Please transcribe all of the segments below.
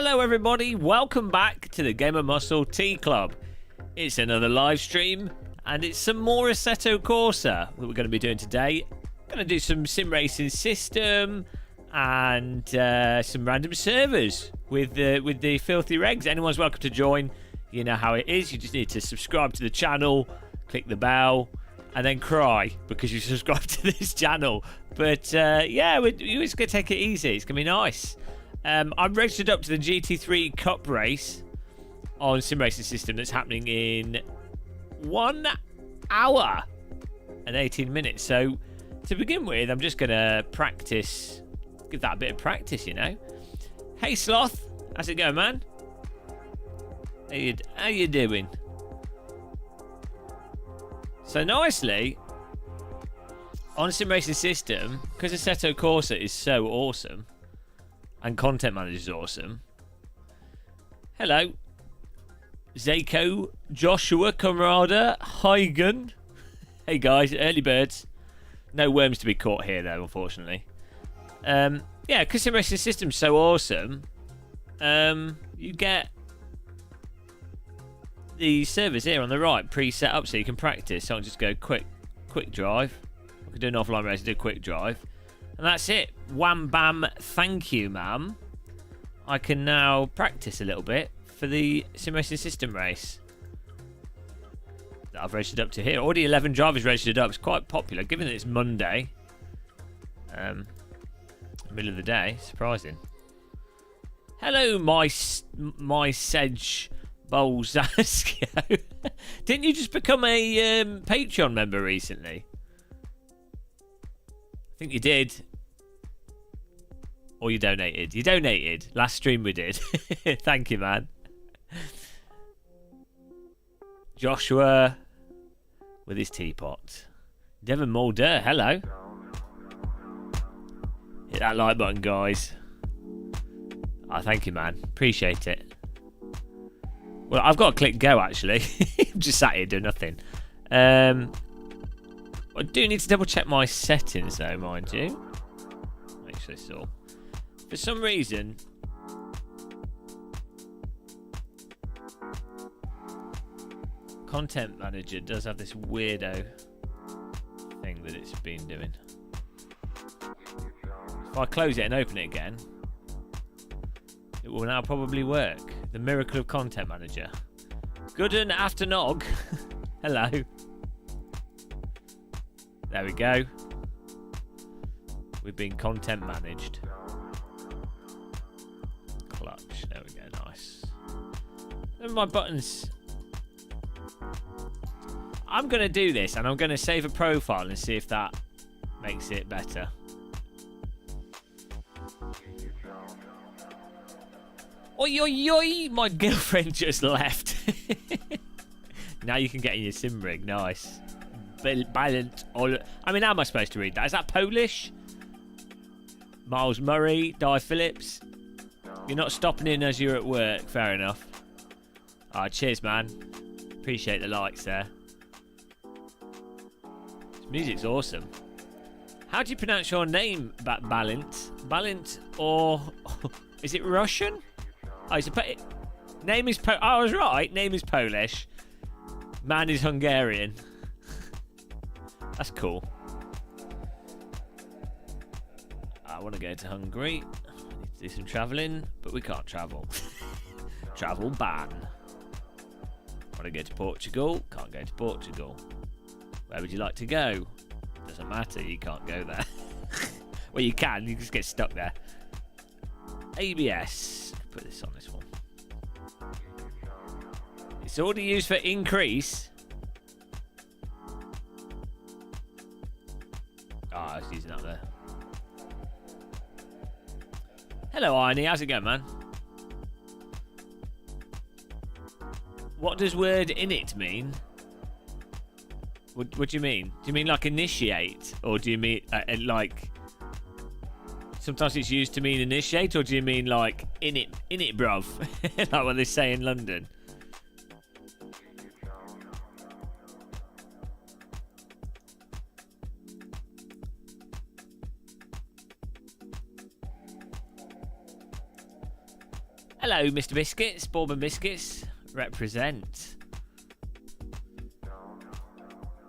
Hello everybody, welcome back to the Gamer Muscle Tea Club. It's another live stream and it's some more Assetto Corsa that we're going to be doing today. Going to do some SimRacing system and some random servers with the filthy regs. Anyone's welcome to join. You know how it is. You just need to subscribe to the channel, click the bell, and then cry because you subscribed to this channel. But yeah, we're just going to take it easy. It's going to be nice. I'm registered up to the GT3 Cup race on SimRacing system that's happening in 1 hour and 18 minutes. So to begin with, I'm just going to practice, give that a bit of practice, you know. Hey Sloth, how's it going, man? How you doing? So nicely, on SimRacing system, because Assetto Corsa is so awesome, and Content Manager is awesome. Hello. Zako, Joshua, Comrada, Huygen. Hey guys, early birds. No worms to be caught here though, unfortunately. Yeah, because SimRacing system's so awesome, you get the servers here on the right pre-set up so you can practice. So I'll just go quick drive. I can do an offline race and do a quick drive. And that's it. Wham bam, thank you, ma'am. I can now practice a little bit for the SimRacing system race that I've registered up to here. Already 11 drivers registered up. It's quite popular, given that it's Monday. Middle of the day. Surprising. Hello, my Sedge Bolzaskio. Didn't you just become a Patreon member recently? I think you did. Or you donated. You donated. Last stream we did. Thank you, man. Joshua with his teapot. Devon Mulder, hello. Hit that like button, guys. Oh, thank you, man. Appreciate it. Well, I've got to click go, actually. I'm just sat here doing nothing. I do need to double check my settings, though, mind you. Make sure it's all. For some reason, Content Manager does have this weirdo thing that it's been doing. If I close it and open it again, it will now probably work. The miracle of Content Manager. Good afternoon. Hello. There we go. We've been content managed. Clutch. There we go. Nice. And my buttons. I'm going to do this and I'm going to save a profile and see if that makes it better. Oi, oi, oi! My girlfriend just left. Now you can get in your sim rig. Nice. Balance. I mean, how am I supposed to read that? Is that Polish? Miles Murray, Di Phillips. You're not stopping in as you're at work. Fair enough. Cheers, man. Appreciate the likes there. This music's awesome. How do you pronounce your name, Balint? Balint or... is it Russian? Oh, it's name is I was right. Name is Polish. Man is Hungarian. That's cool. I want to go to Hungary. I need to do some travelling, but we can't travel. Travel ban. Want to go to Portugal? Can't go to Portugal. Where would you like to go? Doesn't matter. You can't go there. Well, you can. You just get stuck there. ABS. Put this on this one. It's already used for increase. I was using that there. Hello, Arnie. How's it going, man? What does word in it mean? What do you mean? Do you mean like initiate? Or do you mean like... Sometimes it's used to mean initiate, or do you mean like in it, bruv? Like what they say in London. Hello, Mr. Biscuits. Bourbon Biscuits. Represent.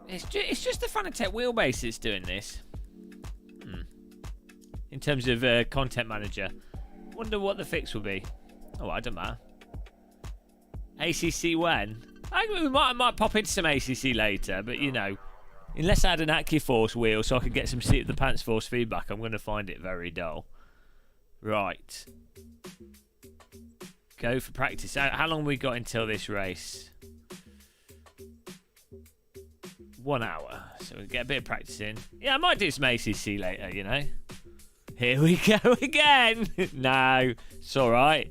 It's just the Fanatec wheelbase that's doing this. In terms of content manager. Wonder what the fix will be. Oh, I don't matter. ACC when? I might pop into some ACC later, but you know, unless I had an AccuForce wheel so I could get some seat of the pants force feedback, I'm going to find it very dull. Right. Go for practice. How long have we got until this race? 1 hour. So we'll get a bit of practice in. Yeah, I might do some ACC later, you know. Here we go again. No, it's all right.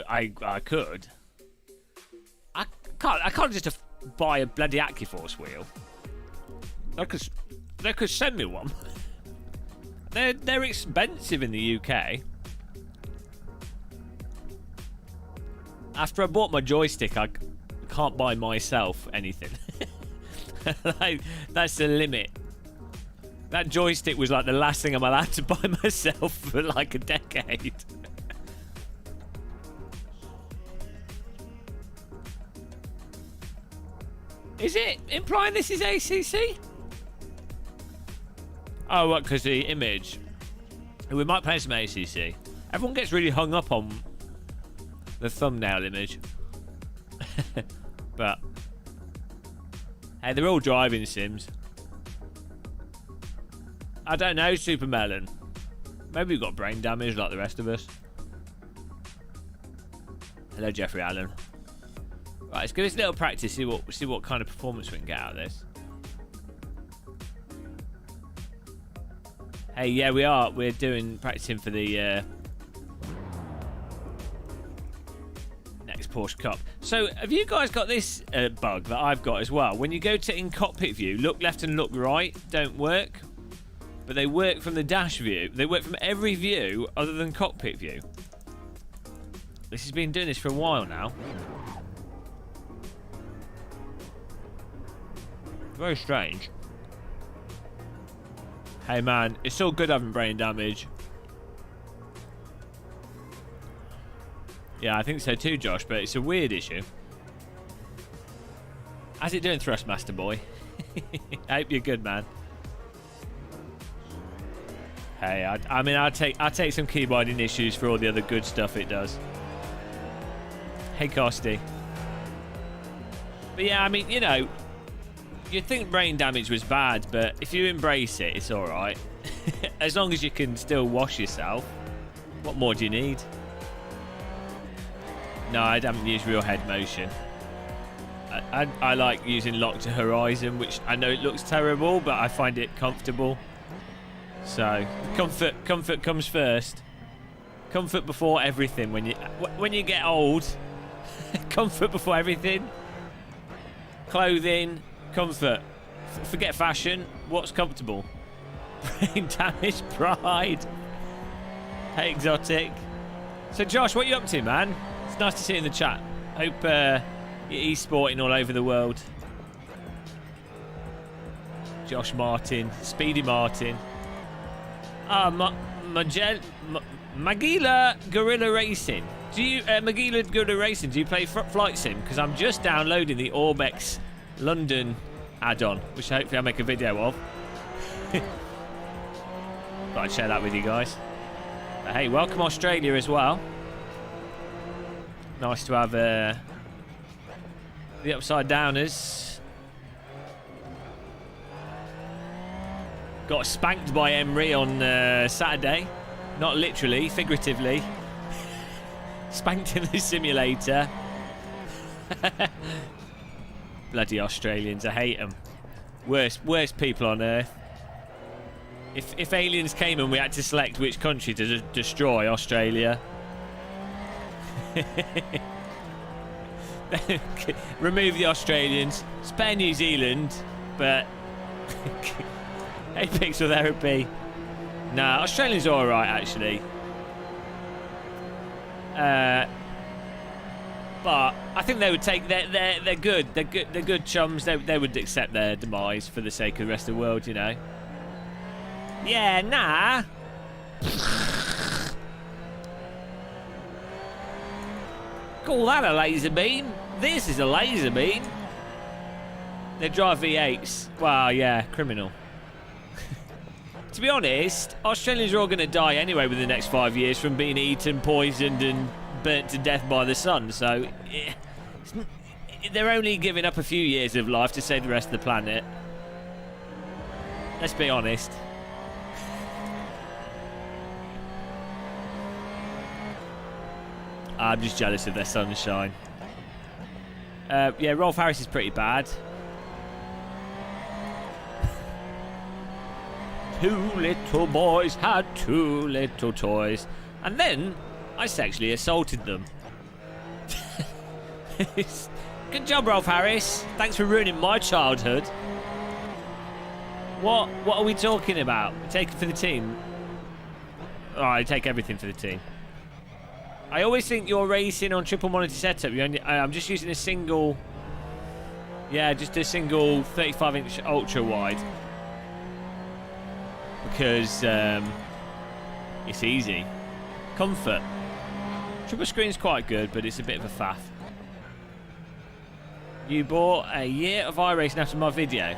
I could. I can't just buy a bloody AccuForce wheel. They could send me one. They're expensive in the UK. After I bought my joystick, I can't buy myself anything. That's the limit. That joystick was like the last thing I'm allowed to buy myself for like a decade. Is it implying this is ACC? Oh, what? Because the image. We might play some ACC. Everyone gets really hung up on the thumbnail image. But hey, they're all driving sims. I don't know, Super Melon. Maybe you've got brain damage like the rest of us. Hello, Jeffrey Allen. Right, let's give this a little practice. See what kind of performance we can get out of this. Hey, yeah, we are. We're practicing for the next Porsche Cup. So, have you guys got this bug that I've got as well? When you go to in cockpit view, look left and look right don't work, but they work from the dash view. They work from every view other than cockpit view. This has been doing this for a while now. Very strange. Hey man, it's all good having brain damage. Yeah, I think so too, Josh, but it's a weird issue. How's it doing, Thrustmaster boy? I hope you're good, man. Hey, I mean, I'll take some keyboarding issues for all the other good stuff it does. Hey, Costy. But yeah, I mean, you know, you'd think brain damage was bad, but if you embrace it, it's all right. As long as you can still wash yourself. What more do you need? No, I haven't used real head motion. I like using lock to horizon, which I know it looks terrible, but I find it comfortable. So comfort comes first. Comfort before everything. When you get old, comfort before everything. Clothing, comfort. Forget fashion. What's comfortable? Brain damage, pride. Hey, exotic. So Josh, what are you up to, man? It's nice to see you in the chat. Hope you're e-sporting all over the world. Josh Martin, Speedy Martin. Magila Gorilla Racing. Do you Magila Gorilla Racing? Do you play Flight Sim? Because I'm just downloading the Orbex London add-on, which hopefully I'll make a video of. Thought I'd share that with you guys. But hey, welcome Australia as well. Nice to have the upside downers. Got spanked by Emery on Saturday. Not literally, figuratively. Spanked in the simulator. Bloody Australians, I hate them. Worst people on earth. If aliens came and we had to select which country to destroy, Australia. Remove the Australians, spare New Zealand, but hey, pixel therapy. Nah, Australians are alright actually. But I think they would take they're good. They're good chums. They would accept their demise for the sake of the rest of the world, you know. Yeah, nah. Call that a laser beam? This is a laser beam. They drive V8s. Wow, yeah, criminal. To be honest, Australians are all going to die anyway within the next 5 years from being eaten, poisoned and burnt to death by the sun. So they're only giving up a few years of life to save the rest of the planet. Let's be honest. I'm just jealous of their sunshine. Yeah, Rolf Harris is pretty bad. Two little boys had two little toys. And then I sexually assaulted them. Good job, Rolf Harris. Thanks for ruining my childhood. What are we talking about? Take it for the team. Alright, take everything for the team. I always think you're racing on triple monitor setup. I'm just using a single... Yeah, just a single 35-inch ultra-wide. Because it's easy. Comfort. Triple screen's quite good, but it's a bit of a faff. You bought a year of iRacing after my video.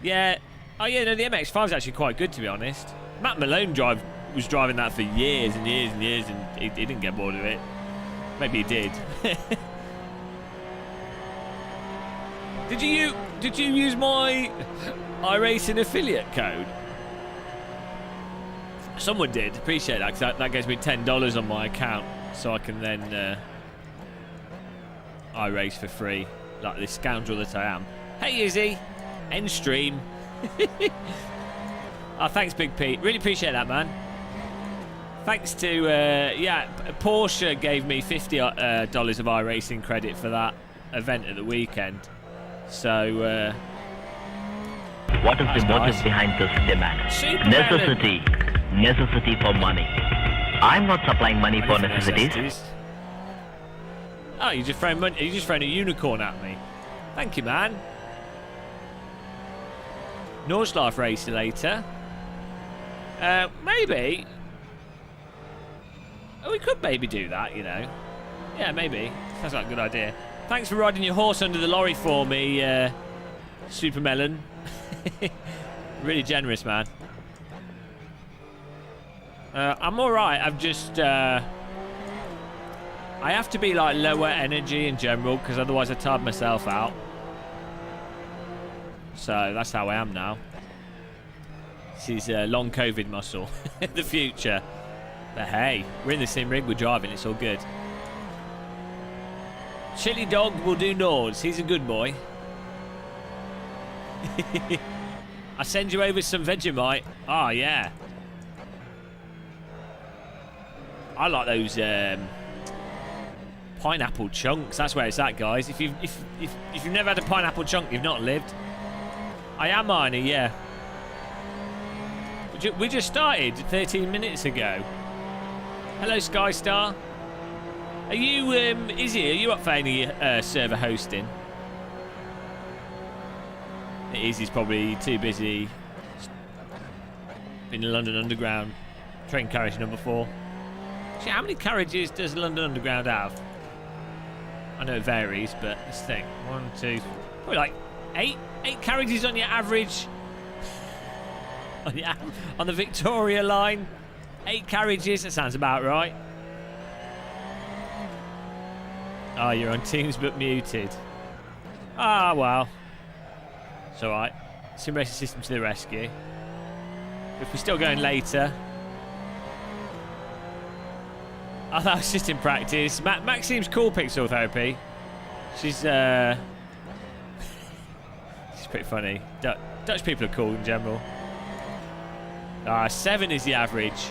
Yeah. Oh, yeah, no, the MX-5 is actually quite good, to be honest. Matt Malone was driving that for years and years and years, and he didn't get bored of it. Maybe he did. Did you use my iRacing affiliate code? Someone did. Appreciate that, because that gives me $10 on my account, so I can then iRace for free, like this scoundrel that I am. Hey, Izzy. End stream. Oh, thanks, Big Pete. Really appreciate that, man. Thanks to, yeah, Porsche gave me $50 of iRacing credit for that event at the weekend. So, what is the motive behind this demand? Necessity for money. I'm not supplying money for necessities. Oh, you just thrown a unicorn at me. Thank you, man. Nordschleife racer later. Maybe. Oh, we could maybe do that, you know. Yeah, maybe. Sounds like a good idea. Thanks for riding your horse under the lorry for me, Supermelon. Really generous, man. I'm alright. I've just... I have to be, like, lower energy in general, because otherwise I tire myself out. So that's how I am now. This is long COVID muscle. The future. But hey, we're in the sim rig, we're driving, it's all good. Chili Dog will do Nords. He's a good boy. I send you over some Vegemite. Oh yeah. I like those pineapple chunks. That's where it's at, guys. If you've never had a pineapple chunk, you've not lived. I am Arnie, yeah. We just started 13 minutes ago. Hello, Skystar. Are you, Izzy, are you up for any server hosting? Izzy's probably too busy in the London Underground train carriage number 4. Actually, how many carriages does London Underground have? I know it varies, but let's think. 1, 2, probably like 8 carriages on your average. On the Victoria line. 8 carriages, that sounds about right. Oh, you're on Teams but muted. Ah, well. It's alright. SimRacing system to the rescue. If we're still going later. Oh, that was just in practice. Maxime's cool, Pixel Therapy. She's she's pretty funny. Dutch people are cool in general. 7 is the average.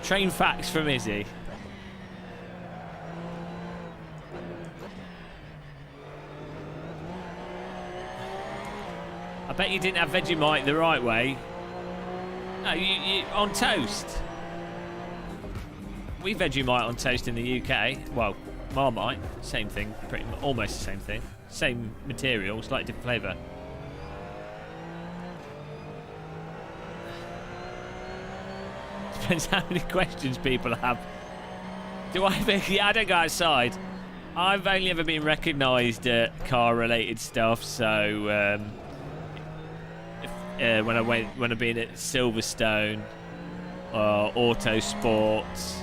Train facts from Izzy. I bet you didn't have Vegemite the right way. No, you on toast. We Vegemite on toast in the UK. Well, Marmite, same thing, pretty much, almost the same thing. Same material, slightly different flavour. Depends how many questions people have. Do I think? Yeah, I don't go outside. I've only ever been recognised at car-related stuff. So when I've been at Silverstone, Auto Sports,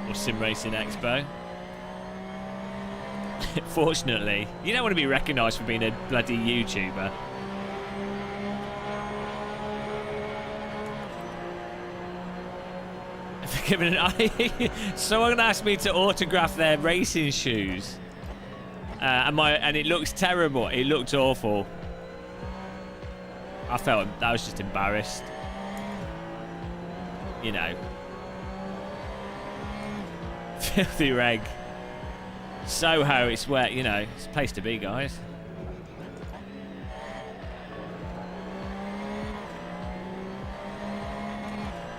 or SimRacing Expo. Fortunately, you don't want to be recognised for being a bloody YouTuber. Someone asked me to autograph their racing shoes, and it looks terrible. It looked awful. I was just embarrassed. You know, filthy reg. Soho, it's where, you know, it's a place to be, guys.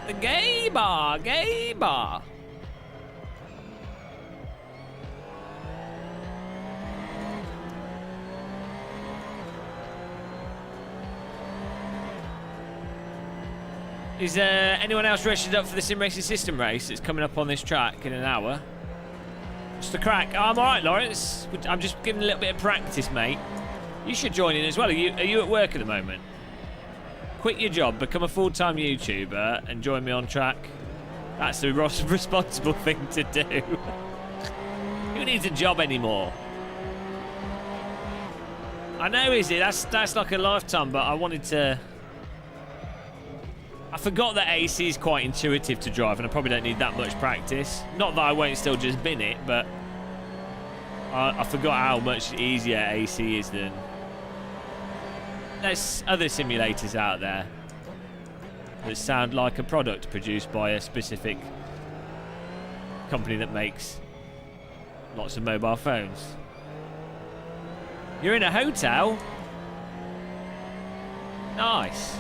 The gay bar, gay bar. Is anyone else registered up for the SimRacing System race? It's coming up on this track in an hour. What's the crack? Oh, I'm alright, Lawrence. I'm just giving a little bit of practice, mate. You should join in as well. Are you at work at the moment? Quit your job, become a full-time YouTuber, and join me on track. That's the responsible thing to do. Who needs a job anymore? I know, Izzy. That's like a lifetime, but I wanted to... I forgot that AC is quite intuitive to drive, and I probably don't need that much practice. Not that I won't still just bin it, but I forgot how much easier AC is than... There's other simulators out there that sound like a product produced by a specific company that makes lots of mobile phones. You're in a hotel? Nice.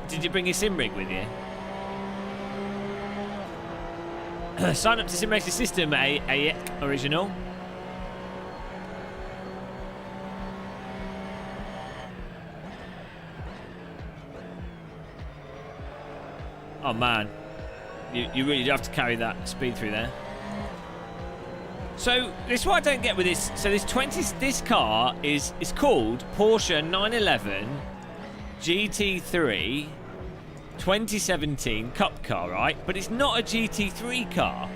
Did you bring your sim rig with you? Sign up to SimRacing System, a original. Oh man, you really do have to carry that speed through there. So this is what I don't get with this. So this car is called Porsche 911 GT3 2017 Cup car, right? But it's not a GT3 car.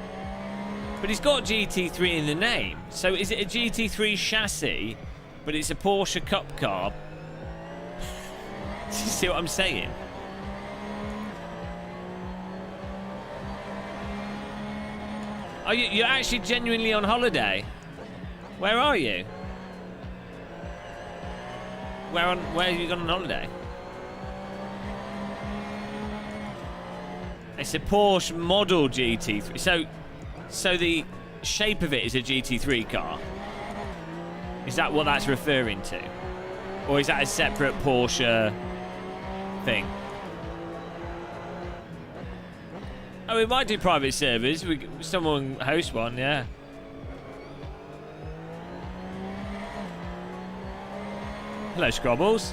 But it's got GT3 in the name. So is it a GT3 chassis, but it's a Porsche Cup car? Do you see what I'm saying? Are you're actually genuinely on holiday? Where are you? Where have you gone on holiday? It's a Porsche model GT3. So the shape of it is a GT3 car. Is that what that's referring to? Or is that a separate Porsche thing? Oh, we might do private servers. Someone host one, yeah. Hello, Scrobbles.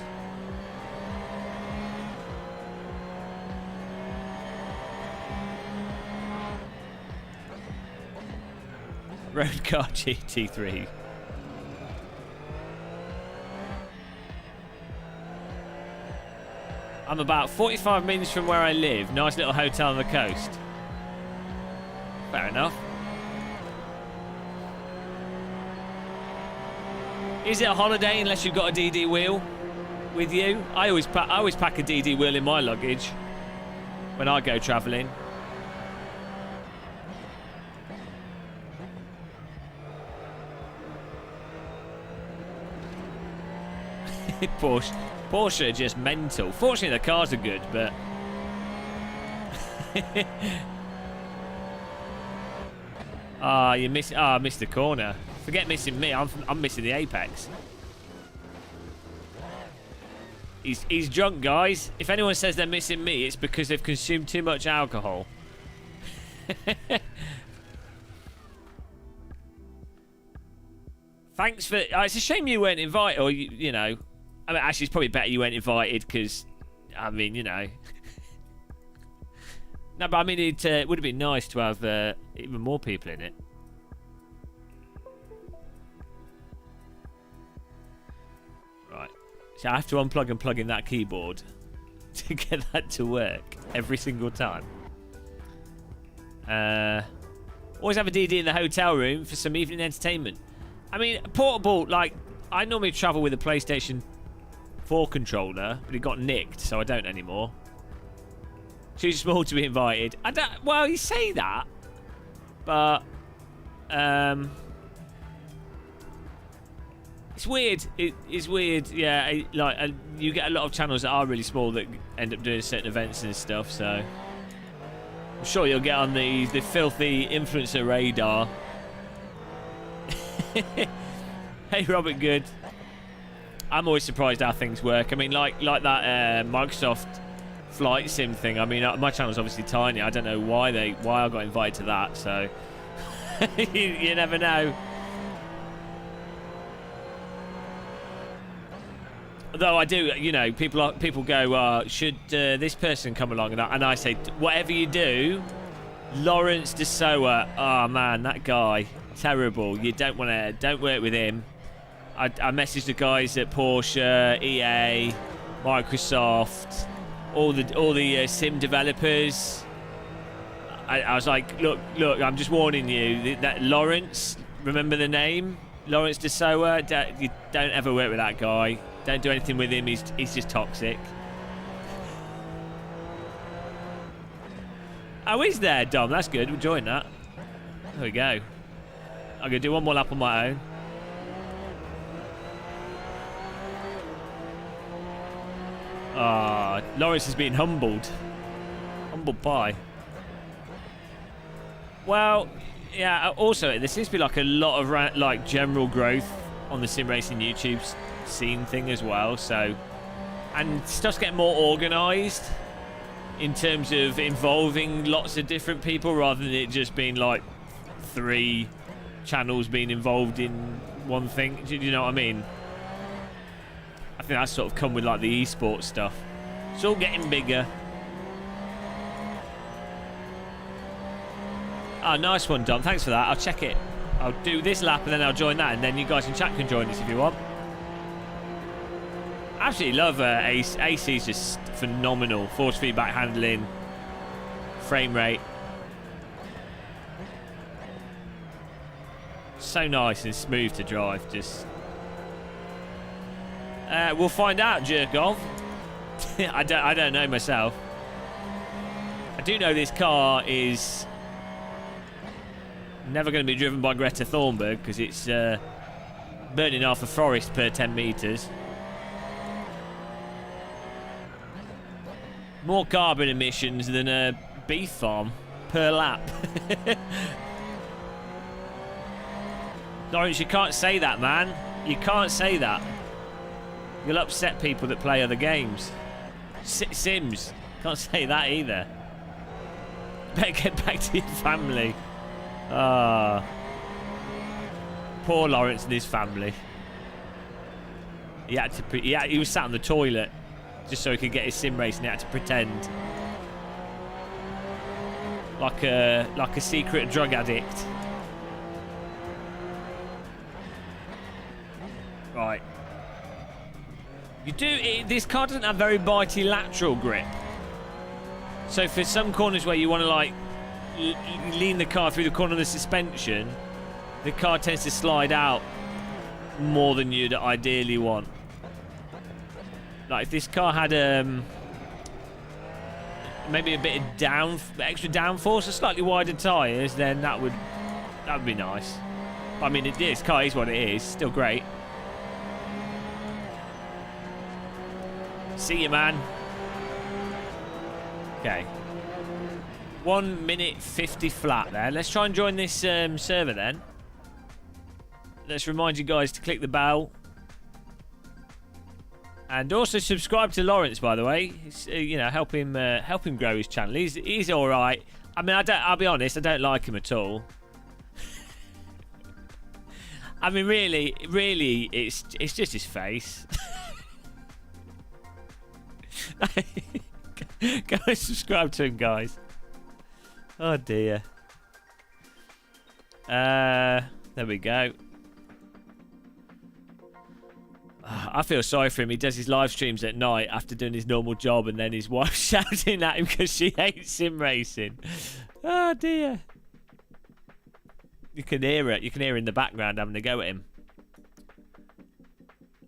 Road car GT3. I'm about 45 minutes from where I live. Nice little hotel on the coast. Fair enough. Is it a holiday unless you've got a DD wheel with you? I always pack a DD wheel in my luggage when I go travelling. Porsche are just mental. Fortunately, the cars are good, but you miss. I missed the corner. Forget missing me. I'm missing the apex. He's drunk, guys. If anyone says they're missing me, it's because they've consumed too much alcohol. Thanks for. It's a shame you weren't invited, or you know. I mean, actually, it's probably better you weren't invited because, I mean, you know, No, but I mean, it would have been nice to have even more people in it. Right. So I have to unplug and plug in that keyboard to get that to work every single time. Always have a DD in the hotel room for some evening entertainment. I mean, portable, like, I normally travel with a PlayStation 4 controller, but it got nicked, so I don't anymore. Too small to be invited. I don't. Well, you say that, but it's weird. It's weird. Yeah, like you get a lot of channels that are really small that end up doing certain events and stuff. So I'm sure you'll get on the filthy influencer radar. Hey, Robert Good. I'm always surprised how things work. I mean, like that Microsoft flight sim thing. I mean, my channel's obviously tiny. I don't know why I got invited to that. So you never know. Though I do, you know, people go, should this person come along? And I say, whatever you do, Lawrence de Soa. Oh man, that guy, terrible. You don't work with him. I messaged the guys at Porsche, EA, Microsoft, all the sim developers. I was like, look, I'm just warning you. That Lawrence, remember the name, Lawrence de Soa. You don't ever work with that guy. Don't do anything with him. He's just toxic. Oh, he's there, Dom. That's good. We'll join that. There we go. I'm gonna do one more lap on my own. Lawrence is being humbled. Humbled pie. Well, yeah. Also, there seems to be like a lot of like general growth on the SimRacing YouTube scene thing as well. So, and stuff's getting more organised in terms of involving lots of different people rather than it just being like 3 channels being involved in one thing. Do you know what I mean? I think that's sort of come with like the esports stuff. It's all getting bigger. Oh, nice one, Dom. Thanks for that. I'll check it. I'll do this lap and then I'll join that, and then you guys in chat can join us if you want. Absolutely love AC's just phenomenal. Force feedback handling, frame rate. So nice and smooth to drive. Just we'll find out, Jerkov. I don't know myself. I do know this car is never going to be driven by Greta Thunberg because it's burning half a forest per 10 metres. More carbon emissions than a beef farm per lap. Lawrence, you can't say that, man. You can't say that. You'll upset people that play other games. Sims. Can't say that either. Better get back to your family. Poor Lawrence and his family. He was sat on the toilet just so he could get his sim race, and he had to pretend like a secret drug addict. Right. This car doesn't have very bitey lateral grip. So for some corners where you want to like lean the car through the corner of the suspension, the car tends to slide out more than you'd ideally want. Like if this car had maybe a bit of extra downforce, or slightly wider tyres, then that would be nice. But, I mean, this car is what it is. Still great. See you, man. Okay. 1 minute 50 flat there. Let's try and join this server then. Let's remind you guys to click the bell. And also subscribe to Lawrence, by the way. You know, help him grow his channel. He's all right. I mean, I'll be honest, I don't like him at all. I mean, really, it's just his face. Go and subscribe to him, guys. Oh dear. There we go. I feel sorry for him. He does his live streams at night after doing his normal job, and then his wife shouting at him because she hates sim racing. Oh dear. You can hear it. You can hear in the background having a go at him.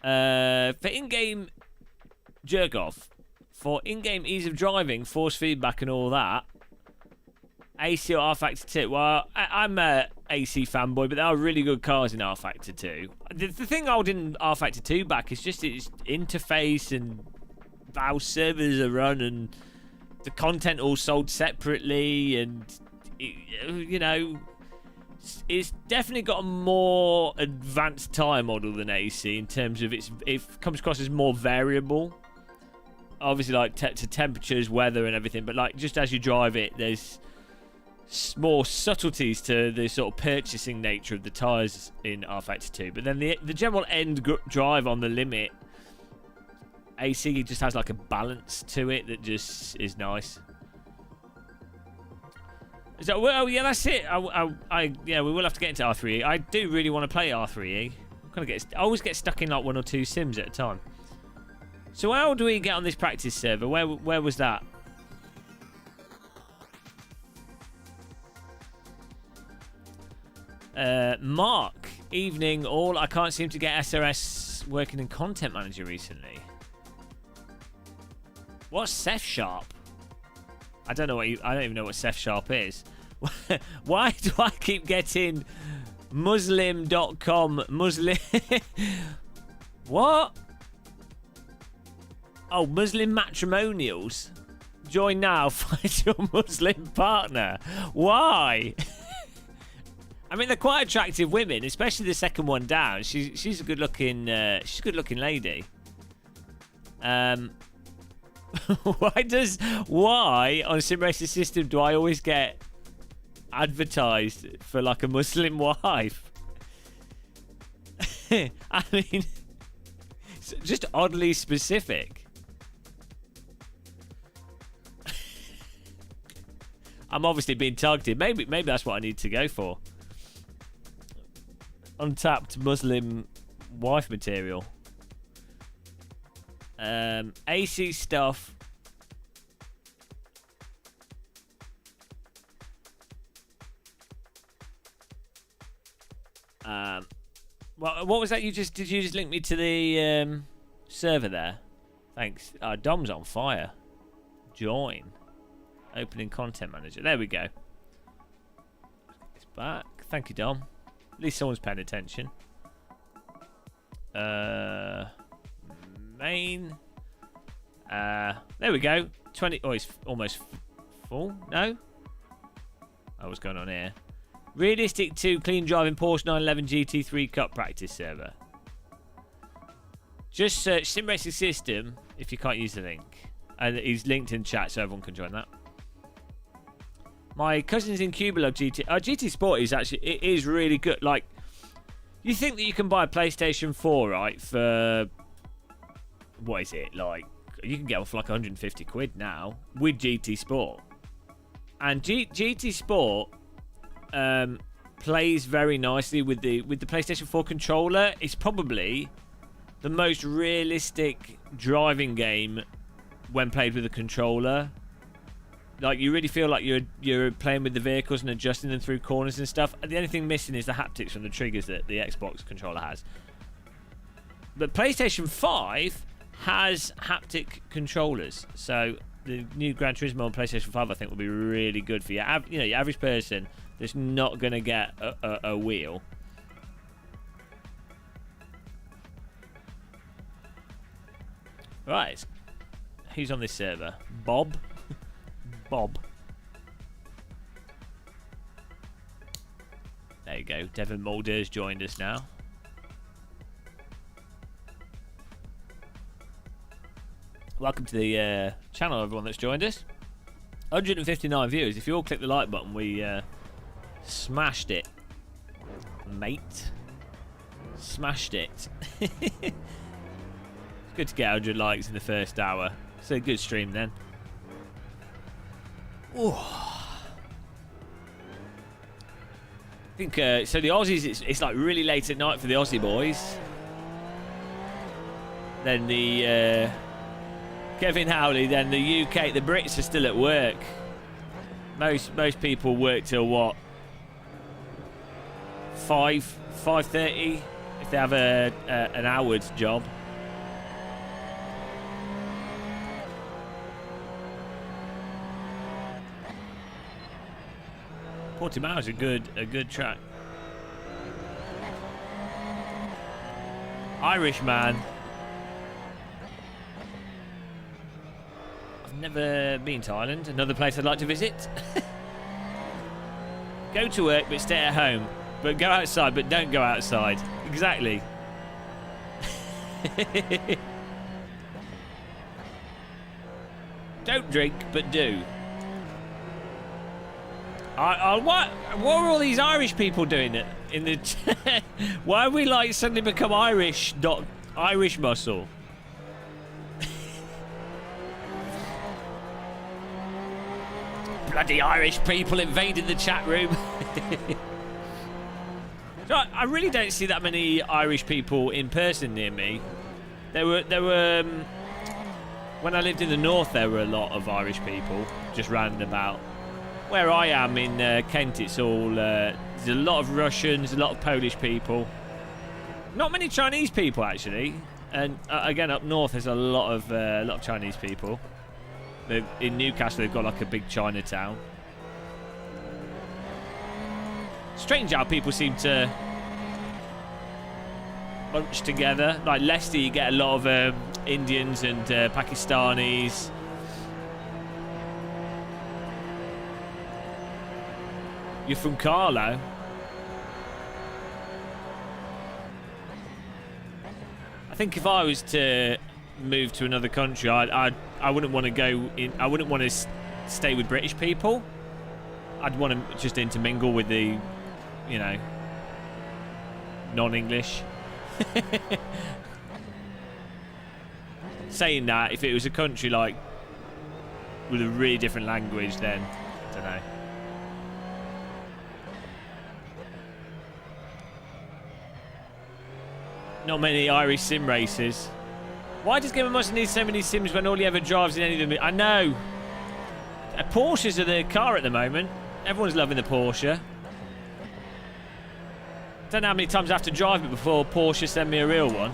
For in-game jerk off, for in-game ease of driving, force feedback, and all that. AC or R Factor 2. Well, I'm a AC fanboy, but there are really good cars in R Factor 2. The thing holding R Factor 2 back is just its interface and how servers are run and the content all sold separately, and you know, it's definitely got a more advanced tire model than AC in terms of it comes across as more variable. Obviously, like to temperatures, weather, and everything, but like just as you drive it, there's more subtleties to the sort of purchasing nature of the tyres in R Factor 2. But then the general end drive on the limit, AC just has like a balance to it that just is nice. So, well, yeah, that's it. Yeah, we will have to get into R3E. I do really want to play R3E. I always get stuck in like 1 or 2 sims at a time. So how do we get on this practice server? Where was that? Mark, evening all. I can't seem to get SRS working in Content Manager recently. What's Seth Sharp? I don't even know what Seth Sharp is. Why do I keep getting Muslim.com Muslim? What? Oh, Muslim matrimonials. Join now. Find your Muslim partner. Why? I mean, they're quite attractive women, especially the second one down. She's a good-looking lady. Why on SimRacing system do I always get advertised for like a Muslim wife? I mean, it's just oddly specific. I'm obviously being targeted. Maybe that's what I need to go for. Untapped Muslim wife material. AC stuff. Well, what was that? Did you just link me to the server there? Thanks. Dom's on fire. Join. Opening Content Manager. There we go. It's back. Thank you, Dom. At least someone's paying attention. Main. There we go. 20. Oh, it's almost full. No? Oh, what's going on here? Realistic 2 clean driving Porsche 911 GT3 Cup practice server. Just search SimRacing System if you can't use the link. And he's linked in chat so everyone can join that. My cousin's in Cuba love GT. GT Sport is actually, it is really good. Like, you think that you can buy a PlayStation 4, right, for, what is it, like, you can get one for like 150 quid now with GT Sport. And GT Sport plays very nicely with the PlayStation 4 controller. It's probably the most realistic driving game when played with a controller. Like, you really feel like you're playing with the vehicles and adjusting them through corners and stuff. And the only thing missing is the haptics from the triggers that the Xbox controller has. But PlayStation 5 has haptic controllers, so the new Gran Turismo on PlayStation 5 I think will be really good for your average person that's not going to get a wheel. Right, who's on this server? Bob. There you go. Devin Mulder's joined us now. Welcome to the channel, everyone that's joined us. 159 viewers. If you all click the like button, we smashed it, mate. Smashed it. It's good to get 100 likes in the first hour. It's a good stream then. Ooh. think so. The Aussies, it's like really late at night for the Aussie boys. Then the Kevin Howley. Then the UK, the Brits are still at work. Most people work till what? 5:30 if they have an hour's job. Portimao is a good track. Irish man. I've never been to Ireland. Another place I'd like to visit. Go to work but stay at home. But go outside but don't go outside. Exactly. Don't drink but do. What are all these Irish people doing in the? Why are we like suddenly become Irish? Irish muscle. Bloody Irish people invaded the chat room. So I really don't see that many Irish people in person near me. There were when I lived in the north, there were a lot of Irish people just round about. Where I am in Kent, it's all there's a lot of Russians, a lot of Polish people. Not many Chinese people actually, and again up north there's a lot of Chinese people. In Newcastle they've got like a big Chinatown. Strange how people seem to bunch together. Like Leicester, you get a lot of Indians and Pakistanis. You're from Carlo. I think if I was to move to another country, I wouldn't want to go in. I wouldn't want to stay with British people. I'd want to just intermingle with the, you know, non-English. Saying that, if it was a country like with a really different language, then I don't know. Not many Irish sim races. Why does Game of Muscle need so many sims when all he ever drives in any of them? I know. Porsches are the car at the moment. Everyone's loving the Porsche. Don't know how many times I have to drive it before Porsche send me a real one.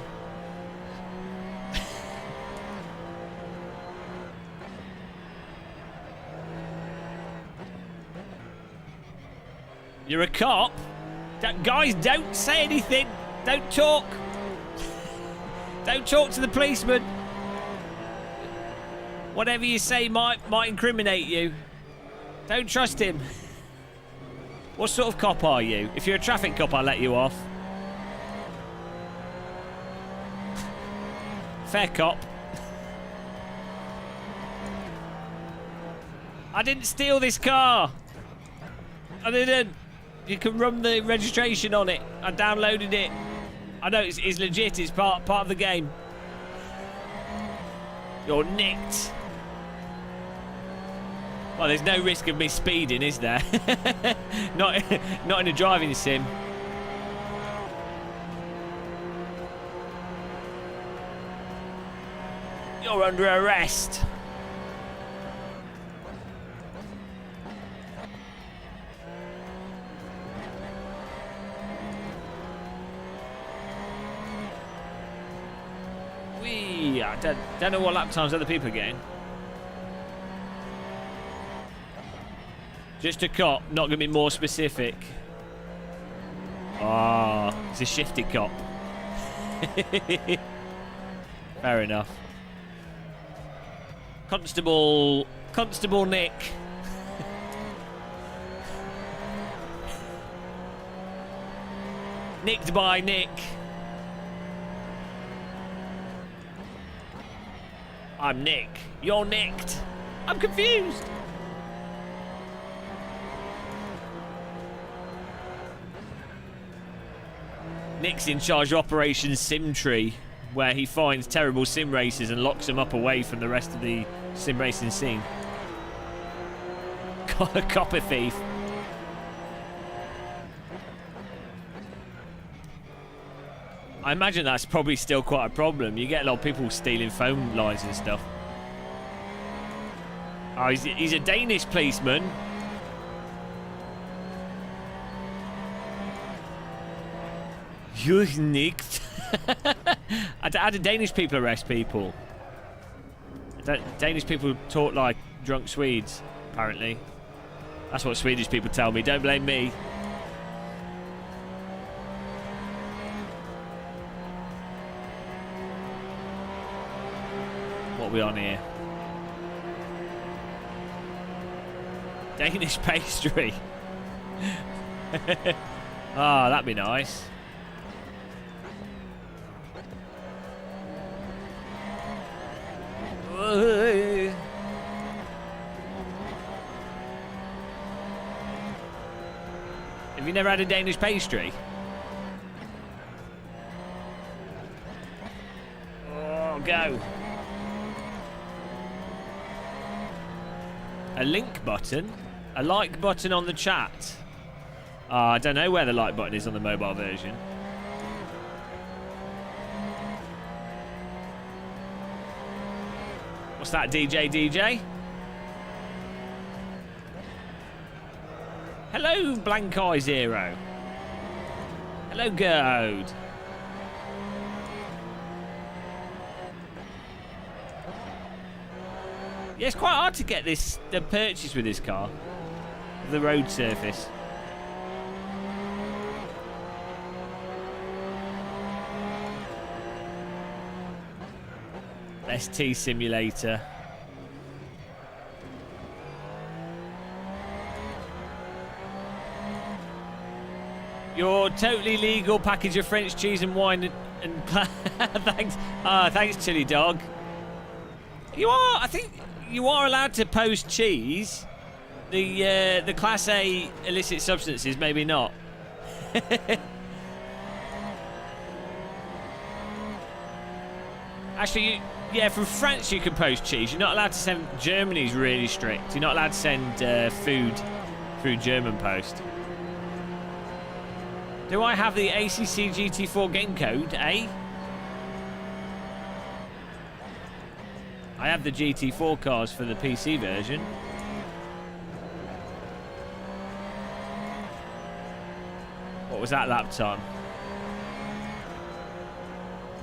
You're a cop? Guys, don't say anything. Don't talk. Don't talk to the policeman. Whatever you say might incriminate you. Don't trust him. What sort of cop are you? If you're a traffic cop, I'll let you off. Fair cop. I didn't steal this car. I didn't. You can run the registration on it. I downloaded it. I know it's legit. It's part of the game. You're nicked. Well, there's no risk of me speeding, is there? not in a driving sim. You're under arrest. I don't know what lap times other people are getting. Just a cop, not going to be more specific. Ah, oh, it's a shifty cop. Fair enough. Constable Nick. Nicked by Nick. I'm Nick. You're nicked. I'm confused. Nick's in charge of Operation Simtree, where he finds terrible sim racers and locks them up away from the rest of the sim racing scene. Copper thief. I imagine that's probably still quite a problem. You get a lot of people stealing phone lines and stuff. Oh, he's a Danish policeman. You're nicht. How do Danish people arrest people? Danish people talk like drunk Swedes, apparently. That's what Swedish people tell me. Don't blame me. What are we on here? Danish pastry. Ah, that'd be nice. Have you never had a Danish pastry? Oh, go. A link button? A like button on the chat? I don't know where the like button is on the mobile version. What's that, DJ? Hello, Blank Eye Zero. Hello, Goad. Yeah, it's quite hard to get the purchase with this car. The road surface. ST Simulator. Your totally legal package of French cheese and wine and thanks. Thanks, Chili Dog. I think you are allowed to post cheese. The Class A illicit substances, maybe not. Actually, yeah, from France you can post cheese. You're not allowed to send. Germany's really strict. You're not allowed to send food through German post. Do I have the ACC GT4 game code, eh? I have the GT4 cars for the PC version. What was that lap time?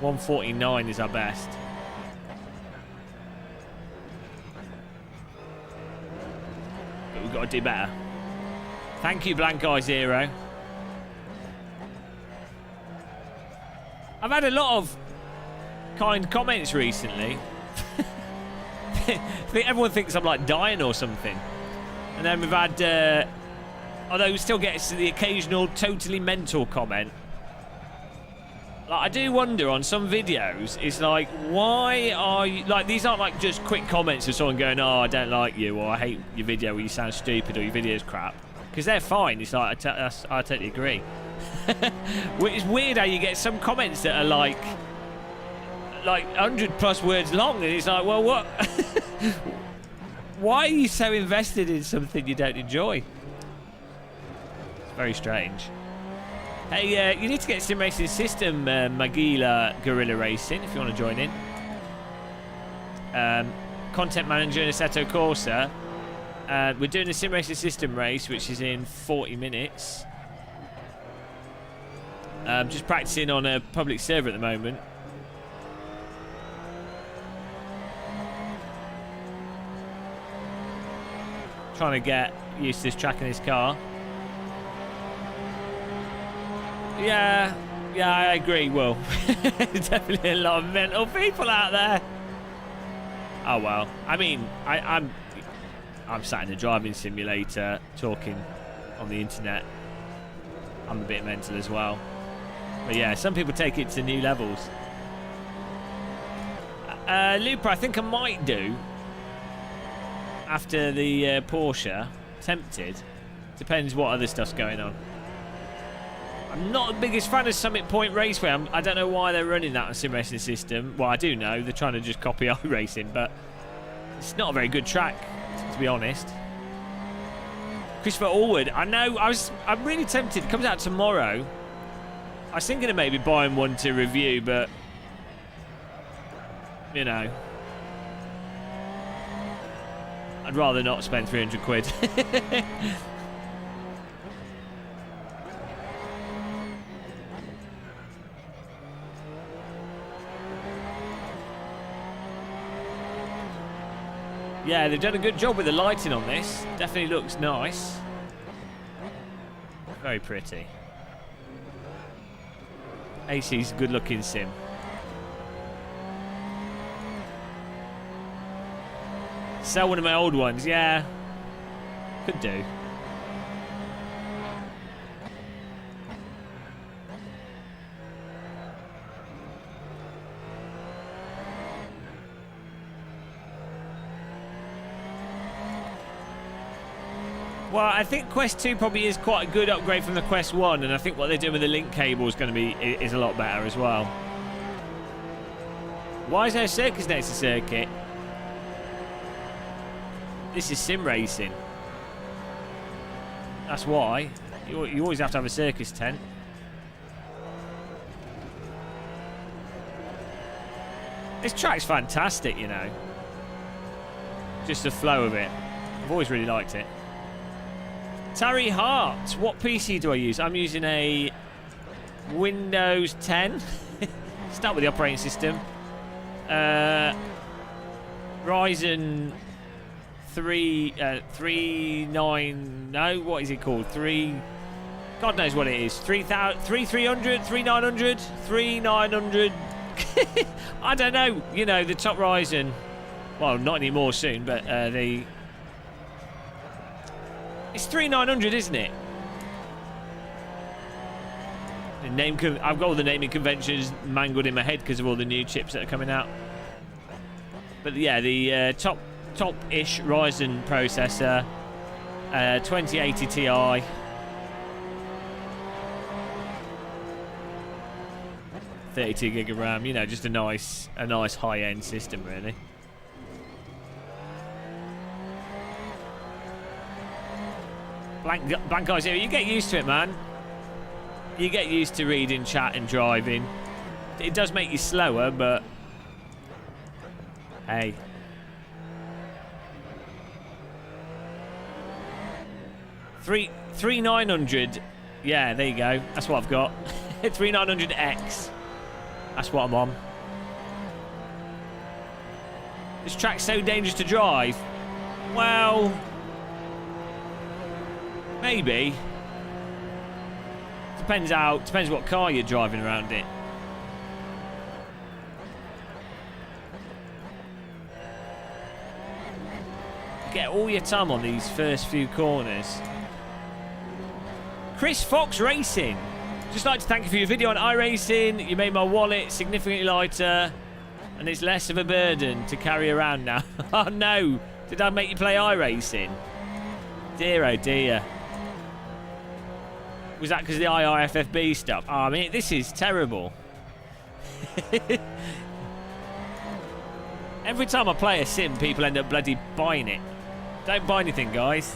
1:49 is our best. But we've got to do better. Thank you, Blank Eye Zero. I've had a lot of kind comments recently. I think everyone thinks I'm like dying or something. And then we've had, although we still get the occasional totally mental comment. Like, I do wonder on some videos, it's like, why are you, like, these aren't like just quick comments of someone going, oh, I don't like you, or I hate your video, or you sound stupid, or your video's crap. Because they're fine. It's like, I totally agree. It's weird how you get some comments that are like 100+ words long, and it's like, well, what? Why are you so invested in something you don't enjoy? It's very strange. Hey, you need to get SimRacing System, Magila Guerrilla Racing, if you want to join in. Content Manager in Assetto Corsa. We're doing the SimRacing System race, which is in 40 minutes. Just practicing on a public server at the moment. Trying to get used to this track in this car. Yeah, I agree, Will. There's definitely a lot of mental people out there. Oh well. I mean, I'm sat in a driving simulator talking on the internet. I'm a bit mental as well. But yeah, some people take it to new levels. Looper, I think I might do after the Porsche. Tempted. Depends what other stuff's going on. I'm not the biggest fan of Summit Point Raceway. I don't know why they're running that on SimRacing System. Well, I do know. They're trying to just copy iRacing, but it's not a very good track, to be honest. Christopher Allwood, I know. I'm really tempted. It comes out tomorrow. I was thinking of maybe buying one to review, but you know, I'd rather not spend 300 quid. Yeah, they've done a good job with the lighting on this. Definitely looks nice. Very pretty. AC's a good looking sim. Sell one of my old ones, yeah. Could do. Well, I think Quest 2 probably is quite a good upgrade from the Quest 1, and I think what they're doing with the link cable is going to be is a lot better as well. Why is there a circus next to circuit? This is SimRacing. That's why. You always have to have a circus tent. This track's fantastic, you know. Just the flow of it. I've always really liked it. Terry Hart, what PC do I use? I'm using a Windows 10. Start with the operating system. Ryzen 390, what is it called? God knows what it is. 3300, 3900, 3900. I don't know. You know, the top Ryzen. Well, not anymore soon, but it's 3900, isn't it? I've got all the naming conventions mangled in my head because of all the new chips that are coming out. But yeah, the top-ish Ryzen processor, 2080 Ti. .32 gig of RAM. You know, just a nice high-end system, really. Blank Eyes here. You get used to it, man. You get used to reading, chat, and driving. It does make you slower, but hey. Three 900. Yeah, there you go. That's what I've got. 3900X. That's what I'm on. This track's so dangerous to drive. Well, maybe. Depends what car you're driving around it. Get all your time on these first few corners. Chris Fox Racing. Just like to thank you for your video on iRacing. You made my wallet significantly lighter, and it's less of a burden to carry around now. Oh no! Did I make you play iRacing? Dear oh dear. Was that because of the IRFFB stuff? Oh, I mean, this is terrible. Every time I play a sim, people end up bloody buying it. Don't buy anything, guys.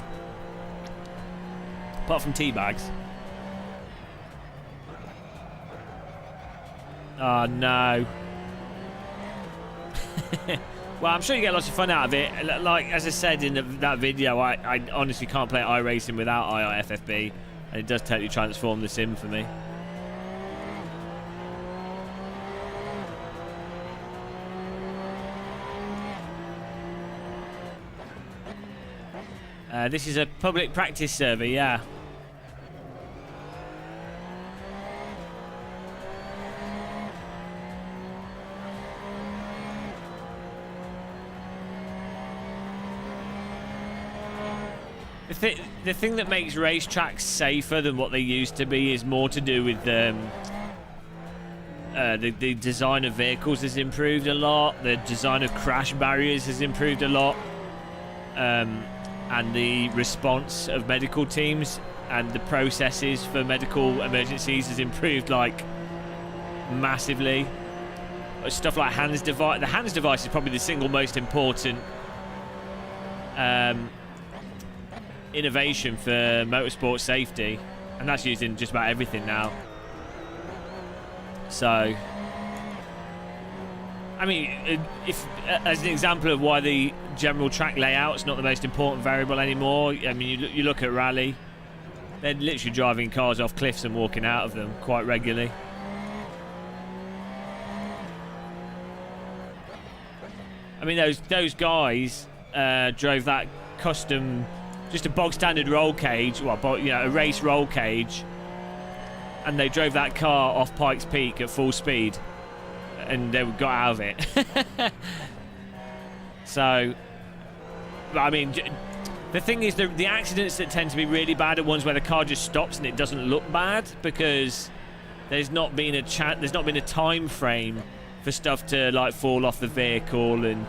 Apart from tea bags. Oh, no. Well, I'm sure you get lots of fun out of it. Like, as I said in that video, I honestly can't play iRacing without IRFFB. And it does totally transform the sim for me. This is a public practice server, yeah. The thing that makes racetracks safer than what they used to be is more to do with the design of vehicles has improved a lot. The design of crash barriers has improved a lot. And the response of medical teams and the processes for medical emergencies has improved, like, massively. Stuff like HANS device. The HANS device is probably the single most important innovation for motorsport safety, and that's used in just about everything now. So, I mean, if as an example of why the general track layout's not the most important variable anymore, I mean, you look at Rally, they're literally driving cars off cliffs and walking out of them quite regularly. I mean, those guys drove that custom, just a bog standard roll cage, well, you know, a race roll cage, and they drove that car off Pikes Peak at full speed, and they got out of it. So, I mean, the thing is, the accidents that tend to be really bad are ones where the car just stops and it doesn't look bad because there's not been a time frame for stuff to like fall off the vehicle and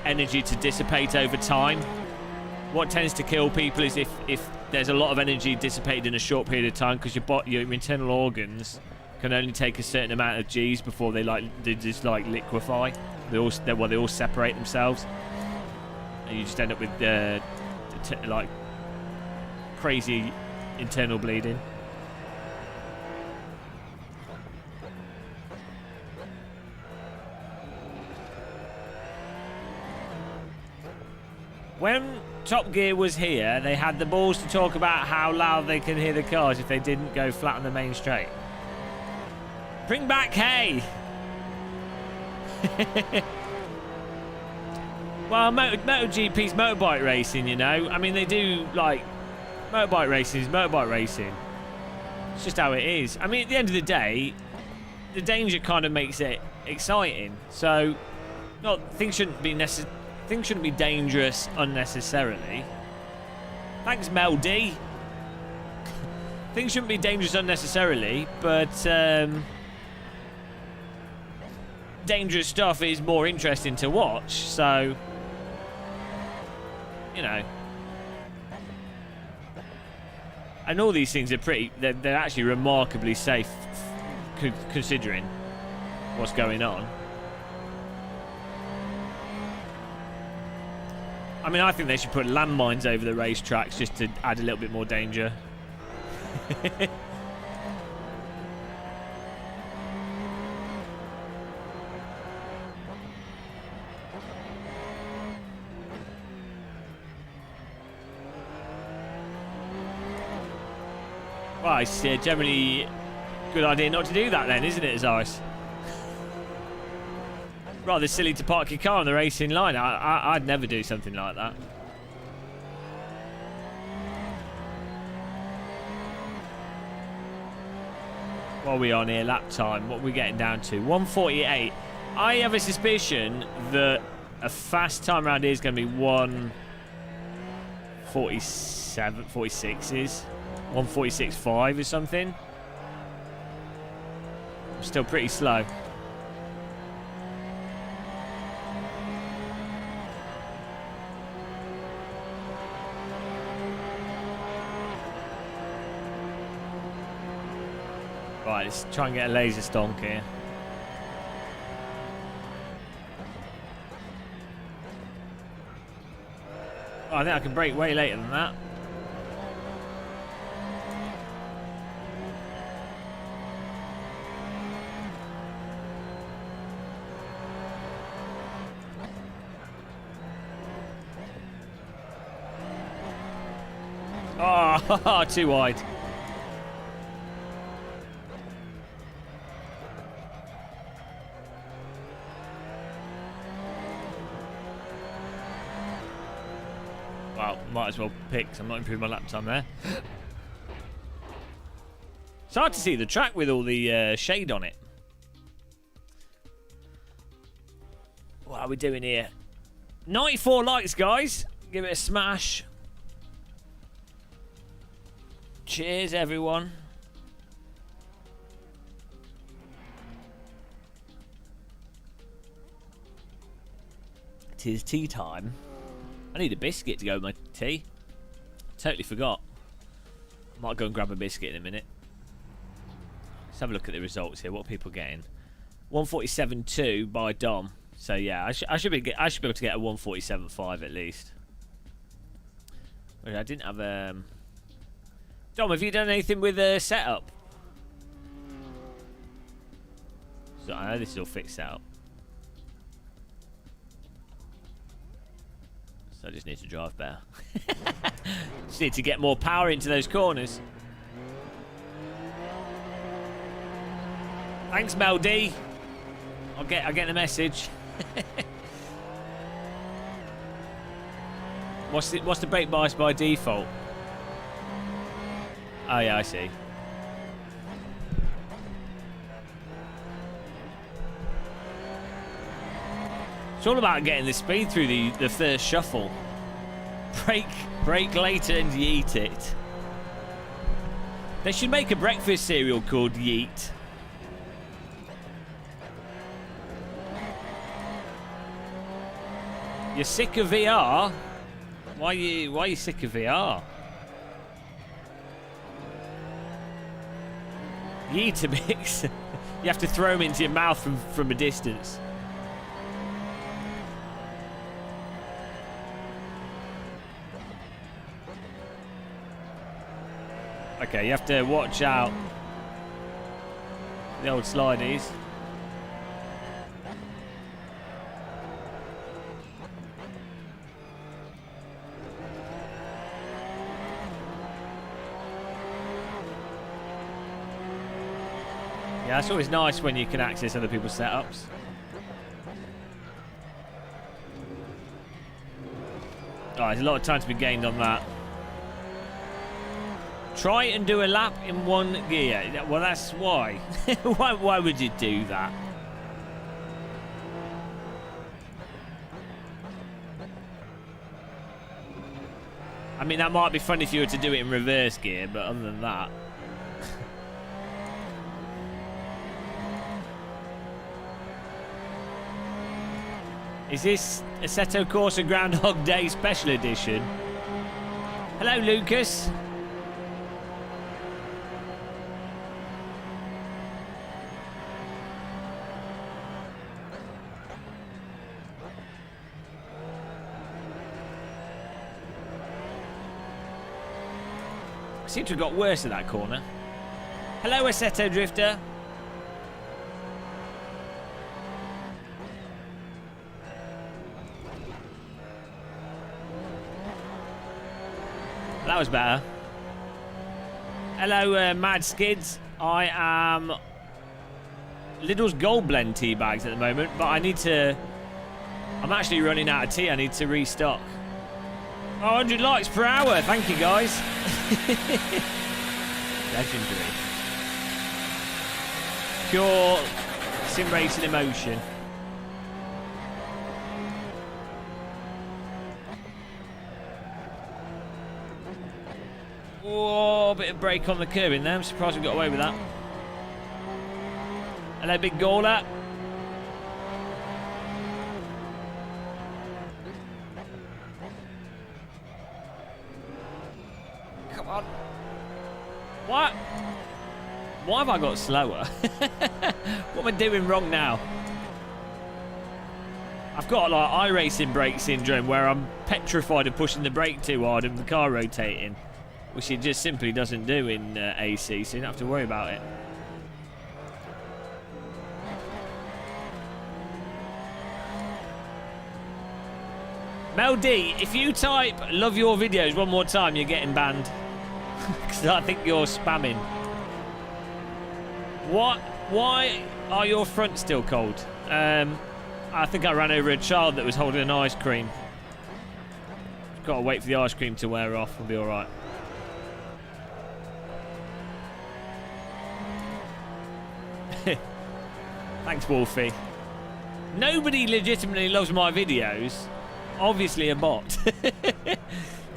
energy to dissipate over time. What tends to kill people is if there's a lot of energy dissipated in a short period of time, because your internal organs can only take a certain amount of G's before they just liquefy. They all separate themselves, and you just end up with like crazy internal bleeding. When Top Gear was here, they had the balls to talk about how loud they can hear the cars if they didn't go flat on the main straight. Bring back hay! Well, MotoGP's motorbike racing, you know. I mean, they do, like, motorbike racing is motorbike racing. It's just how it is. I mean, at the end of the day, the danger kind of makes it exciting. So, things shouldn't be dangerous unnecessarily. Thanks, Mel D. Things shouldn't be dangerous unnecessarily, but dangerous stuff is more interesting to watch. So, you know, and all these things are they're actually remarkably safe considering what's going on. I mean, I think they should put landmines over the racetracks just to add a little bit more danger. Well, it's generally a good idea not to do that then, isn't it, Azaris? Rather silly to park your car on the racing line. I'd never do something like that. What are we on here? Lap time. What are we getting down to? 1:48. I have a suspicion that a fast time around here is going to be 1:47, 46 is 1:46.5 or something. I'm still pretty slow. Right, let's try and get a laser stonk here. Oh, I think I can brake way later than that. Oh, too wide. Well, might as well pick, because I'm not improving my lap time there. It's hard to see the track with all the shade on it. What are we doing here? 94 likes, guys. Give it a smash. Cheers, everyone. Tis tea time. I need a biscuit to go with my tea. Totally forgot. I might go and grab a biscuit in a minute. Let's have a look at the results here. What are people getting? 1:47.2 by Dom. So yeah, I should be able to get a 1:47.5 at least. I didn't have Dom, have you done anything with the setup? So I know this is all fixed out. So I just need to drive better. Just need to get more power into those corners. Thanks, Mel D. I'll get the message. What's the brake bias by default? Oh yeah, I see. It's all about getting the speed through the first shuffle. Brake later and yeet it. They should make a breakfast cereal called Yeet. You're sick of VR? Why are you sick of VR? Yeetamix. You have to throw them into your mouth from a distance. Okay, you have to watch out. The old slideys. Yeah, it's always nice when you can access other people's setups. Oh, there's a lot of time to be gained on that. Try and do a lap in one gear. Well, that's why. Why would you do that? I mean, that might be fun if you were to do it in reverse gear, but other than that... Is this Assetto Corsa Groundhog Day Special Edition? Hello, Lucas. I seem to have got worse at that corner. Hello, Assetto Drifter. That was better. Hello, Mad Skids. I am Lidl's Gold Blend tea bags at the moment, but I need to... I'm actually running out of tea. I need to restock. 100 likes per hour. Thank you, guys. Legendary. Pure sim racing emotion. Whoa, bit of brake on the curb in there. I'm surprised we got away with that. Hello, big Gawler. Come on. What? Why have I got slower? What am I doing wrong now? I've got like iRacing brake syndrome where I'm petrified of pushing the brake too hard and the car rotating. Which it just simply doesn't do in AC, so you don't have to worry about it. Mel D, if you type "love your videos" one more time, you're getting banned. Because I think you're spamming. What? Why are your fronts still cold? I think I ran over a child that was holding an ice cream. Got to wait for the ice cream to wear off. We'll be all right. Thanks, Wolfie. Nobody legitimately loves my videos. Obviously a bot. The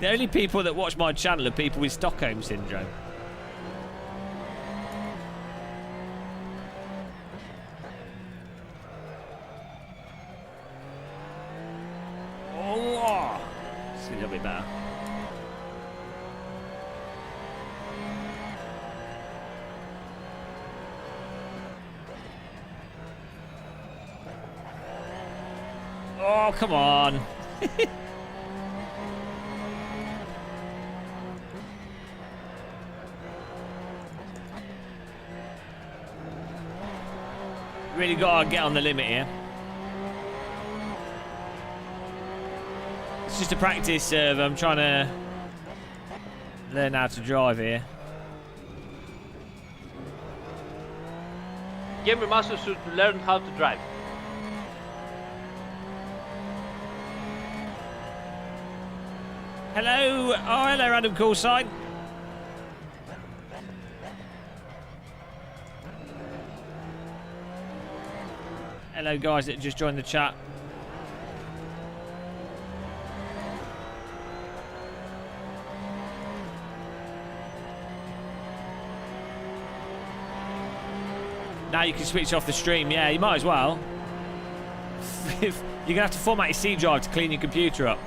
only people that watch my channel are people with Stockholm Syndrome. Oh, it's a little bit better. Oh, come on. Really got to get on the limit here. It's just a practice of I'm trying to learn how to drive here. Gamer Master should learn how to drive. Hello. Oh, hello, random call sign. Hello, guys that just joined the chat. Now you can switch off the stream. Yeah, you might as well. You're going to have to format your C drive to clean your computer up.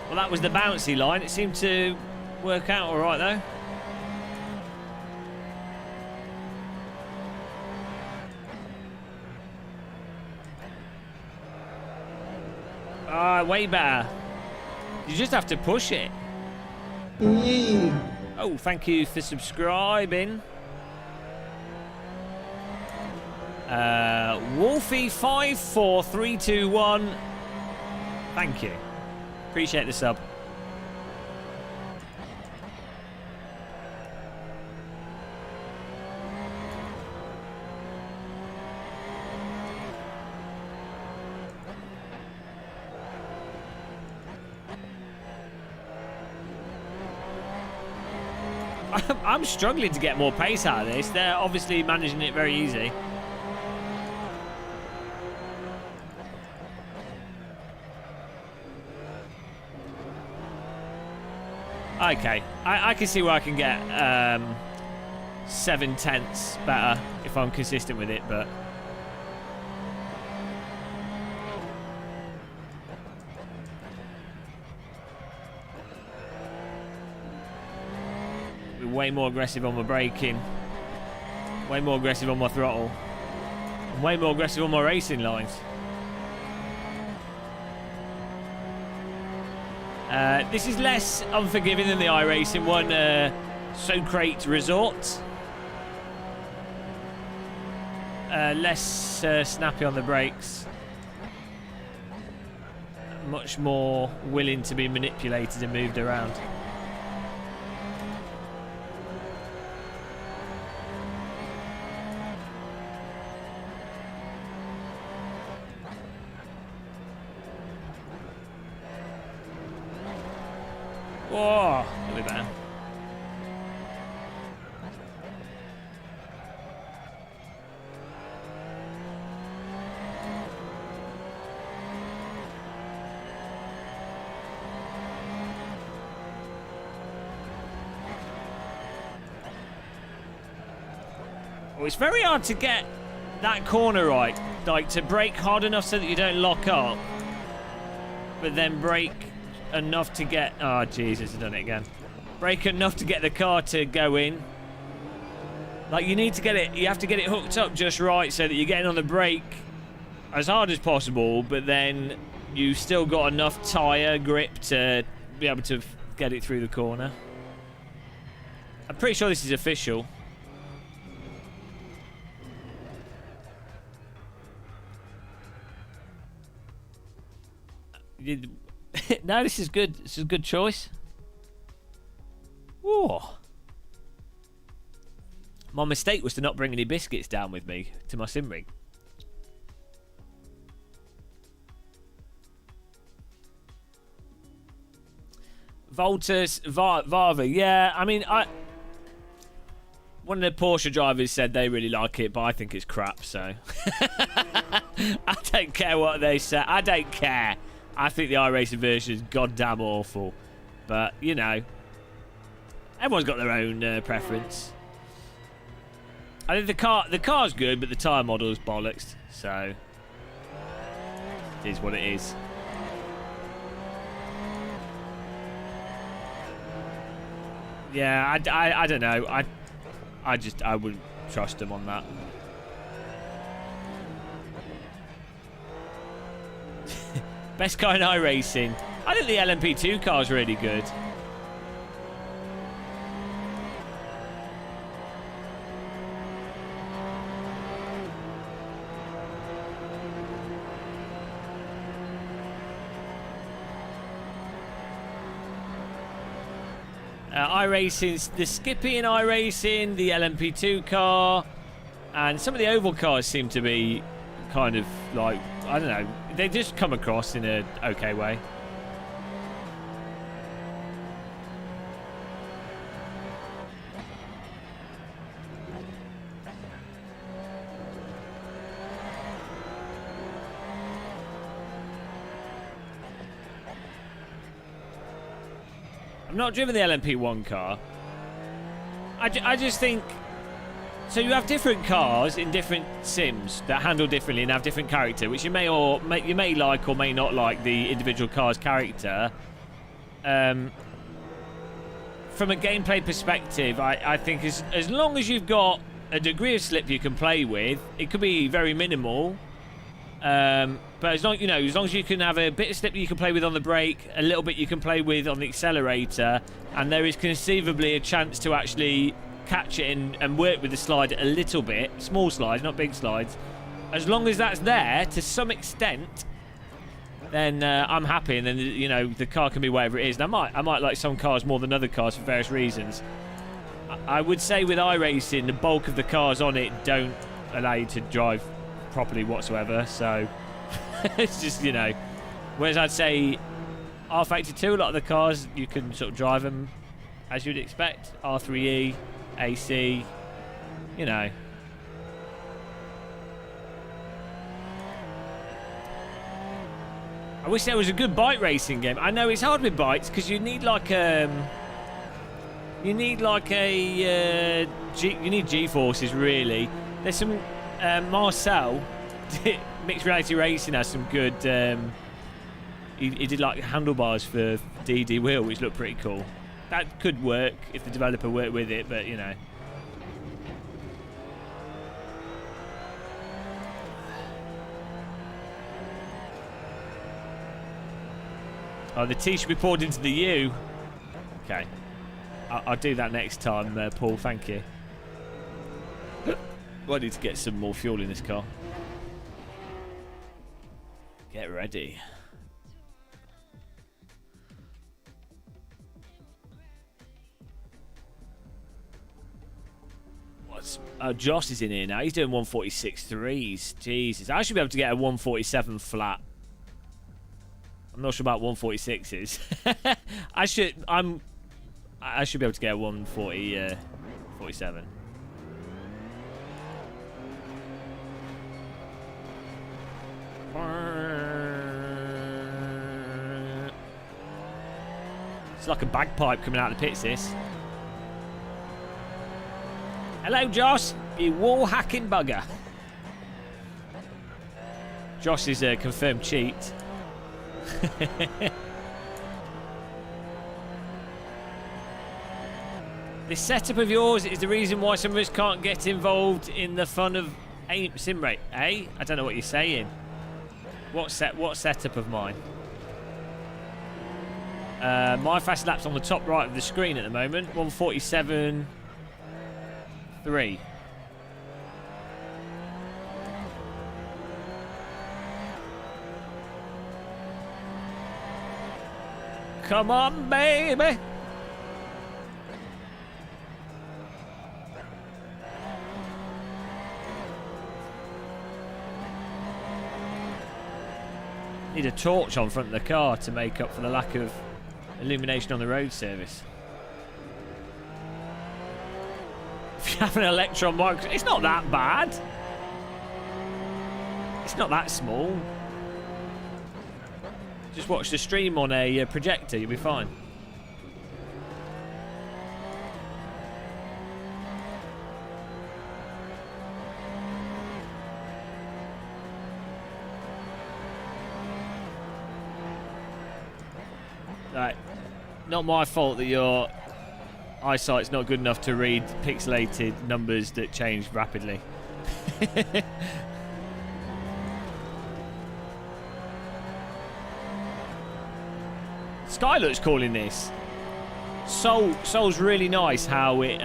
Well, that was the bouncy line. It seemed to work out all right, though. Ah, way better. You just have to push it. Oh, thank you for subscribing. Wolfie54321. Thank you. Appreciate the sub. I'm struggling to get more pace out of this. They're obviously managing it very easy. Okay, I can see where I can get 7/10 better if I'm consistent with it, but we're way more aggressive on my braking, way more aggressive on my throttle, and way more aggressive on my racing lines. This is less unforgiving than the iRacing one, Socrate Resort. Less snappy on the brakes. Much more willing to be manipulated and moved around. Whoa, a bit better. Oh, it's very hard to get that corner right, like to brake hard enough so that you don't lock up, but then brake enough to get... Oh, Jesus, I've done it again. Brake enough to get the car to go in. Like, you need to get it... You have to get it hooked up just right so that you're getting on the brake as hard as possible, but then you still got enough tyre grip to be able to get it through the corner. I'm pretty sure this is official. No, this is good. This is a good choice. Whoa. My mistake was to not bring any biscuits down with me to my sim rig. Voltus Varva. Yeah, I mean, one of the Porsche drivers said they really like it, but I think it's crap, so I don't care what they say. I don't care. I think the iRacing version is goddamn awful. But, you know, everyone's got their own preference. I think the car's good, but the tyre model is bollocks. So, it is what it is. Yeah, I don't know. I wouldn't trust them on that. Best car in iRacing. I think the LMP2 car's really good. iRacing, the Skippy in iRacing, the LMP2 car, and some of the oval cars seem to be kind of like, I don't know, they just come across in a okay way. I've not driven the LMP1 car. I just think... So you have different cars in different sims that handle differently and have different character, which you may like or may not like the individual car's character. From a gameplay perspective, I think as long as you've got a degree of slip you can play with, it could be very minimal. But as long as you can have a bit of slip you can play with on the brake, a little bit you can play with on the accelerator, and there is conceivably a chance to actually catch it and work with the slide a little bit, small slides, not big slides. As long as that's there to some extent, then I'm happy, and then the car can be whatever it is. And I might like some cars more than other cars for various reasons. I would say with iRacing, the bulk of the cars on it don't allow you to drive properly whatsoever, so it's just, whereas I'd say R-Factor 2, a lot of the cars you can sort of drive them as you'd expect. R3E, AC, I wish there was a good bike racing game. I know it's hard with bikes because you need G-forces really. There's some Marcel Mixed Reality Racing has some good he did like handlebars for DD Wheel, which looked pretty cool. That could work if the developer worked with it, but Oh, the T should be poured into the U. Okay, I'll do that next time, Paul, thank you. I need to get some more fuel in this car. Get ready. Josh is in here now. He's doing 146 threes. Jesus, I should be able to get a 147 flat. I'm not sure about 146s. I should be able to get a 147. It's like a bagpipe coming out of the pits, this. Hello, Josh, you wall-hacking bugger. Josh is a confirmed cheat. This setup of yours is the reason why some of us can't get involved in the fun of SimRacing. Eh? I don't know what you're saying. What setup of mine? My fast lap's on the top right of the screen at the moment. 147.3. Come on, baby. Need a torch on front of the car to make up for the lack of illumination on the road service. If you have an electron micro, it's not that bad. It's not that small. Just watch the stream on a projector, you'll be fine. Right. Not my fault that your eyesight's not good enough to read pixelated numbers that change rapidly. sky looks cool in this. Soul's really nice how it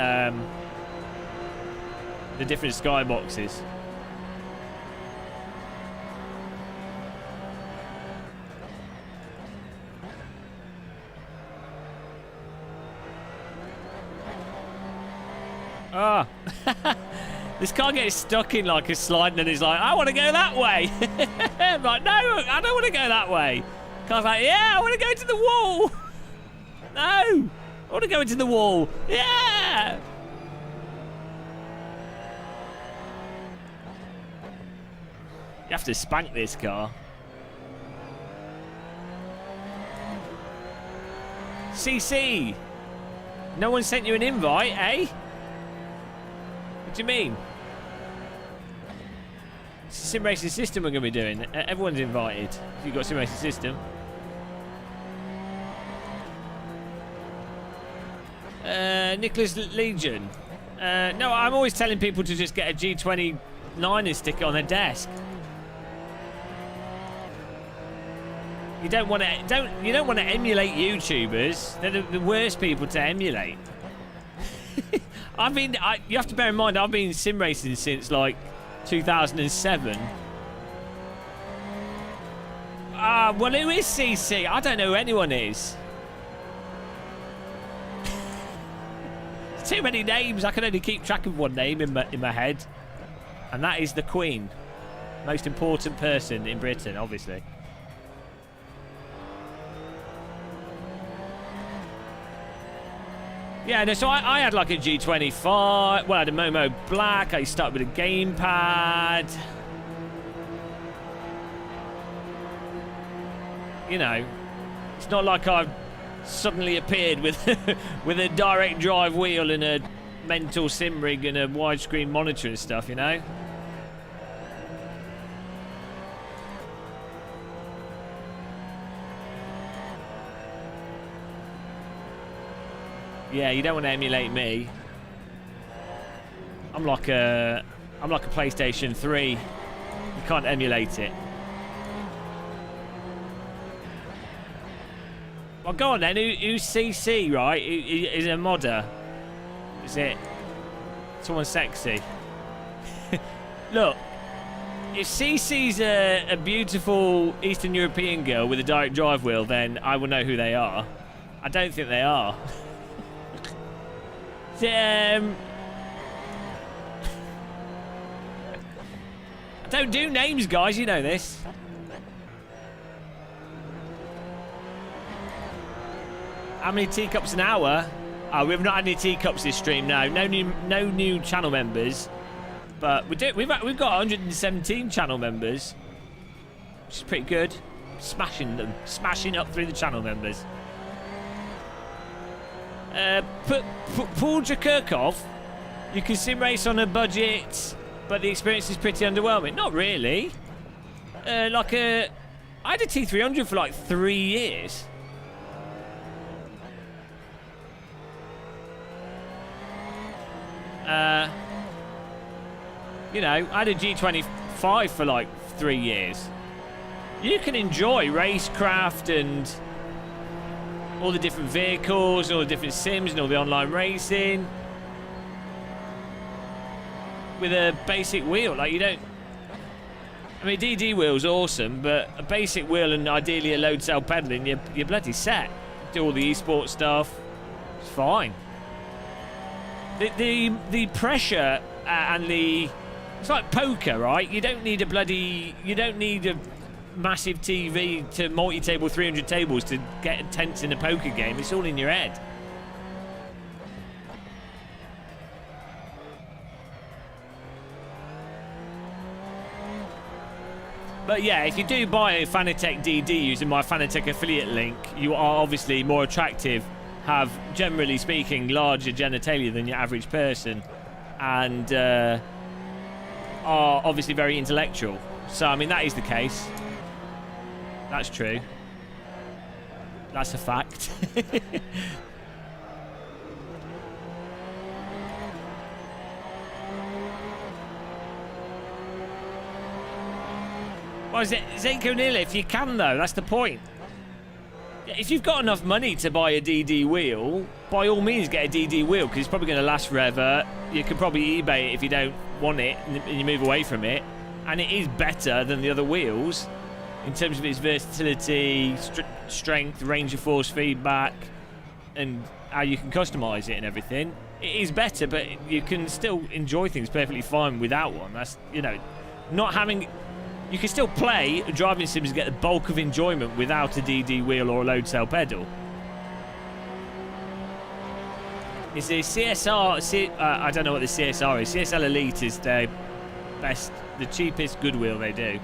the different skyboxes. Ah. This car gets stuck in like a slide and it's like, I want to go that way. I'm like, no, I don't want to go that way. Car's like, yeah, I want to go to the wall. No, I want to go into the wall. Yeah. You have to spank this car. CC, no one sent you an invite, eh? What do you mean? It's a SimRacing system we're going to be doing. Everyone's invited if you've got a SimRacing system. Nicholas Legion. No, I'm always telling people to just get a G29 and stick it on their desk. You don't want to emulate YouTubers. They're the worst people to emulate. I mean, you have to bear in mind, I've been sim racing since like 2007. Well, who is CC? I don't know who anyone is. Too many names. I can only keep track of one name in my head, and that is the Queen, most important person in Britain, obviously. Yeah, no, so I had like a G25, well, I had a Momo Black, I started with a gamepad. You know, it's not like I've suddenly appeared with with a direct drive wheel and a mental sim rig and a widescreen monitor and stuff, you know? Yeah, you don't want to emulate me. I'm like a PlayStation 3. You can't emulate it. Well, go on then. Who's CC, right? Who is a modder? Is it someone sexy? Look, if CC's a beautiful Eastern European girl with a direct drive wheel, then I will know who they are. I don't think they are. I don't do names, guys. You know this. How many teacups an hour? Oh, we've not had any teacups this stream. No new channel members. But we've got 117 channel members, which is pretty good. Smashing up through the channel members. Paul Jakirkov, you can sim race on a budget, but the experience is pretty underwhelming. Not really. I had a T300 for like 3 years. You know, I had a G25 for like 3 years. You can enjoy racecraft and all the different vehicles, all the different sims and all the online racing with a basic wheel. Like, you don't... I mean, DD wheel's awesome, but a basic wheel and ideally a load cell pedaling, you're bloody set. Do all the esports stuff. It's fine. The pressure and the... It's like poker, right? You don't need a massive TV to multi-table 300 tables to get tense in a poker game. It's all in your head. But yeah, if you do buy a Fanatec DD using my Fanatec affiliate link, you are obviously more attractive, have, generally speaking, larger genitalia than your average person, and are obviously very intellectual. So, I mean, that is the case. That's true. That's a fact. Well, is it Zeke O'Neill if you can, though? That's the point. If you've got enough money to buy a DD wheel, by all means get a DD wheel, because it's probably going to last forever. You can probably eBay it if you don't want it and you move away from it. And it is better than the other wheels in terms of its versatility, strength, range of force feedback, and how you can customize it and everything. It is better, but you can still enjoy things perfectly fine without one. That's, you know, not having... You can still play driving sims and get the bulk of enjoyment without a DD wheel or a load cell pedal. Is the CSR... I don't know what the CSR is. CSL Elite is their best, the cheapest good wheel they do.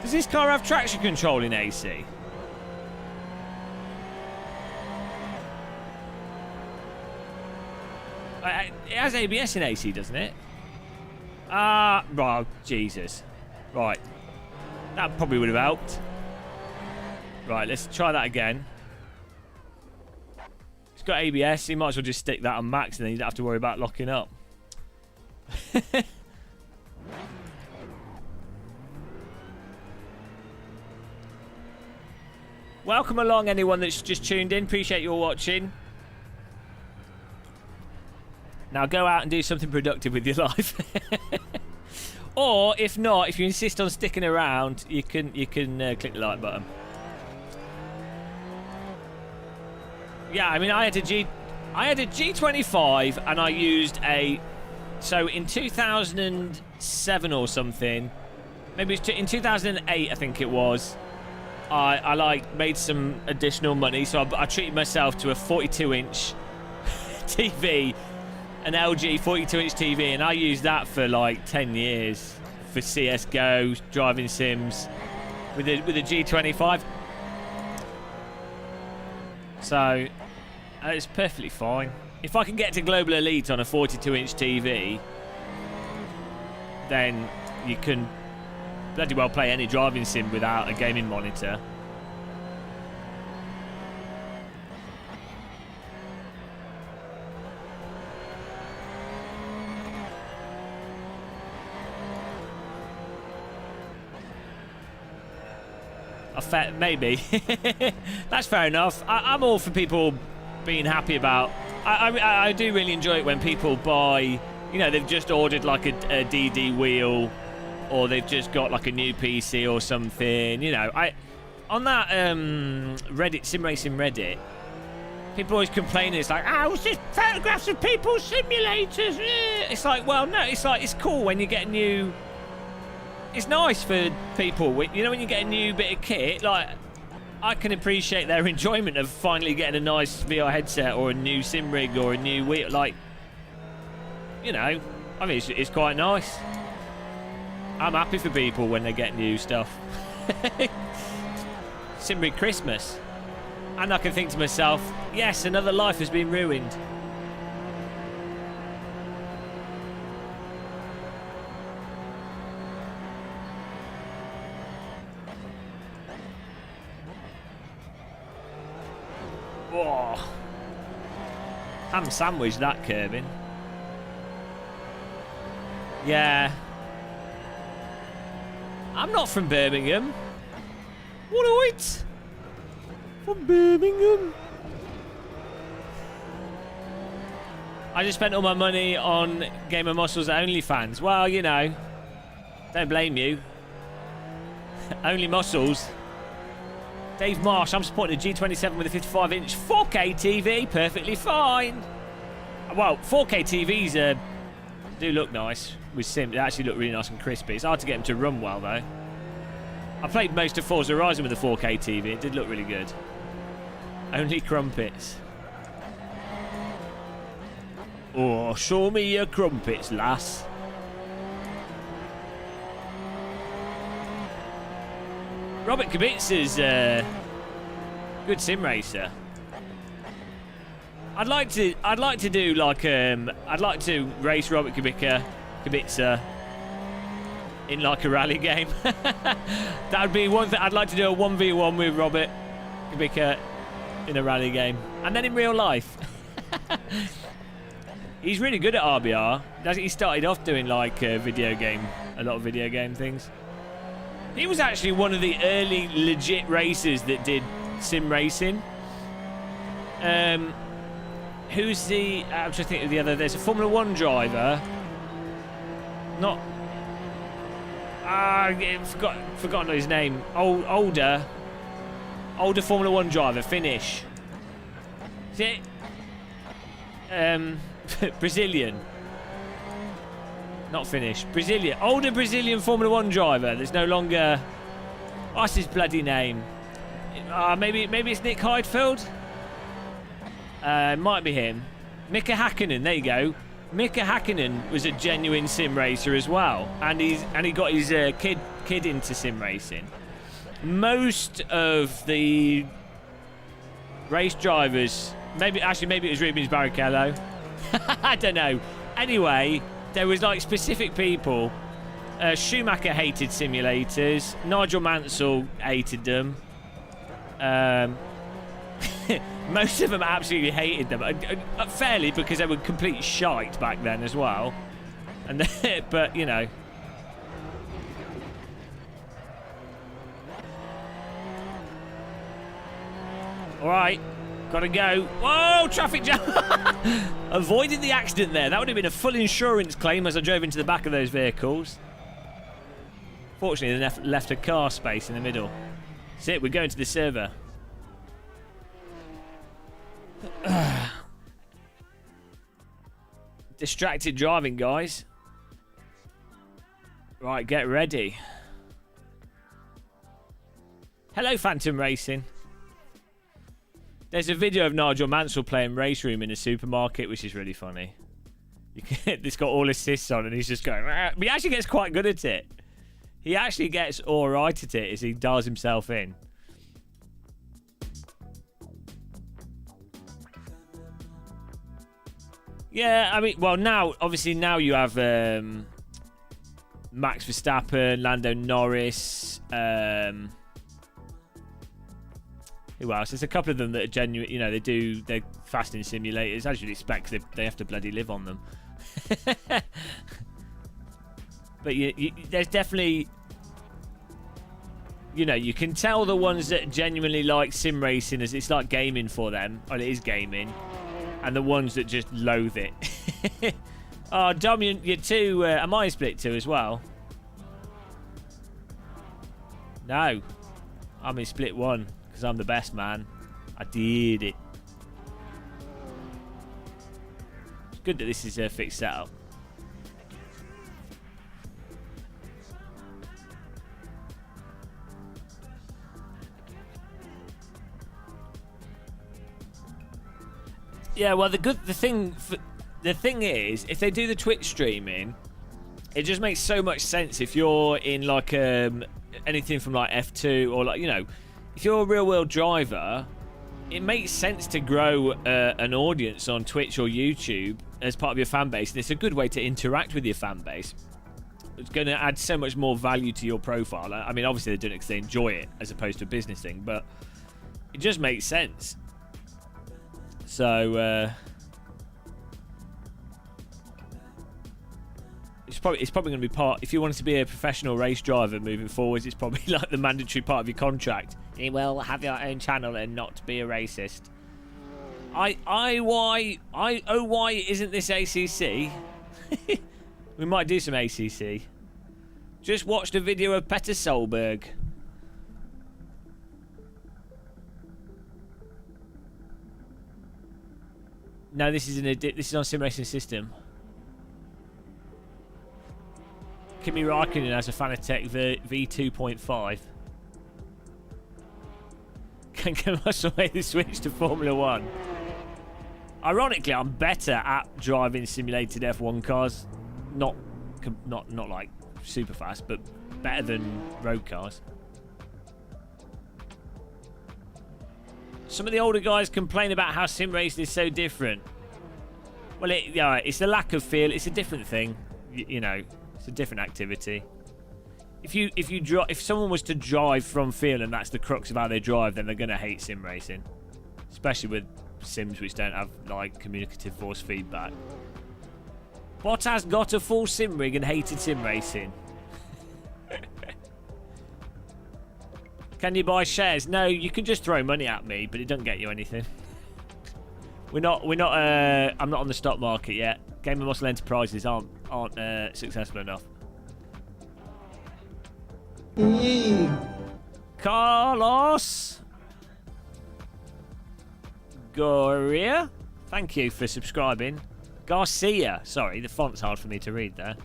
Does this car have traction control in AC? It has ABS in AC, doesn't it? Oh, Jesus. Right. That probably would have helped. Right, let's try that again. It's got ABS, you might as well just stick that on max and then you don't have to worry about locking up. Welcome along, anyone that's just tuned in. Appreciate you all watching. Now go out and do something productive with your life. Or if not, if you insist on sticking around, you can click the like button. Yeah, I mean, I had a G25 and I used a... So in 2007 or something, maybe it's in 2008, I think it was, I like made some additional money, so I treated myself to a 42-inch TV, an LG 42-inch TV, and I used that for like 10 years for CS:GO, driving sims, with a G25. So it's perfectly fine. If I can get to Global Elite on a 42-inch TV, then you can bloody well play any driving sim without a gaming monitor. Maybe. That's fair enough. I'm all for people being happy about... I do really enjoy it when people buy... You know, they've just ordered like a DD wheel, or they've just got like a new PC or something. You know, on that Reddit, SimRacing Reddit, people always complain. It's like, it's just photographs of people's simulators. It's like, well, no, it's like, it's cool when you get a new... It's nice for people, you know, when you get a new bit of kit, like, I can appreciate their enjoyment of finally getting a nice VR headset or a new sim rig or a new wheel, like, you know, I mean, it's quite nice. I'm happy for people when they get new stuff. Sim rig Christmas. And I can think to myself, yes, another life has been ruined. Whoa. Ham sandwich, that curbing. Yeah. I'm not from Birmingham. What? From Birmingham. I just spent all my money on Gamer Muscles OnlyFans. Well, you know, don't blame you. Only Muscles. Dave Marsh, I'm supporting a G27 with a 55-inch 4K TV. Perfectly fine. Well, 4K TVs do look nice with Sim. They actually look really nice and crispy. It's hard to get them to run well, though. I played most of Forza Horizon with a 4K TV. It did look really good. Only crumpets. Oh, show me your crumpets, lass. Robert Kubica's good sim racer. I'd like to do like I'd like to race Robert Kubica in like a rally game. That would be one thing. I'd like to do a 1v1 with Robert Kubica in a rally game, and then in real life. He's really good at RBR. He started off doing like a lot of video game things. He was actually one of the early legit racers that did sim racing. Who's the... I'm trying to think of the other... There's a Formula 1 driver. Not... forgotten his name. Older Formula 1 driver. Finnish. Is it? Brazilian. Not Finnish. Brazilian. Older Brazilian Formula 1 driver. There's no longer... What's his bloody name? Maybe it's Nick Heidfeld? Might be him. Mika Hakkinen, there you go. Mika Hakkinen was a genuine sim racer as well, and he got his kid into sim racing. Most of the race drivers, maybe it was Rubens Barrichello. I don't know. Anyway, there was like specific people. Schumacher hated simulators. Nigel Mansell hated them. Most of them absolutely hated them, fairly, because they were complete shite back then as well. And but you know, all right, gotta go. Whoa, traffic jam! Avoided the accident there. That would have been a full insurance claim as I drove into the back of those vehicles. Fortunately, they left a car space in the middle. That's it. We're going to the server. Distracted driving, guys. Right, get ready. Hello, Phantom Racing. There's a video of Nigel Mansell playing Race Room in a supermarket, which is really funny. It's got all assists on, and he's just going... But he actually gets quite good at it. He actually gets all right at it as he dials himself in. Yeah, I mean, well, now, obviously, now you have Max Verstappen, Lando Norris, who else? There's a couple of them that are genuine, you know, they're fast in simulators, as you'd expect, 'cause they have to bloody live on them. But there's definitely, you know, you can tell the ones that genuinely like sim racing as it's like gaming for them, or it is gaming. And the ones that just loathe it. Oh, Dom, you're too... am I split too as well? No. I'm in split 1. Because I'm the best, man. I did it. It's good that this is a fixed setup. Yeah, well, the thing is, if they do the Twitch streaming, it just makes so much sense if you're in like anything from like F2 or like, you know, if you're a real world driver, it makes sense to grow an audience on Twitch or YouTube as part of your fan base, and it's a good way to interact with your fan base. It's going to add so much more value to your profile. I mean, obviously they're doing it because they enjoy it as opposed to a business thing, but it just makes sense. So it's probably going to be part. If you wanted to be a professional race driver moving forwards, it's probably like the mandatory part of your contract. You will have your own channel and not be a racist. Why isn't this ACC? We might do some ACC. Just watched a video of Petter Solberg. No, this is on SimRacing system. Kimi Raikkonen has a Fanatec V2.5. Can Muscle switch to Formula 1? Ironically, I'm better at driving simulated F1 cars. Not like super fast, but better than road cars. Some of the older guys complain about how sim racing is so different. Well, it's the lack of feel. It's a different thing. You know, it's a different activity. If someone was to drive from feel and that's the crux of how they drive, then they're going to hate sim racing, especially with sims which don't have like communicative force feedback. Bottas got a full sim rig and hated sim racing. Can you buy shares? No, you can just throw money at me, but it doesn't get you anything. I'm not on the stock market yet. Game of Muscle Enterprises aren't successful enough. Carlos Goria, thank you for subscribing. Garcia, sorry, the font's hard for me to read there.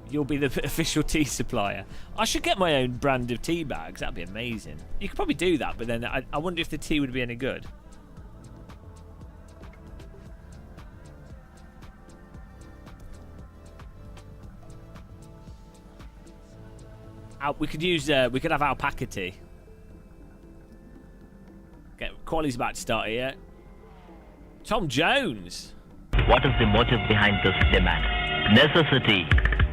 You'll be the official tea supplier. I should get my own brand of tea bags. That'd be amazing. You could probably do that, but then I wonder if the tea would be any good. We could use. We could have alpaca tea. Okay, Quali's about to start here. Tom Jones. What is the motive behind this demand?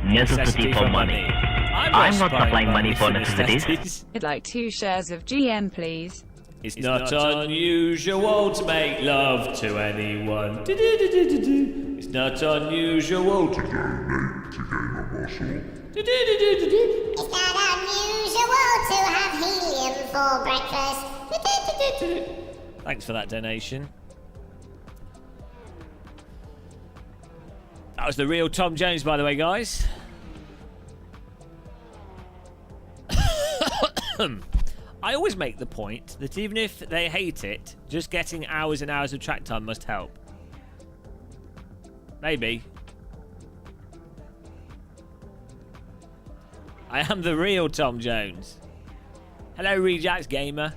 Necessity for money. I'm not supplying money for necessities. I'd like 2 shares of GM, please. It's not unusual to make love to anyone. It's not unusual to donate to Game of Muscle. It's not unusual to have helium for breakfast. Thanks for that donation. That was the real Tom Jones, by the way, guys. I always make the point that even if they hate it, just getting hours and hours of track time must help. Maybe. I am the real Tom Jones. Hello, Rejax Gamer.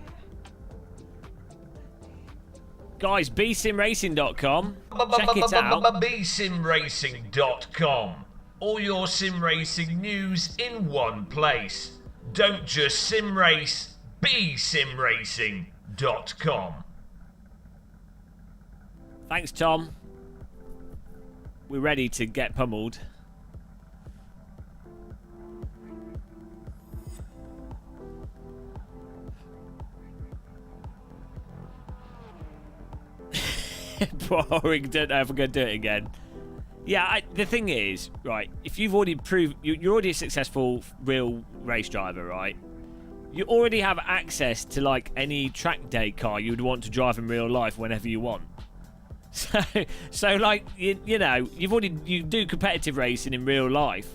Guys, bsimracing.com. Check it out. bsimracing.com. All your sim racing news in one place. Don't just sim race, bsimracing.com. Thanks, Tom. We're ready to get pummeled. Boring. Don't know if I'm going to do it again. Yeah, the thing is, right, if you've already proved you're already a successful real race driver, right? You already have access to like any track day car you would want to drive in real life whenever you want. So like you know, you do competitive racing in real life.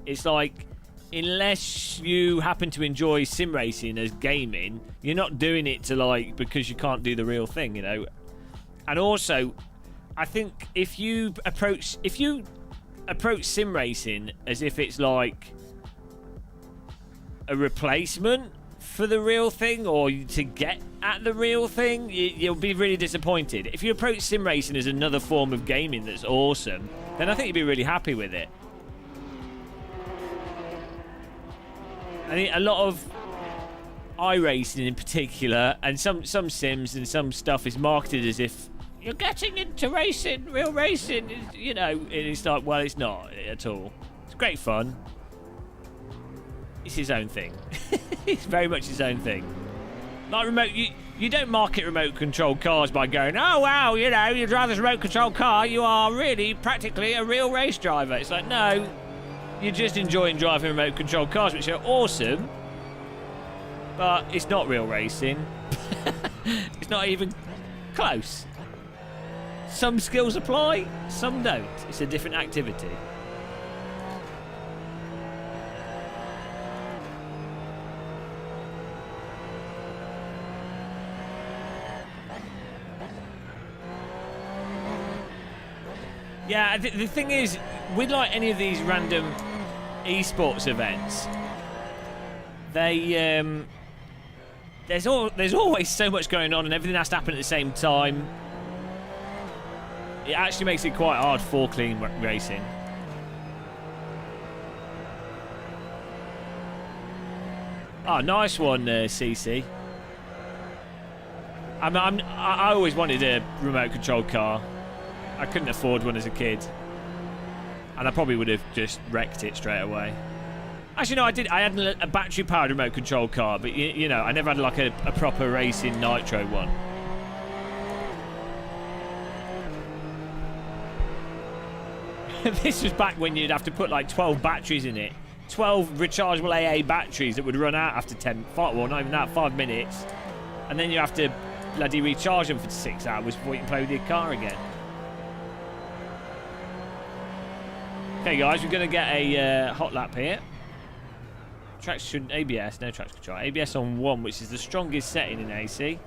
It's like, unless you happen to enjoy sim racing as gaming, you're not doing it to like because you can't do the real thing, you know. And also, I think if you approach sim racing as if it's like a replacement for the real thing or to get at the real thing, you'll be really disappointed. If you approach sim racing as another form of gaming that's awesome, then I think you'd be really happy with it. I think a lot of iRacing in particular, and some sims and some stuff is marketed as if you're getting into racing, real racing, you know, and it's like, well, it's not at all. It's great fun. It's his own thing. It's very much his own thing. Like remote, you don't market remote control cars by going, oh wow, you know, you drive this remote control car, you are really practically a real race driver. It's like, no, you're just enjoying driving remote control cars, which are awesome, but it's not real racing. It's not even close. Some skills apply, some don't. It's a different activity. Yeah, the thing is, with like any of these random esports events, they there's always so much going on and everything has to happen at the same time. It actually makes it quite hard for clean racing. Oh, nice one, CC. I always wanted a remote control car. I couldn't afford one as a kid. And I probably would have just wrecked it straight away. Actually, no, I did. I had a battery-powered remote control car, but you know, I never had like a proper racing nitro one. This was back when you'd have to put like 12 batteries in it. 12 rechargeable AA batteries that would run out after well, not even that, 5 minutes. And then you have to bloody recharge them for 6 hours before you can play with your car again. Okay, guys, we're going to get a hot lap here. Traction ABS, no traction control. ABS on 1, which is the strongest setting in AC.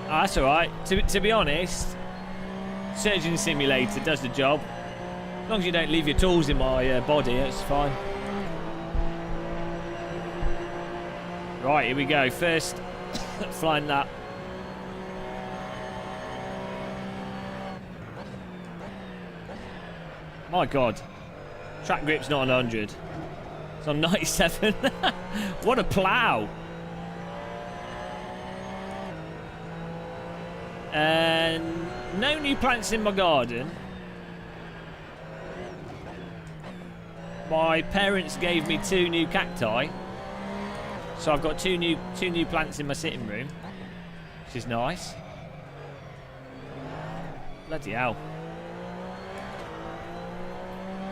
Oh, that's alright. To be honest, Surgeon Simulator does the job. As long as you don't leave your tools in my body, it's fine. Right, here we go. First flying lap. My God. Track grip's not on 100. It's on 97. What a plough. And no new plants in my garden. My parents gave me 2 new cacti. So I've got two new plants in my sitting room. Which is nice. Bloody hell.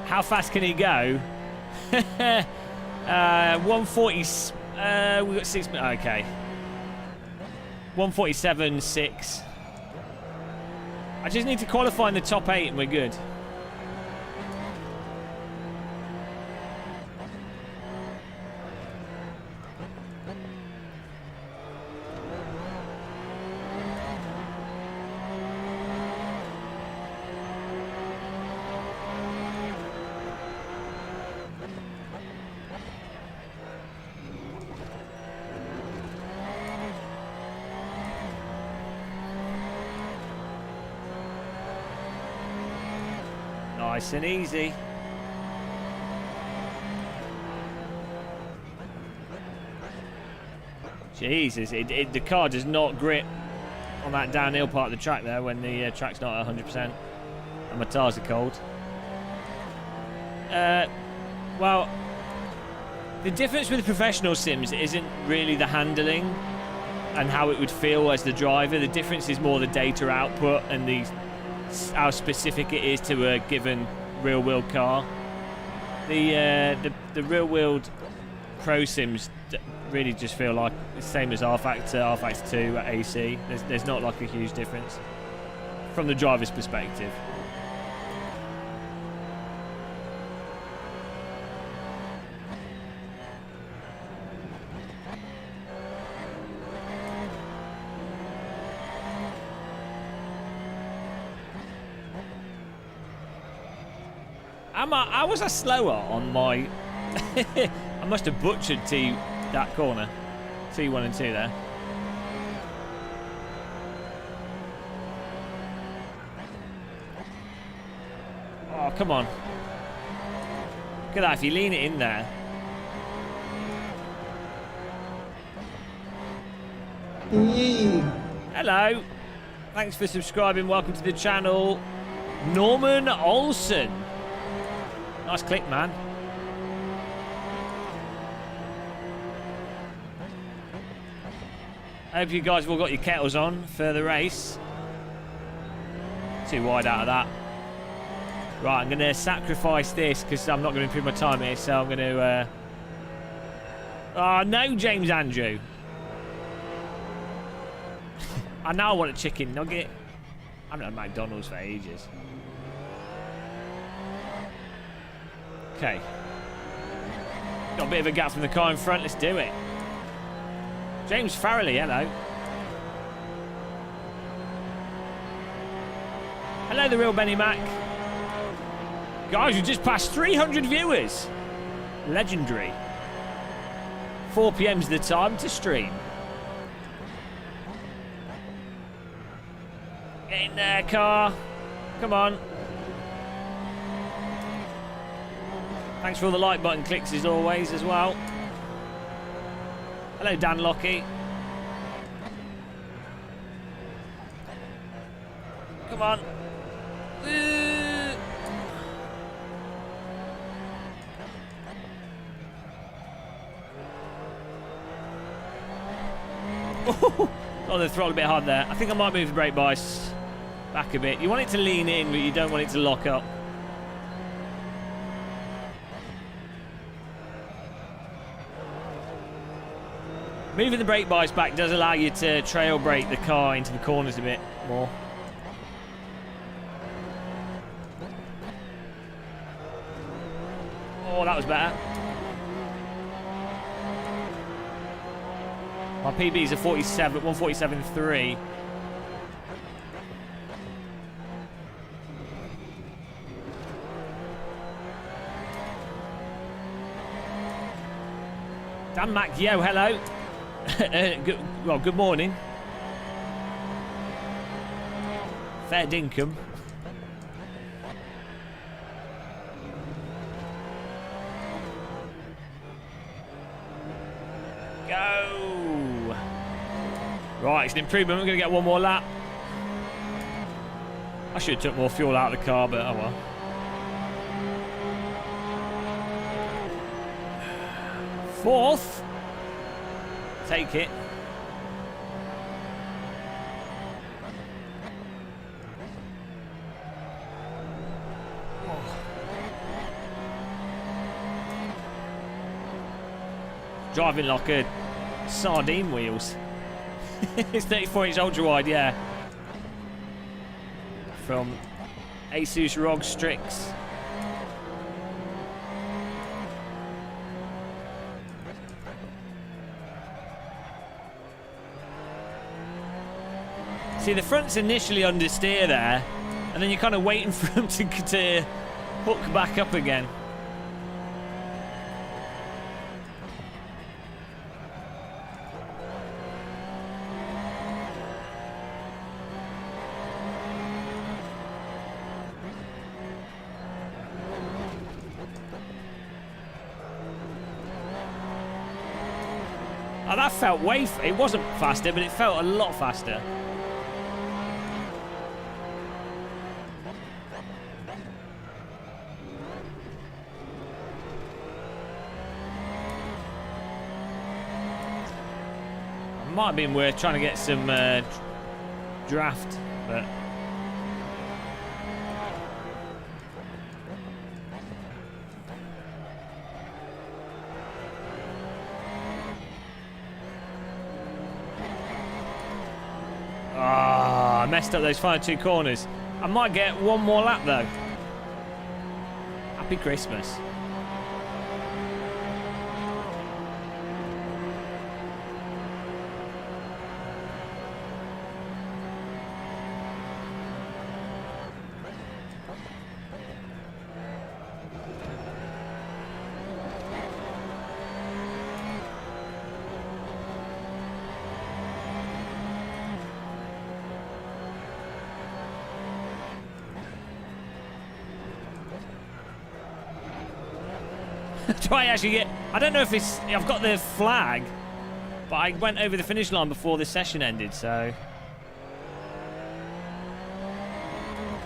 How fast can he go? 140. We got 6 minutes. Okay. 147.6. I just need to qualify in the top 8 and we're good. Nice and easy. Jesus, the car does not grip on that downhill part of the track there when the track's not 100% and my tyres are cold. Well, the difference with professional sims isn't really the handling and how it would feel as the driver. The difference is more the data output and how specific it is to a given real-world car. The real-world pro sims really just feel like the same as R-Factor 2 at AC. There's not like a huge difference from the driver's perspective. How was I slower on my... I must have butchered that corner. T1 and 2 there. Oh, come on. Look at that, if you lean it in there. Hello. Thanks for subscribing. Welcome to the channel. Norman Olsen. Nice click, man. I hope you guys have all got your kettles on for the race. Too wide out of that. Right, I'm going to sacrifice this because I'm not going to improve my time here, so I'm going to... Oh, no, James Andrew. I now want a chicken nugget. I haven't had McDonald's for ages. Okay. Got a bit of a gap from the car in front. Let's do it. James Farrelly, hello. Hello, the real Benny Mac. Guys, we just passed 300 viewers. Legendary. 4 PM's the time to stream. Get in there, car. Come on. Thanks for all the like button clicks as always as well. Hello, Dan Lockie. Come on. Oh, the throttle a bit hard there. I think I might move the brake bias back a bit. You want it to lean in, but you don't want it to lock up. Moving the brake bias back does allow you to trail brake the car into the corners a bit more. Oh, that was better. My PB's a 147.3. Dan Mac, yo, hello. Good morning. Fair dinkum. Go. Right, it's an improvement. We're going to get one more lap. I should have took more fuel out of the car, but oh well. Fourth. Take it. Driving like a sardine wheels. It's 34-inch ultra wide, yeah. From Asus ROG Strix. See, the front's initially understeer there, and then you're kind of waiting for them to hook back up again. Oh, that felt way... It wasn't faster, but it felt a lot faster. Might have been worth trying to get some draft, but... Ah, I messed up those final two corners. I might get one more lap though. Happy Christmas. Try actually get... I don't know if it's... I've got the flag, but I went over the finish line before the session ended, so...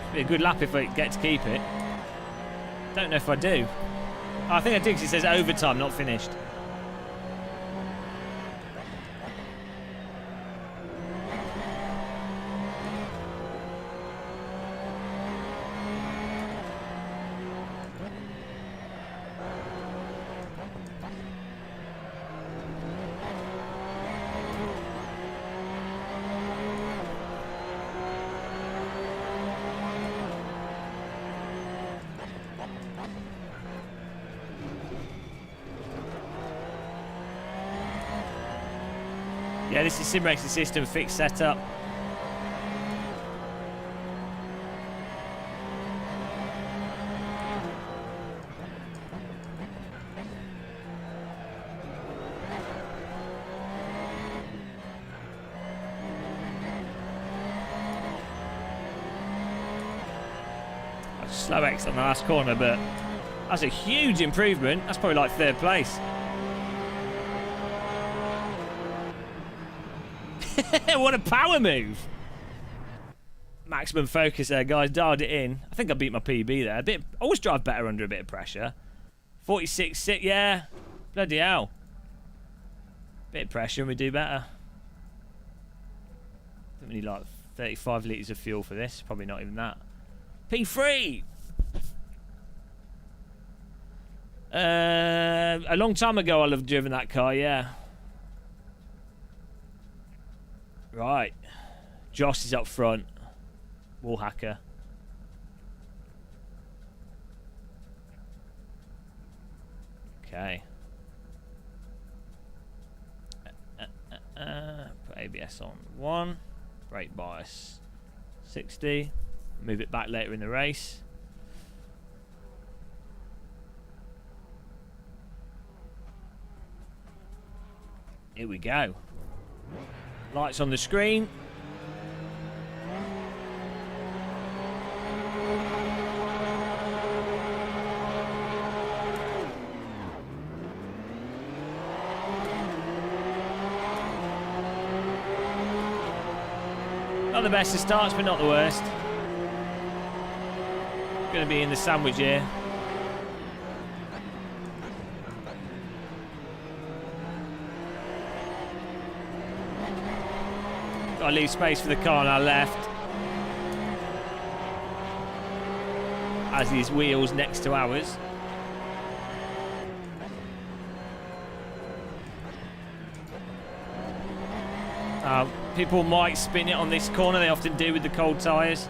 It'd be a good lap if I get to keep it. Don't know if I do. Oh, I think I do because it says overtime, not finished. Yeah, this is SimRacing system fixed setup. Slow X on the last corner, but that's a huge improvement. That's probably like third place. What a power move! Maximum focus there, guys. Dialed it in. I think I beat my PB there. I always drive better under a bit of pressure. 46.6, yeah. Bloody hell. Bit of pressure and we do better. We need like 35 litres of fuel for this. Probably not even that. P3! A long time ago I'll have driven that car, yeah. Right. Joss is up front. Wall hacker. Okay. Put ABS on 1. Brake bias 60. Move it back later in the race. Here we go. Lights on the screen. Not the best of starts, but not the worst. Going to be in the sandwich here. Got to leave space for the car on our left. As his wheels next to ours. People might spin it on this corner, they often do with the cold tyres.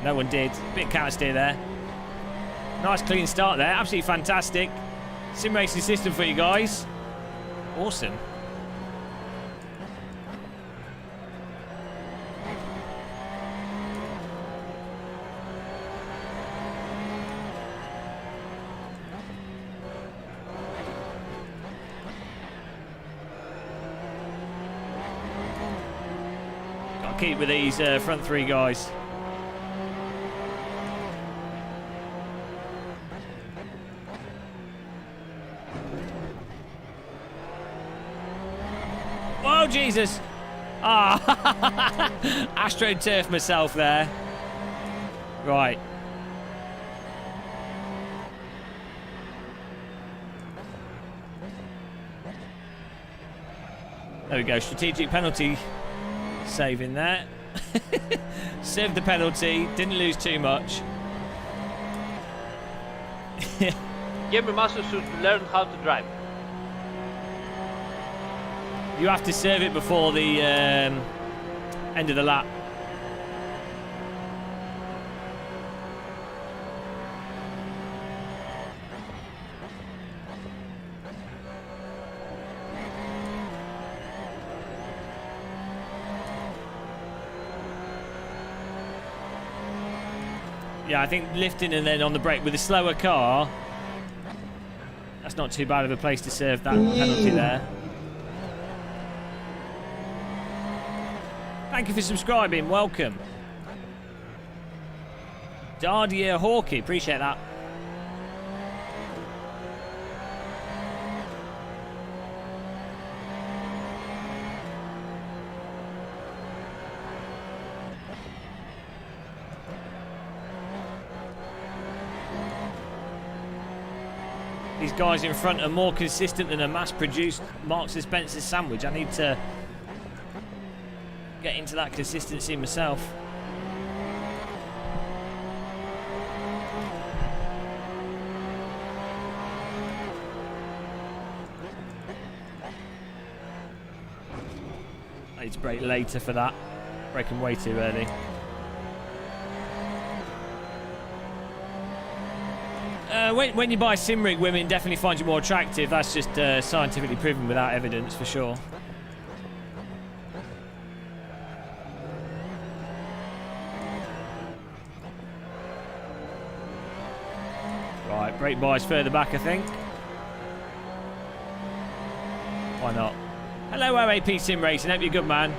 No one did. Bit of counter steer there. Nice clean start there, absolutely fantastic. Sim racing system for you guys. Awesome. Got to keep with these front three guys. Oh, Jesus. Ah, AstroTurf myself there. Right. There we go. Strategic penalty saving there. Served the penalty. Didn't lose too much. Gamer Master should learn how to drive. You have to serve it before the end of the lap. Yeah, I think lifting and then on the brake with a slower car, that's not too bad of a place to serve that penalty there. Thank you for subscribing. Welcome. Dardier Hawkey. Appreciate that. These guys in front are more consistent than a mass-produced Marks and Spencer sandwich. I need to get into that consistency myself. I need to brake later for that. Braking way too early. When you buy sim rig, women definitely find you more attractive. That's just scientifically proven without evidence, for sure. Right, brake bias further back, I think. Why not? Hello, OAP Sim Racing. Hope you're good, man.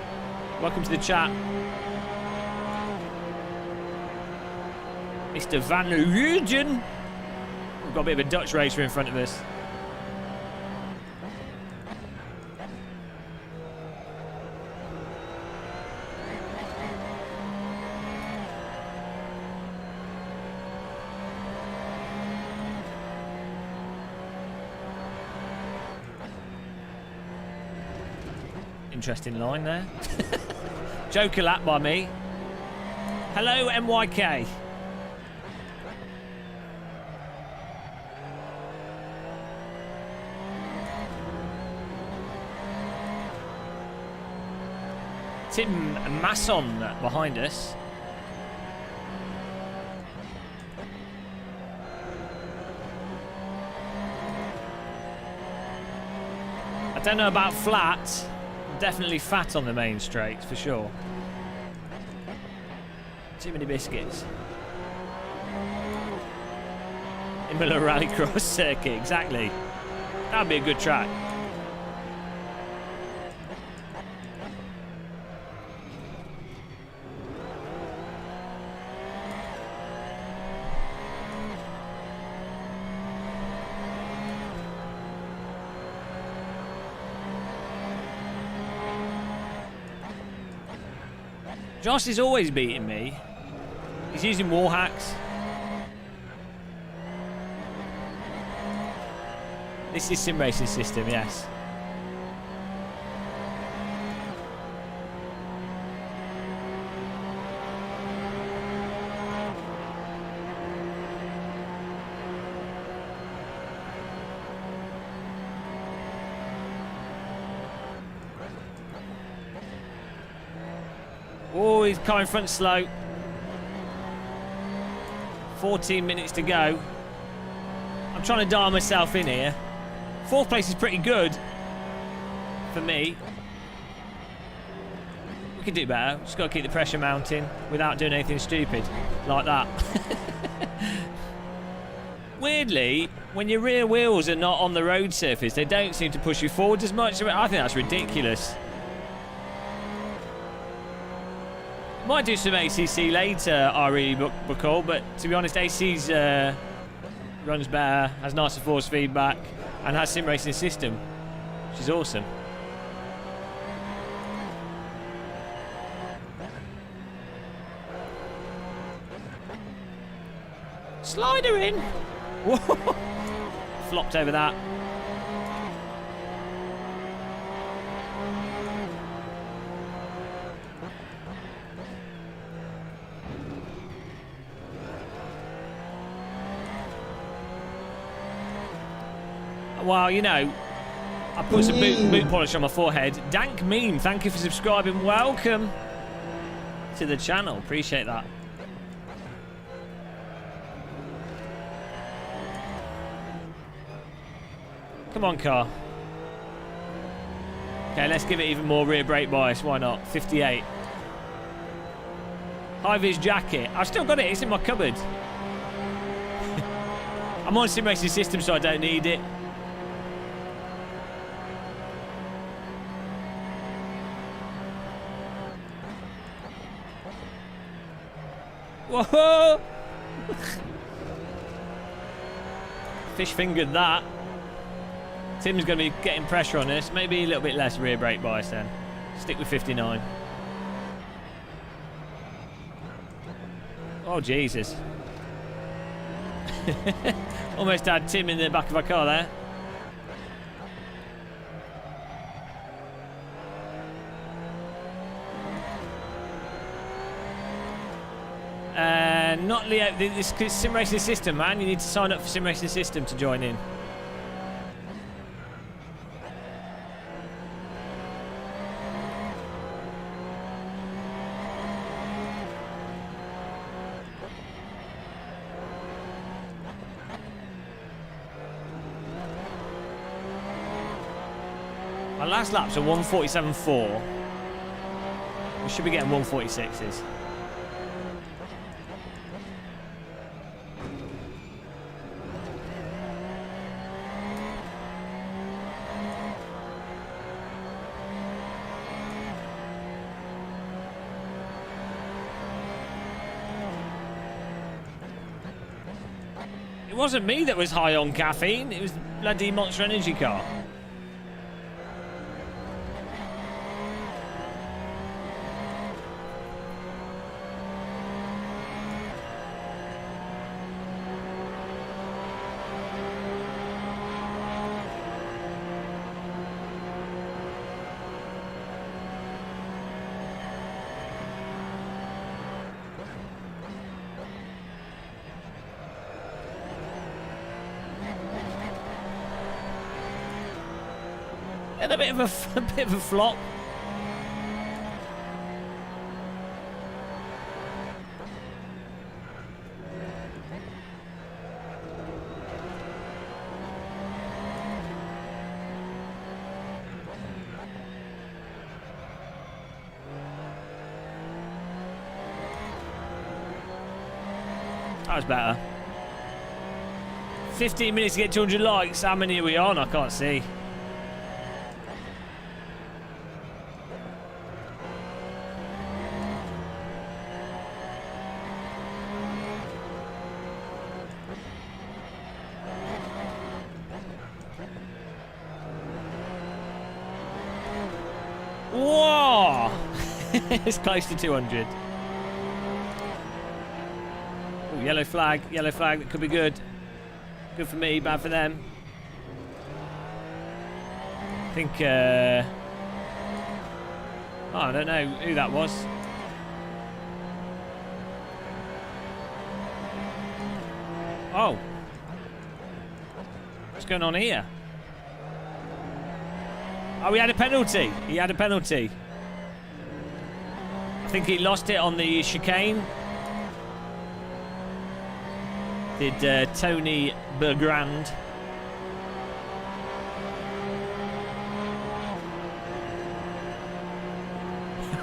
Welcome to the chat. Mr. Van Rugen. We've got a bit of a Dutch racer in front of us. interesting line there. Joker lap by me. Hello, MYK. Tim Masson behind us. I don't know about flat. Definitely fat on the main straight for sure. Too many biscuits. Imola Rallycross circuit, exactly. That'd be a good track. Josh is always beating me. He's using wall hacks. This is SimRacing system, yes. Oh, he's coming front slow. 14 minutes to go. I'm trying to dial myself in here. 4th place is pretty good for me. We could do better. Just got to keep the pressure mounting without doing anything stupid like that. Weirdly, when your rear wheels are not on the road surface, they don't seem to push you forward as much. I think that's ridiculous. Might do some ACC later, RE Buckle, but to be honest, AC's runs better, has nicer force feedback, and has SimRacing system, which is awesome. Slider in! Whoa! Flopped over that. Well, you know, I put some boot polish on my forehead. Dank Meme, thank you for subscribing. Welcome to the channel. Appreciate that. Come on, car. Okay, let's give it even more rear brake bias. Why not? 58. High-vis jacket. I've still got it. It's in my cupboard. I'm on SimRacing system, so I don't need it. Whoa! Fish fingered that. Tim's going to be getting pressure on this. Maybe a little bit less rear brake bias then. Stick with 59. Oh, Jesus. Almost had Tim in the back of our car there. Not Leo. This is SimRacing system, man. You need to sign up for SimRacing system to join in. My last lap's a 147.4. We should be getting 146s. It wasn't me that was high on caffeine, it was the bloody Monster Energy car. And a bit of a bit of a flop. That was better. 15 minutes to get 200 likes. How many are we on? I can't see. Whoa! It's close to 200. Ooh, yellow flag. That could be good. Good for me, bad for them. I think, oh, I don't know who that was. Oh. What's going on here? Oh, he had a penalty. He had a penalty. I think he lost it on the chicane. Did Tony Bergrand.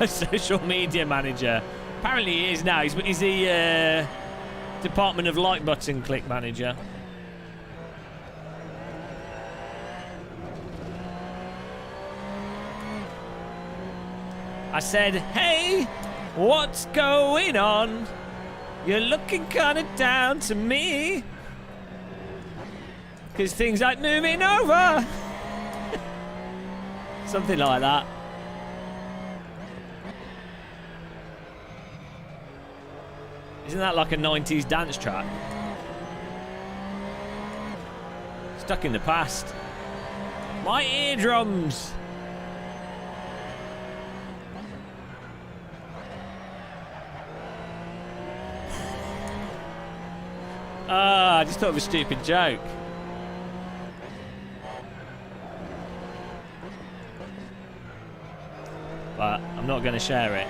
Social media manager. Apparently he is now. He's the Department of Like Button Click manager. I said, hey, what's going on? You're looking kind of down to me. Because things like moving over. Something like that. Isn't that like a 90s dance track? Stuck in the past. My eardrums. I just thought of a stupid joke. But I'm not going to share it.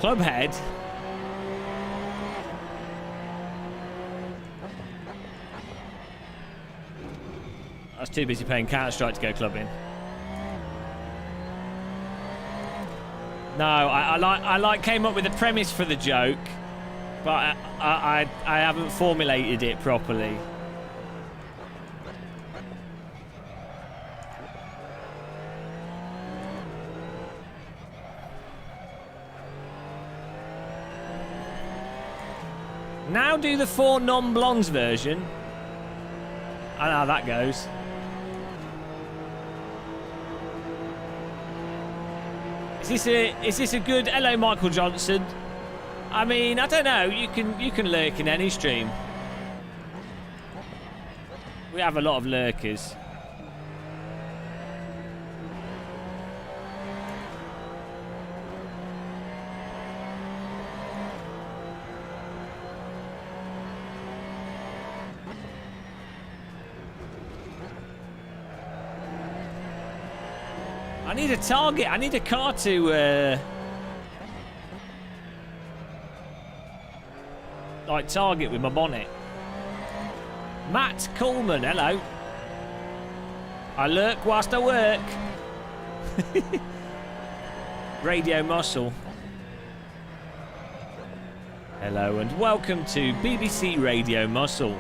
Clubhead. I was too busy playing Counter-Strike to go clubbing. No, I came up with a premise for the joke, but I haven't formulated it properly. Now do the 4 non-blondes version. I know how that goes. Is this a good hello, Michael Johnson? I mean, I don't know. You can lurk in any stream. We have a lot of lurkers. I need a target. I need a car to like target with my bonnet. Matt Coleman, hello. I lurk whilst I work. Radio Muscle. Hello and welcome to BBC Radio Muscle.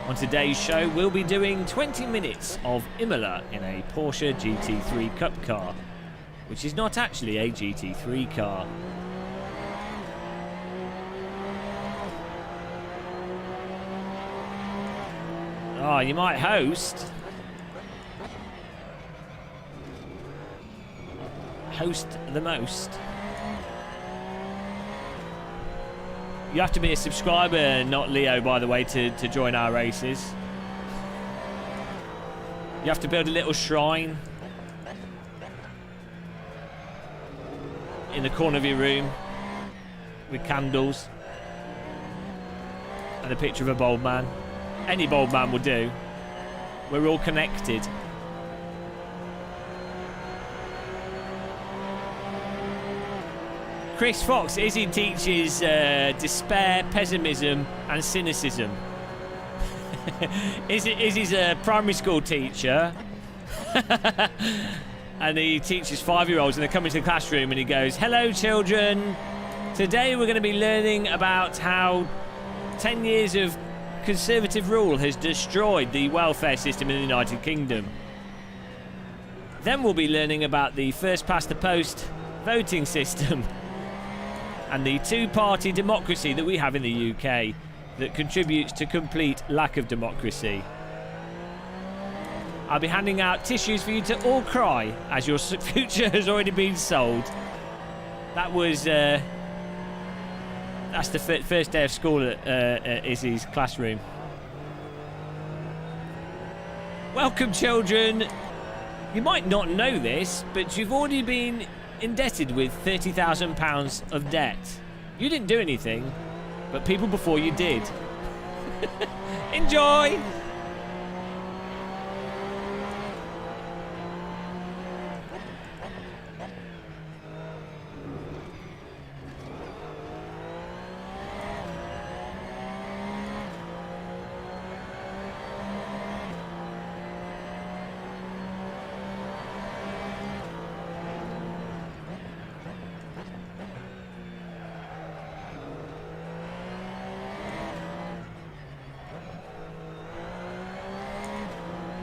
On today's show, we'll be doing 20 minutes of Imola in a Porsche GT3 Cup car, which is not actually a GT3 car. Oh, you might host. Host the most. You have to be a subscriber, not Leo, by the way, to join our races. You have to build a little shrine in the corner of your room with candles and a picture of a bald man. Any bald man will do. We're all connected. Chris Fox, Izzy teaches despair, pessimism and cynicism. Izzy's a primary school teacher. And he teaches 5-year-olds, and they come into the classroom and he goes, "Hello children, today we're going to be learning about how 10 years of conservative rule has destroyed the welfare system in the United Kingdom. Then we'll be learning about the first past the post voting system and the two-party democracy that we have in the UK that contributes to complete lack of democracy. I'll be handing out tissues for you to all cry as your future has already been sold." That was that's the first day of school at Izzy's classroom. Welcome children. You might not know this, but you've already been indebted with £30,000 of debt. You didn't do anything, but people before you did. Enjoy!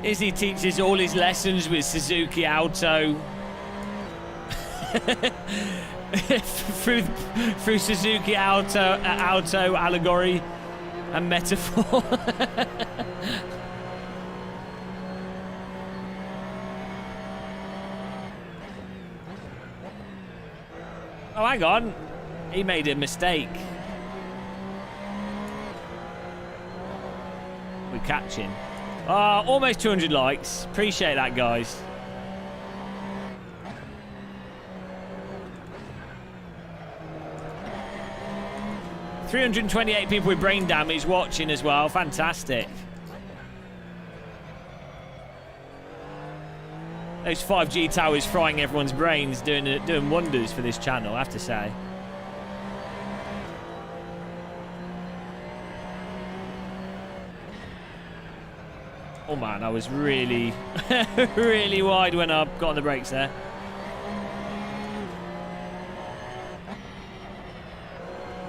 Izzy teaches all his lessons with Suzuki Alto. through Suzuki Alto allegory and metaphor. Oh, hang on. He made a mistake. We're catching. Almost 200 likes. Appreciate that, guys. $328 people with brain damage watching as well. Fantastic. Those 5G towers frying everyone's brains, doing wonders for this channel, I have to say. Oh man, I was really, really wide when I got on the brakes there.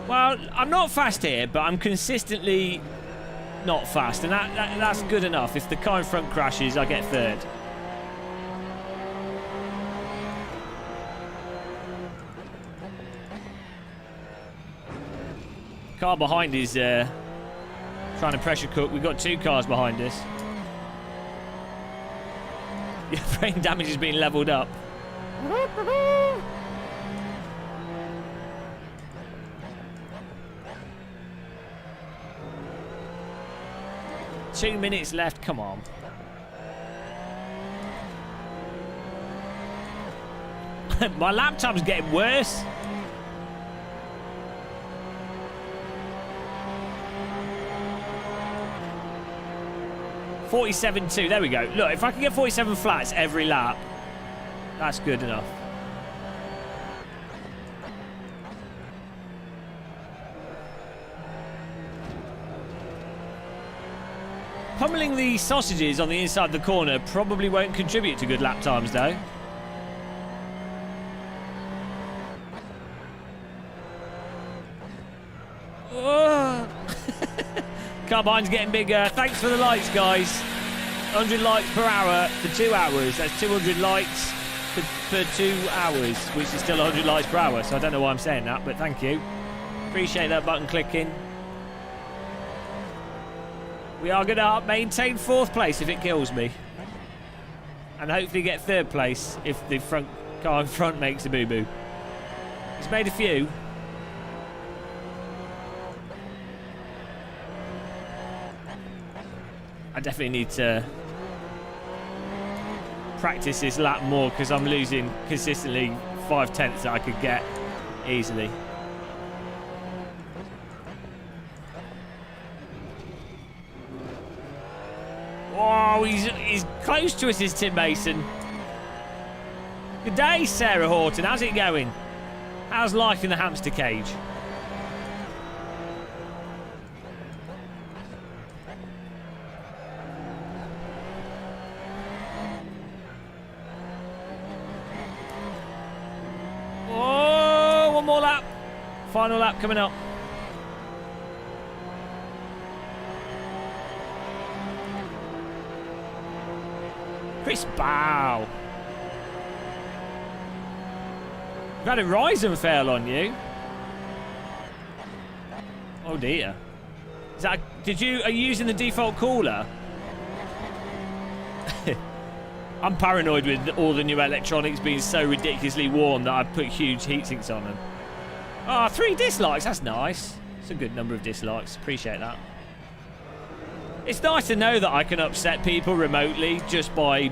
Well, I'm not fast here, but I'm consistently not fast, and that's good enough. If the car in front crashes, I get third. Car behind is trying to pressure cook. We've got two cars behind us. Your brain damage has been leveled up. Two minutes left, come on. My laptop's getting worse. .47.2, there we go. Look, if I can get 47 flats every lap, that's good enough. Pummeling the sausages on the inside of the corner probably won't contribute to good lap times, though. Car behind's getting bigger. Thanks for the likes, guys. 100 likes per hour for 2 hours. That's 200 likes for 2 hours, which is still 100 likes per hour. So I don't know why I'm saying that, but thank you. Appreciate that button clicking. We are going to maintain 4th place if it kills me. And hopefully get 3rd place if the front car in front makes a boo-boo. It's made a few. I definitely need to practice this lap more because I'm losing consistently 5/10 that I could get easily. Whoa! Oh, he's close to us, is Tim Mason. Good day, Sarah Horton. How's it going? How's life in the hamster cage? Oh, one more lap. Final lap coming up. Chris Bow. You've had a rise and fail on you. Oh dear. Is that? Are you using the default cooler? I'm paranoid with all the new electronics being so ridiculously warm that I've put huge heat sinks on them. Ah, 3 dislikes. That's nice. It's a good number of dislikes. Appreciate that. It's nice to know that I can upset people remotely just by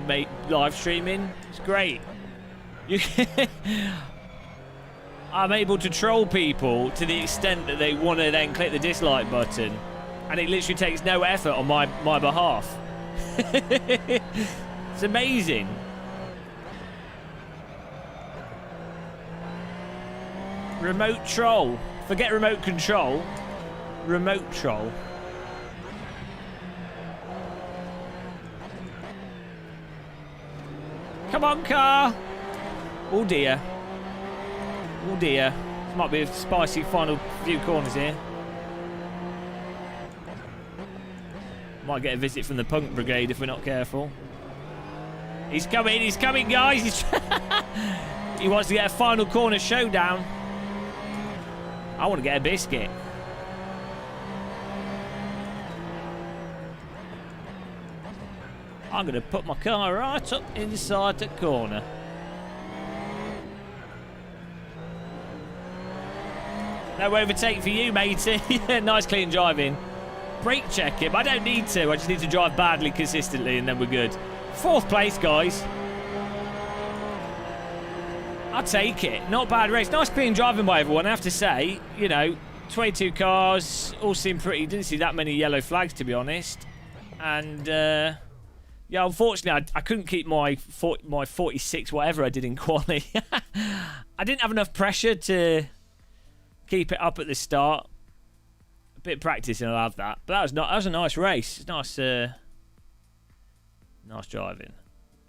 live streaming. It's great. I'm able to troll people to the extent that they want to then click the dislike button, and it literally takes no effort on my behalf. It's amazing. Remote troll. Forget remote control. Remote troll. Come on, car. Oh dear. Oh dear. This might be a spicy final few corners here. Might get a visit from the punk brigade if we're not careful. He's coming, guys. He wants to get a final corner showdown. I want to get a biscuit. I'm going to put my car right up inside the corner. No overtake for you, matey. Nice clean driving. Brake check him. I don't need to. I just need to drive badly consistently and then we're good. 4th place, guys. I'll take it. Not bad race. Nice clean driving by everyone, I have to say. You know, 22 cars. All seem pretty. Didn't see that many yellow flags, to be honest. And, yeah, unfortunately, I couldn't keep my 46 whatever I did in quali. I didn't have enough pressure to keep it up at the start. A bit of practice and I'll have that. But that was a nice race. Nice nice driving.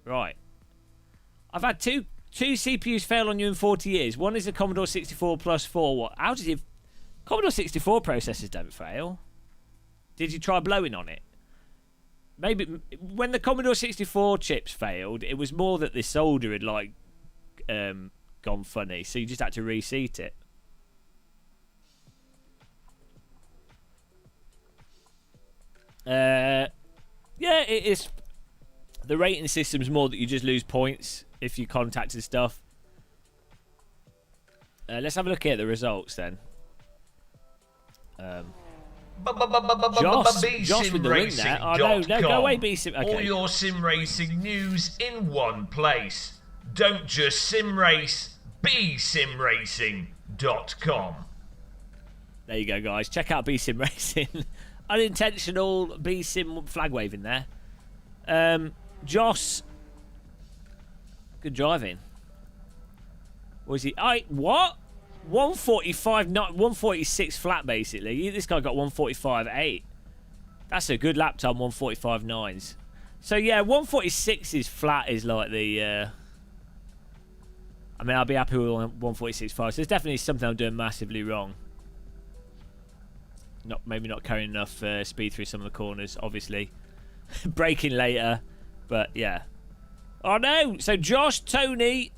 Right. I've had two CPUs fail on you in 40 years. One is a Commodore 64 plus 4. What? How did it? Commodore 64 processors don't fail. Did you try blowing on it? Maybe when the Commodore 64 chips failed, it was more that the solder had like gone funny, so you just had to reseat it. Yeah, it is. The rating system's more that you just lose points if you contacted stuff. Let's have a look at the results then. Josh with the ring there. Oh, no, go away, BSim. Okay. All your sim racing news in one place. Don't just sim race, be simracing.com. There you go, guys. Check out BSimRacing. Unintentional BSim flag waving there. Josh. Good driving. Was he? What? 145, not 146 flat, basically. This guy got 145.8. That's a good lap time, 145.9s. So, yeah, 146 flat is like the... I mean, I'll be happy with 146.5. So there's definitely something I'm doing massively wrong. Maybe not carrying enough speed through some of the corners, obviously. Braking later, but yeah. Oh, no. So, Josh, Tony...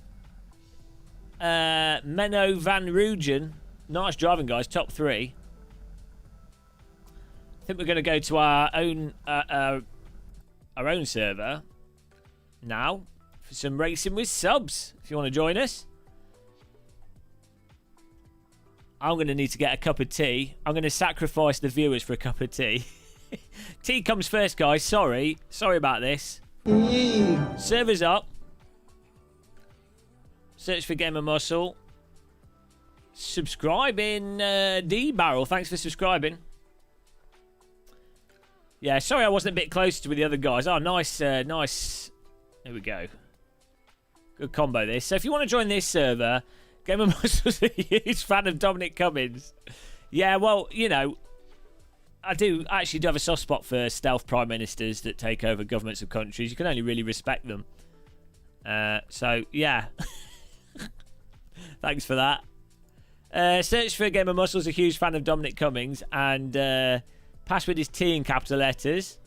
Menno Van Rugen. Nice driving, guys. Top 3. I think we're going to go to our own server now for some racing with subs. If you want to join us, I'm going to need to get a cup of tea. I'm going to sacrifice the viewers for a cup of tea. Tea comes first, guys. Sorry about this. Servers up. Search for Gamer Muscle. Subscribing, D-Barrel. Thanks for subscribing. Yeah, sorry I wasn't a bit closer with the other guys. Oh, nice, nice. There we go. Good combo, this. So if you want to join this server, Gamer Muscle's a huge fan of Dominic Cummings. Yeah, well, you know, I actually do have a soft spot for stealth prime ministers that take over governments of countries. You can only really respect them. So, yeah. Thanks for that. Search for Gamer Muscle's a huge fan of Dominic Cummings. And password is T in capital letters.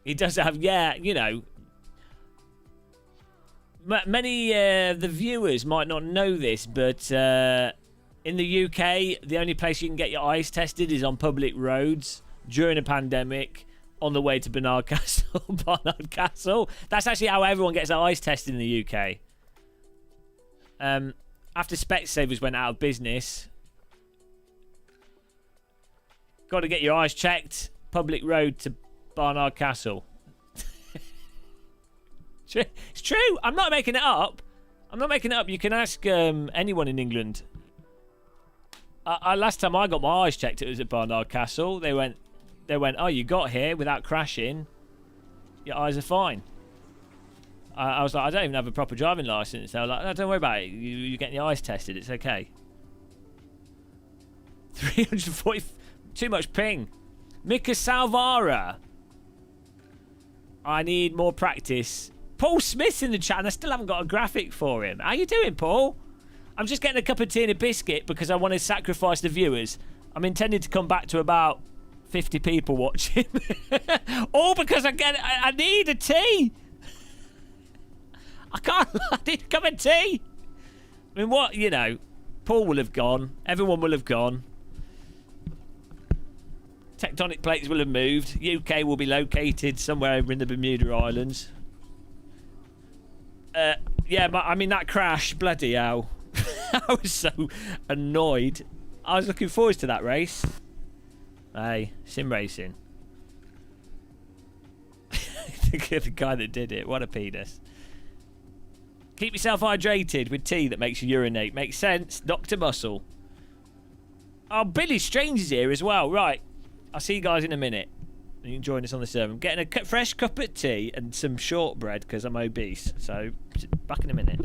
He does have, yeah, you know. Many the viewers might not know this, but in the UK, the only place you can get your eyes tested is on public roads during a pandemic on the way to Barnard Castle. Barnard Castle. That's actually how everyone gets their eyes tested in the UK. After Specsavers went out of business, got to get your eyes checked. Public road to Barnard Castle. It's true. I'm not making it up. I'm not making it up. You can ask anyone in England. Last time I got my eyes checked, it was at Barnard Castle. They went, oh, you got here without crashing. Your eyes are fine. I was like, I don't even have a proper driving license. They were like, no, don't worry about it. You're getting your eyes tested. It's okay. 340. Too much ping. Mika Salvara. I need more practice. Paul Smith's in the chat and I still haven't got a graphic for him. How you doing, Paul? I'm just getting a cup of tea and a biscuit because I want to sacrifice the viewers. I'm intending to come back to about 50 people watching. All because I need a tea. I need a cup of tea. I mean, what, you know, Paul will have gone. Everyone will have gone. Tectonic plates will have moved. UK will be located somewhere over in the Bermuda Islands. Yeah, but I mean, that crash, bloody hell. I was so annoyed. I was looking forward to that race. Hey, SimRacing. The guy that did it. What a penis. Keep yourself hydrated with tea that makes you urinate. Makes sense. Dr. Muscle. Oh, Billy Strange is here as well. Right. I'll see you guys in a minute. You can join us on the server. I'm getting a fresh cup of tea and some shortbread because I'm obese. So, back in a minute.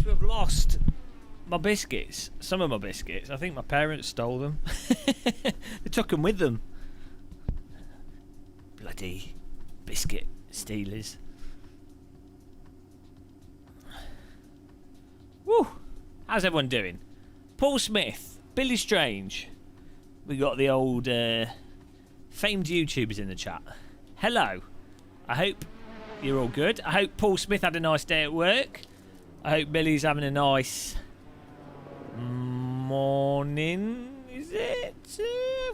to have lost my biscuits. Some of my biscuits. I think my parents stole them. They took them with them. Bloody biscuit stealers. Woo! How's everyone doing? Paul Smith, Billy Strange. We got the old famed YouTubers in the chat. Hello. I hope you're all good. I hope Paul Smith had a nice day at work. I hope Billy's having a nice morning. Is it?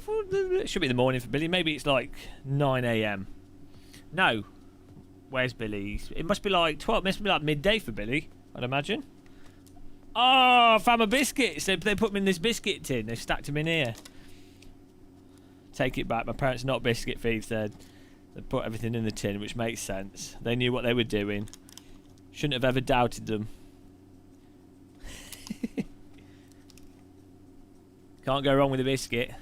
It should be the morning for Billy. Maybe it's like 9 a.m. No. Where's Billy? It must be like 12. It must be like midday for Billy, I'd imagine. Oh, I found my biscuits. They put them in this biscuit tin. They stacked them in here. Take it back. My parents are not biscuit thieves. They put everything in the tin, which makes sense. They knew what they were doing. Shouldn't have ever doubted them. Can't go wrong with a biscuit.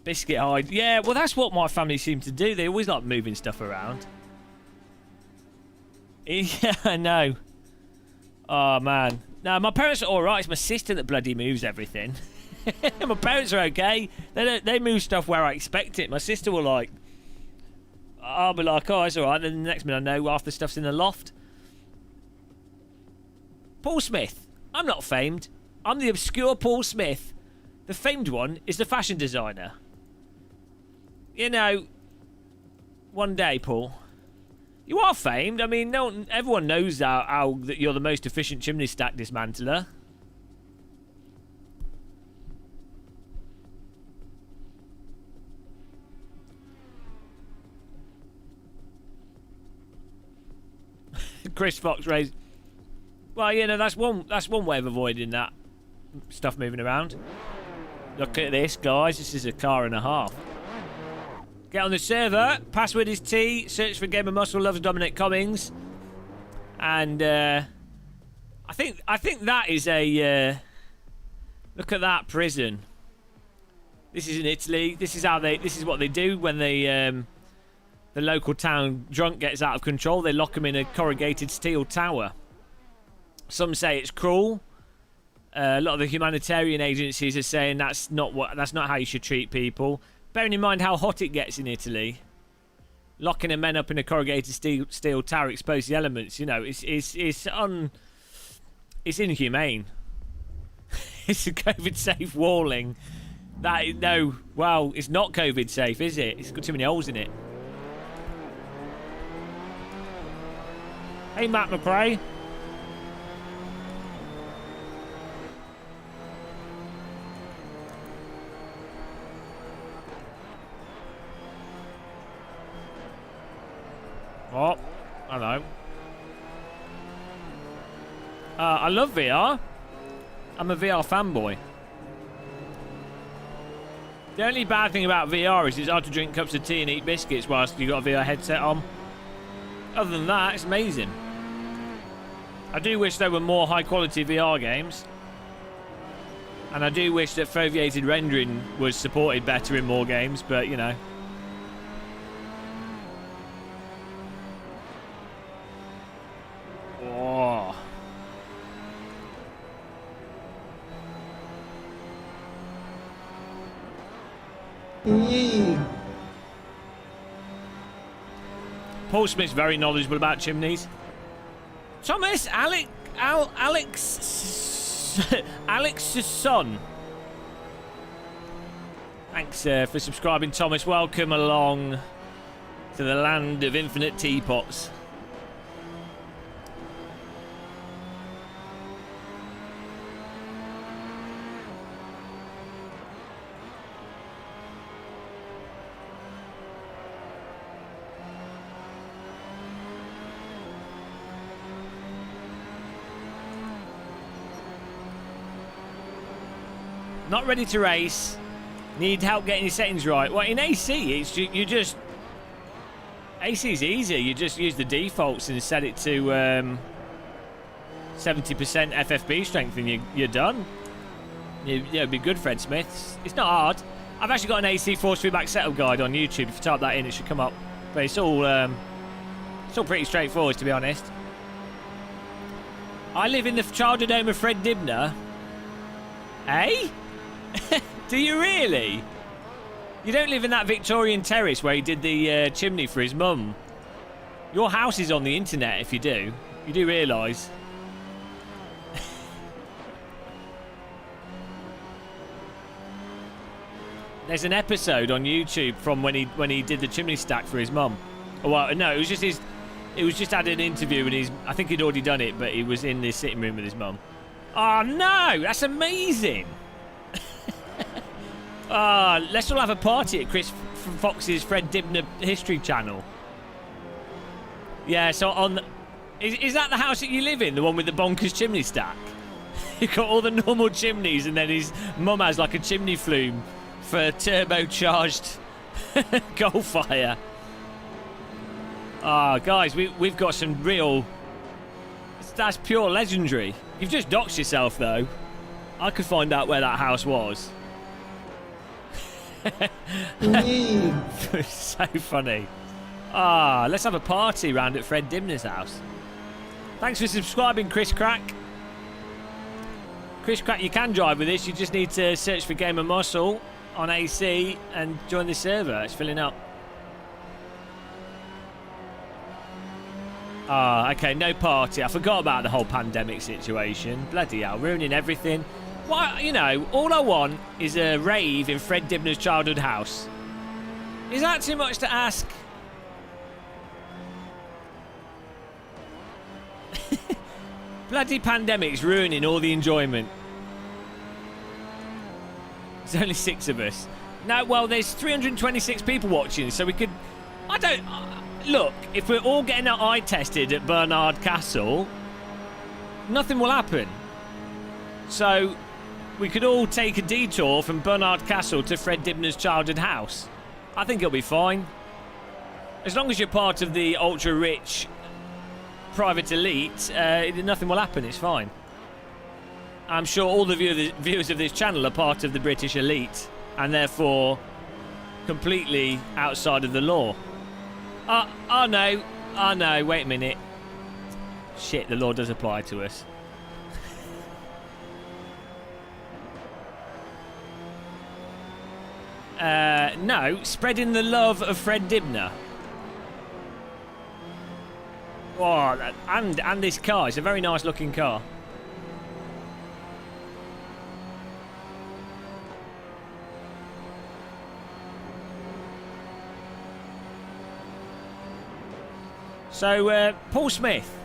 Biscuit hide. Yeah, well, that's what my family seem to do. They always like moving stuff around. Yeah, I know. Oh, man. No, my parents are alright. It's my sister that bloody moves everything. My parents are okay. They move stuff where I expect it. My sister will like... I'll be like, oh, it's alright. Then the next minute I know half the stuff's in the loft. Paul Smith. I'm not famed. I'm the obscure Paul Smith. The famed one is the fashion designer. You know, one day, Paul... You are famed. I mean, everyone knows how that you're the most efficient chimney stack dismantler. Chris Fox raised. Well, you know, that's one way of avoiding that stuff moving around. Look at this, guys. This is a car and a half. Get on the server. Password is T. Search for Gamer Muscle loves Dominic Cummings. And I think that is a look at that prison. This is in Italy. This is what they do when the local town drunk gets out of control. They lock him in a corrugated steel tower. Some say it's cruel. A lot of the humanitarian agencies are saying that's not how you should treat people. Bearing in mind how hot it gets in Italy, locking a men up in a corrugated steel tower exposed the elements. You know, it's inhumane. It's a COVID safe walling. Well, it's not COVID safe, is it? It's got too many holes in it. Hey, Matt McRae. Oh, hello. I love VR. I'm a VR fanboy. The only bad thing about VR is it's hard to drink cups of tea and eat biscuits whilst you've got a VR headset on. Other than that, it's amazing. I do wish there were more high-quality VR games. And I do wish that foveated rendering was supported better in more games, but, you know... Oh. Paul Smith's very knowledgeable about chimneys. Thomas, Alex's son. Thanks for subscribing, Thomas. Welcome along to the land of infinite teapots. Not ready to race. Need help getting your settings right. Well, in AC, it's you just... AC's easy. You just use the defaults and set it to 70% FFB strength and you're done. It'd be good, Fred Smith. It's not hard. I've actually got an AC force feedback setup guide on YouTube. If you type that in, it should come up. But it's all It's all pretty straightforward, to be honest. I live in the childhood home of Fred Dibner. Eh? Do you really? You don't live in that Victorian terrace where he did the chimney for his mum. Your house is on the internet if you do. You do realise. There's an episode on YouTube from when he did the chimney stack for his mum. Oh, well, no, it was just had an interview and I think he'd already done it, but he was in the sitting room with his mum. Oh no, that's amazing. Let's all have a party at Chris Fox's Fred Dibner History Channel. Yeah, so is that the house that you live in, the one with the bonkers chimney stack? You've got all the normal chimneys and then his mum has like a chimney flume for turbocharged coal fire. Guys, we've got some real... That's pure legendary. You've just doxed yourself, though. I could find out where that house was. So funny. Let's have a party round at Fred Dibner's house. Thanks for subscribing, Chris Crack. Chris Crack, you can drive with this. You just need to search for Game of Muscle on AC and join the server. It's filling up. Okay, no party. I forgot about the whole pandemic situation. Bloody hell, ruining everything. Why, you know, all I want is a rave in Fred Dibner's childhood house. Is that too much to ask? Bloody pandemic's ruining all the enjoyment. There's only 6 of us. No, well, there's 326 people watching, so we could... I don't... Look, if we're all getting our eye tested at Bernard Castle, nothing will happen. So, we could all take a detour from Bernard Castle to Fred Dibner's childhood house. I think it'll be fine. As long as you're part of the ultra-rich private elite, nothing will happen, it's fine. I'm sure all the viewers of this channel are part of the British elite, and therefore completely outside of the law. Oh no, wait a minute. Shit, the law does apply to us. No, spreading the love of Fred Dibner. Oh, and this car, it's a very nice looking car. So, Paul Smith.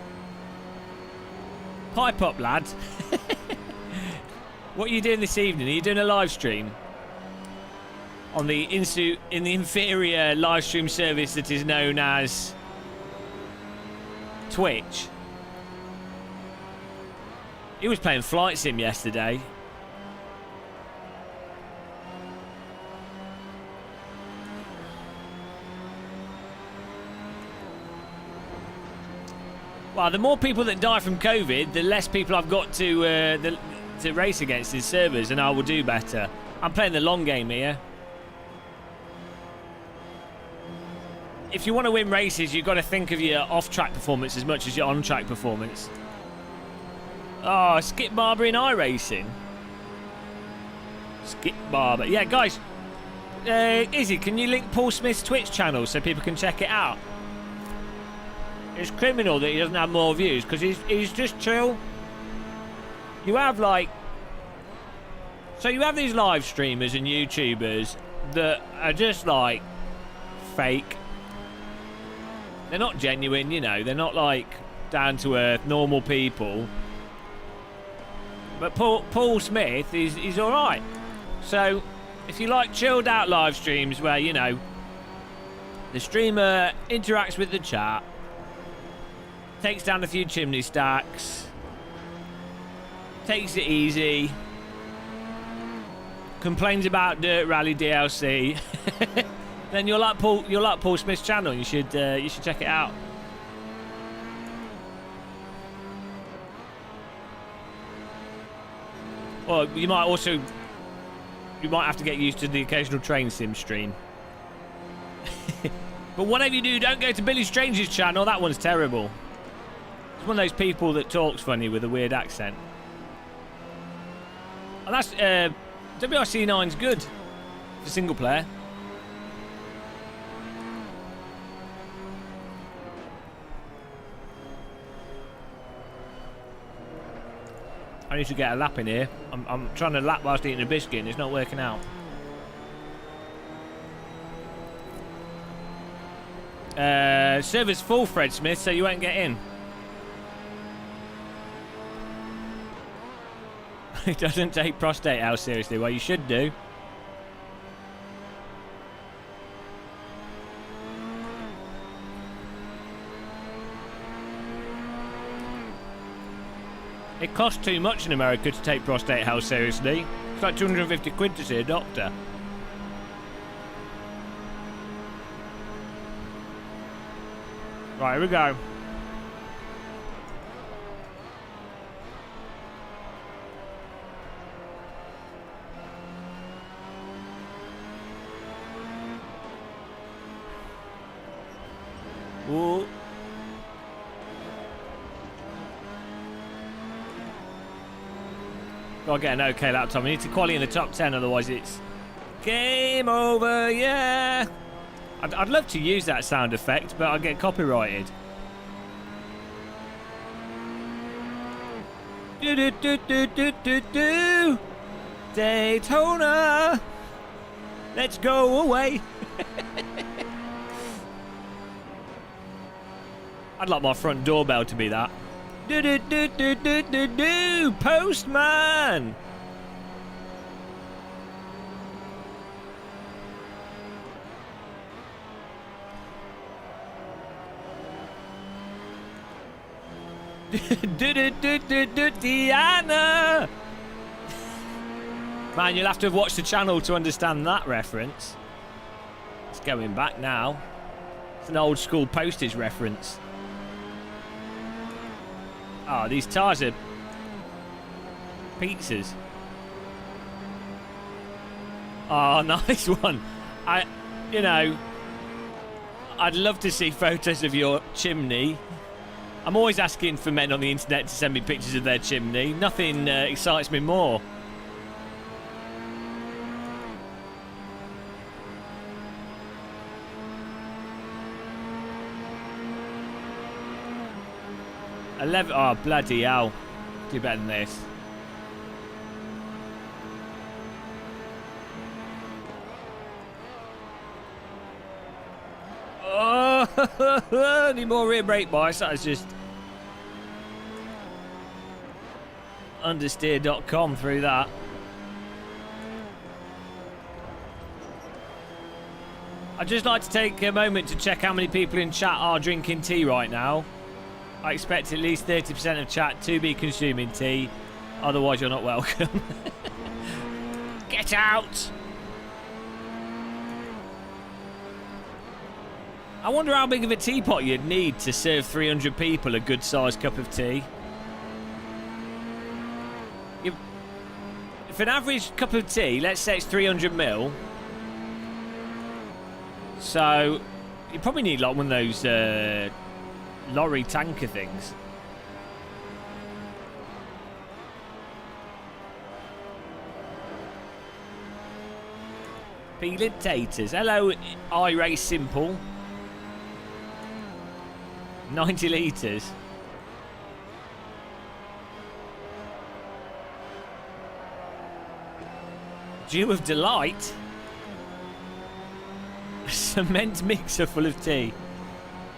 Pipe up, lad. What are you doing this evening? Are you doing a live stream? On the in the inferior live stream service that is known as Twitch. He was playing Flight Sim yesterday. Well, the more people that die from COVID, the less people I've got to race against in servers, and I will do better. I'm playing the long game here. If you want to win races, you've got to think of your off-track performance as much as your on-track performance. Oh, Skip Barber in iRacing. Skip Barber. Yeah, guys. Izzy, can you link Paul Smith's Twitch channel so people can check it out? It's criminal that he doesn't have more views, because he's just chill. You have, like... So you have these live streamers and YouTubers that are just, like, fake. They're not genuine, you know. They're not, like, down-to-earth, normal people. But Paul Smith, he's alright. So, if you like chilled-out live streams where, you know, the streamer interacts with the chat, takes down a few chimney stacks, takes it easy, complains about Dirt Rally DLC, then you'll like Paul Smith's channel. You should check it out. Well, you might have to get used to the occasional train sim stream. But whatever you do, don't go to Billy Strange's channel. That one's terrible. It's one of those people that talks funny with a weird accent. And that's WRC9's good for single player. I need to get a lap in here. I'm trying to lap whilst eating a biscuit and it's not working out. Server's full, Fred Smith, so you won't get in. He doesn't take prostate health seriously. Well, you should do. It costs too much in America to take prostate health seriously. It's like 250 quid to see a doctor. Right, here we go. Ooh. Gotta get an okay lap time. We need to qualify in the top 10, otherwise it's game over, yeah. I'd love to use that sound effect, but I'll get copyrighted. Do do do do do do do. Daytona. Let's go away. I'd like my front doorbell to be that. Do do do do do do do. Postman. Diana! Man, you'll have to have watched the channel to understand that reference. It's going back now. It's an old school postage reference. Oh, these tires are pizzas. Oh, nice one. You know, I'd love to see photos of your chimney. I'm always asking for men on the internet to send me pictures of their chimney. Nothing excites me more. Oh, bloody hell. Do better than this. Oh, need more rear brake bias. That was just understeer.com through that. I'd just like to take a moment to check how many people in chat are drinking tea right now. I expect at least 30% of chat to be consuming tea. Otherwise, you're not welcome. Get out! I wonder how big of a teapot you'd need to serve 300 people a good-sized cup of tea. If an average cup of tea, let's say it's 300 ml. So, you probably need like one of those lorry tanker things. Peeling taters. Hello, iRace Simple. 90 litres. Dew of Delight. A cement mixer full of tea.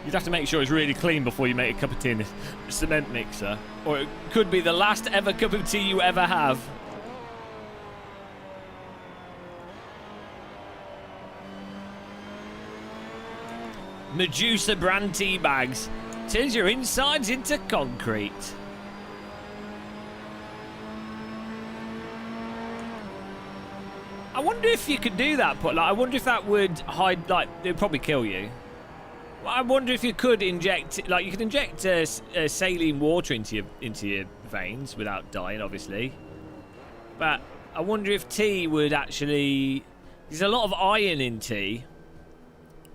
You'd have to make sure it's really clean before you make a cup of tea in a cement mixer. Or it could be the last ever cup of tea you ever have. Medusa brand tea bags. Turns your insides into concrete. I wonder if you could do that, but like, I wonder if that would hide, like, it would probably kill you. I wonder if you could inject, like, you could inject saline water into your veins without dying, obviously. But I wonder if tea would actually. There's a lot of iron in tea.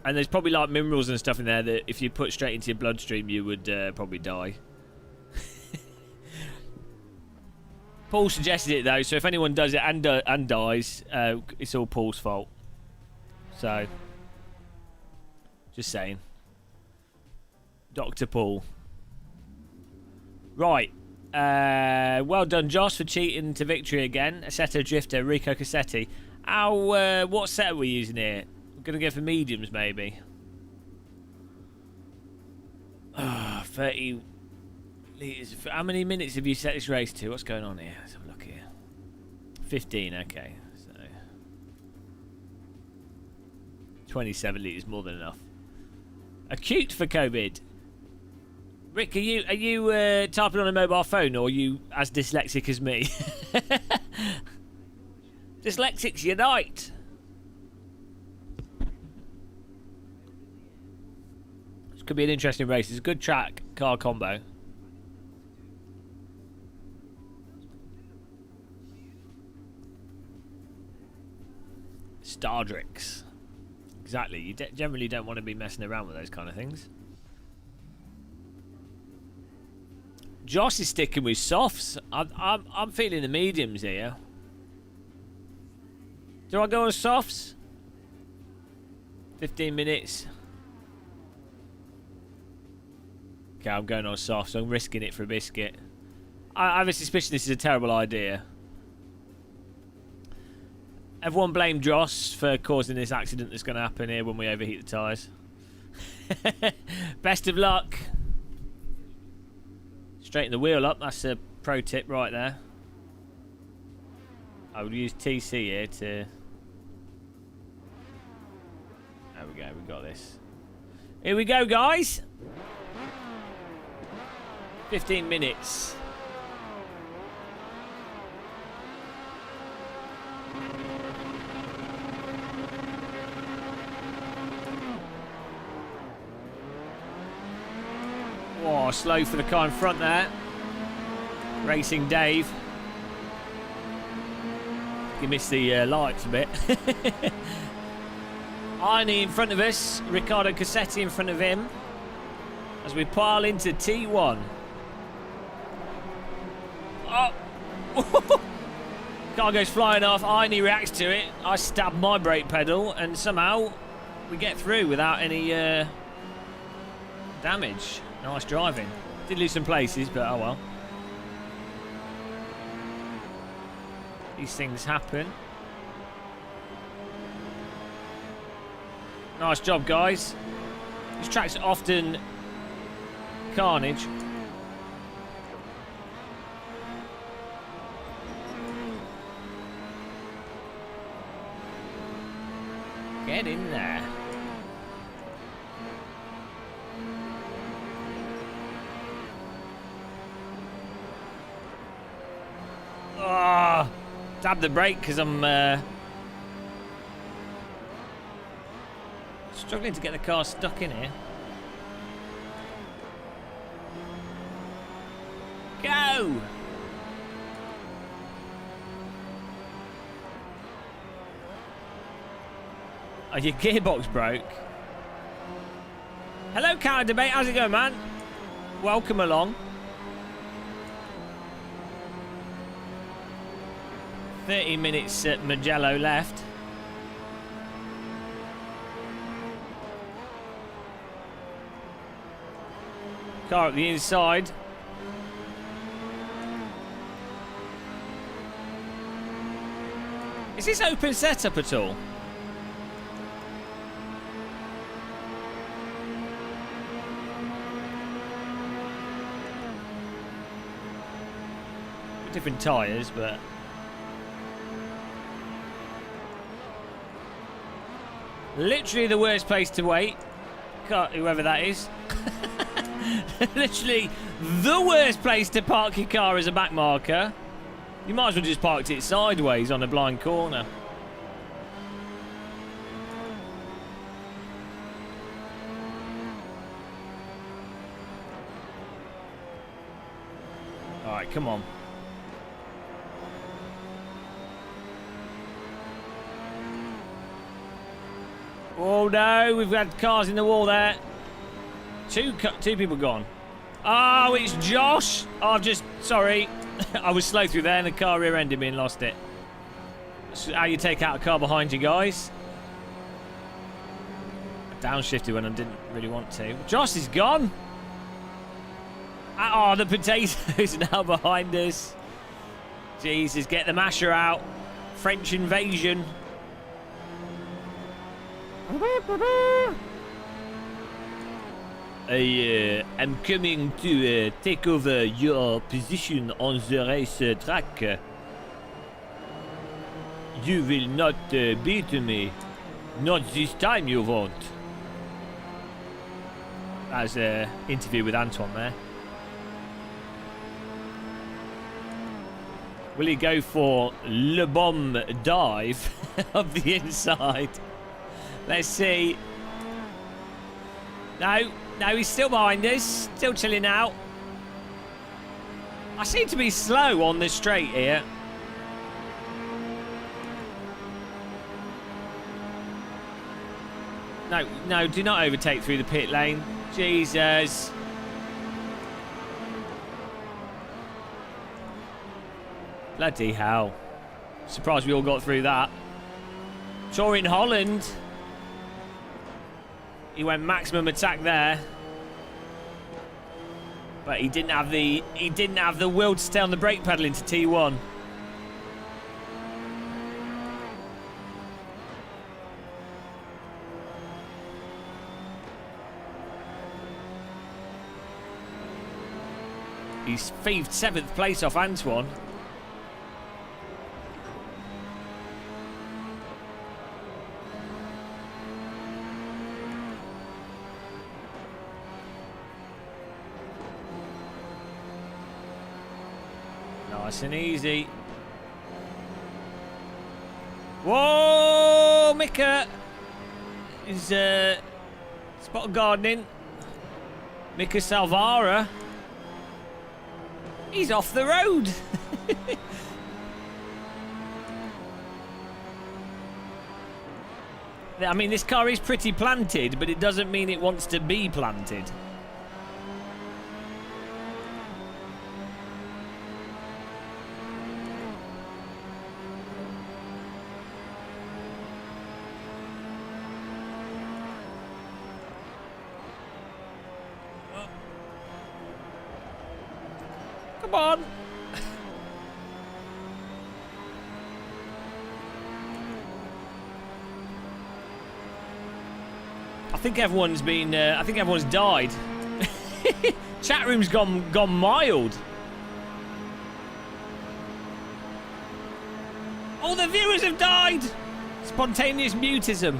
And there's probably like minerals and stuff in there that if you put straight into your bloodstream, you would probably die. Paul suggested it though, so if anyone does it and dies, it's all Paul's fault. So, just saying. Dr. Paul. Right. Well done, Josh, for cheating to victory again. Assetto Drifter, Rico Cassetti. What set are we using here? We're going to go for mediums, maybe. 30 litres. How many minutes have you set this race to? What's going on here? Let's have a look here. 15, okay. So 27 litres, more than enough. Acute for COVID. Rick, are you typing on a mobile phone, or are you as dyslexic as me? Dyslexics unite! This could be an interesting race. It's a good track, car combo. Stardrix. Exactly. You generally don't want to be messing around with those kind of things. Josh is sticking with softs. I'm feeling the mediums here. Do I go on softs? 15 minutes. Okay, I'm going on softs. I'm risking it for a biscuit. I have a suspicion this is a terrible idea. Everyone blame Josh for causing this accident that's going to happen here when we overheat the tyres. Best of luck. Straighten the wheel up. That's a pro tip right there. I would use TC here to... There we go. We got this. Here we go, guys. 15 minutes. Oh, slow for the car in front there. Racing Dave. He missed the lights a bit. Arnie in front of us. Riccardo Cassetti in front of him. As we pile into T1. Oh! Car goes flying off. Arnie reacts to it. I stab my brake pedal. And somehow we get through without any damage. Nice driving. Did lose some places, but oh well. These things happen. Nice job, guys. This track's often carnage. Get in there. Oh, tap the brake because I'm struggling to get the car stuck in here. Go! Oh, your gearbox broke. Hello, Car Debate. How's it going, man? Welcome along. 30 minutes at Mugello left. Car at the inside. Is this open setup at all? Different tyres, but... Literally the worst place to wait. Whoever that is. Literally the worst place to park your car as a back marker. You might as well just parked it sideways on a blind corner. Alright, come on. Oh no, we've had cars in the wall there. Two people gone. Oh, it's Josh. Oh, sorry. I was slow through there and the car rear-ended me and lost it. That's how you take out a car behind you, guys. I downshifted when I didn't really want to. Josh is gone. Oh, the potatoes now behind us. Jesus, get the masher out. French invasion. I'm coming to take over your position on the race track. You will not beat me. Not this time you won't. That was an interview with Antoine there. Will he go for Le Bomb dive of the inside? Let's see. No, he's still behind us. Still chilling out. I seem to be slow on the straight here. No, do not overtake through the pit lane. Jesus. Bloody hell. Surprised we all got through that. Sure, in Holland. He went maximum attack there. But he didn't have the will to stay on the brake pedal into T1. He's thieved 7th place off Antoine. Nice and easy. Whoa, Mika is spot gardening. Mika Salvara. He's off the road. I mean, this car is pretty planted, but it doesn't mean it wants to be planted. Come on. I think everyone's been. I think everyone's died. Chat room's gone mild. All the viewers have died. Spontaneous mutism.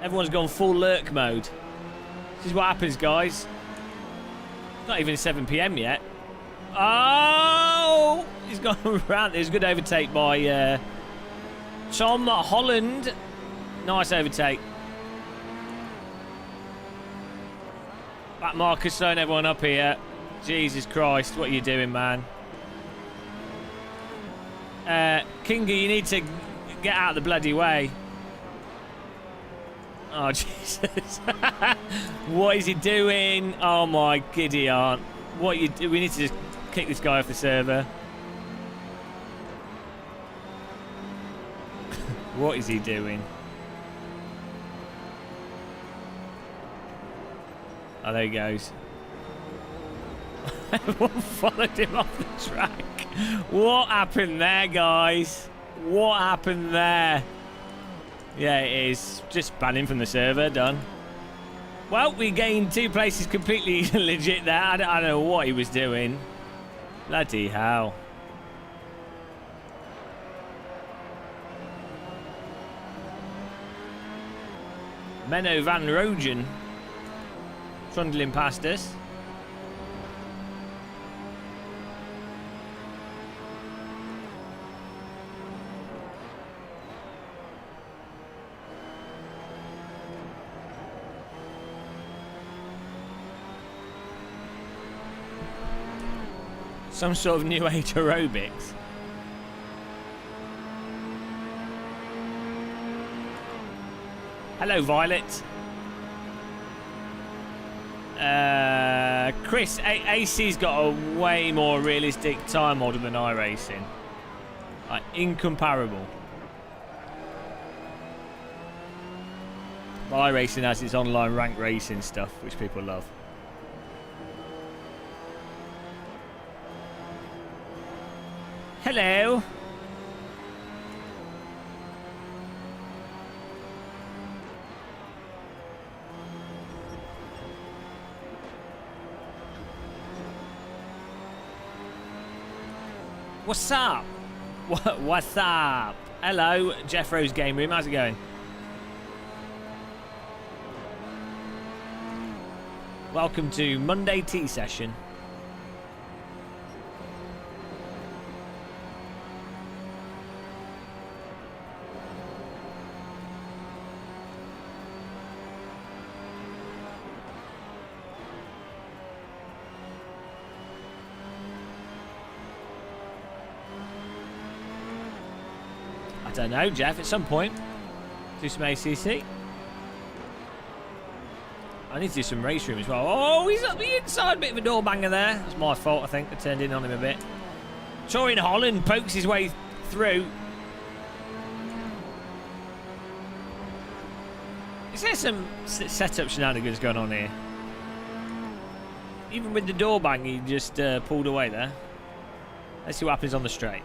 Everyone's gone full lurk mode. This is what happens, guys. It's not even 7 PM yet. Oh! He's gone around. There's a good overtake by Tom Holland. Nice overtake. That Marcus slowing everyone up here. Jesus Christ, what are you doing, man? Kinga, you need to get out of the bloody way. Oh, Jesus. What is he doing? Oh, my giddy aunt. What you do? We need to just kick this guy off the server. What is he doing? Oh, there he goes. Everyone followed him off the track. What happened there, guys? What happened there? Yeah, it is. Just banning from the server. Done. Well, we gained 2 places completely legit there. I don't know what he was doing. Bloody hell. Menno van Rogen trundling past us. Some sort of new age aerobics. Hello, Violet. Chris, AC's got a way more realistic time model than iRacing. Like, incomparable. But iRacing has its online rank racing stuff, which people love. Hello. What's up? What's up? Hello, Jeffro's Game Room. How's it going? Welcome to Monday Tea Session. I don't know, Jeff, at some point. Do some ACC. I need to do some race room as well. Oh, he's up the inside. Bit of a door banger there. That's my fault, I think. I turned in on him a bit. Torin Holland pokes his way through. Is there some setup shenanigans going on here? Even with the door bang, he just pulled away there. Let's see what happens on the straight.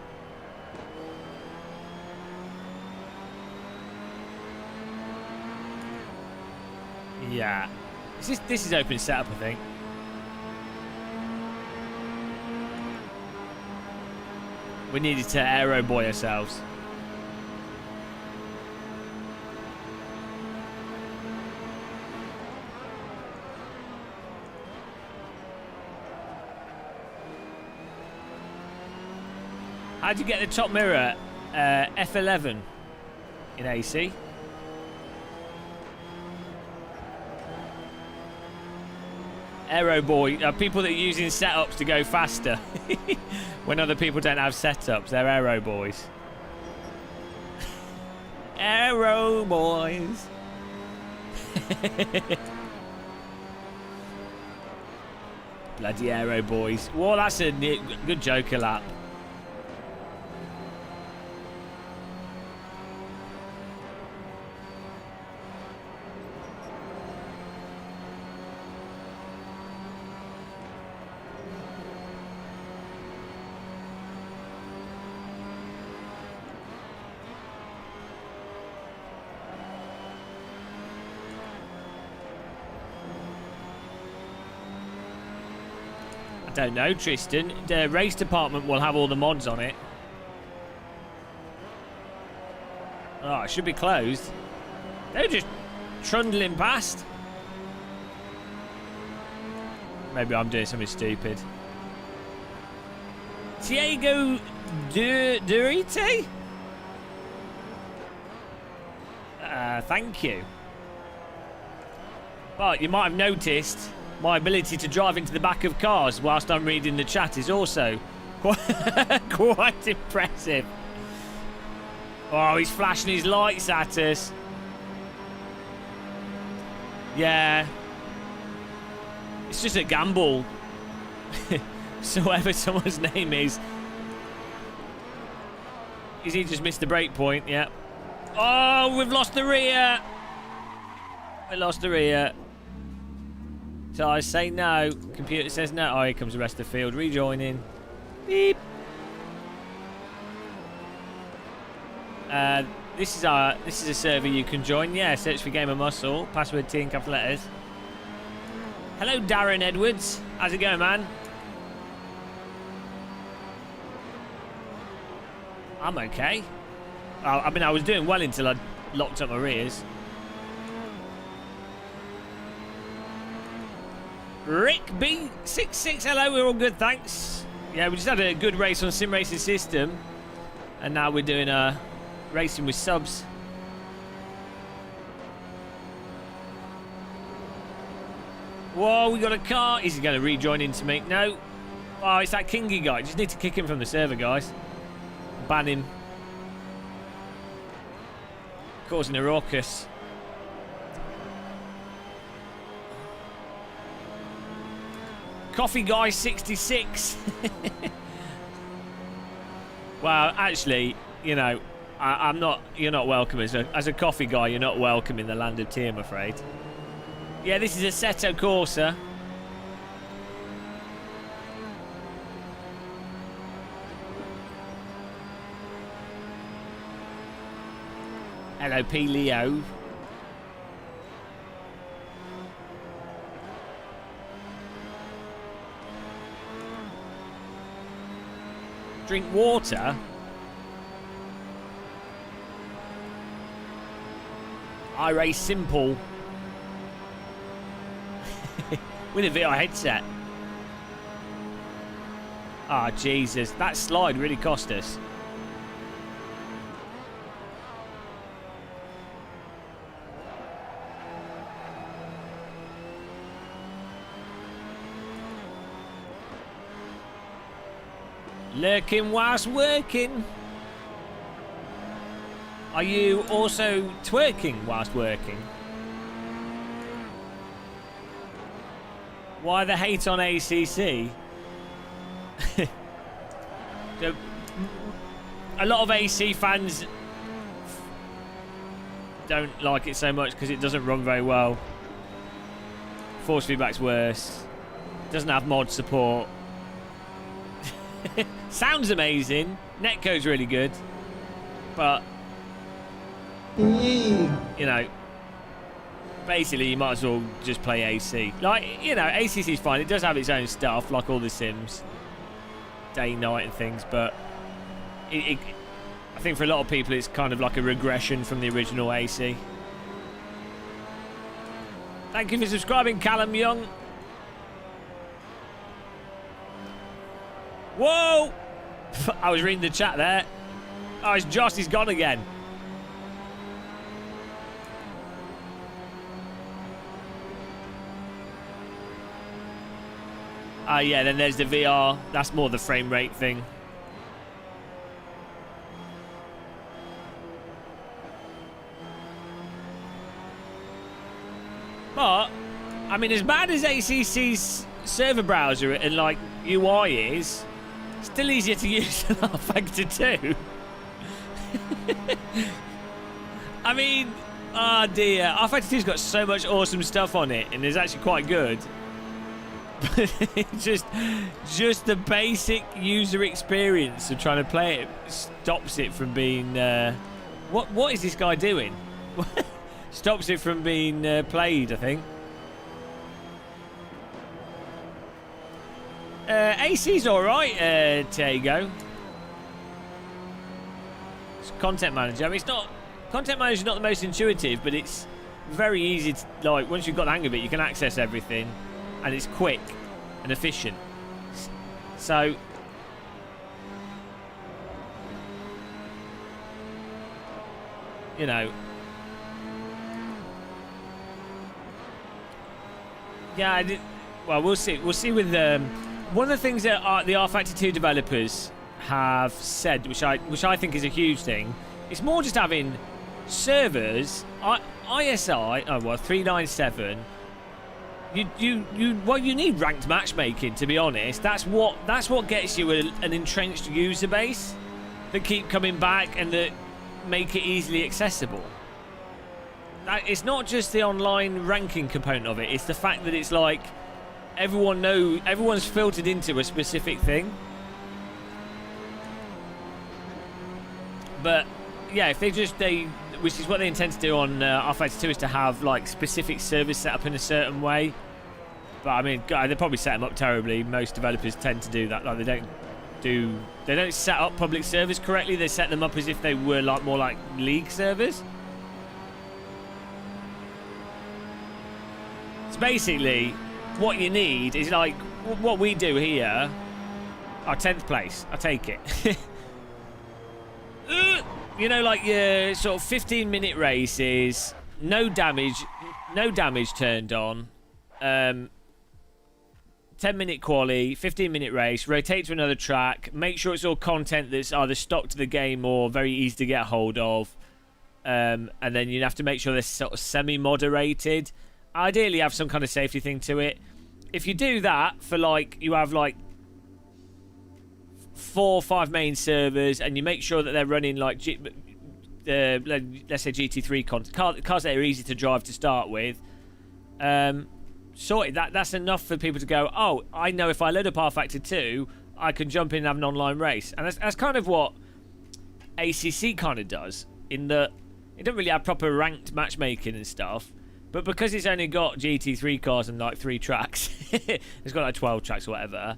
Yeah. This is open setup, I think. We needed to aero boy ourselves. How'd you get the top mirror? F11 in AC. Aero boy, people that are using setups to go faster when other people don't have setups, they're aero boys. Aero boys. Bloody aero boys. Whoa, that's a good Joker lap. Don't know, Tristan. The race department will have all the mods on it. Oh, it should be closed. They're just trundling past. Maybe I'm doing something stupid. Diego Durite? Thank you. But you might have noticed my ability to drive into the back of cars whilst I'm reading the chat is also quite impressive. Oh, he's flashing his lights at us. Yeah. It's just a gamble. So whatever someone's name is he just missed the break point? Yep. Oh, we've lost the rear. We lost the rear. So I say no. Computer says no. Oh, here comes the rest of the field. Rejoining. Beep. This is a server you can join. Yeah, search for Game of Muscle. Password T in capital letters. Hello, Darren Edwards. How's it going, man? I'm okay. I mean, I was doing well until I locked up my rears. Rick B66, hello, we're all good, thanks. Yeah, we just had a good race on SimRacing system, and now we're doing racing with subs. Whoa, we got a car. Is he going to rejoin into me? No. Oh, it's that Kingy guy. Just need to kick him from the server, guys. Ban him. Causing a ruckus. Coffee Guy 66. Well, actually, you know, I'm not. You're not welcome as a coffee guy. You're not welcome in the land of tea, I'm afraid. Yeah, this is Assetto Corsa. Hello, P. Leo. Drink water? I race simple. With a VR headset. Ah, Jesus. That slide really cost us. Lurking whilst working. Are you also twerking whilst working? Why the hate on ACC? A lot of AC fans don't like it so much because it doesn't run very well. Force feedback's worse. Doesn't have mod support. Sounds amazing. Netcode's really good. But, you know, basically you might as well just play AC. Like, you know, ACC's fine. It does have its own stuff, like all the Sims. Day, night and things. But I think for a lot of people it's kind of like a regression from the original AC. Thank you for subscribing, Callum Young. Whoa! I was reading the chat there. Oh, it's Josh. He's gone again. Yeah, then there's the VR. That's more the frame rate thing. But, I mean, as bad as ACC's server browser and, like, UI is, still easier to use than R-Factor 2. I mean, oh dear. R-Factor 2's got so much awesome stuff on it, and it's actually quite good. But just the basic user experience of trying to play it stops it from being... What is this guy doing? Stops it from being played, I think. AC's alright, Tego. It's content manager. I mean, it's not... Content manager's not the most intuitive, but it's very easy to... Like, once you've got the hang of it, you can access everything. And it's quick and efficient. So... You know... Yeah, well, we'll see. We'll see with... one of the things that the R-Factor 2 developers have said, which I think is a huge thing, it's more just having servers, ISI, 397. You need ranked matchmaking, to be honest. That's what gets you an entrenched user base that keep coming back and that make it easily accessible. It's not just the online ranking component of it. It's the fact that it's like everyone's filtered into a specific thing. But yeah, if which is what they intend to do on R-Factor 2, is to have like specific servers set up in a certain way. But I mean, they probably set them up terribly. Most developers tend to do that. Like they don't set up public servers correctly. They set them up as if they were like more like league servers. So basically, what you need is like what we do here. Our 10th place. I take it. You know, like your sort of 15-minute races, no damage turned on. 10-minute quali, 15-minute race, rotate to another track, make sure it's all content that's either stock to the game or very easy to get hold of. And then you have to make sure they're sort of semi-moderated. Ideally have some kind of safety thing to it. if you do that for like, you have like 4 or 5 main servers, and you make sure that they're running like let's say GT3 cars that are easy to drive to start with. Sorted. That's enough for people to go, oh, I know if I load up R Factor 2, I can jump in and have an online race. And that's kind of what ACC kind of does, in that it don't really have proper ranked matchmaking and stuff, but because it's only got GT3 cars and like 3 tracks, it's got like 12 tracks or whatever.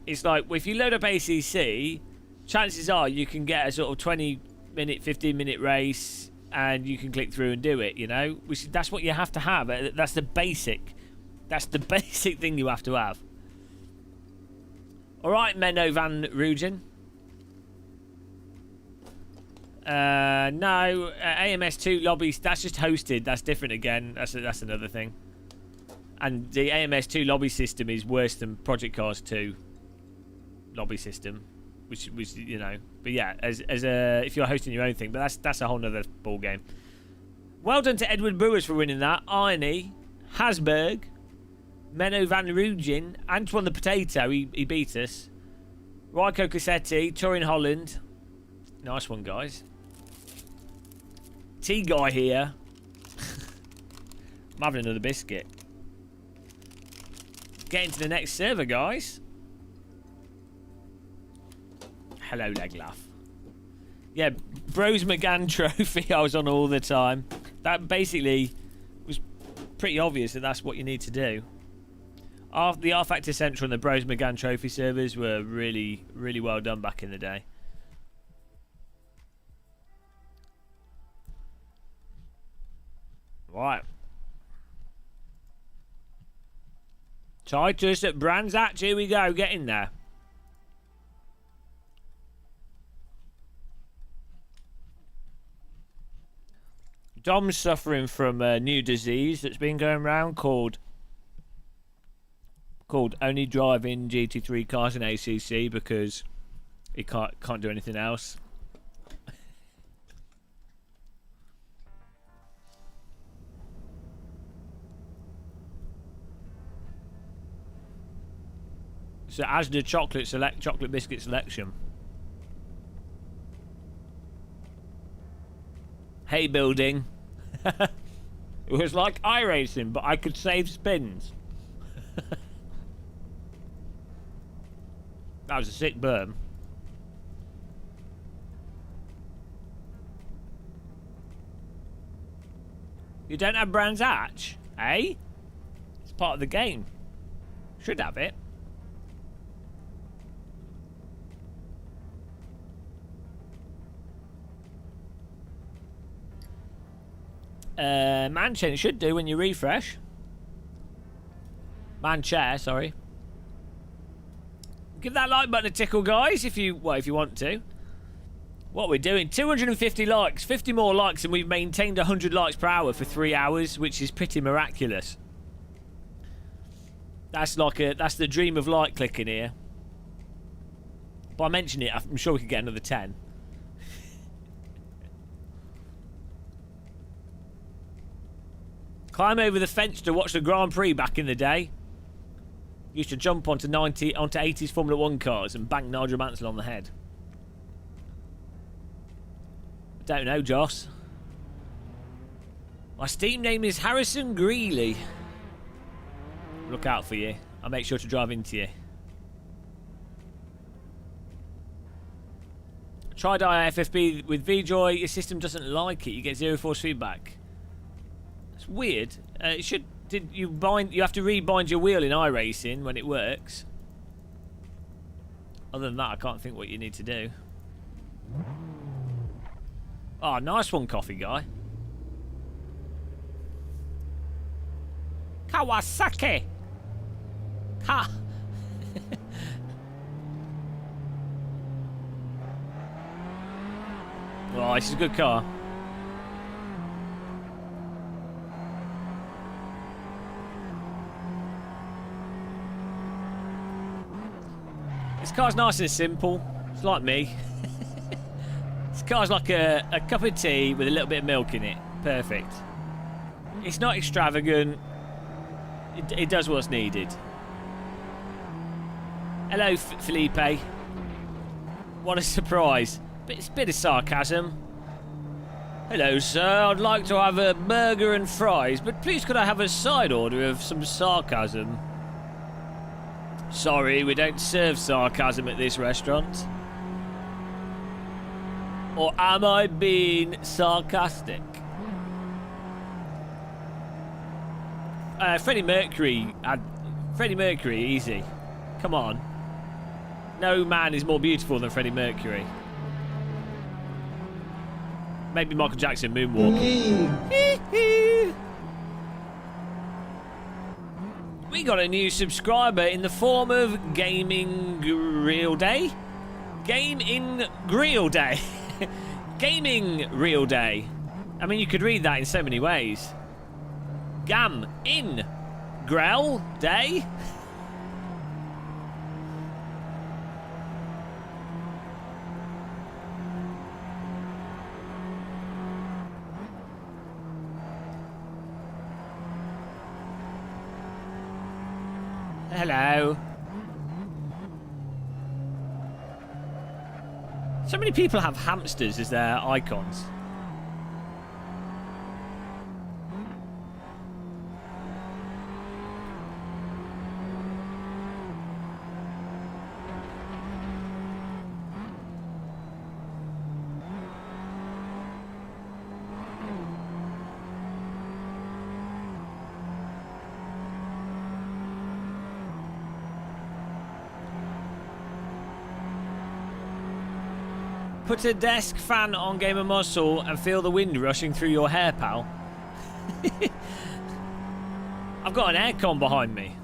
It's like, well, if you load up ACC, chances are you can get a sort of 20-minute, 15-minute race, and you can click through and do it. You know, that's what you have to have. That's the basic. That's the basic thing you have to have. All right, Menno van Rugen. No, AMS2 lobbies, that's just hosted. That's different again. That's another thing. And the AMS2 lobby system is worse than Project Cars 2 lobby system, which you know. But yeah, as if you're hosting your own thing, but that's a whole nother ball game. Well done to Edward Brewers for winning that. Irony, Hasberg, Menno van Rugen, Antoine the Potato, he beat us. Raiko Cassetti, Turin Holland. Nice one, guys. T-Guy here. I'm having another biscuit. Getting to the next server, guys. Hello, Leglaff. Yeah, Bros McGann Trophy I was on all the time. That basically was pretty obvious that that's what you need to do. The R Factor Central and the Bros McGann Trophy servers were really, really well done back in the day. Right. Titus at Brands Hatch. Here we go. Get in there. Dom's suffering from a new disease that's been going around called only driving GT3 cars in ACC because he can't do anything else. So Asda chocolate biscuit selection. Hey building. It was like iRacing, but I could save spins. That was a sick burn. You don't have Brands Hatch, eh? It's part of the game. Should have it. Manchain, it should do when you refresh. Manchair, sorry. Give that like button a tickle, guys, if you want to. What we're doing, 250 likes, 50 more likes, and we've maintained 100 likes per hour for 3 hours, which is pretty miraculous. That's the dream of like clicking here. By mentioning it, I'm sure we could get another 10. Climb over the fence to watch the Grand Prix back in the day. Used to jump onto 80s Formula 1 cars and bang Nigel Mansell on the head. I don't know, Joss. My Steam name is Harrison Greeley. Look out for you. I'll make sure to drive into you. Tried IFFB with VJoy. Your system doesn't like it. You get 0 force feedback. It's weird. You have to rebind your wheel in iRacing when it works. Other than that, I can't think what you need to do. Oh, nice one, coffee guy. Kawasaki. Ha. Oh, this is a good car. This car's nice and simple. It's like me. This car's like a cup of tea with a little bit of milk in it. Perfect. It's not extravagant. It does what's needed. Hello, Felipe. What a surprise. It's a bit of sarcasm. Hello, sir. I'd like to have a burger and fries, but please could I have a side order of some sarcasm? Sorry, we don't serve sarcasm at this restaurant. Or am I being sarcastic? Freddie Mercury, easy. Come on. No man is more beautiful than Freddie Mercury. Maybe Michael Jackson moonwalking. We got a new subscriber in the form of Gaming Real Day. Game in Real Day. Gaming Real Day. I mean, you could read that in so many ways. Gam in Grell Day. Hello. So many people have hamsters as their icons. Put a desk fan on Gamer Muscle and feel the wind rushing through your hair, pal. I've got an aircon behind me.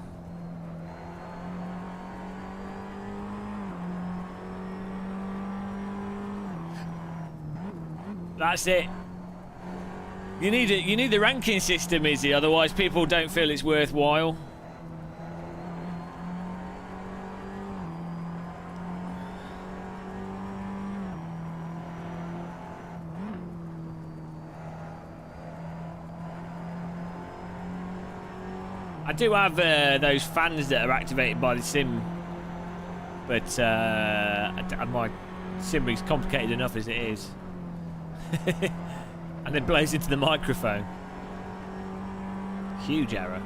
That's it. You need the ranking system, Izzy, otherwise people don't feel it's worthwhile. I do have those fans that are activated by the sim, but my sim is complicated enough as it is. And then blows into the microphone. Huge error.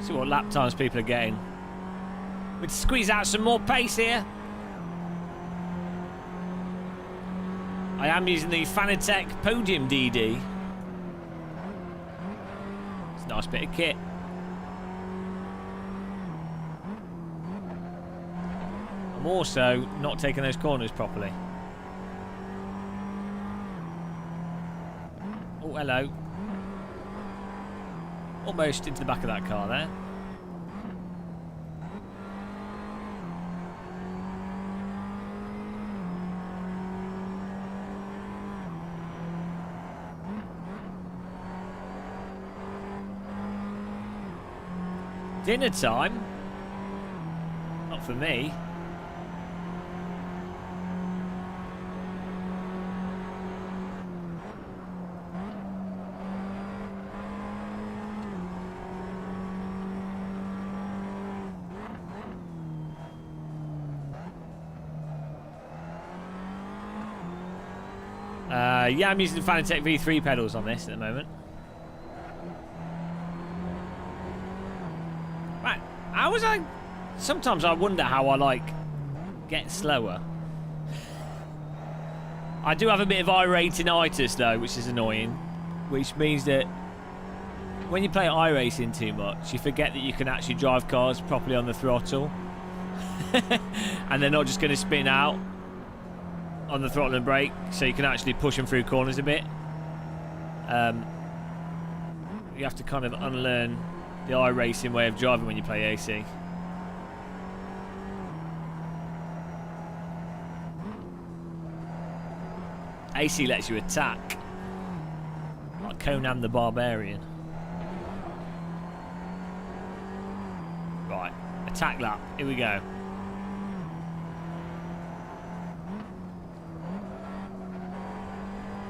See what lap times people are getting. We'd squeeze out some more pace here. I am using the Fanatec Podium DD. It's a nice bit of kit. I'm also not taking those corners properly. Oh, hello. Almost into the back of that car there. Dinner time? Not for me. Yeah, I'm using the Fanatec V3 pedals on this at the moment. Right, how was I? Sometimes I wonder how I get slower. I do have a bit of iRacing-itis though, which is annoying. Which means that when you play iRacing too much, you forget that you can actually drive cars properly on the throttle. And they're not just going to spin out on the throttle and brake, so you can actually push them through corners a bit. You have to kind of unlearn the iRacing way of driving when you play AC. AC lets you attack. Like Conan the Barbarian. Right, attack lap. Here we go.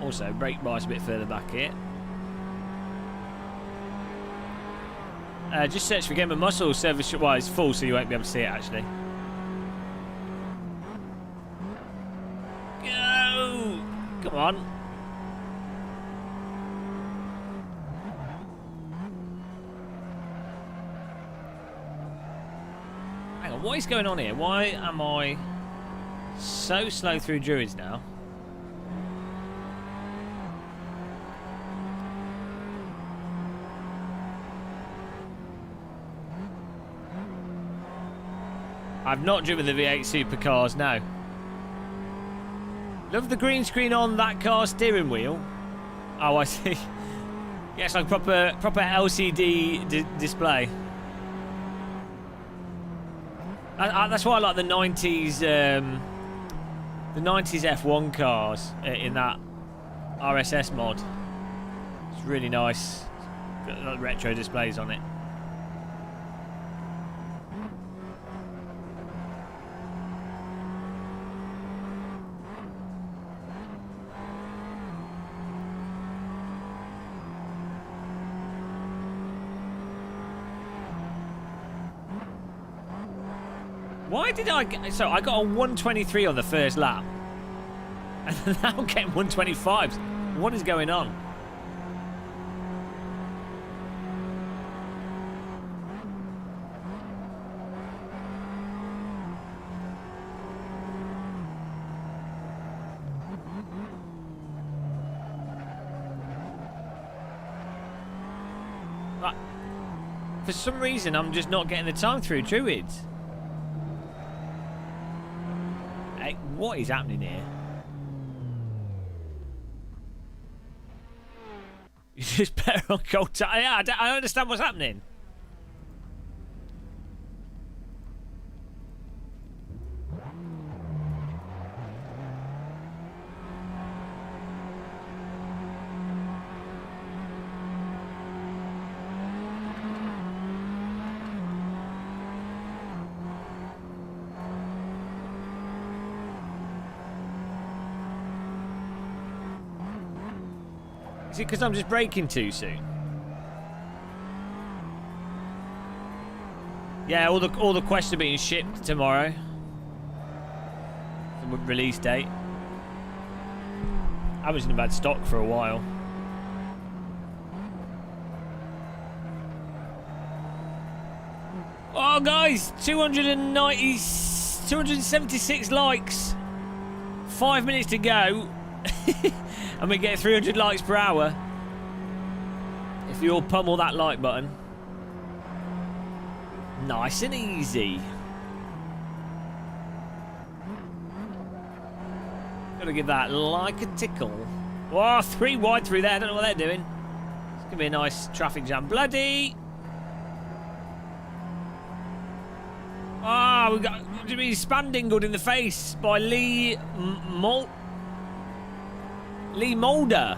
Also, brake bar's a bit further back here. Just search for Game of Muscle service. Well, it's full, so you won't be able to see it actually. Go! Come on. Hang on, what is going on here? Why am I so slow through Druids now? I've not driven the V8 supercars, no. Love the green screen on that car's steering wheel. Oh, I see. Yeah, it's like proper LCD display. That's why I like the 90s, the 90s F1 cars in that RSS mod. It's really nice. Got like retro displays on it. Why did I get... So I got a 123 on the first lap. And now I'm getting 125s. What is going on? Right. For some reason, I'm just not getting the time through Druids. What is happening here? You're just better on cold time. Yeah, I don't understand what's happening. Is it because I'm just braking too soon? Yeah, all the quests are being shipped tomorrow. The release date. I was in bad stock for a while. Oh, guys, 276 likes. 5 minutes to go. And we get 300 likes per hour. If you all pummel that like button. Nice and easy. Gotta give that like a tickle. Whoa, 3 wide through there. I don't know what they're doing. It's gonna be a nice traffic jam. Bloody! Ah, we got to be spandingled in the face by Lee Mulder.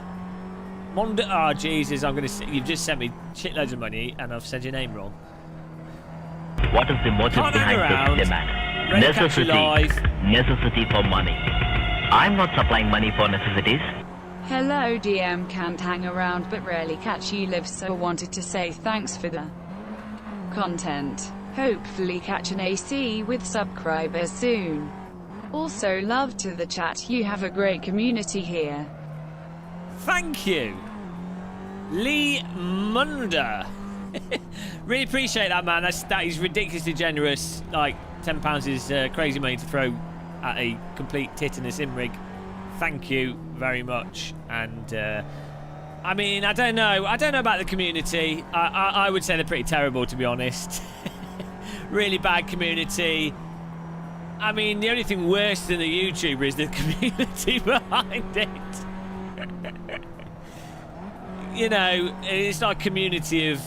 Oh, Jesus, you've just sent me shitloads of money and I've said your name wrong. What is the motive behind this demand? Necessity for money. I'm not supplying money for necessities. Hello DM, can't hang around but rarely catch you live, so wanted to say thanks for the content. Hopefully catch an AC with subscribers soon. Also love to the chat, you have a great community here. Thank you, Lee Munda. Really appreciate that, man. That is ridiculously generous. Like, £10 is crazy money to throw at a complete tit in a sim rig. Thank you very much. And I mean, I don't know about the community. I would say they're pretty terrible, to be honest. Really bad community. I mean, the only thing worse than a YouTuber is the community behind it. You know, it's like a community of...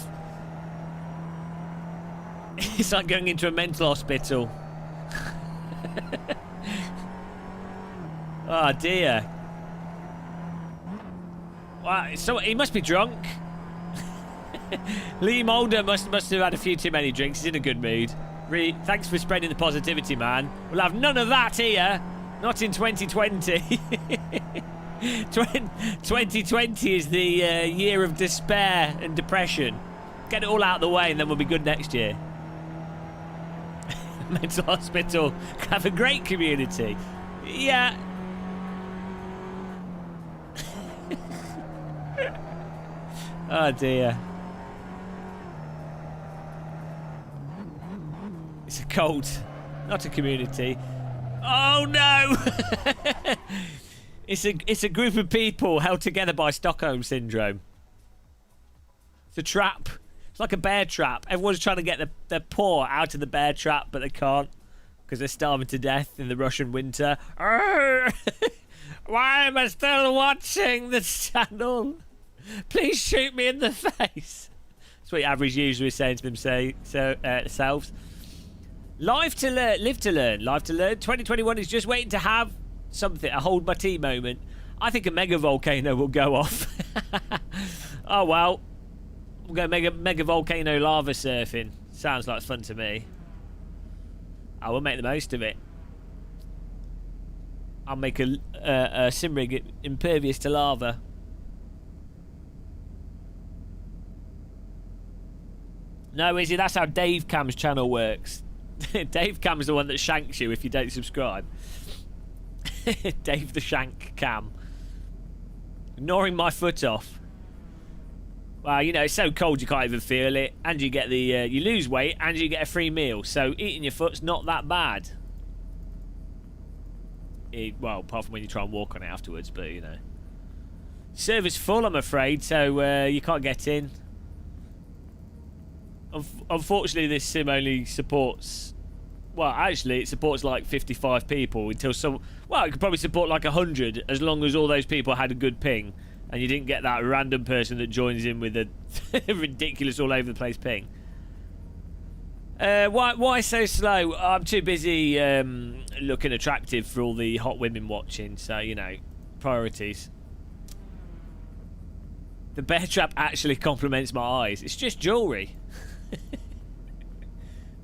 It's like going into a mental hospital. Oh dear. So he must be drunk. Lee Mulder must have had a few too many drinks. He's in a good mood. Really, thanks for spreading the positivity, man. We'll have none of that here. Not in 2020. 2020 is the year of despair and depression. Get it all out of the way and then we'll be good next year. Mental hospital have a great community. Yeah. Oh dear. It's a cult, not a community. Oh no! It's a group of people held together by Stockholm syndrome. It's a trap. It's like a bear trap. Everyone's trying to get their paw out of the bear trap, but they can't because they're starving to death in the Russian winter. Why am I still watching this channel? Please shoot me in the face. That's what average user is saying to themselves. Live to learn, live to learn, live to learn. 2021 is just waiting to have something, a hold my tea moment. I think a mega volcano will go off. Oh well, we'll go mega volcano lava surfing. Sounds like fun to me. I will make the most of it. I'll make a sim rig impervious to lava. No, Izzy, that's how Dave Cam's channel works. Dave Cam's the one that shanks you if you don't subscribe. Dave the Shank Cam. Ignoring my foot off. Well, you know, it's so cold you can't even feel it. And you get the, you lose weight and you get a free meal. So eating your foot's not that bad. Well, apart from when you try and walk on it afterwards, but, you know. Server's full, I'm afraid, so you can't get in. Unfortunately, this sim only supports... Well, actually, it supports like 55 people until some... Well, it could probably support like 100 as long as all those people had a good ping and you didn't get that random person that joins in with a ridiculous all over the place ping. Why so slow? I'm too busy looking attractive for all the hot women watching, so, you know, priorities. The bear trap actually compliments my eyes. It's just jewellery.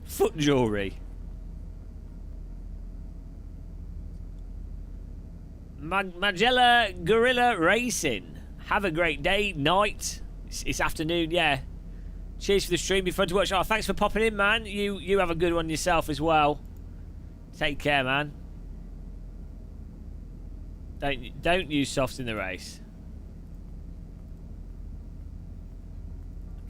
Foot jewellery. Magella Gorilla Racing. Have a great day, night. It's afternoon, yeah. Cheers for the stream. Be fun to watch. Oh, thanks for popping in, man. You have a good one yourself as well. Take care, man. Don't use softs in the race.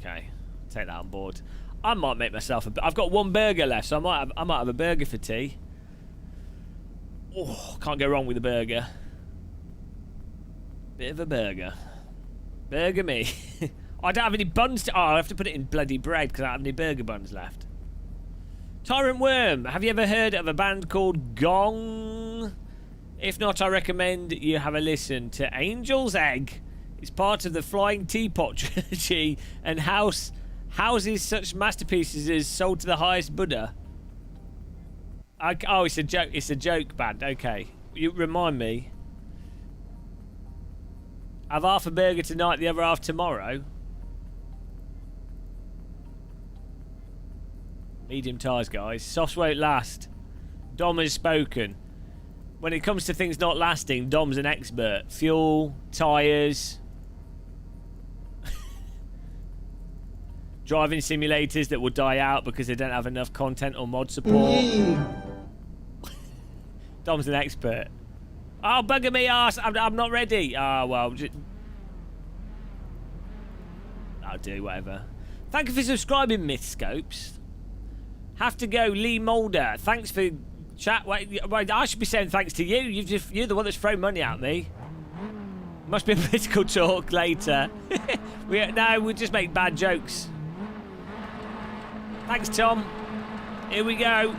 Okay, take that on board. I might make myself I've got one burger left, so I might have a burger for tea. Oh, can't go wrong with a burger. Bit of a burger. Burger me. I don't have any buns to... Oh, I have to put it in bloody bread because I don't have any burger buns left. Tyrant Worm, have you ever heard of a band called Gong? If not, I recommend you have a listen to Angel's Egg. It's part of the Flying Teapot trilogy and houses such masterpieces as Sold to the Highest Buddha. Oh, it's a joke. It's a joke band. Okay, you remind me. Have half a burger tonight, the other half tomorrow. Medium tires, guys. Softs won't last. Dom has spoken. When it comes to things not lasting, Dom's an expert. Fuel, tyres, driving simulators that will die out because they don't have enough content or mod support. Dom's an expert. Oh, bugger me arse. I'm not ready. Ah, well. I'll do whatever. Thank you for subscribing, Mythscopes. Have to go, Lee Mulder. Thanks for chat. Wait, I should be saying thanks to you. You're the one that's thrown money at me. Must be a political talk later. No, we'll just make bad jokes. Thanks, Tom. Here we go.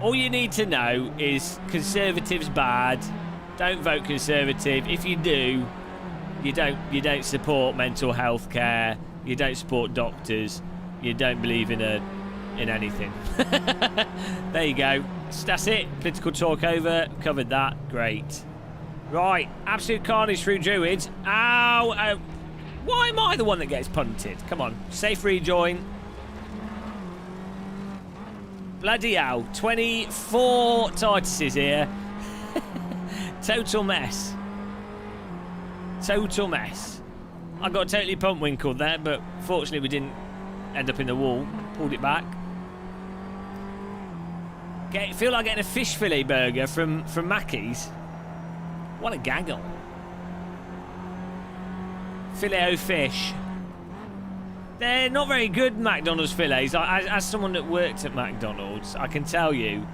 All you need to know is Conservatives bad. Don't vote Conservative. If you do, you don't support mental health care. You don't support doctors. You don't believe in anything. There you go. That's it. Political talk over. Covered that. Great. Right, absolute carnage through Druids. Ow! Why am I the one that gets punted? Come on, safe rejoin. Bloody hell, 24 Tituses here. Total mess. Total mess. I got totally pump-winkled there, but fortunately we didn't end up in the wall. Pulled it back. Feel like getting a fish fillet burger from Mackey's. What a gaggle. Filet-o-fish. They're not very good, McDonald's fillets. As someone that worked at McDonald's, I can tell you,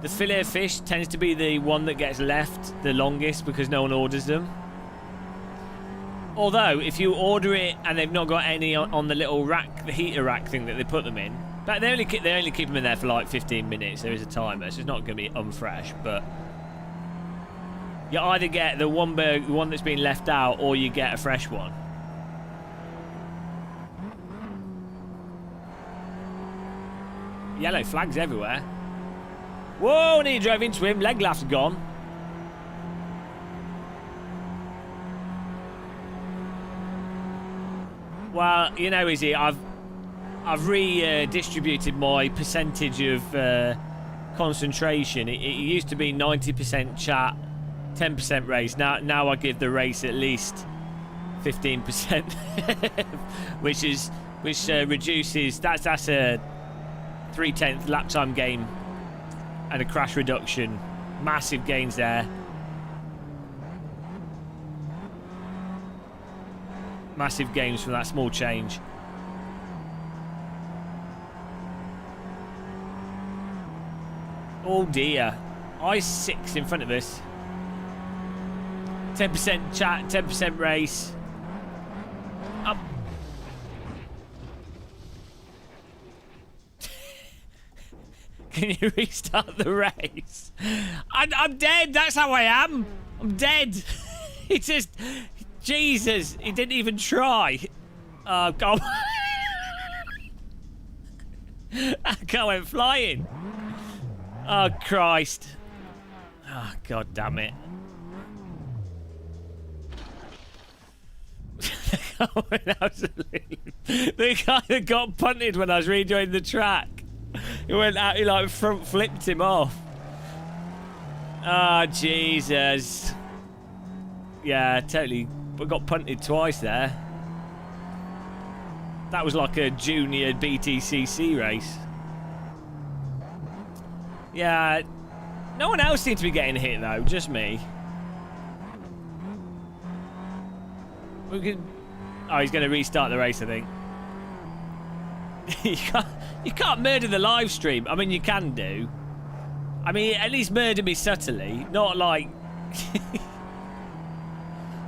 the filet-o-fish tends to be the one that gets left the longest because no one orders them. Although, if you order it and they've not got any on the little rack, the heater rack thing that they put them in, but they only keep them in there for like 15 minutes. There is a timer, so it's not going to be unfresh. But you either get the one that's been left out, or you get a fresh one. Yellow flags everywhere. Whoa! And he drove into him. Leg laught's gone. Well, you know, Izzy, I've redistributed my percentage of concentration. It used to be 90% chat, 10% race. Now I give the race at least 15%, which reduces. That's a 3/10 lap time gain and a crash reduction. Massive gains there. Massive gains from that small change. Oh dear. I6 in front of us. 10% chat, 10% race. Up. Can you restart the race? I'm dead. That's how I am. I'm dead. It's just... Jesus, he didn't even try. Oh, God. That guy went flying. Oh, Christ. Oh, God damn it. The guy that got punted when I was rejoining the track. He went out, he like front flipped him off. Oh, Jesus. Yeah, totally. We got punted twice there. That was like a junior BTCC race. Yeah, no one else seemed to be getting hit though, just me. We could. Oh, he's going to restart the race, I think. You can't murder the live stream. I mean, you can do. I mean, at least murder me subtly, not like.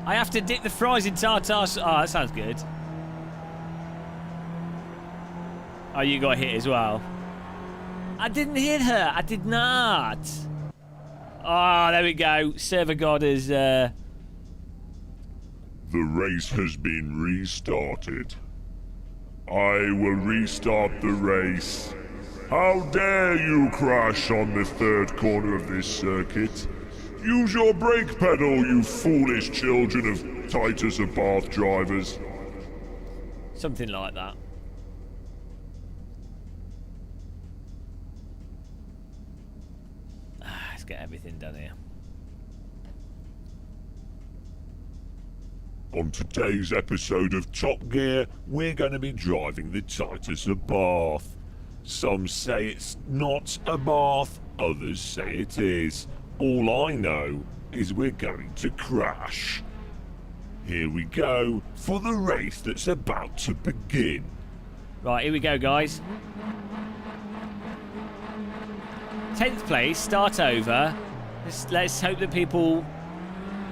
I have to dip the fries in tartar. Oh, that sounds good. Oh, you got hit as well. I didn't hit her. I did not. Oh, there we go. Server God is... The race has been restarted. I will restart the race. How dare you crash on the third corner of this circuit? Use your brake pedal, you foolish children of Titus of Bath drivers. Something like that. Let's get everything done here. On today's episode of Top Gear, we're going to be driving the Titus of Bath. Some say it's not a bath, others say it is. All I know is we're going to crash. Here we go for the race that's about to begin. Right, here we go, guys. 10th place, start over. Let's hope that people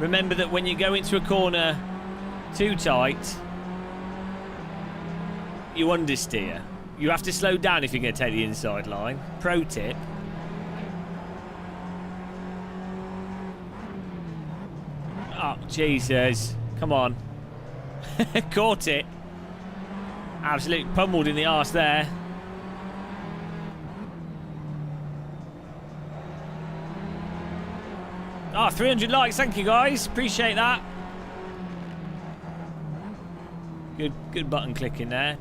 remember that when you go into a corner too tight, you understeer. You have to slow down if you're going to take the inside line. Pro tip. Oh, Jesus. Come on. Caught it. Absolutely pummeled in the arse there. Oh, 300 likes. Thank you, guys. Appreciate that. Good button clicking there.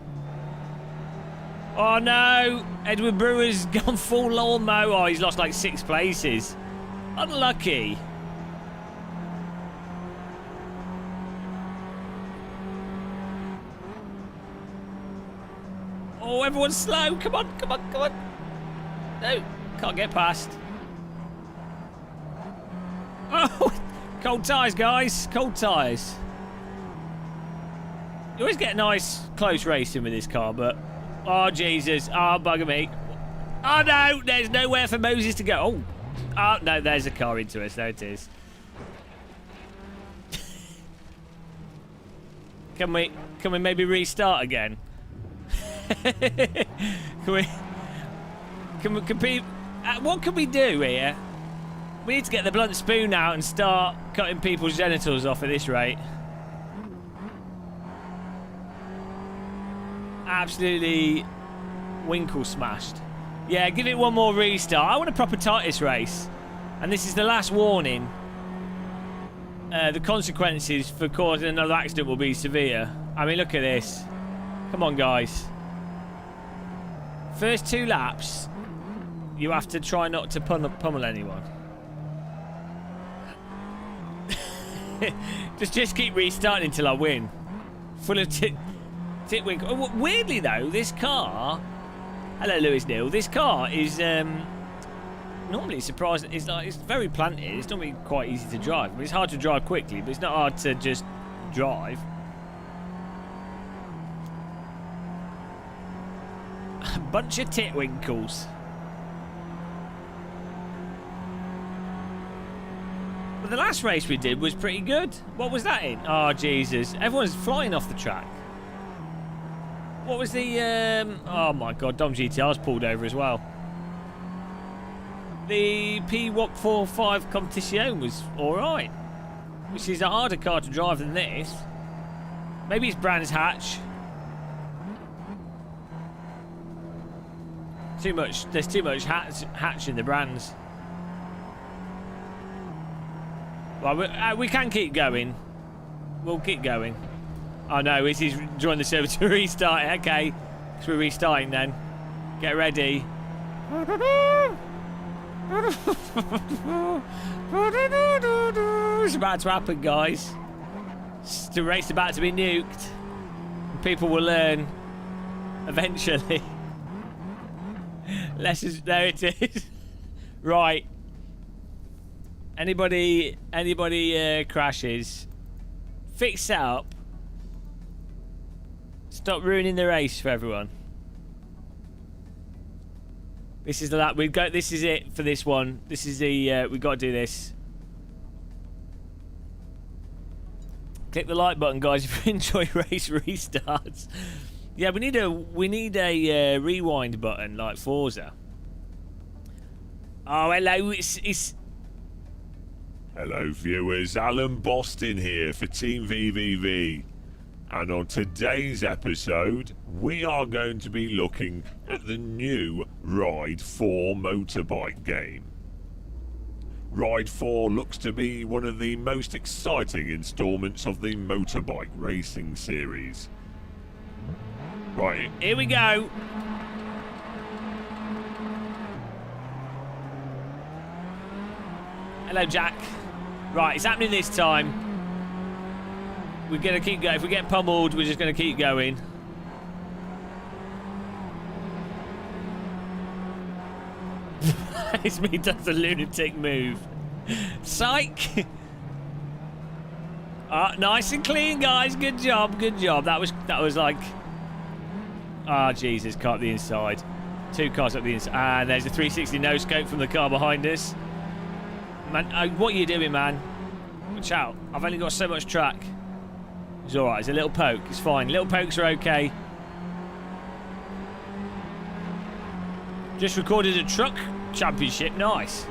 Oh, no. Edward Brewer's gone full lawnmower. Oh, he's lost like 6 places. Unlucky. Oh, everyone's slow. Come on, come on, come on. No, can't get past. Oh, cold tyres, guys. Cold tyres. You always get nice close racing with this car, but... Oh, Jesus. Oh, bugger me. Oh, no. There's nowhere for Moses to go. Oh, no. There's a car into us. There it is. Can we maybe restart again? What can we do here? We need to get the blunt spoon out and start cutting people's genitals off at this rate. Absolutely winkle smashed. Yeah, give it one more restart. I want a proper Titus race. And this is the last warning. The consequences for causing another accident will be severe. I mean, look at this. Come on, guys. First 2 laps, you have to try not to pummel anyone. just keep restarting until I win. Full of titwink. Oh, weirdly though, this car. Hello, Lewis Neal. This car is normally surprising. It's very planted. It's normally quite easy to drive. I mean, it's hard to drive quickly, but it's not hard to just drive. A bunch of titwinkles. But the last race we did was pretty good. What was that in? Oh, Jesus. Everyone's flying off the track. What was the... Oh, my God. Dom GTR's pulled over as well. The P145 Competition was alright. Which is a harder car to drive than this. Maybe it's Brands Hatch. There's too much hatch in the Brands. Well, we can keep going. We'll keep going. Oh no, he's joined the server to restart. Okay, so we're restarting then. Get ready. It's about to happen, guys. The race is about to be nuked. People will learn eventually. There it is. Right. Anybody crashes, fix it up. Stop ruining the race for everyone. This is the lap we've got. This is it for this one. This is the we've got to do this. Click the like button, guys, if you enjoy race restarts. Yeah, we need a rewind button like Forza. Oh, hello, it's Hello viewers, Alan Boston here for Team VVV. And on today's episode, we are going to be looking at the new Ride 4 motorbike game. Ride 4 looks to be one of the most exciting installments of the motorbike racing series. Right, here we go. Hello, Jack. Right, it's happening this time. We're going to keep going. If we get pummeled, we're just going to keep going. It's me does the lunatic move. Psych! Nice and clean, guys. Good job, good job. That was like... Ah, Jesus, car up the inside. 2 cars up the inside. And there's a 360 no-scope from the car behind us. Man, what are you doing, man? Watch out. I've only got so much track. It's alright. It's a little poke. It's fine. Little pokes are okay. Just recorded a truck championship. Nice.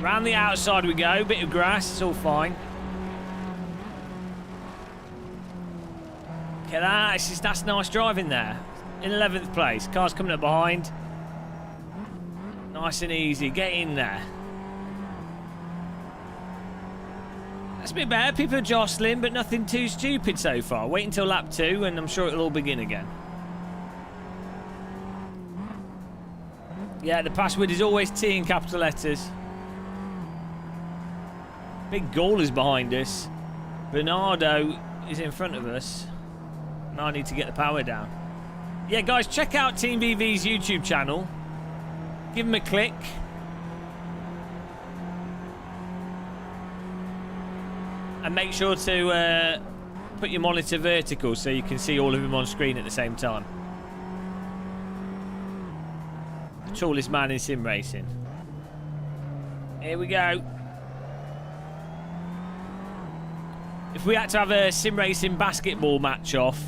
Round the outside we go. Bit of grass. It's all fine. Look at that. That's nice driving there. In 11th place. Car's coming up behind. Nice and easy. Get in there. That's a bit better. People are jostling, but nothing too stupid so far. Wait until lap 2, and I'm sure it'll all begin again. Yeah, the password is always T in capital letters. Big Gaul is behind us. Bernardo is in front of us. Now I need to get the power down. Yeah, guys, check out Team VV's YouTube channel. Give him a click. And make sure to put your monitor vertical so you can see all of them on screen at the same time. The tallest man in sim racing. Here we go. If we had to have a sim racing basketball match off,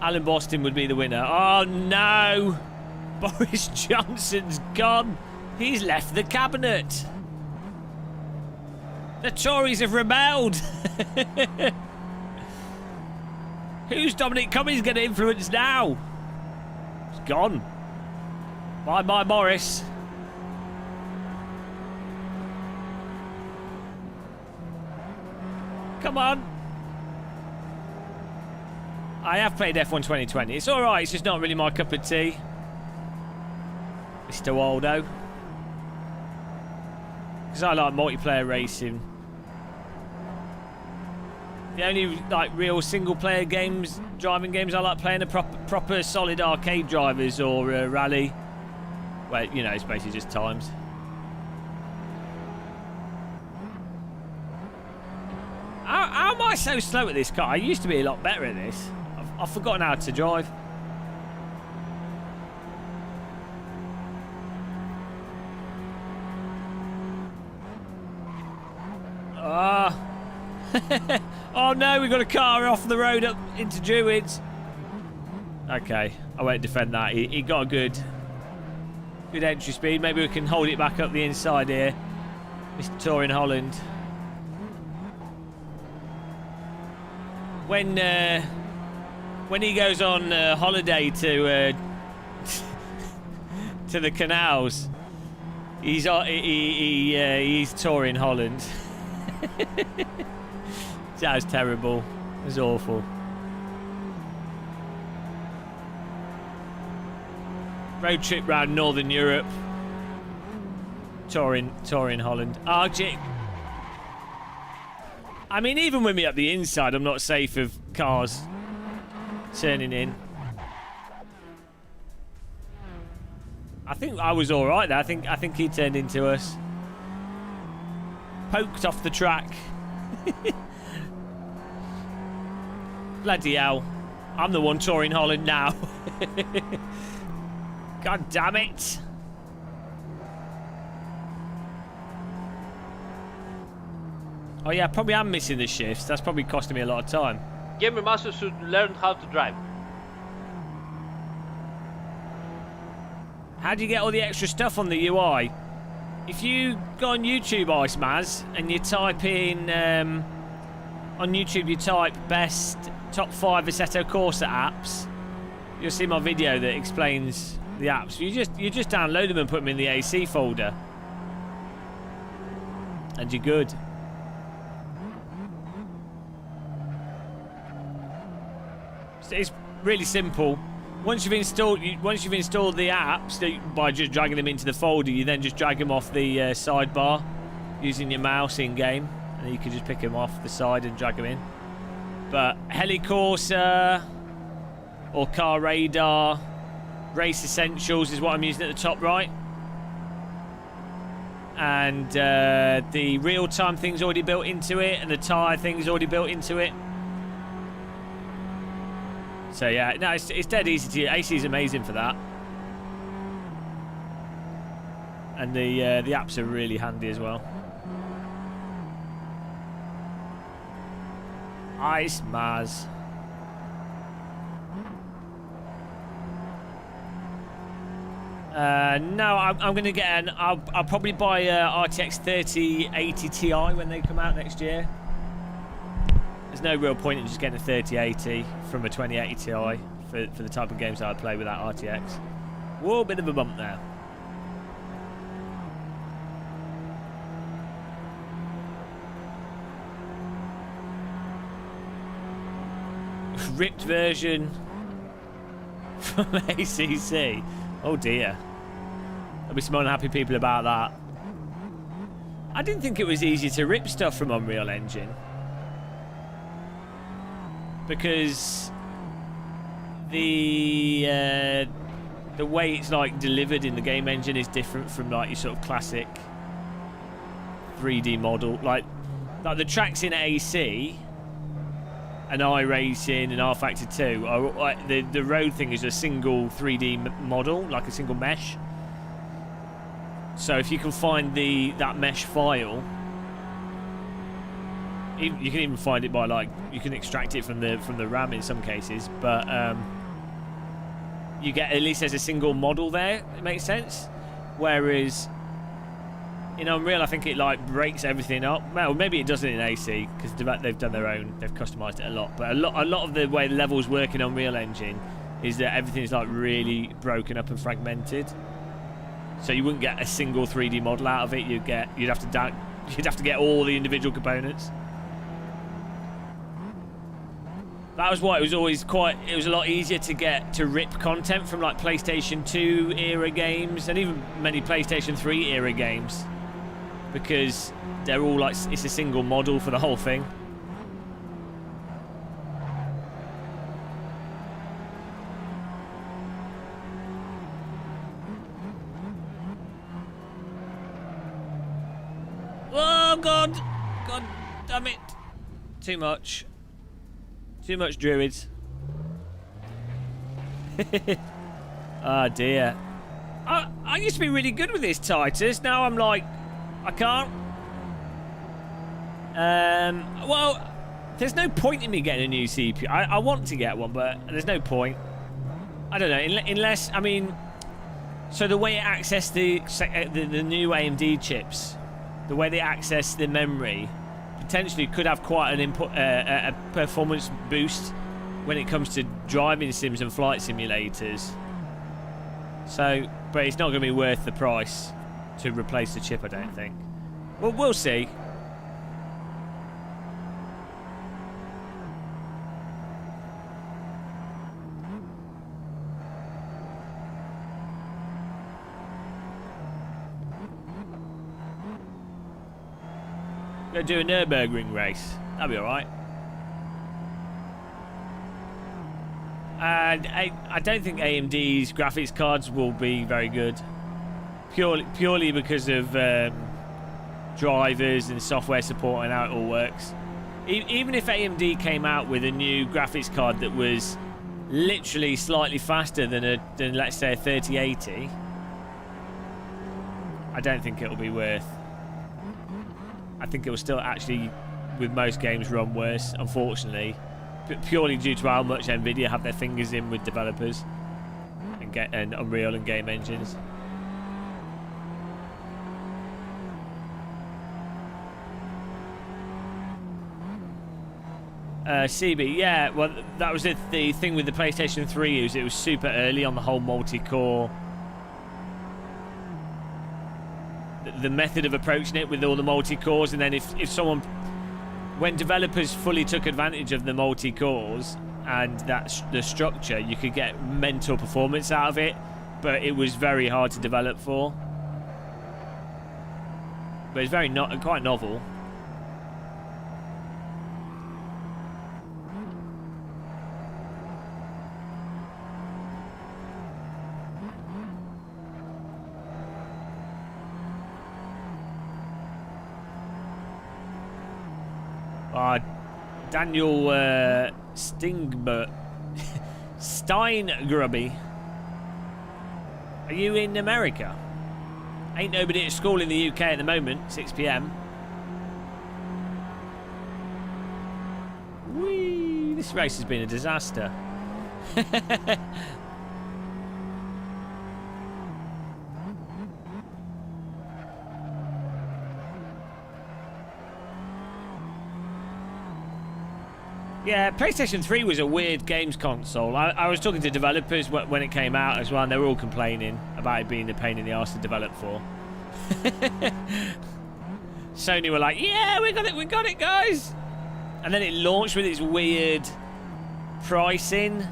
Alan Boston would be the winner. Oh no! Boris Johnson's gone. He's left the cabinet. The Tories have rebelled. Who's Dominic Cummings going to influence now? He's gone. Bye-bye, Boris. Come on. I have played F1 2020. It's alright, it's just not really my cup of tea. Mr. Waldo. Because I like multiplayer racing. The only like real single-player games, driving games I like playing are proper solid arcade drivers or rally. Well, you know, it's basically just times. How am I so slow at this car? I used to be a lot better at this. I've forgotten how to drive. Ah. Oh no, we got a car off the road up into Druids. Okay, I won't defend that. He got a good entry speed. Maybe we can hold it back up the inside here. Mr. Touring Holland. When he goes on holiday to to the canals, he's touring Holland. That was terrible. It was awful. Road trip round Northern Europe. Touring Holland. RJ. I mean, even with me up the inside, I'm not safe of cars turning in. I think I was all right there. I think he turned into us. Poked off the track. Bloody hell. I'm the one touring Holland now. God damn it. Oh yeah, probably am missing the shifts. That's probably costing me a lot of time. Gamer Master should learn how to drive. How do you get all the extra stuff on the UI? If you go on YouTube, Icemaz, and you type in on YouTube, you type best top 5 Assetto Corsa apps, you'll see my video that explains the apps. You just download them and put them in the AC folder, and you're good. It's really simple. Once you've installed the apps by just dragging them into the folder, you then just drag them off the sidebar using your mouse in game, and then you can just pick them off the side and drag them in. But Helicorsa or Car Radar, Race Essentials is what I'm using at the top right, and the real-time thing's already built into it, and the tyre thing's already built into it. So yeah, no, it's dead easy to use. AC is amazing for that, and the apps are really handy as well. Icemaz. No, I'm going to get an. I'll probably buy RTX 3080 Ti when they come out next year. There's no real point in just getting a 3080 from a 2080 Ti for the type of games that I play with that RTX. Whoa, bit of a bump there. ripped version from ACC. Oh dear. There'll be some unhappy people about that. I didn't think it was easy to rip stuff from Unreal Engine, because the way it's like delivered in the game engine is different from like your sort of classic 3D model. Like the tracks in AC and iRacing and R Factor 2 are like the road thing is a single 3D model, like a single mesh. So if you can find that mesh file, you can even find it by like, you can extract it from the RAM in some cases, but you get at least as a single model there. It makes sense. Whereas in Unreal, I think it like breaks everything up. Well, maybe it doesn't in AC because they've done their own. They've customized it a lot. But a lot of the way levels work in Unreal Engine is that everything's like really broken up and fragmented. So you wouldn't get a single 3D model out of it. You'd have to get all the individual components. That was why it was always it was a lot easier to rip content from like PlayStation 2 era games and even many PlayStation 3 era games, because they're all like, it's a single model for the whole thing. Oh god damn it, too much druids. Oh dear. I used to be really good with this Titus. Now I'm like, I can't. Well, there's no point in me getting a new CPU. I want to get one, but there's no point. I don't know, unless, I mean, so the way it access the new AMD chips, the way they access the memory, potentially could have quite an a performance boost when it comes to driving sims and flight simulators. So, but it's not going to be worth the price to replace the chip, I don't think. Well, we'll see. Gonna do a Nürburgring race. That'll be alright. And I don't think AMD's graphics cards will be very good. Purely because of drivers and software support and how it all works. Even if AMD came out with a new graphics card that was literally slightly faster than let's say a 3080, I don't think it'll be worth. I think it will still actually, with most games, run worse, unfortunately, purely due to how much Nvidia have their fingers in with developers and Unreal and game engines. CB, yeah, well, that was the thing with the PlayStation 3. It was super early on the whole multi-core. The method of approaching it with all the multi-cores, and then when developers fully took advantage of the multi-cores and the structure, you could get mental performance out of it, but it was very hard to develop for. But it's quite novel. Daniel Steingrubby. Are you in America? Ain't nobody at school in the UK at the moment, 6 PM. Whee! This race has been a disaster. Yeah, PlayStation 3 was a weird games console. I was talking to developers when it came out as well, and they were all complaining about it being a pain in the arse to develop for. Sony were like, yeah, we got it, guys! And then it launched with its weird pricing,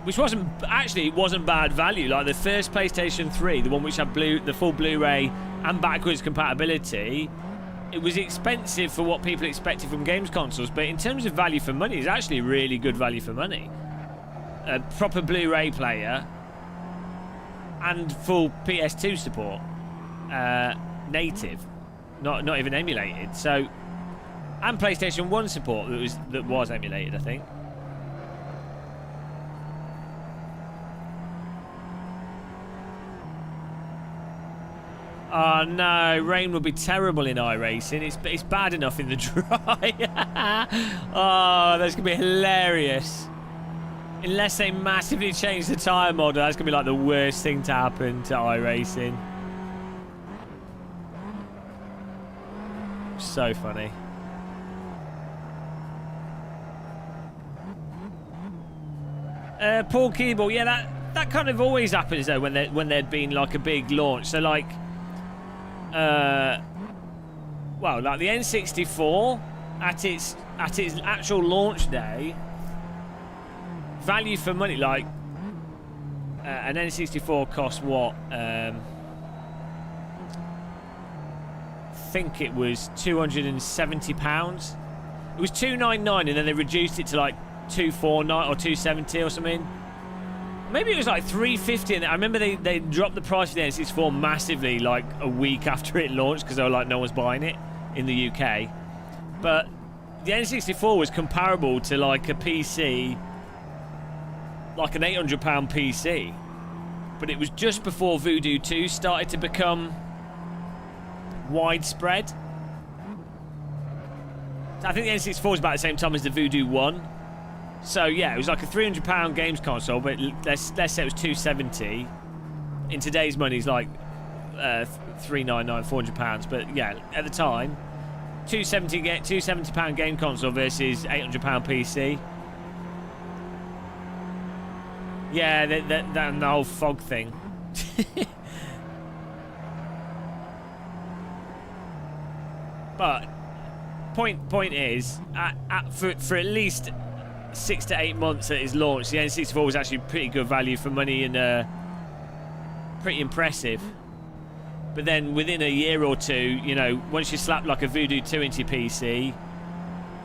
which wasn't bad value. Like the first PlayStation 3, the one which had the full Blu-ray and backwards compatibility, it was expensive for what people expected from games consoles, but in terms of value for money, it's actually really good value for money. A proper Blu-ray player and full PS2 support, native, not even emulated. So, and PlayStation 1 support that was emulated, I think. Oh no, rain will be terrible in iRacing. It's bad enough in the dry. Oh, that's gonna be hilarious. Unless they massively change the tyre model, that's gonna be like the worst thing to happen to iRacing. So funny. Paul Keeble, yeah, that kind of always happens though when there'd been like a big launch. So like, well, like the N64 at its actual launch day, value for money, like an N64 cost what? I think it was £270. It was £299, and then they reduced it to like £249 or £270 or something. Maybe it was like £350, and I remember they dropped the price of the N64 massively like a week after it launched because they were like, no one's buying it in the UK. But the N64 was comparable to like a PC, like an £800 PC. But it was just before Voodoo 2 started to become widespread. I think the N64 was about the same time as the Voodoo 1. So yeah, it was like a £300 games console, but let's say it was £270. In today's money, it's like £399, £400. But yeah, at the time, £270 game console versus £800 PC. Yeah, that and the whole fog thing. But point is, for at least 6 to 8 months at its launch, the N64 was actually pretty good value for money and pretty impressive. But then within a year or two, you know, once you slap like a Voodoo 2 into your PC,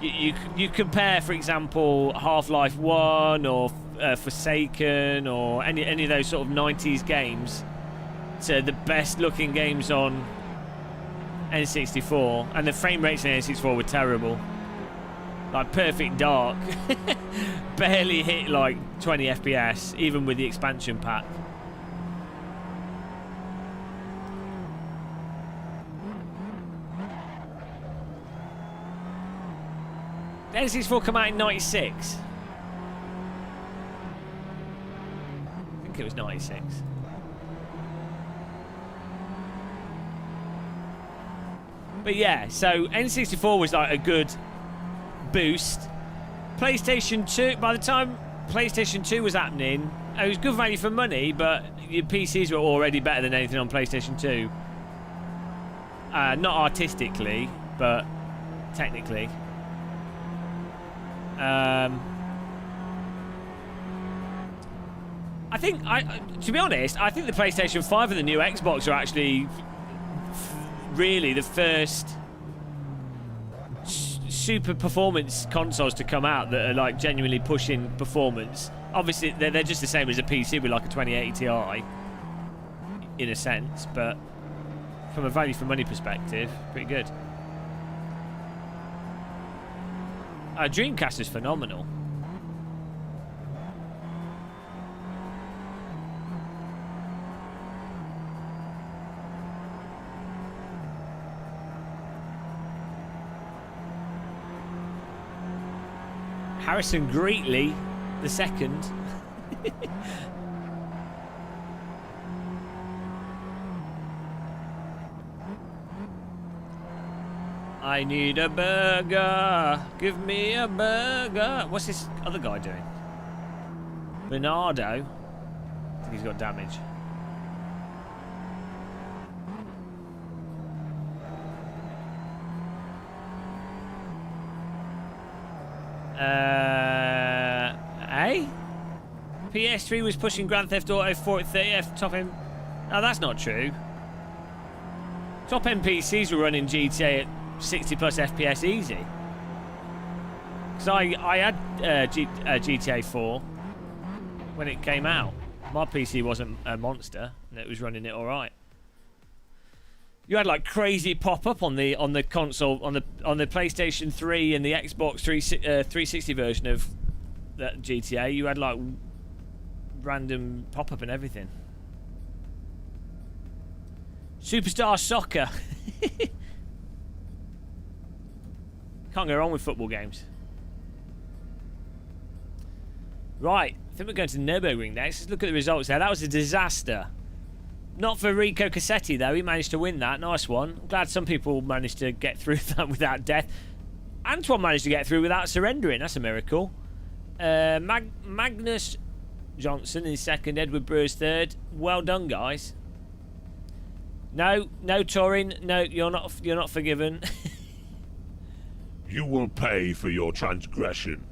you compare, for example, Half-Life 1 or Forsaken or any of those sort of 90s games to the best looking games on N64, and the frame rates on N64 were terrible. Like Perfect Dark barely hit like 20 FPS even with the expansion pack. The N64 come out in 96. I think it was 96. But yeah, so N64 was like a good boost. PlayStation 2, by the time PlayStation 2 was happening, it was good value for money, but your PCs were already better than anything on PlayStation 2. Not artistically, but technically. I think, to be honest, I think the PlayStation 5 and the new Xbox are actually really the first super performance consoles to come out that are like genuinely pushing performance. Obviously, they're just the same as a PC with like a 2080 Ti, in a sense, but from a value for money perspective, pretty good. Dreamcast is phenomenal. Harrison Greatley, the second. I need a burger. Give me a burger. What's this other guy doing? Bernardo. I think he's got damage. PS3 was pushing Grand Theft Auto 4 at 30 top end. No, that's not true. Top end PCs were running GTA at 60 plus FPS easy. Because I had GTA 4 when it came out. My PC wasn't a monster, and it was running it all right. You had like crazy pop-up on the console, on the PlayStation 3 and the Xbox 360 version of that GTA. You had like random pop-up and everything. Superstar Soccer. Can't go wrong with football games. Right, I think we're going to Nürburgring next. Let's look at the results there. That was a disaster. Not for Rico Cassetti, though. He managed to win that. Nice one. I'm glad some people managed to get through that without death. Antoine managed to get through without surrendering. That's a miracle. Magnus Johnson in second. Edward Brewer's third. Well done, guys. No, Torin. No, you're not forgiven. You will pay for your transgression.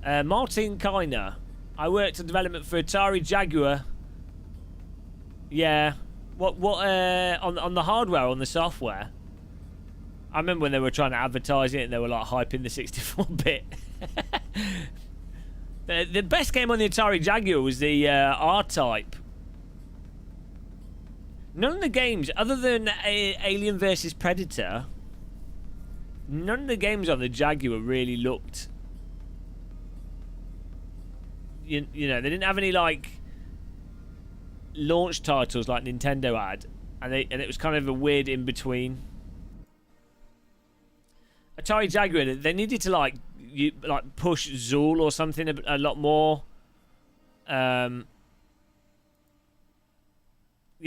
Martin Kiner. I worked on development for Atari Jaguar. Yeah. What on the hardware, on the software? I remember when they were trying to advertise it and they were like hyping the 64-bit. The best game on the Atari Jaguar was the R-Type. None of the games, other than Alien vs Predator, none of the games on the Jaguar really looked... You know, they didn't have any like launch titles like Nintendo had, and it was kind of a weird in between. Atari Jaguar, they needed to like push Zool or something a lot more. You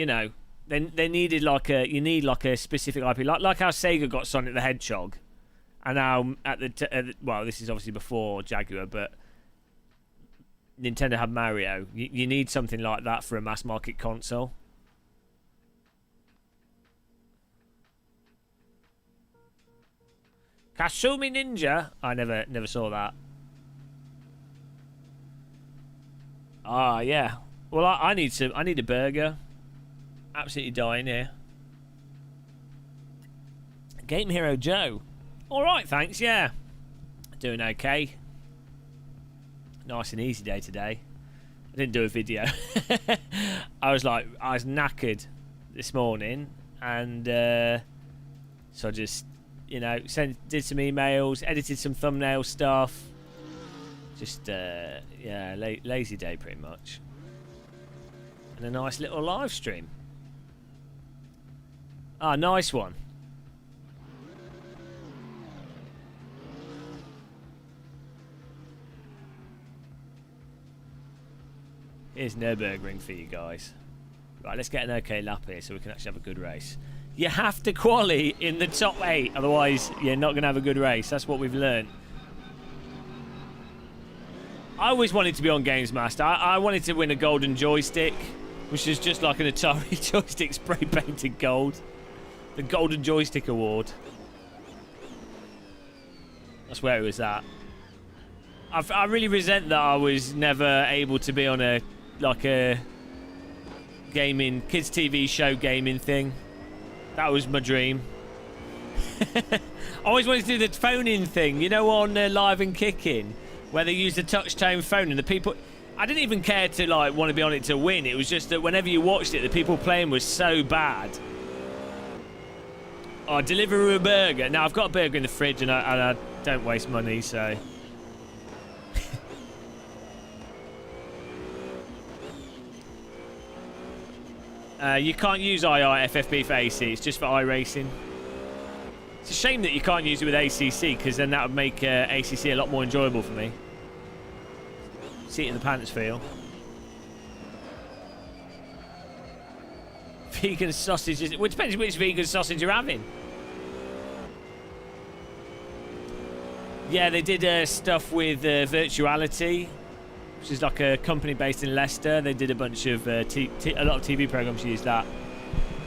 know, they needed like a specific IP, like how Sega got Sonic the Hedgehog, and now well, this is obviously before Jaguar, but Nintendo had Mario. You need something like that for a mass market console. Kasumi Ninja. I never saw that. Ah, yeah. Well, I need a burger. Absolutely dying here. Game Hero Joe. All right, thanks. Yeah, doing okay. Nice and easy day today. I didn't do a video. I was knackered this morning, and so I just, you know, did some emails, edited some thumbnail stuff. Just yeah, lazy day pretty much, and a nice little live stream. Ah, nice one. Here's Nürburgring for you guys. Right, let's get an okay lap here so we can actually have a good race. You have to quali in the top 8, otherwise you're not going to have a good race. That's what we've learned. I always wanted to be on Games Master. I wanted to win a golden joystick, which is just like an Atari joystick spray painted gold. The Golden Joystick Award. That's where it was at. I really resent that I was never able to be on a gaming kids TV show gaming thing. That was my dream. I always wanted to do the phone-in thing, you know, on Live and Kicking, where they use the touch-tone phone and the people... I didn't even care to want to be on it to win. It was just that whenever you watched it, the people playing was so bad. Oh, deliver a burger. Now, I've got a burger in the fridge and I don't waste money, so... You can't use FFB for AC, it's just for iRacing. It's a shame that you can't use it with ACC, because then that would make ACC a lot more enjoyable for me. See it in the pants feel. Vegan sausages, well, it depends which vegan sausage you're having. Yeah, they did stuff with Virtuality, which is like a company based in Leicester. They did a bunch of a lot of TV programs use that.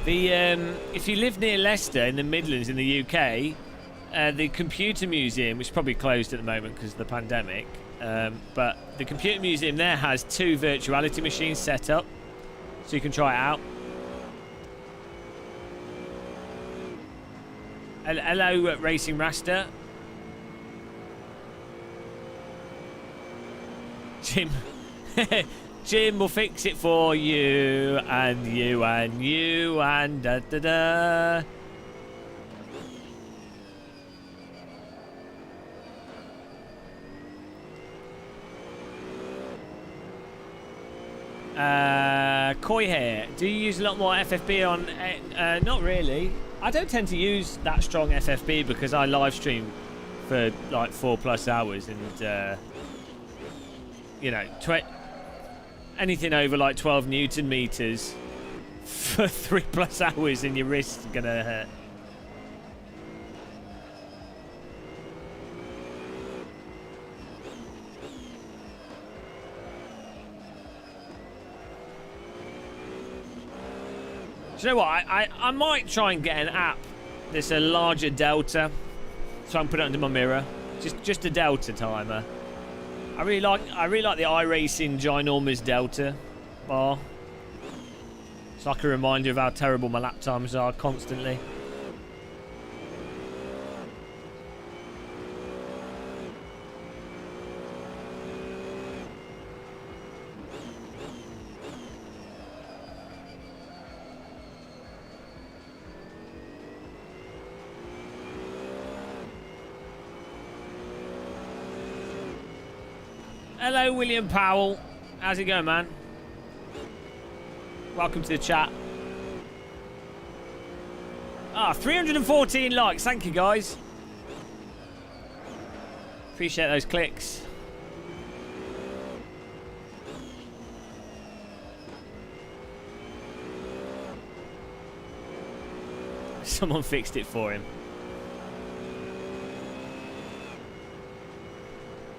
If you live near Leicester in the Midlands in the UK, the computer museum, which is probably closed at the moment because of the pandemic, but the computer museum there has 2 virtuality machines set up, so you can try it out. Hello, Racing Raster. Jim. Jim will fix it for you, and you, and you, and da da da. Koi here. Do you use a lot more FFB on? Not really. I don't tend to use that strong FFB because I live stream for like 4+ hours, and you know, anything over like 12 Newton meters for 3+ hours, and your wrist's gonna hurt. Do you know what? I might try and get an app that's a larger delta, so I can put it under my mirror. Just a delta timer. I really like the iRacing ginormous delta bar. It's like a reminder of how terrible my lap times are constantly. Hello, William Powell. How's it going, man? Welcome to the chat. 314 likes. Thank you, guys. Appreciate those clicks. Someone fixed it for him.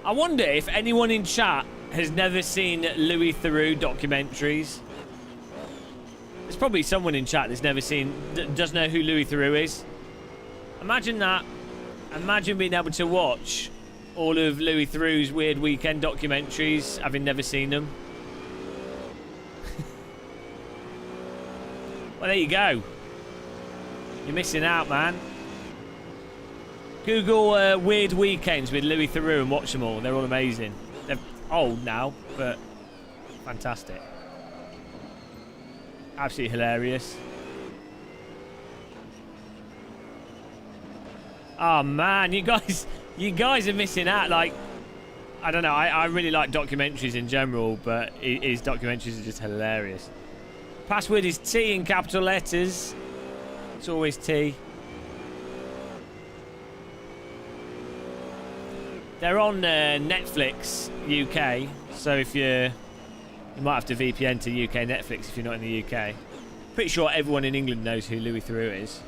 I wonder if anyone in chat has never seen Louis Theroux documentaries. There's probably someone in chat that's never seen, doesn't know who Louis Theroux is. Imagine that. Imagine being able to watch all of Louis Theroux's Weird Weekend documentaries, having never seen them. Well, there you go. You're missing out, man. Google Weird Weekends with Louis Theroux and watch them all. They're all amazing. They're old now, but fantastic. Absolutely hilarious. Oh man, you guys are missing out. Like, I don't know. I really like documentaries in general, but his documentaries are just hilarious. Password is T in capital letters. It's always T. They're on Netflix UK, so if you might have to VPN to UK Netflix if you're not in the UK. Pretty sure everyone in England knows who Louis Theroux is.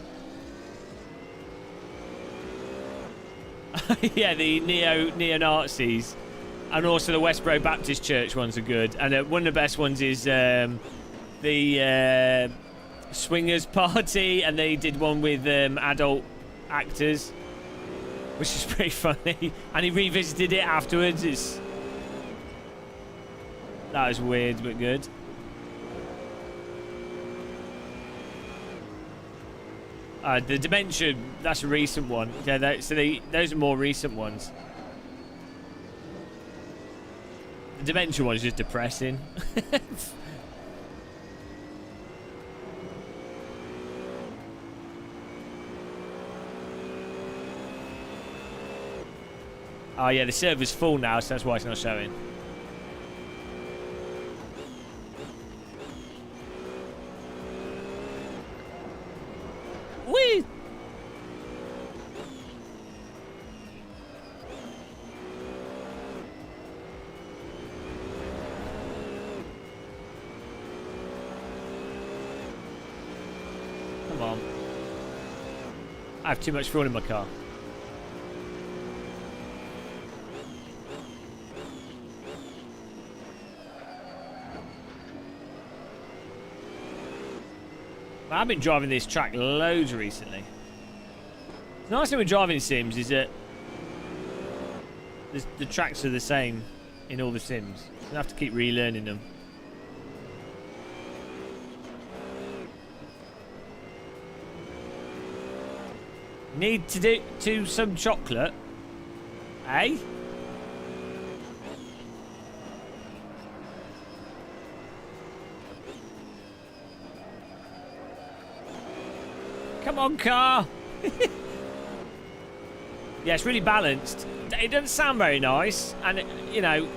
Yeah, the neo-Nazis, and also the Westboro Baptist Church ones are good. And one of the best ones is the Swingers Party, and they did one with adult actors, which is pretty funny. And he revisited it afterwards. That was weird, but good. The Dementia, that's a recent one. Yeah, those are more recent ones. The Dementia one is just depressing. Oh yeah, the server's full now, so that's why it's not showing. Whee! Come on. I have too much fuel in my car. I've been driving this track loads recently. The nice thing with driving sims is that the tracks are the same in all the sims. You don't have to keep relearning them. Need to do some chocolate, eh? Come on, car. Yeah, it's really balanced. It doesn't sound very nice, and you know,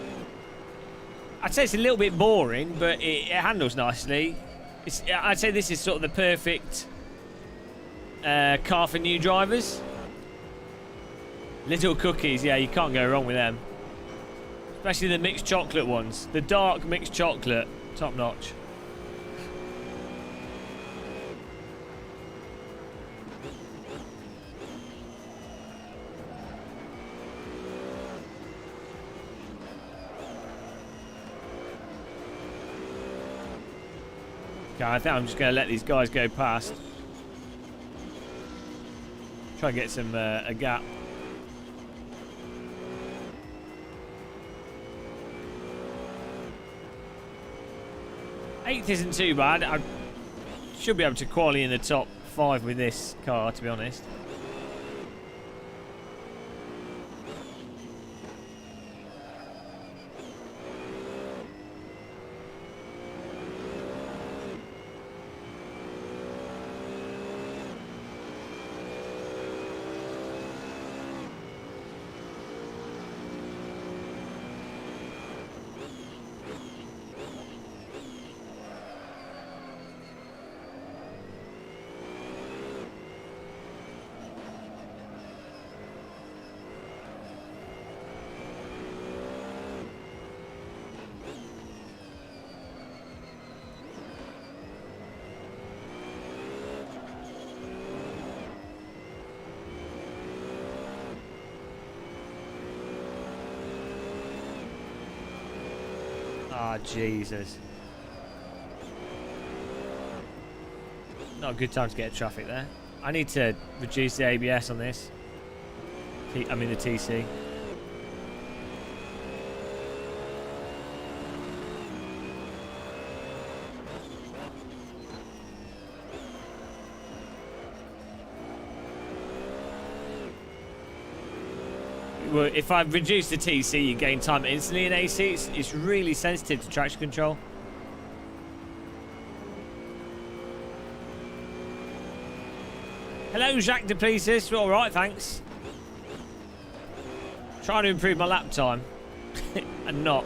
I'd say it's a little bit boring, but it handles nicely. I'd say this is sort of the perfect car for new drivers. Little cookies, yeah, you can't go wrong with them. Especially the mixed chocolate ones. The dark mixed chocolate, top notch. Okay, I think I'm just going to let these guys go past. Try and get some a gap. Eighth isn't too bad. I should be able to qualify in the top 5 with this car, to be honest. Ah, oh, Jesus. Not a good time to get traffic there. I need to reduce the ABS on this. I mean the TC. Well, if I reduce the TC, you gain time instantly in AC. It's really sensitive to traction control. Hello, Jacques Duplessis. All right, thanks. Trying to improve my lap time, and not.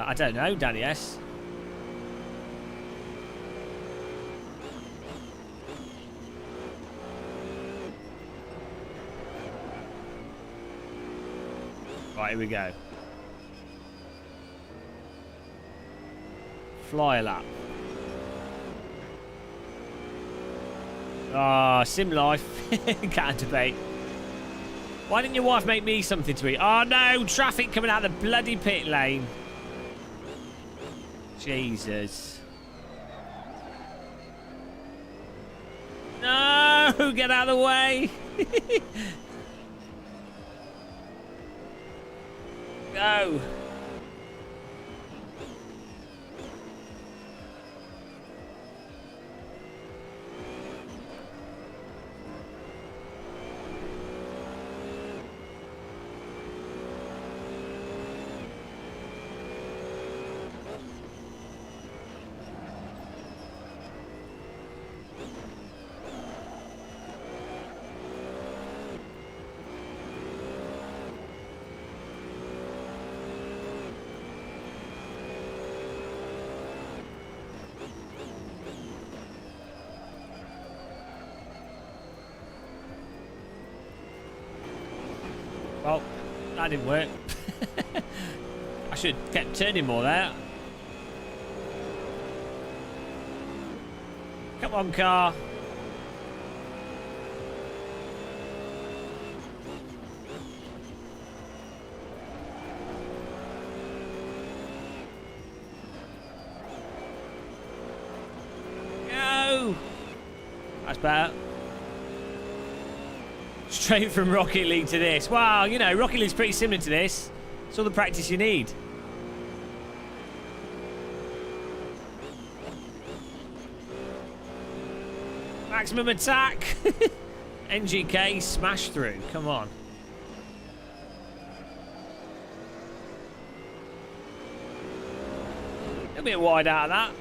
I don't know, Danny S. Right, here we go. Fly a lap. Ah, sim life. Can't debate. Why didn't your wife make me something to eat? Oh no, traffic coming out the bloody pit lane. Jesus. No, get out of the way. Go. Well, that didn't work. I should have kept turning more there. Come on, car. That's better. Straight from Rocket League to this. Wow, you know, Rocket League's pretty similar to this. It's all the practice you need. Maximum attack. NGK smash through. Come on. A bit wide out of that.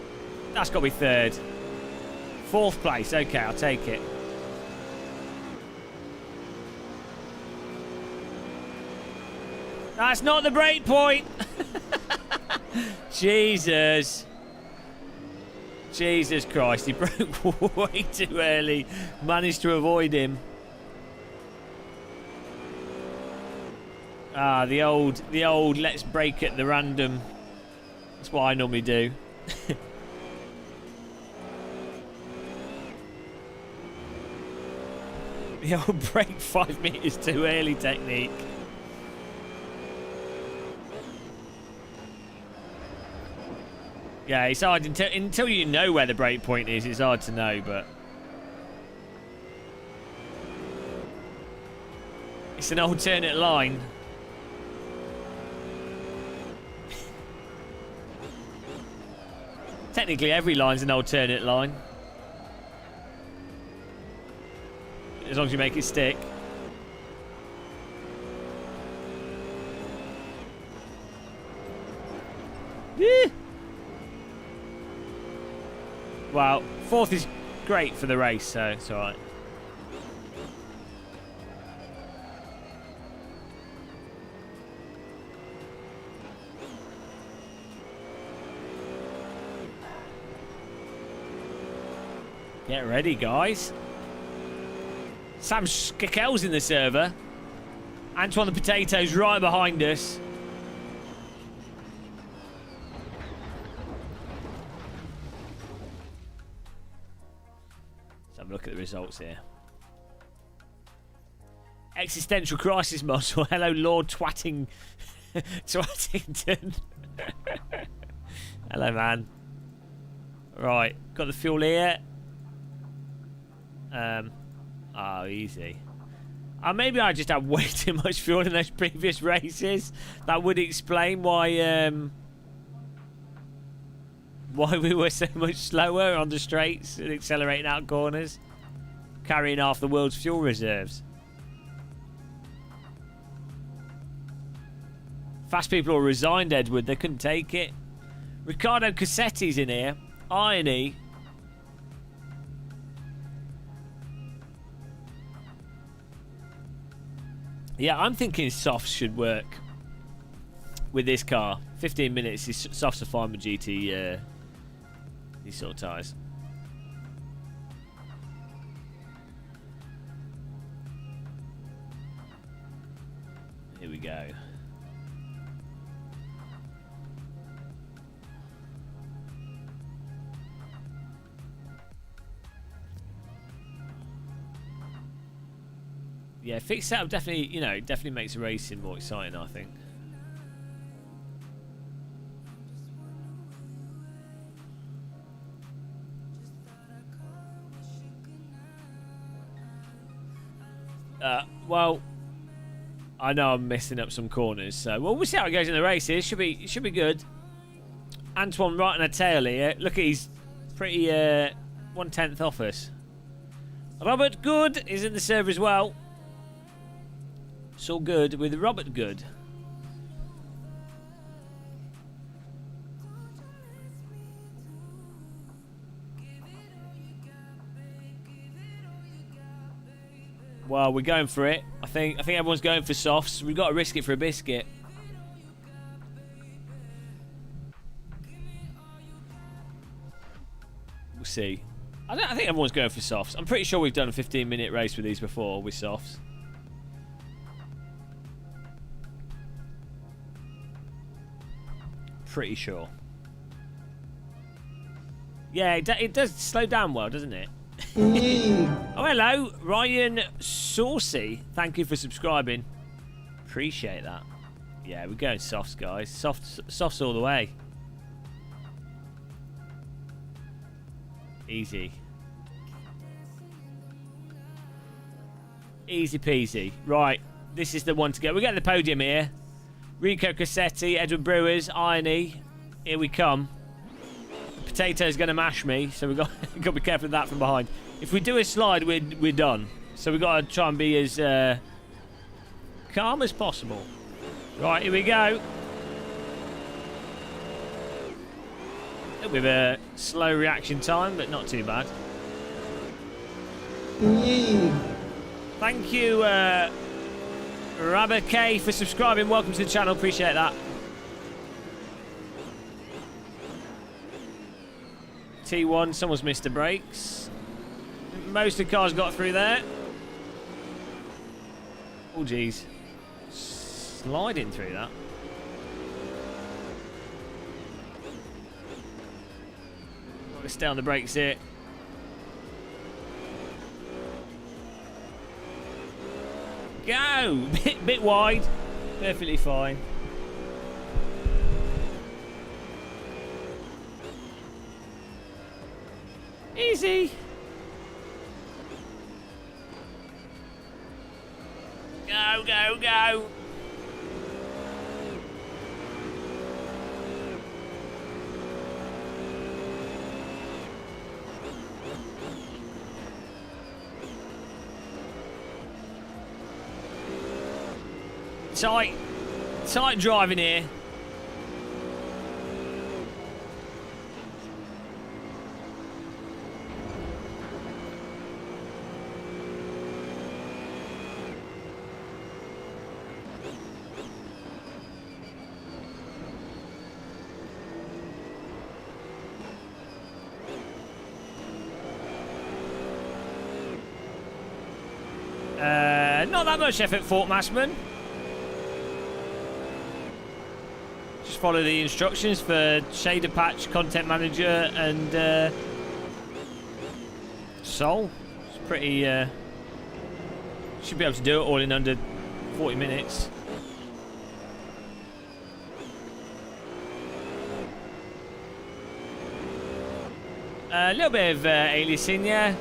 That's got to be third. Fourth place. Okay, I'll take it. That's not the break point. Jesus. Jesus Christ, he broke way too early. Managed to avoid him. Ah, the old let's break at the random. That's what I normally do. The old break 5 meters too early technique. Yeah, it's hard until you know where the break point is. It's hard to know, but it's an alternate line. Technically, every line's an alternate line, as long as you make it stick. Yeah. Well, fourth is great for the race, so it's all right. Get ready, guys. Sam Skickel's in the server. Antoine the Potato's right behind us. Look at the results here. Existential crisis muscle. Hello, Lord Twatting. Twattington. Hello, man. Right, got the fuel here. Oh, easy. Maybe I just had way too much fuel in those previous races. That would explain why we were so much slower on the straights and accelerating out corners, carrying half the world's fuel reserves. Fast people are resigned, Edward. They couldn't take it. Riccardo Cassetti's in here. Irony. Yeah, I'm thinking softs should work with this car. 15 minutes, these softs are fine with GT. These sort of tyres. Here we go. Yeah, fixed setup definitely, you know, definitely makes racing more exciting, I think. Well, I know I'm messing up some corners, so we'll see how it goes in the races. It should be good. Antoine right on a tail here. Look at he's pretty 1/10 off us. Robert Good is in the server as well. It's all good with Robert Good. Well, we're going for it. I think everyone's going for softs. We've got to risk it for a biscuit. We'll see. I think everyone's going for softs. I'm pretty sure we've done a 15-minute race with these before with softs. Pretty sure. Yeah, it does slow down well, doesn't it? Oh, hello, Ryan Saucy. Thank you for subscribing. Appreciate that. Yeah, we're going softs, guys. Softs all the way. Easy. Easy peasy. Right, this is the one to get. We're getting the podium here. Rico Cassetti, Edward Brewers, Irony. Here we come. Potato's going to mash me, so we've got to be careful of that from behind. If we do a slide, we're done. So we've got to try and be as calm as possible. Right, here we go. With a slow reaction time, but not too bad. Thank you, Rabba K, for subscribing. Welcome to the channel. Appreciate that. T1, someone's missed the brakes. Most of the cars got through there. Oh, geez. Sliding through that. Got to stay on the brakes here. Go! Bit wide. Perfectly fine. Easy. Go, go, go. Tight driving here. Not that much effort, Fort Massman. Just follow the instructions for Shader Patch, Content Manager, and Soul. It's pretty. Should be able to do it all in under 40 minutes. A little bit of aliasing, yeah.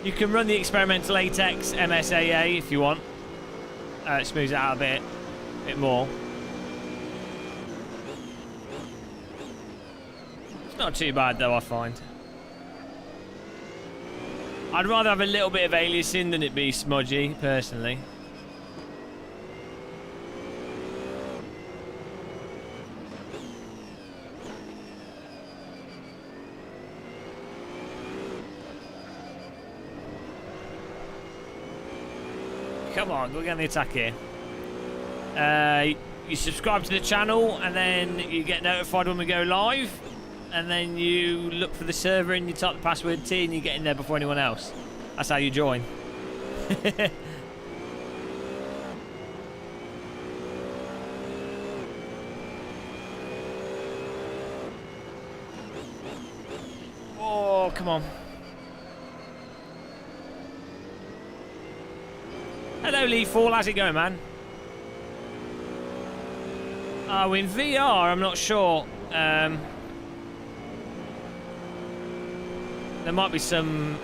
You can run the experimental ATEX MSAA if you want. It smooths it out a bit more. It's not too bad though, I find. I'd rather have a little bit of aliasing than it be smudgy, personally. Come on, go get on the attack here. You subscribe to the channel and then you get notified when we go live. And then you look for the server and you type the password T and you get in there before anyone else. That's how you join. Oh, come on. Hello, Lee Fall. How's it going, man? Oh, in VR, I'm not sure. There might be some...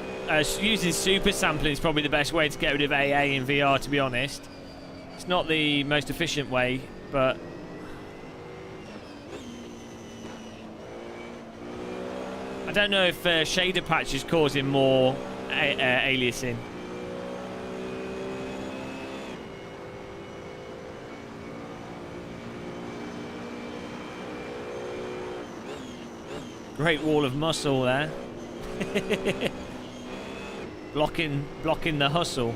using super sampling is probably the best way to get rid of AA in VR, to be honest. It's not the most efficient way, but... I don't know if shader patch is causing more aliasing. Great wall of muscle there. blocking the hustle.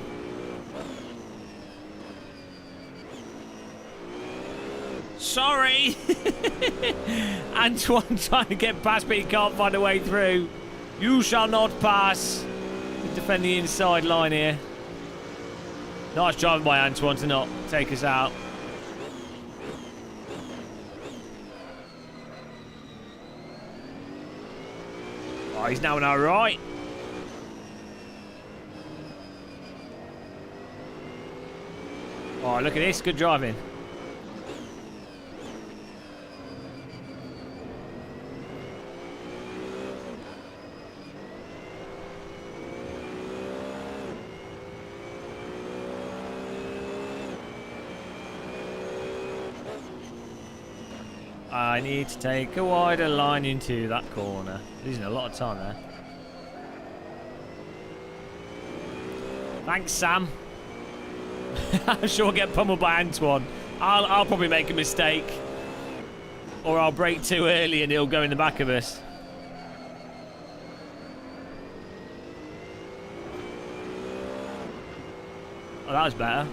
Sorry. Antoine trying to get past, but he can't find a way through. You shall not pass. Defend the inside line here. Nice driving by Antoine to not take us out. Oh, he's now on our right. Oh, look at this. Good driving. I need to take a wider line into that corner. Losing a lot of time there. Thanks, Sam. I'm sure I'll get pummeled by Antoine. I'll probably make a mistake. Or I'll brake too early and he'll go in the back of us. Oh, that was better.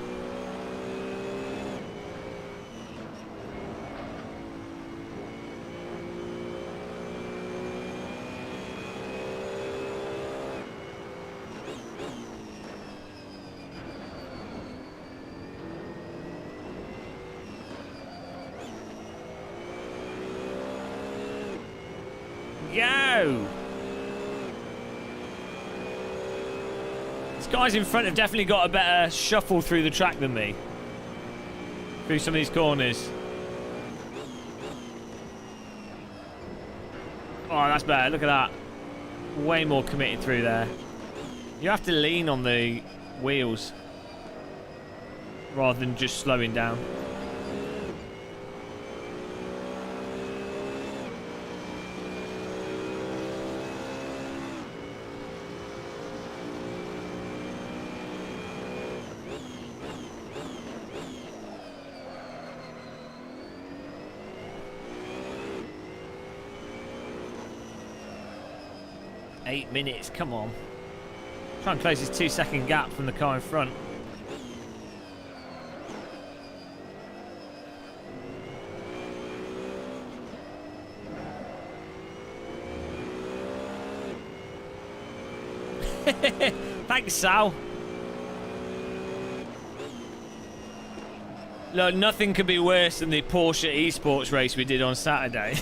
Go! These guys in front have definitely got a better shuffle through the track than me. Through some of these corners. Oh, that's better. Look at that. Way more committed through there. You have to lean on the wheels rather than just slowing down. Minutes, come on. Try and close this 2-second gap from the car in front. Thanks, Sal. Look, nothing could be worse than the Porsche esports race we did on Saturday.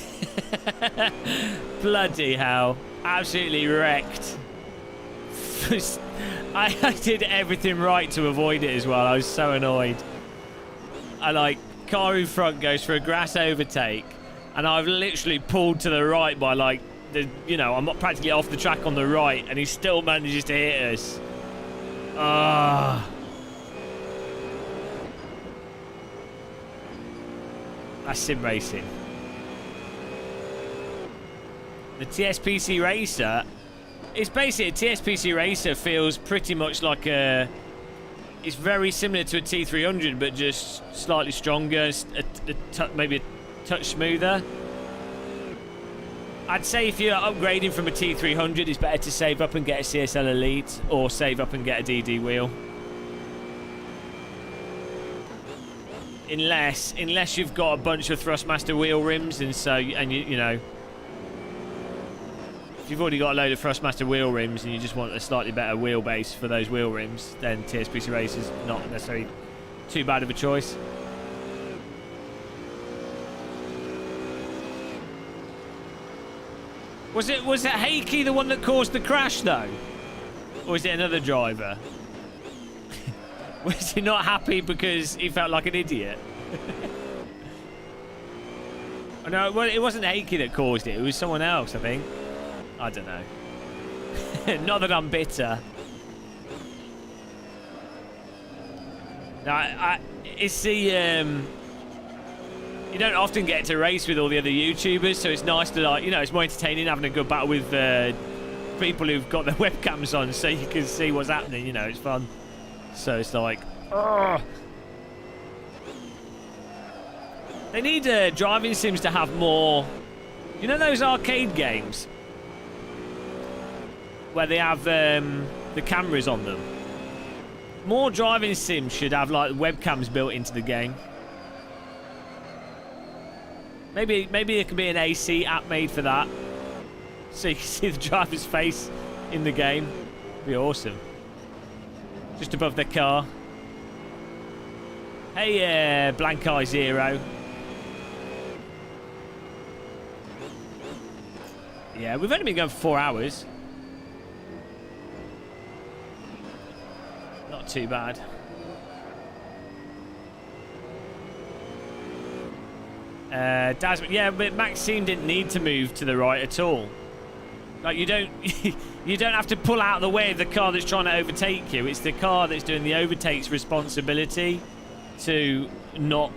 Bloody hell. Absolutely wrecked. I did everything right to avoid it as well. I was so annoyed. Car in front goes for a grass overtake, and I've literally pulled to the right by I'm not practically off the track on the right, and he still manages to hit us. That's SimRacing. The TSPC Racer, it's basically a TSPC Racer feels pretty much like it's very similar to a T300, but just slightly stronger, maybe a touch smoother. I'd say if you're upgrading from a T300, it's better to save up and get a CSL Elite or save up and get a DD wheel. Unless you've got a bunch of Thrustmaster wheel rims, and you know. If you've already got a load of Thrustmaster wheel rims and you just want a slightly better wheelbase for those wheel rims, then TSPC Racer's not necessarily too bad of a choice. Was it Heikki the one that caused the crash though? Or is it another driver? Was he not happy because he felt like an idiot? No, well, it wasn't Heikki that caused it. It was someone else, I think. I don't know. Not that I'm bitter. No, it's the you don't often get to race with all the other YouTubers, so it's nice to it's more entertaining having a good battle with people who've got their webcams on, so you can see what's happening. It's fun. So it's like, oh. They need driving sims to have more. You know those arcade games where they have the cameras on them? More driving sims should have webcams built into the game. Maybe there could be an AC app made for that, so you can see the driver's face in the game. It'd be awesome. Just above their car. Hey, Blank Eye Zero. Yeah, we've only been going for 4 hours. Not too bad. Dasman, yeah, but Maxime didn't need to move to the right at all. You don't have to pull out of the way of the car that's trying to overtake you. It's the car that's doing the overtake's responsibility to not,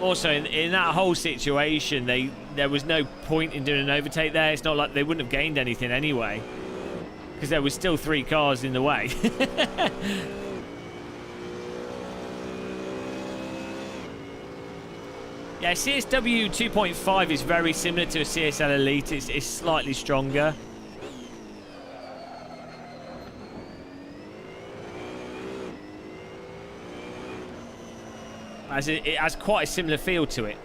Also, in that whole situation, there was no point in doing an overtake there. It's not like they wouldn't have gained anything anyway, because there was still 3 cars in the way. Yeah, CSW 2.5 is very similar to a CSL Elite. It's slightly stronger. As it has quite a similar feel to it.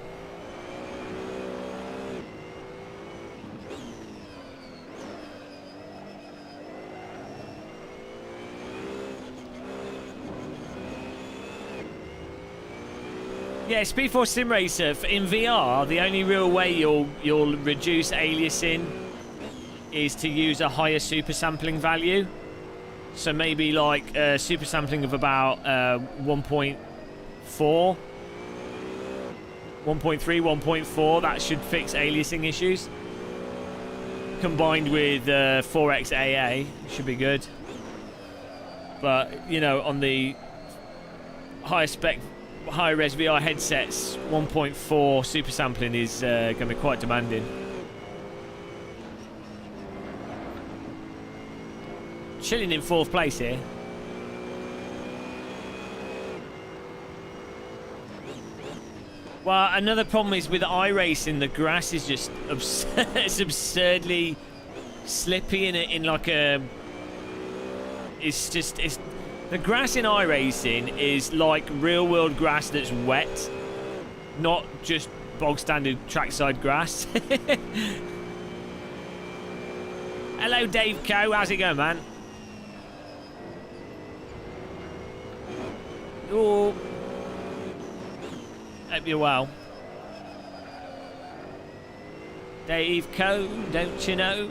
Yeah, Speed Force Sim Racer in VR, the only real way you'll reduce aliasing is to use a higher super sampling value. So maybe like a super sampling of about 1.4, 1.3, 1.4. That should fix aliasing issues. Combined with 4x AA, should be good. But you know, on the higher spec, higher res VR headsets, 1.4 super sampling is going to be quite demanding. Chilling in 4th place here. Well, another problem is with iRacing, the grass is just it's absurdly slippy in like a. It's the grass in iRacing is like real world grass that's wet, not just bog standard trackside grass. Hello, Dave Coe. How's it going, man? Oh. Hope you're well. Dave Coe, don't you know?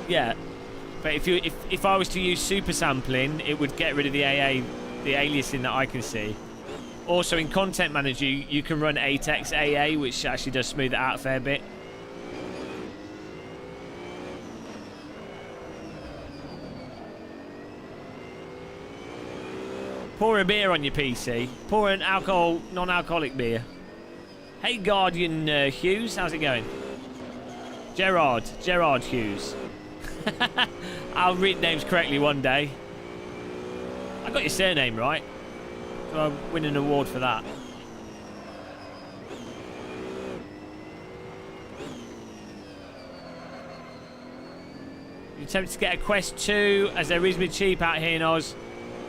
Yeah, but if I was to use super sampling, it would get rid of the AA, the aliasing that I can see. Also, in Content Manager, you can run 8x AA, which actually does smooth it out a fair bit. Pour a beer on your PC. Pour an non-alcoholic beer. Hey, Guardian Hughes, how's it going? Gerard Hughes. I'll read names correctly one day. I got your surname right. So I'll win an award for that. You attempted to get a Quest 2 as they're reasonably cheap out here in Oz.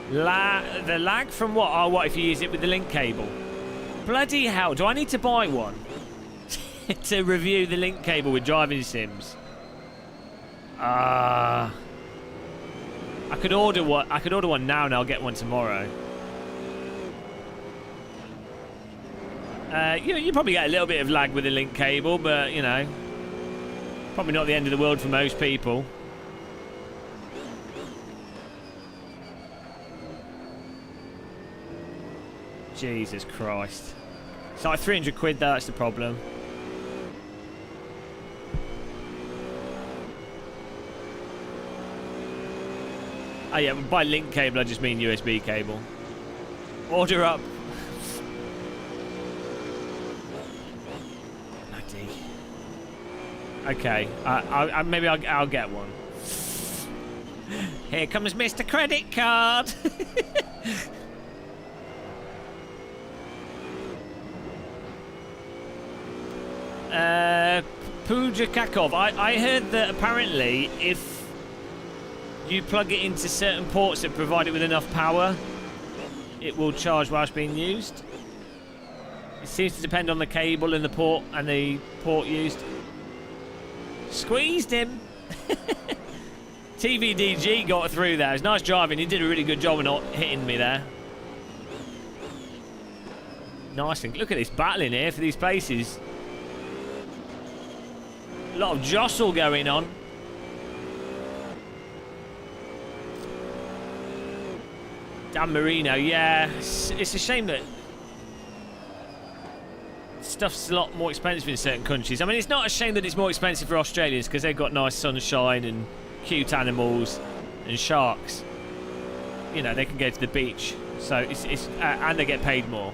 The lag from what? Oh, what if you use it with the link cable? Bloody hell, do I need to buy one to review the link cable with driving sims? I could order one. I could order one now, and I'll get one tomorrow. You probably get a little bit of lag with the link cable, but you know, probably not the end of the world for most people. Jesus Christ! It's like 300 quid. That's the problem. Oh yeah, by link cable I just mean USB cable. Order up. Bloody. Okay, maybe I'll get one. Here comes Mr. Credit Card. Pujakakov, I heard that apparently if you plug it into certain ports that provide it with enough power, it will charge whilst being used. It seems to depend on the cable and the port used. Squeezed him. TVDG got through there. It's nice driving. He did a really good job of not hitting me there. Nice thing. Look at this battling here for these places. A lot of jostle going on. Dan Marino, yeah. It's a shame that stuff's a lot more expensive in certain countries. I mean, it's not a shame that it's more expensive for Australians because they've got nice sunshine and cute animals and sharks. you know, they can go to the beach. So it's and they get paid more.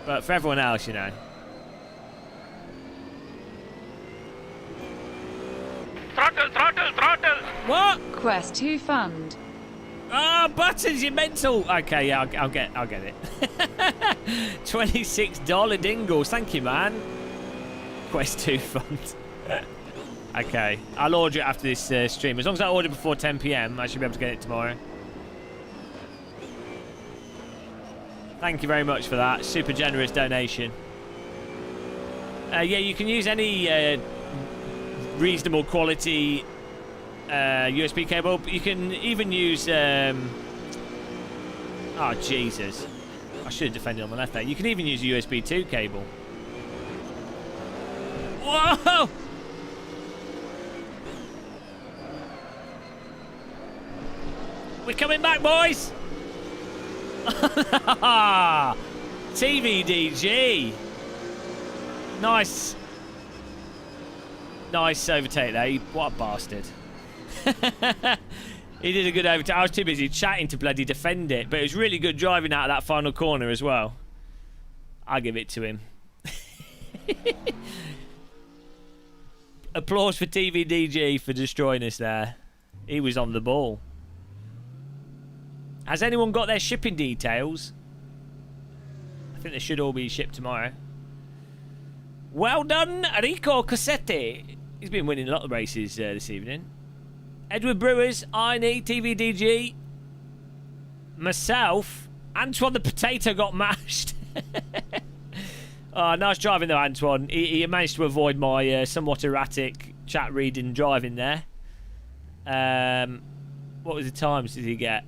But for everyone else, you know. Throttle, throttle, throttle! What? Quest 2 fund. Ah, buttons, you mental. Okay, yeah, I'll get it. $26 dingles. Thank you, man. Quest 2 fund. Okay, I'll order it after this stream. As long as I order before 10 PM, I should be able to get it tomorrow. Thank you very much for that. Super generous donation. Yeah, you can use any reasonable quality USB cable. You can even use... oh, Jesus. I should have defended on the left there. You can even use a USB 2 cable. Whoa! We're coming back, boys! TVDG! Nice. Nice overtake there. What a bastard. He did a good overtake. I was too busy chatting to bloody defend it, but it was really good driving out of that final corner as well. I'll give it to him. Applause for TVDG for destroying us there. He was on the ball. Has anyone got their shipping details? I think they should all be shipped tomorrow. Well done, Rico Cossetti. He's been winning a lot of races this evening. Edward Brewers, Arnie, TVDG, myself, Antoine the Potato got mashed. Oh, nice driving though, Antoine. He managed to avoid my somewhat erratic chat reading driving there. What was the times did he get?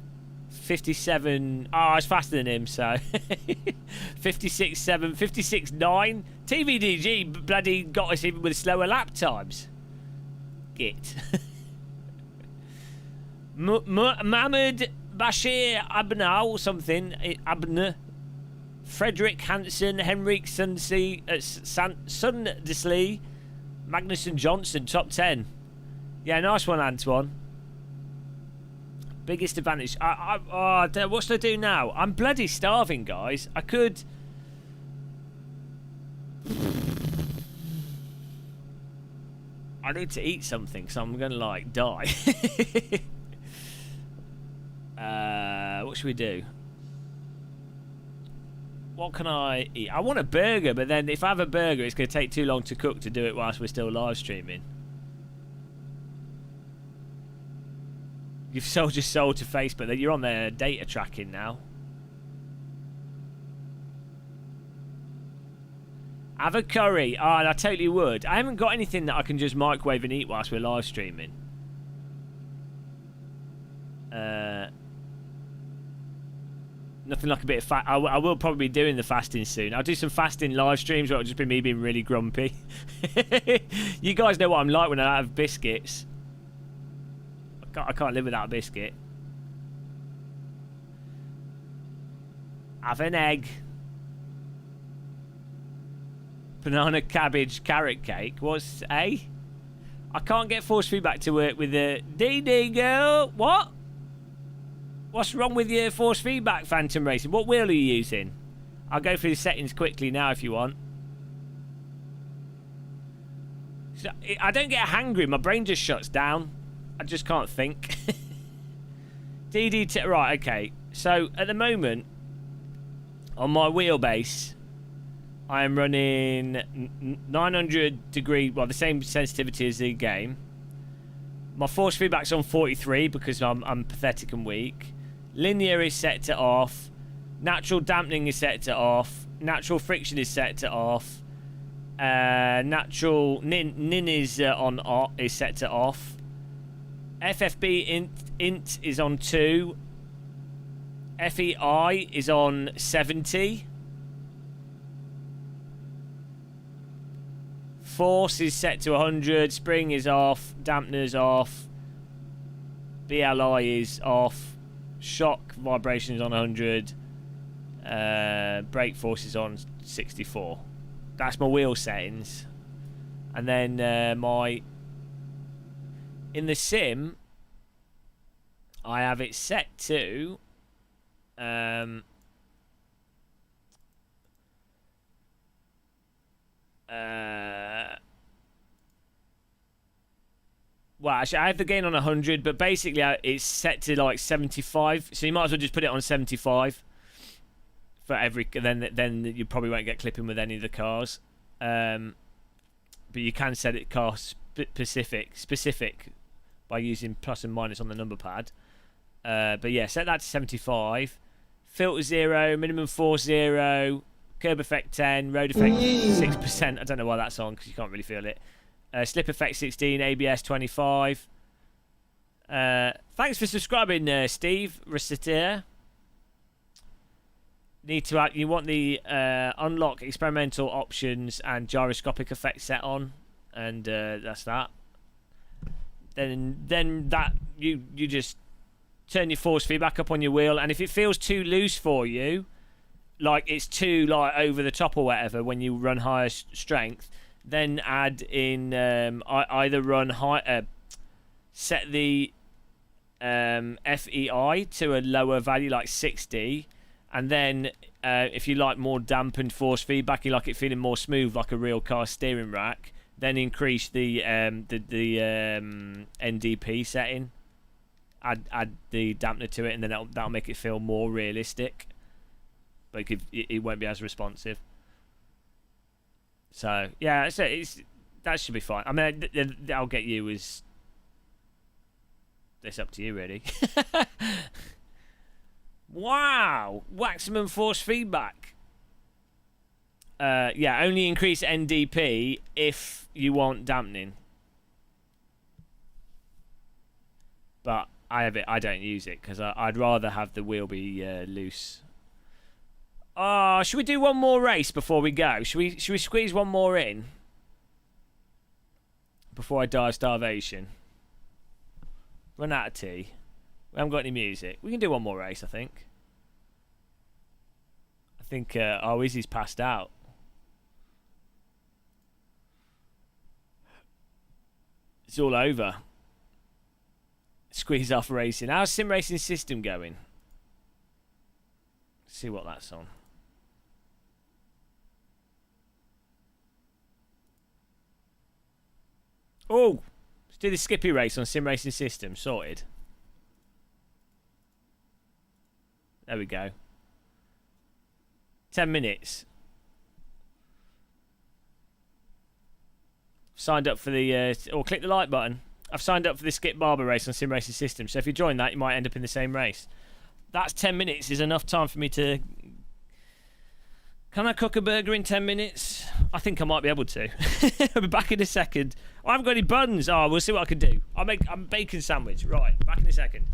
57. Oh, I was faster than him, so 56.7, 56.9. TVDG bloody got us even with slower lap times. Git. Mahmoud Bashir Abnau something. Abna. Frederick Hansen, Henrik Sundesley, Magnussen Johnson, top 10. Yeah, nice one, Antoine. Biggest advantage. What should I do now? I'm bloody starving, guys. I could... I need to eat something, so I'm going to, like, die. What should we do? What can I eat? I want a burger, but then if I have a burger, it's going to take too long to cook to do it whilst we're still live streaming. You've sold your soul to Facebook. That you're on their data tracking now. Have a curry. Oh, and I totally would. I haven't got anything that I can just microwave and eat whilst we're live streaming. Nothing like a bit of fat. I will probably be doing the fasting soon. I'll do some fasting live streams where it'll just be me being really grumpy. You guys know what I'm like when I have biscuits. I can't live without a biscuit. Have an egg. Banana, cabbage, carrot cake. What's A? I can't get force feedback to work with the DD girl. What? What's wrong with your force feedback, Phantom Racing? What wheel are you using? I'll go through the settings quickly now if you want. So, I don't get hangry. My brain just shuts down. I just can't think. DD... Right, okay. So, at the moment, on my wheelbase, I am running 900 degree... Well, the same sensitivity as the game. My force feedback's on 43 because I'm pathetic and weak. Linear is set to off. Natural dampening is set to off. Natural friction is set to off. Natural... Nin is is set to off. FFB int is on 2. FEI is on 70. Force is set to 100. Spring is off. Dampener's off. BLI is off. Shock vibration is on 100. Brake force is on 64. That's my wheel settings. And then my... In the sim, I have it set to well, actually, I have the gain on 100, but basically it's set to like 75. So you might as well just put it on 75 for every. Then you probably won't get clipping with any of the cars. But you can set it car specific by using plus and minus on the number pad. But yeah, set that to 75. Filter 0, minimum force 0, curb effect 10, road effect 6%. I don't know why that's on because you can't really feel it. Slip effect 16, ABS 25. Thanks for subscribing, Steve Reciter. You want the unlock experimental options and gyroscopic effect set on, and that's that. Then that you just turn your force feedback up on your wheel, and if it feels too loose for you, like it's too like over the top or whatever when you run higher strength, then add in either run high, set the FEI to a lower value like 60, and then if you like more dampened force feedback, you like it feeling more smooth like a real car steering rack, then increase the NDP setting. Add the dampener to it, and then that'll make it feel more realistic, but it won't be as responsive. So yeah, that should be fine. I mean, I'll get you as. It's up to you, really. Wow, maximum force feedback. Yeah, only increase NDP if you want dampening. But I have it. I don't use it because I'd rather have the wheel be loose. Oh, should we do one more race before we go? Should we squeeze one more in before I die of starvation? Run out of tea. We haven't got any music. We can do one more race, I think. Oh, Izzy's passed out. It's all over. Squeeze off racing. How's SimRacing system going? Let's see what that's on. Oh, let's do the Skippy race on SimRacing system. Sorted. There we go. 10 minutes. Signed up for the... or click the like button. I've signed up for the Skip Barber race on SimRacing system. So if you join that, you might end up in the same race. That's 10 minutes is enough time for me to... Can I cook a burger in 10 minutes? I think I might be able to. I'll be back in a second. I haven't got any buns. Oh, we'll see what I can do. I'm a bacon sandwich. Right, back in a second.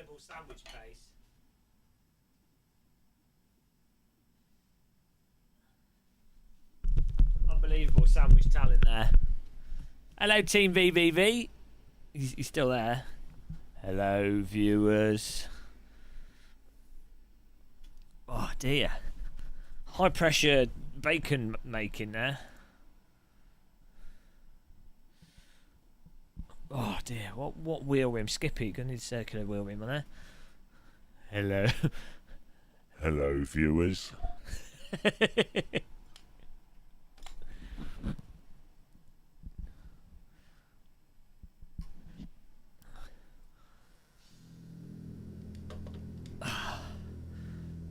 incredible sandwich pace. Unbelievable sandwich talent there. Hello, Team VVV. He's still there. Hello, viewers. Oh dear. High pressure bacon making there. Oh dear. What wheel rim? Skippy. Gonna need circular wheel rim on there. Hello. Hello, viewers.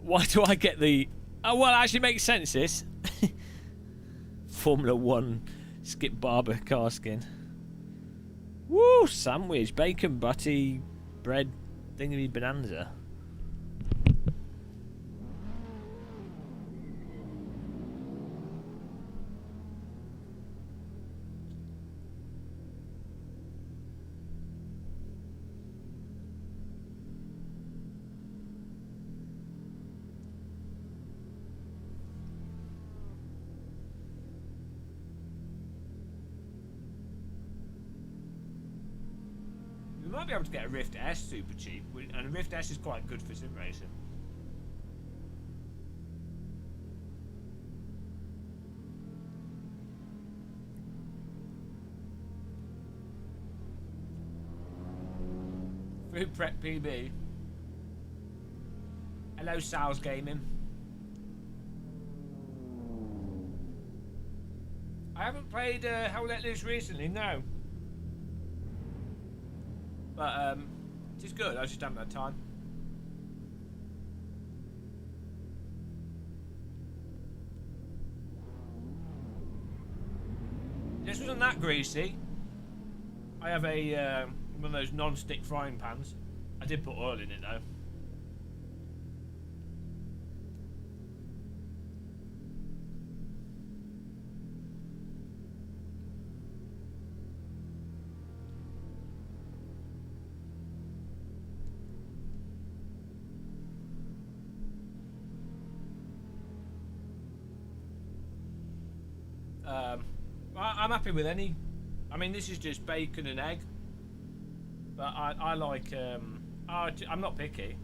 Why do I get the... Oh, well, it actually makes sense, this. Formula 1 Skip Barber car skin. Woo! Sandwich, bacon, butty, bread, thingy bonanza. We might be able to get a Rift S super cheap, and a Rift S is quite good for sim racing. Food Prep PB. Hello, Sal's Gaming. I haven't played How Let Loose recently, no. But it's good, I just haven't had time. This wasn't that greasy. I have a one of those non-stick frying pans. I did put oil in it though. I'm happy with any. I mean, this is just bacon and egg, but I like. I'm not picky.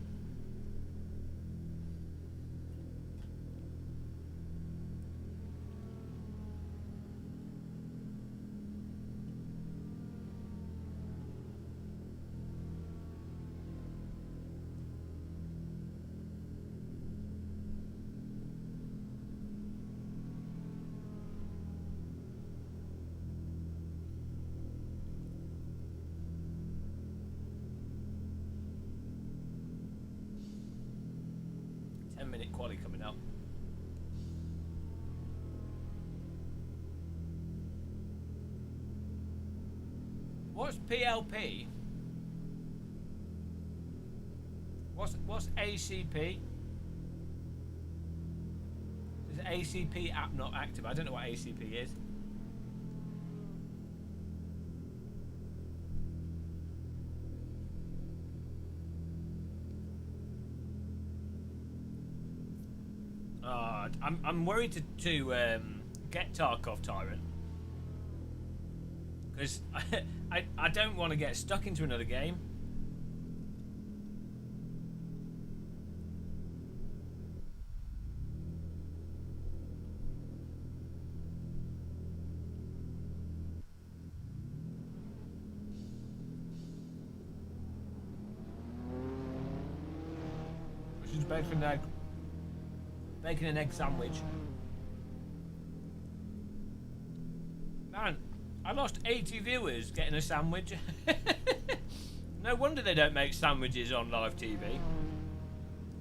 Minute quali coming up. What's PLP? What's ACP? Is ACP app not active? I don't know what ACP is. I'm worried to get Tarkov Tyrant because I don't want to get stuck into another game. Which is bacon and egg sandwich. Man, I lost 80 viewers getting a sandwich. No wonder they don't make sandwiches on live TV.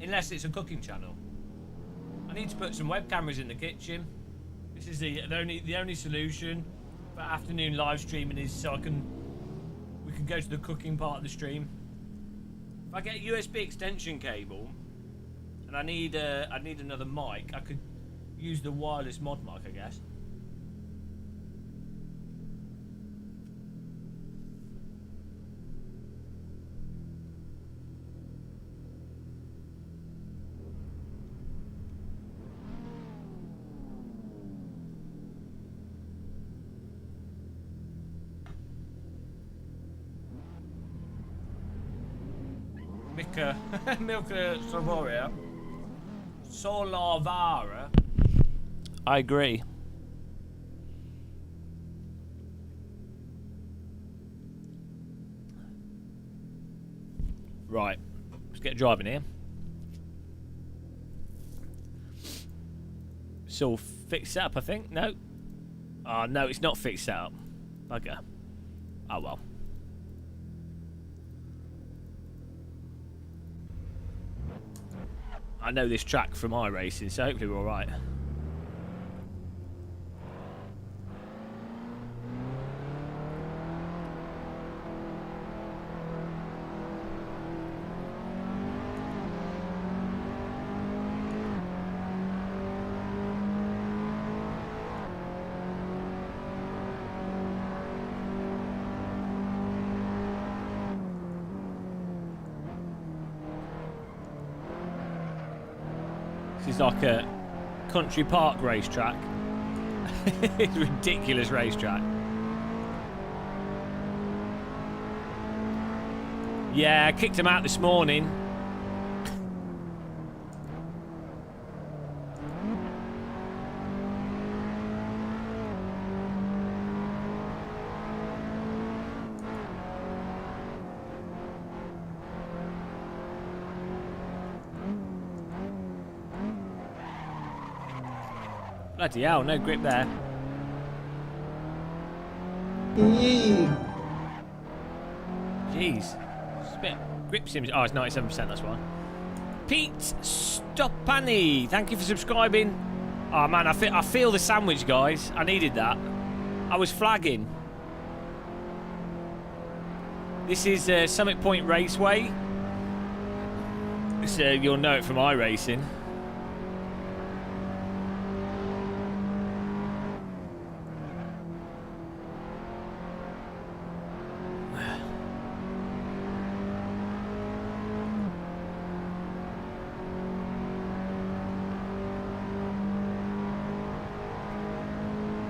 Unless it's a cooking channel. I need to put some web cameras in the kitchen. This is the only solution for afternoon live streaming is so we can go to the cooking part of the stream. If I get a USB extension cable and I need another mic, I could use the wireless mod mic, I guess. Mika Milka Savoria. Solavara. I agree. Right. Let's get driving here. It's all fixed up, I think. No. Oh, no, it's not fixed up. Bugger. Oh, well. I know this track from iRacing, so hopefully we're alright. This is like a country park racetrack. It's a ridiculous racetrack. Yeah, I kicked him out this morning. Bloody hell, no grip there. Jeez. Spit. Grip sims. Oh, it's 97%, that's why. Pete Stoppani, thank you for subscribing. Oh, man, I feel the sandwich, guys. I needed that. I was flagging. This is Summit Point Raceway. So you'll know it from iRacing.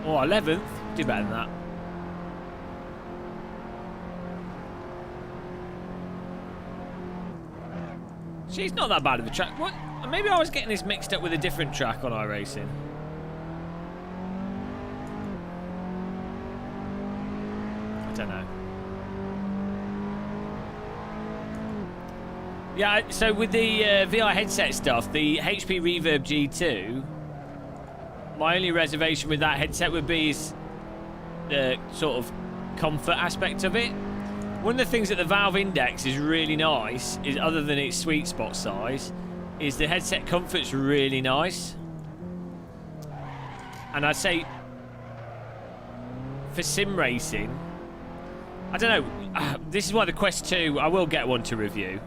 Oh, 11th? Do better than that. She's not that bad of a track. What? Maybe I was getting this mixed up with a different track on iRacing. I don't know. Yeah, so with the VR headset stuff, the HP Reverb G2, my only reservation with that headset would be is the sort of comfort aspect of it. One of the things that the Valve Index is really nice, is other than its sweet spot size, is the headset comfort's really nice. And I'd say for sim racing, I don't know, this is why the Quest 2, I will get one to review,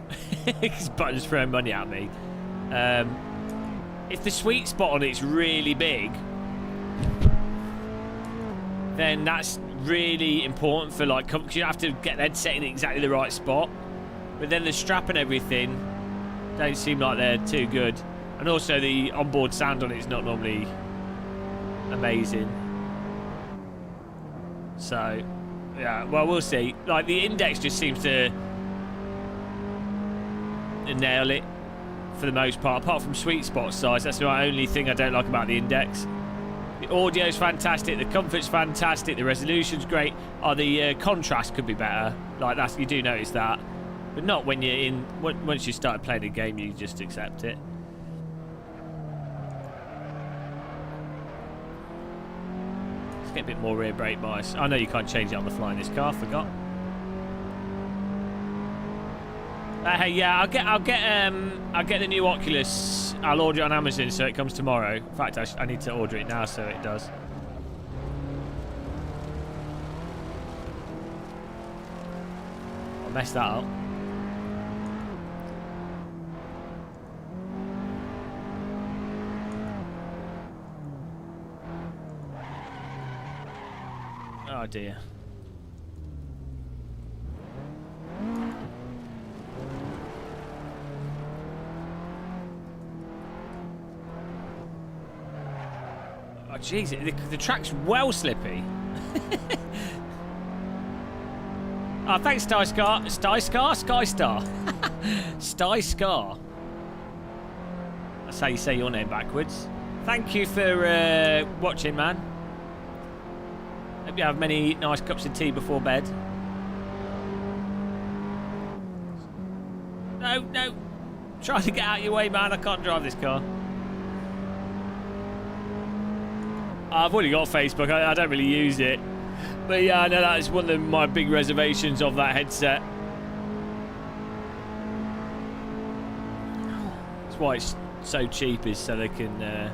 because Button's throwing money at me. If the sweet spot on it's really big, then that's really important for like, because you have to get the headset in exactly the right spot. But then the strap and everything don't seem like they're too good. And also the onboard sound on it is not normally amazing. So, yeah, well, we'll see. Like, the Index just seems to nail it for the most part, apart from sweet spot size. That's the only thing I don't like about the Index. The audio's fantastic, the comfort's fantastic, the resolution's great. Oh, the contrast could be better. Like, that's, you do notice that. But not when you're in, once you start playing the game, you just accept it. Let's get a bit more rear brake bias. I know you can't change it on the fly in this car, forgot. Hey, yeah, I'll get the new Oculus. I'll order it on Amazon so it comes tomorrow. In fact, I need to order it now so it does. I'll mess that up. Oh dear. Oh, jeez, the track's well slippy. Oh, thanks, Skystar. Skystar. Skystar. That's how you say your name backwards. Thank you for watching, man. Hope you have many nice cups of tea before bed. No. Try to get out of your way, man. I can't drive this car. I've already got Facebook. I don't really use it. But yeah, I know that is one of my big reservations of that headset. That's why it's so cheap, is so they can...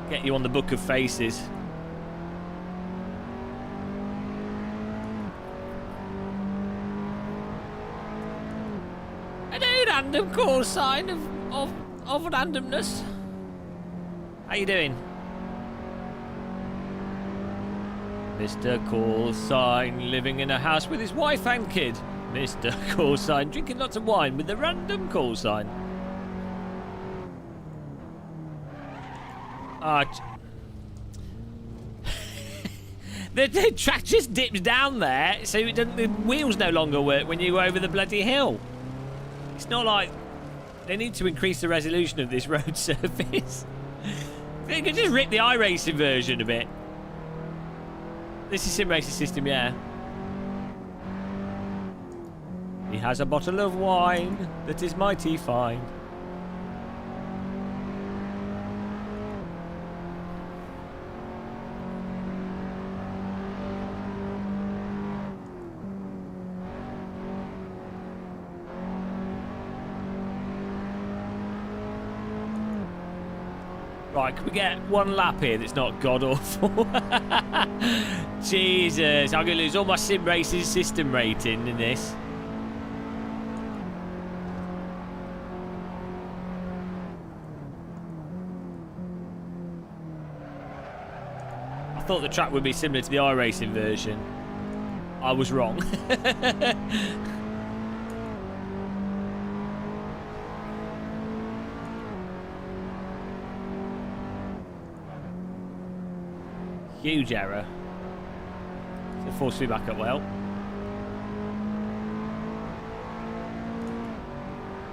get you on the book of faces. A new random call sign of randomness. How you doing? Mr. Call Sign living in a house with his wife and kid. Mr. Call Sign drinking lots of wine with a random call sign. The track just dips down there, so it doesn't, the wheels no longer work when you go over the bloody hill. It's not like they need to increase the resolution of this road surface. They could just rip the iRacing version a bit. This is SimRacing system, yeah. He has a bottle of wine that is mighty fine. Right, can we get one lap here that's not god-awful? Jesus, I'm going to lose all my SimRacing system rating in this. I thought the track would be similar to the iRacing version. I was wrong. Huge error. So force me back up well.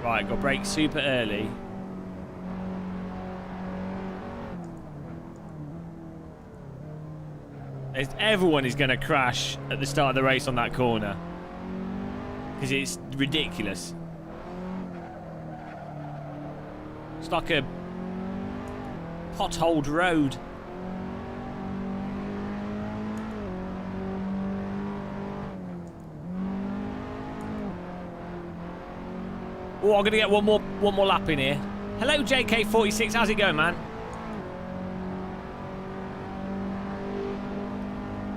Right, got brake super early. Everyone is going to crash at the start of the race on that corner. Because it's ridiculous. It's like a potholed road. Oh, I'm gonna get one more lap in here. Hello, JK46. How's it going, man?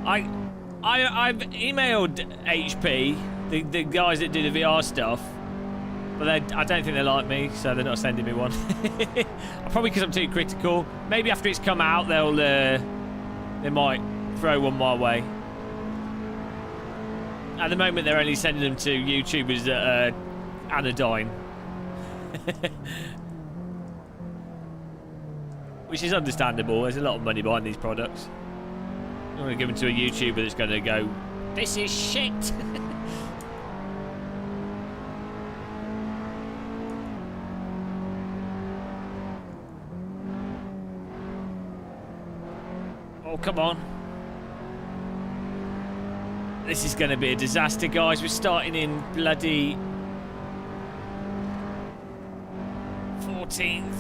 I've emailed HP, the guys that do the VR stuff, but I don't think they like me, so they're not sending me one. Probably because I'm too critical. Maybe after it's come out, they might throw one my way. At the moment, they're only sending them to YouTubers that are anodyne. Which is understandable. There's a lot of money behind these products. I'm going to give them to a YouTuber that's going to go, this is shit. Oh, come on. This is going to be a disaster, guys. We're starting in bloody 14th.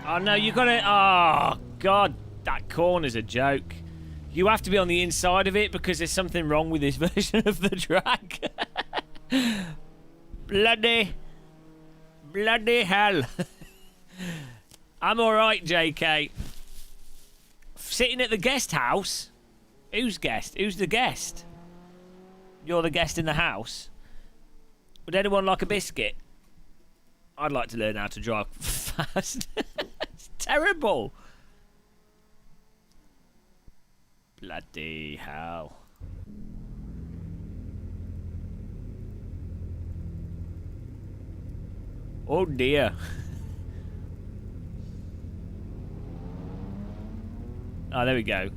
Oh, no, you got it. Oh, God. That corner's a joke. You have to be on the inside of it because there's something wrong with this version of the track. Bloody hell. I'm alright, JK. Sitting at the guest house? Who's guest? Who's the guest? You're the guest in the house? Would anyone like a biscuit? I'd like to learn how to drive fast. It's terrible. Bloody hell. Oh dear. Oh, there we go.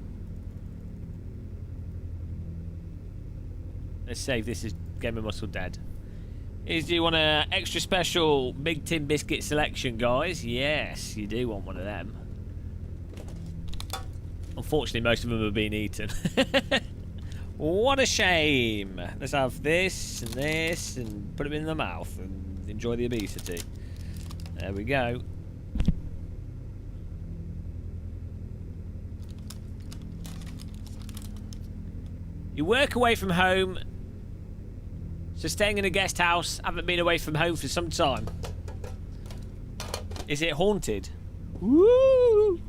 Let's save this as Game of Muscle dead. Do you want an extra special Big Tin Biscuit selection, guys? Yes, you do want one of them. Unfortunately, most of them have been eaten. What a shame. Let's have this and put them in the mouth and enjoy the obesity. There we go. You work away from home, so staying in a guest house, haven't been away from home for some time. Is it haunted? Woo!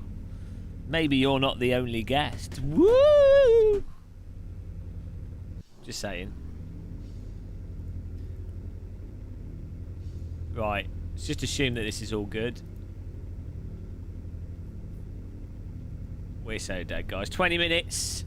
Maybe you're not the only guest. Woo! Just saying. Right, let's just assume that this is all good. We're so dead, guys. 20 minutes.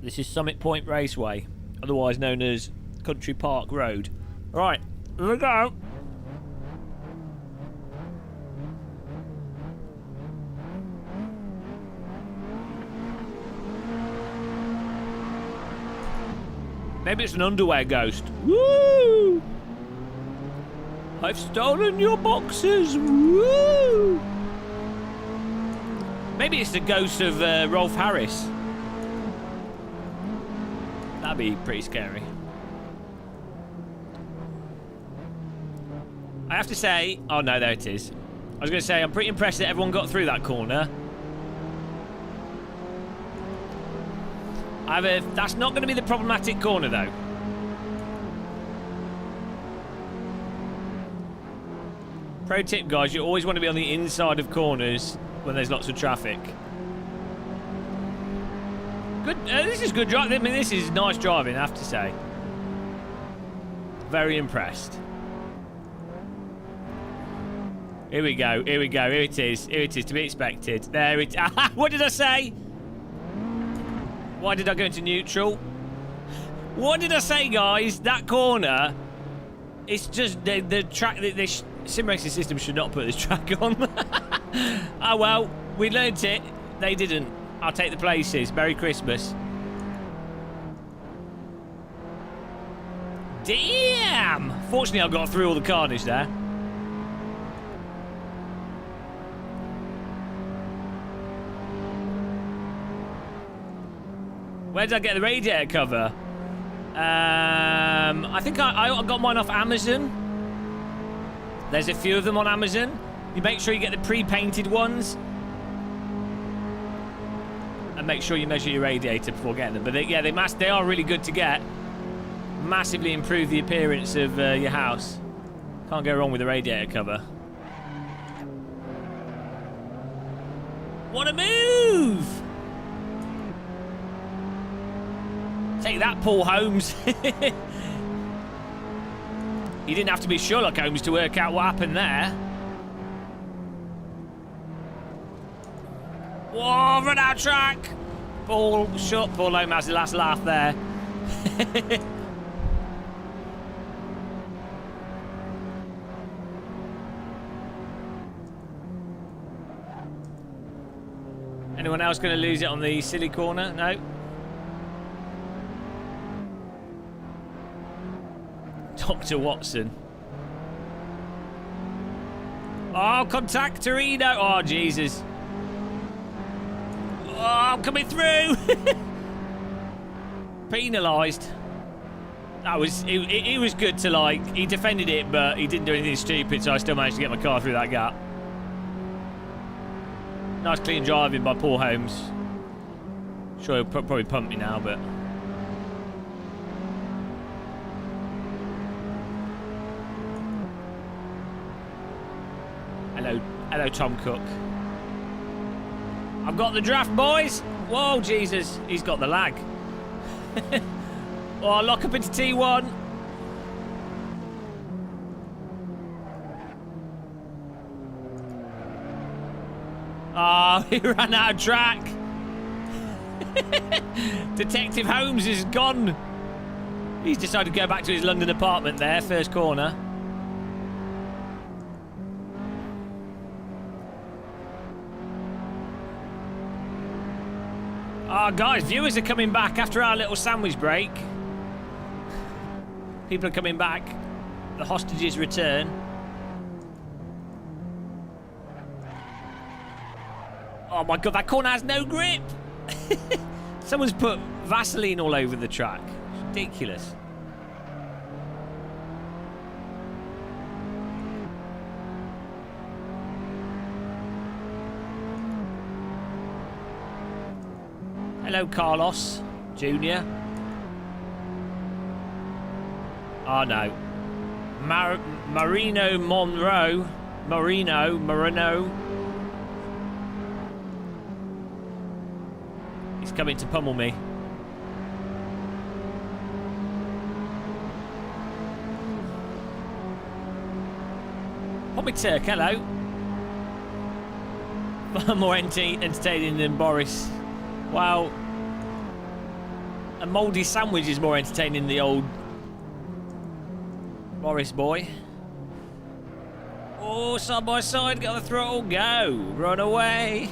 This is Summit Point Raceway, otherwise known as Country Park Road. Right, here we go. Maybe it's an underwear ghost. Woo! I've stolen your boxes. Woo! Maybe it's the ghost of Rolf Harris. That'd be pretty scary. I have to say... Oh, no, there it is. I was going to say, I'm pretty impressed that everyone got through that corner. That's not going to be the problematic corner, though. Pro tip, guys, you always want to be on the inside of corners when there's lots of traffic. Good. This is good driving. I mean, this is nice driving, I have to say. Very impressed. Here we go. Here we go. Here it is. Here it is, to be expected. There it... What did I say? Why did I go into neutral? What did I say, guys? That corner... It's just the track... The sim racing system should not put this track on. Oh, well. We learnt it. They didn't. I'll take the places. Merry Christmas. Damn! Fortunately, I got through all the carnage there. Where did I get the radiator cover? I think I got mine off Amazon. There's a few of them on Amazon. You make sure you get the pre-painted ones. And make sure you measure your radiator before getting them. But they are really good to get. Massively improve the appearance of your house. Can't go wrong with the radiator cover. What a move! Take that, Paul Holmes. You didn't have to be Sherlock Holmes to work out what happened there. Whoa, run out of track! Paul Holmes has the last laugh there. Anyone else going to lose it on the silly corner? No? Dr. Watson. Oh, contact Torino. Oh, Jesus. Oh, I'm coming through. Penalised. That was... It was good to, like... He defended it, but he didn't do anything stupid, so I still managed to get my car through that gap. Nice clean driving by Paul Holmes. Sure, he'll probably pump me now, but... Hello, Tom Cook. I've got the draft, boys. Whoa, Jesus. He's got the lag. Oh, lock up into T1. Oh, he ran out of track. Detective Holmes is gone. He's decided to go back to his London apartment there, first corner. Oh, guys, viewers are coming back after our little sandwich break. People are coming back. The hostages return. Oh my God, that corner has no grip. Someone's put Vaseline all over the track. It's ridiculous. Hello, Carlos Jr. Oh no. Marino Monroe. Marino. He's coming to pummel me. Poppy Turk, hello. Far more entertaining than Boris. Wow. A mouldy sandwich is more entertaining than the old Boris boy. Oh, side by side, got the throttle, go. Run away.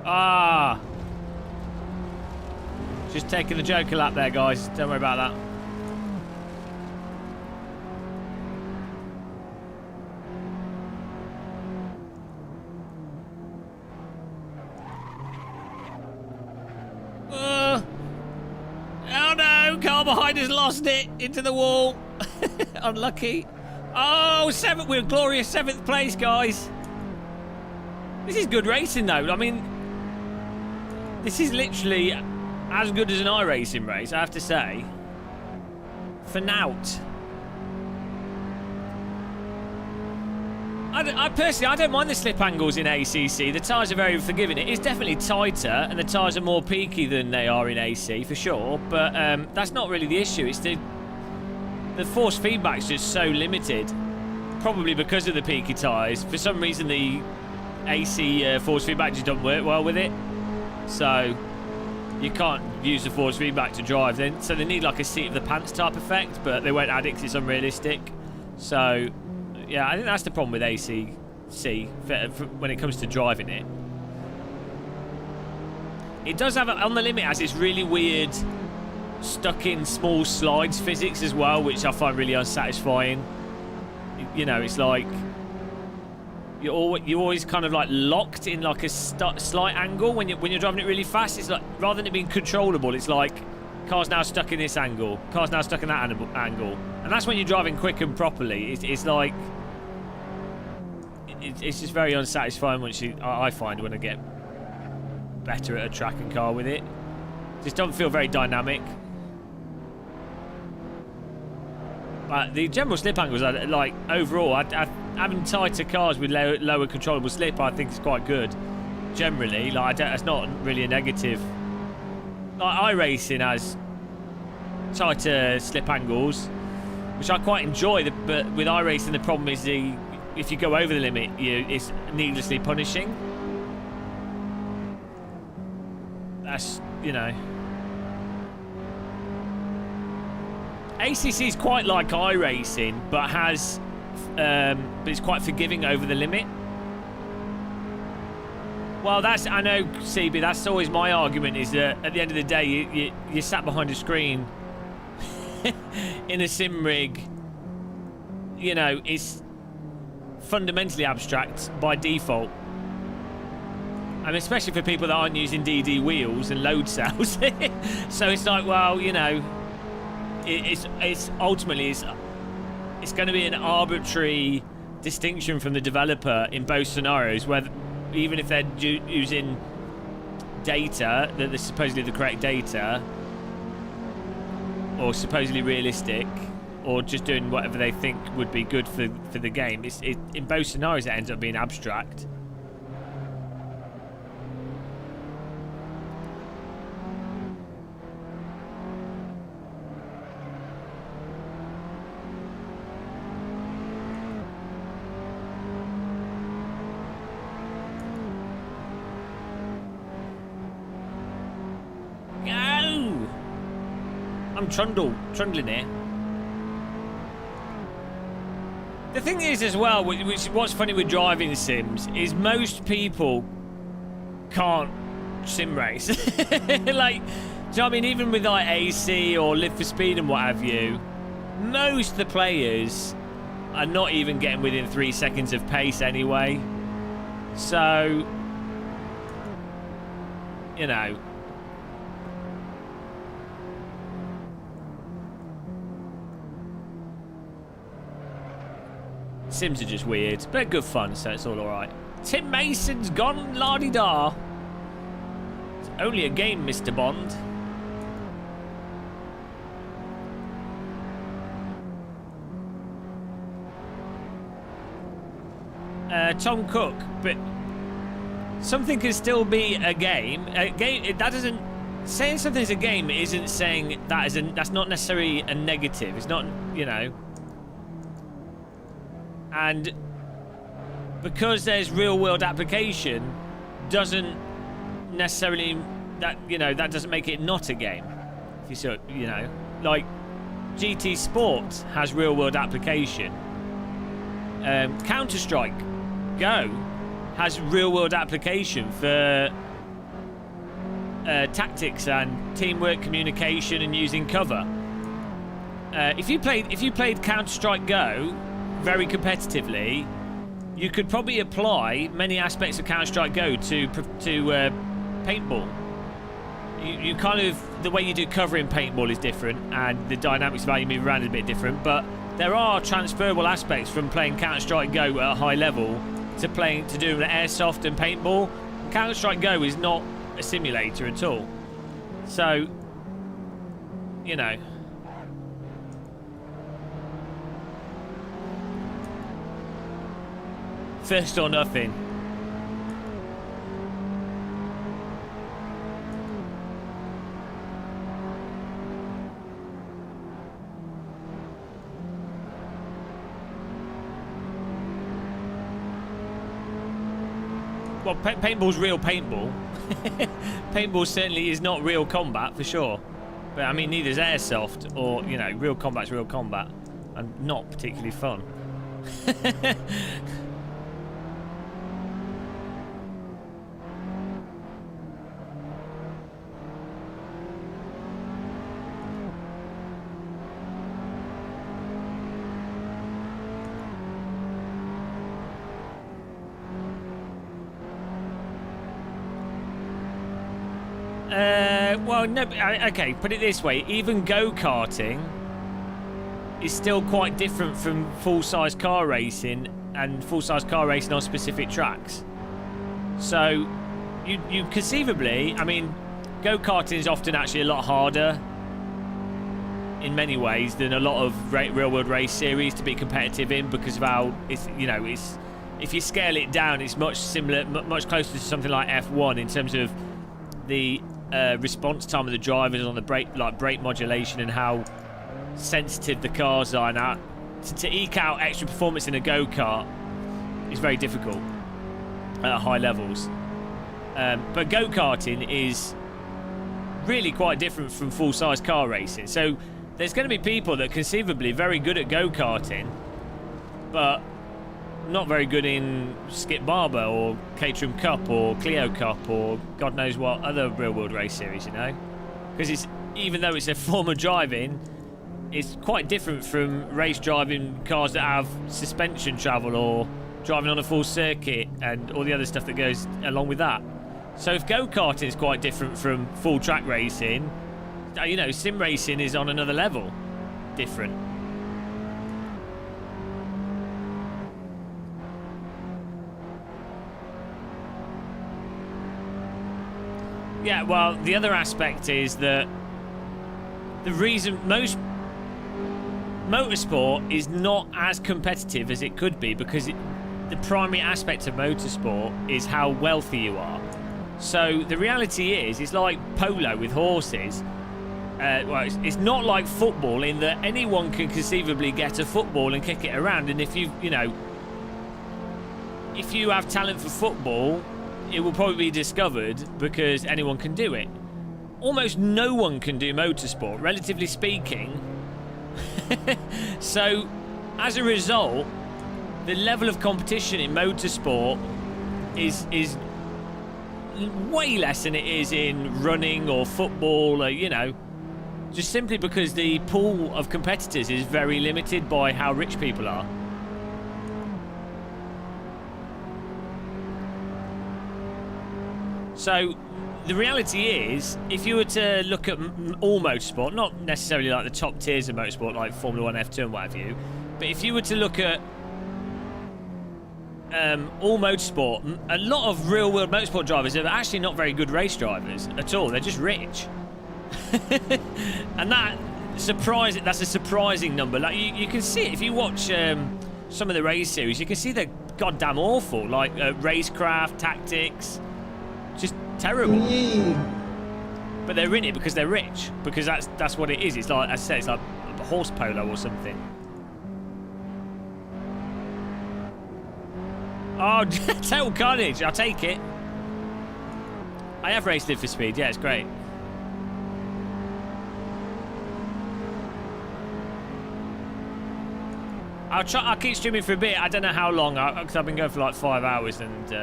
Ah. Just taking the Joker lap there, guys. Don't worry about that. Oh no, car behind has lost it into the wall. Unlucky. Oh, we're glorious 7th place, guys. This is good racing though. I mean, this is literally as good as an iRacing race, I have to say. For Nout. I personally, I don't mind the slip angles in ACC. The tyres are very forgiving. It is definitely tighter, and the tyres are more peaky than they are in AC, for sure. But that's not really the issue. It's the force feedback's just so limited. Probably because of the peaky tyres. For some reason, the AC force feedback just doesn't work well with it. So you can't use the force feedback to drive. So they need like a seat of the pants type effect, but they won't add it because it's unrealistic. So yeah, I think that's the problem with ACC when it comes to driving it. It does have, on the limit, has this really weird stuck in small slides physics as well, which I find really unsatisfying. You know, it's like you're always kind of like locked in like a slight angle when you're driving it really fast. It's like, rather than it being controllable, it's like car's now stuck in this angle, car's now stuck in that angle, and that's when you're driving quick and properly. It's like it's just very unsatisfying once I find when I get better at a track and car with it. Just don't feel very dynamic. But the general slip angles, like overall, having tighter cars with lower controllable slip, I think is quite good. Generally, like that's not really a negative. Like iRacing has tighter slip angles, which I quite enjoy. But with iRacing, the problem is if you go over the limit, it's needlessly punishing. That's, you know. ACC is quite like iRacing, but but it's quite forgiving over the limit. Well, I know, CB, that's always my argument, is that at the end of the day, you're sat behind a screen in a sim rig. You know, it's fundamentally abstract by default. And especially for people that aren't using DD wheels and load cells. So it's like, well, you know, it's ultimately it's going to be an arbitrary distinction from the developer in both scenarios, where even if they're using data, that they're supposedly the correct data, or supposedly realistic, or just doing whatever they think would be good for the game. In both scenarios, it ends up being abstract. I'm trundling here. The thing is as well, what's funny with driving sims, is most people can't sim race. Like, do you know what I mean? Even with like AC or Live for Speed and what have you, most of the players are not even getting within 3 seconds of pace anyway. So, you know. Sims are just weird, but good fun, so it's all alright. Tim Mason's gone la-di-da. It's only a game, Mr. Bond. Tom Cook, but something can still be a game. That doesn't... Saying something's a game isn't saying that's not necessarily a negative. It's not, you know... And because there's real-world application, doesn't necessarily that doesn't make it not a game. If you sort, you know, like GT Sport has real-world application. Counter-Strike Go has real-world application for tactics and teamwork, communication, and using cover. If you played Counter-Strike Go very competitively, you could probably apply many aspects of Counter-Strike Go to paintball. You kind of, the way you do cover in paintball is different, and the dynamics of how you move around is a bit different, but there are transferable aspects from playing Counter-Strike Go at a high level to doing airsoft and paintball. Counter-Strike Go is not a simulator at all. So, you know. First or nothing. Well, paintball's real paintball. Paintball certainly is not real combat, for sure. But, I mean, neither is airsoft or, you know, real combat's real combat. And not particularly fun. Well, no, okay, put it this way. Even go-karting is still quite different from full-size car racing and full-size car racing on specific tracks. So, you conceivably, I mean, go-karting is often actually a lot harder in many ways than a lot of real-world race series to be competitive in, because of how it's, you know, it's, if you scale it down, it's much similar, much closer to something like F1 in terms of the response time of the drivers on the brake modulation and how sensitive the cars are. Now, to eke out extra performance in a go-kart is very difficult at high levels. But go-karting is really quite different from full-size car racing. So there's going to be people that are conceivably very good at go-karting, but not very good in Skip Barber or Caterham Cup or Clio Cup or God knows what other real-world race series, you know? Because it's, even though it's a form of driving, it's quite different from race driving cars that have suspension travel or driving on a full circuit and all the other stuff that goes along with that. So if go-karting is quite different from full track racing, you know, sim racing is on another level different. Yeah, well, the other aspect is that the reason most motorsport is not as competitive as it could be, because the primary aspect of motorsport is how wealthy you are. So the reality is, it's like polo with horses. Well, it's not like football in that anyone can conceivably get a football and kick it around, and if you have talent for football, it will probably be discovered because anyone can do it. Almost no one can do motorsport, relatively speaking. So, as a result, the level of competition in motorsport is way less than it is in running or football, or, just simply because the pool of competitors is very limited by how rich people are. So, the reality is, if you were to look at all motorsport, not necessarily like the top tiers of motorsport, like Formula 1, F2 and what have you, but if you were to look at all motorsport, a lot of real-world motorsport drivers are actually not very good race drivers at all. They're just rich. And that's a surprising number. Like you can see it if you watch some of the race series. You can see they're goddamn awful. Like racecraft, tactics, just terrible. But they're in it because they're rich. Because that's what it is. It's like, as I said, it's like a horse polo or something. Oh, total carnage! I'll take it. I have raced Live for Speed. Yeah, it's great. I'll keep streaming for a bit. I don't know how long, because I've been going for like 5 hours, and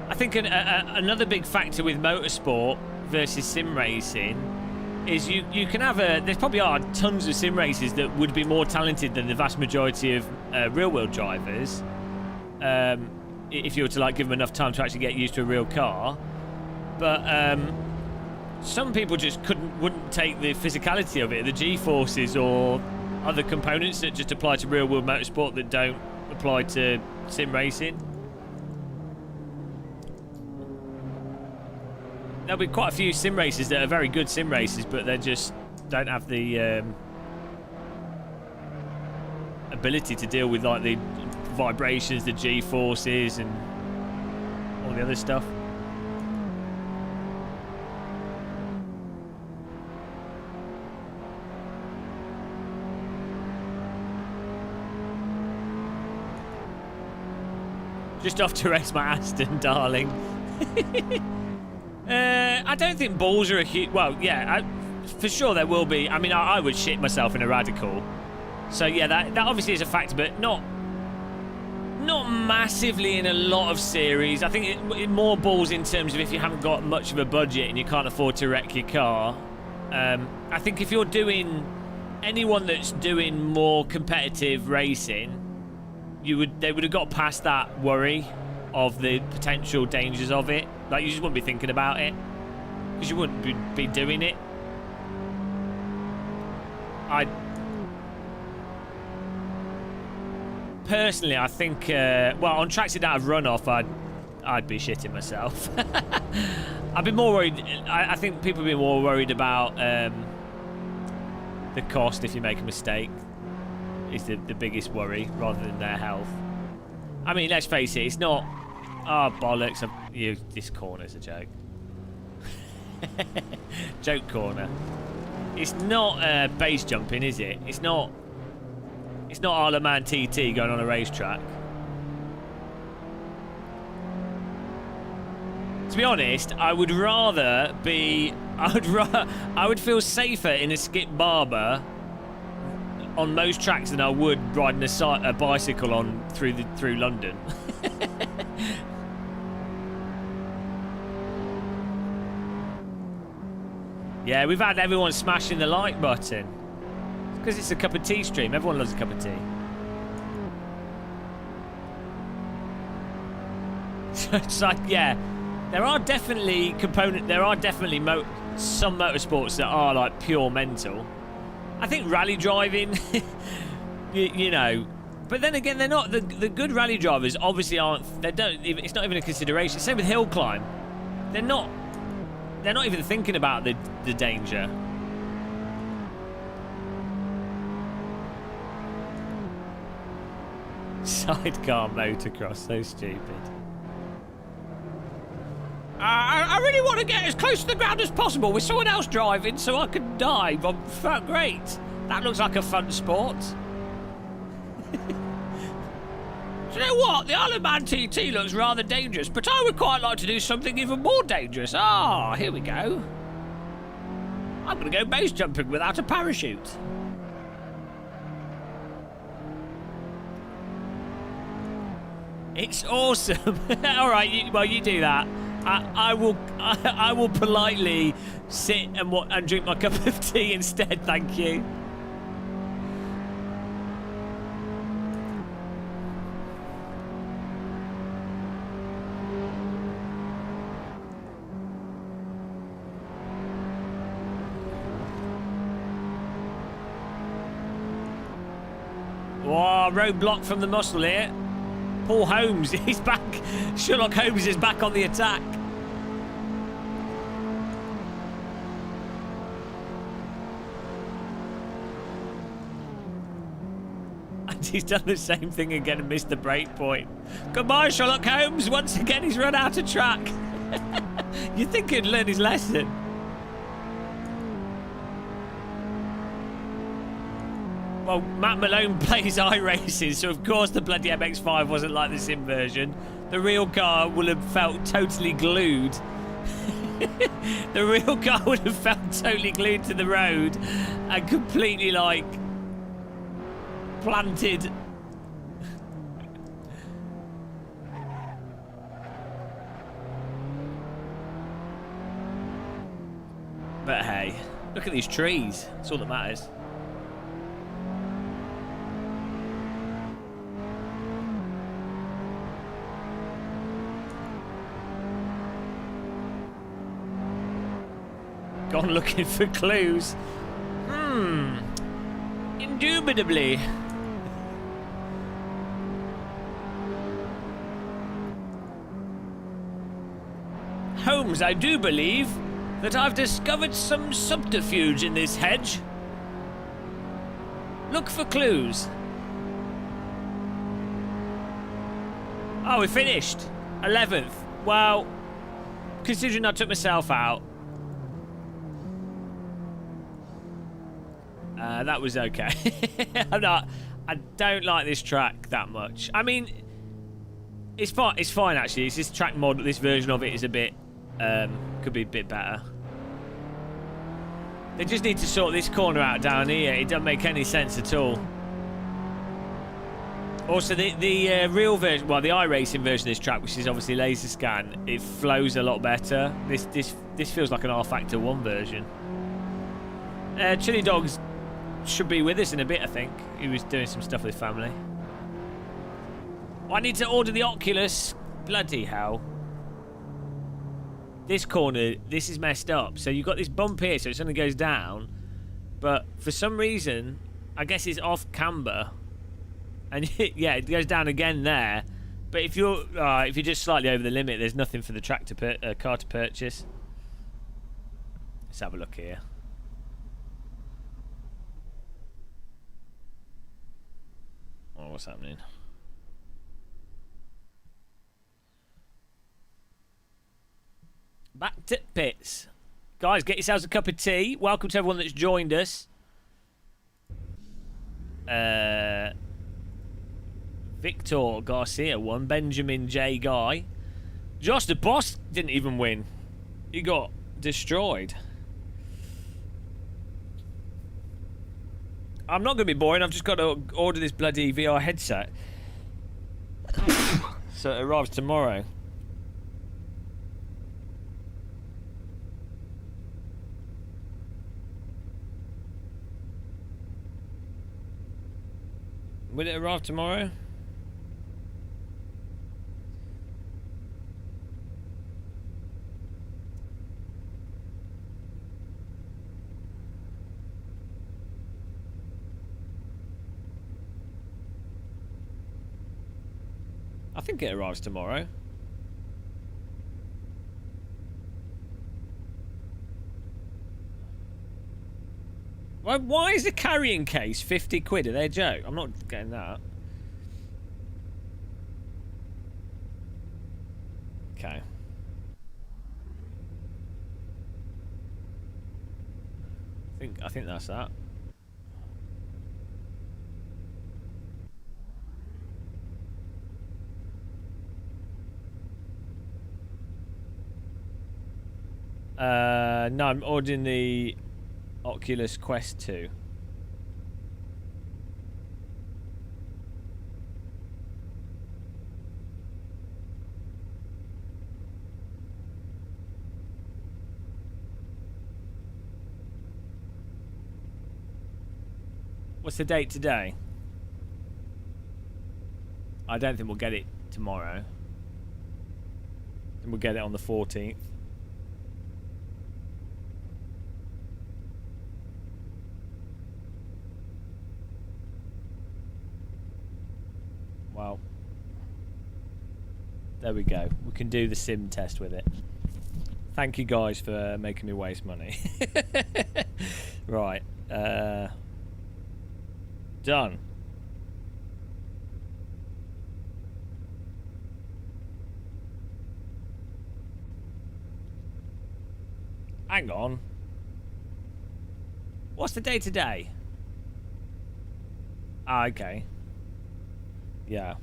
I think another big factor with motorsport versus sim racing is you can have there probably are tons of sim racers that would be more talented than the vast majority of real world drivers, if you were to give them enough time to actually get used to a real car. But some people just wouldn't take the physicality of it, the G-forces or other components that just apply to real world motorsport that don't apply to sim racing. There'll be quite a few sim racers that are very good sim racers, but they just don't have the ability to deal with the vibrations, the G-forces, and all the other stuff. Just off to race my Aston, darling. I don't think balls are a huge... Well, yeah, for sure there will be. I mean, I would shit myself in a radical. So, yeah, that obviously is a factor, but not massively in a lot of series. I think it more balls in terms of if you haven't got much of a budget and you can't afford to wreck your car. I think if you're doing... Anyone that's doing more competitive racing... They would have got past that worry of the potential dangers of it. You just wouldn't be thinking about it because you wouldn't be doing it. Personally, I think on tracks that have runoff, I'd be shitting myself. I'd be more worried. I think people would be more worried about the cost if you make a mistake. Is the biggest worry rather than their health. I mean, let's face it, it's not... Oh, bollocks. This corner's a joke. Joke corner. It's not base jumping, is it? It's not Isle of Man TT going on a racetrack. To be honest, I would feel safer in a skip barber on most tracks than I would riding a bicycle on through London. Yeah, we've had everyone smashing the like button. It's because it's a cup of tea stream. Everyone loves a cup of tea. So it's like, yeah, there are definitely some motorsports that are pure mental. I think rally driving, you know, But then again, they're not the good rally drivers. Obviously, aren't. They don't. It's not even a consideration. Same with hill climb. They're not even thinking about the danger. Sidecar motocross, so stupid. I really want to get as close to the ground as possible with someone else driving so I can dive. Great. That looks like a fun sport. Do you know what? The Isle of Man TT looks rather dangerous, but I would quite like to do something even more dangerous. Ah, here we go. I'm going to go base jumping without a parachute. It's awesome. All right, you do that. I will politely sit and drink my cup of tea instead. Thank you. Whoa, roadblock from the muscle here. Paul Holmes, he's back. Sherlock Holmes is back on the attack. And he's done the same thing again and missed the break point. Goodbye, Sherlock Holmes. Once again, he's run out of track. You'd think he'd learn his lesson. Well, Matt Malone plays iRacing, so of course the bloody MX-5 wasn't like the sim version. The real car will have felt totally glued. The real car would have felt totally glued to the road and completely, like, planted. But hey, look at these trees. That's all that matters. Gone looking for clues. Indubitably. Holmes, I do believe that I've discovered some subterfuge in this hedge. Look for clues. Oh, we finished. 11th. Well, considering I took myself out, that was okay. I don't like this track that much. I mean, it's fine. It's fine actually. It's this track mod. This version of it is a bit, could be a bit better. They just need to sort this corner out down here. It doesn't make any sense at all. Also, the real version, well, the iRacing version of this track, which is obviously laser scan, it flows a lot better. This feels like an R Factor 1 version. Chili Dogs should be with us in a bit, I think. He was doing some stuff with family. I need to order the Oculus. Bloody hell. This corner, this is messed up. So you've got this bump here, so it suddenly goes down. But for some reason, I guess it's off camber. And yeah, it goes down again there. But if you're just slightly over the limit, there's nothing for the car to purchase. Let's have a look here. Oh, what's happening? Back to pits. Guys, get yourselves a cup of tea. Welcome to everyone that's joined us. Victor Garcia won. Benjamin J. Guy. Josh the Boss didn't even win. He got destroyed. I'm not going to be boring. I've just got to order this bloody VR headset. So it arrives tomorrow. Will it arrive tomorrow? I think it arrives tomorrow. Why is the carrying case 50 quid? Are they a joke? I'm not getting that. Okay. I think that's that. No, I'm ordering the Oculus Quest 2. What's the date today? I don't think we'll get it tomorrow. And we'll get it on the 14th. Well, there we go. We can do the sim test with it. Thank you guys for making me waste money. Right. Done. Hang on. What's the day today? Ah, okay. Yeah.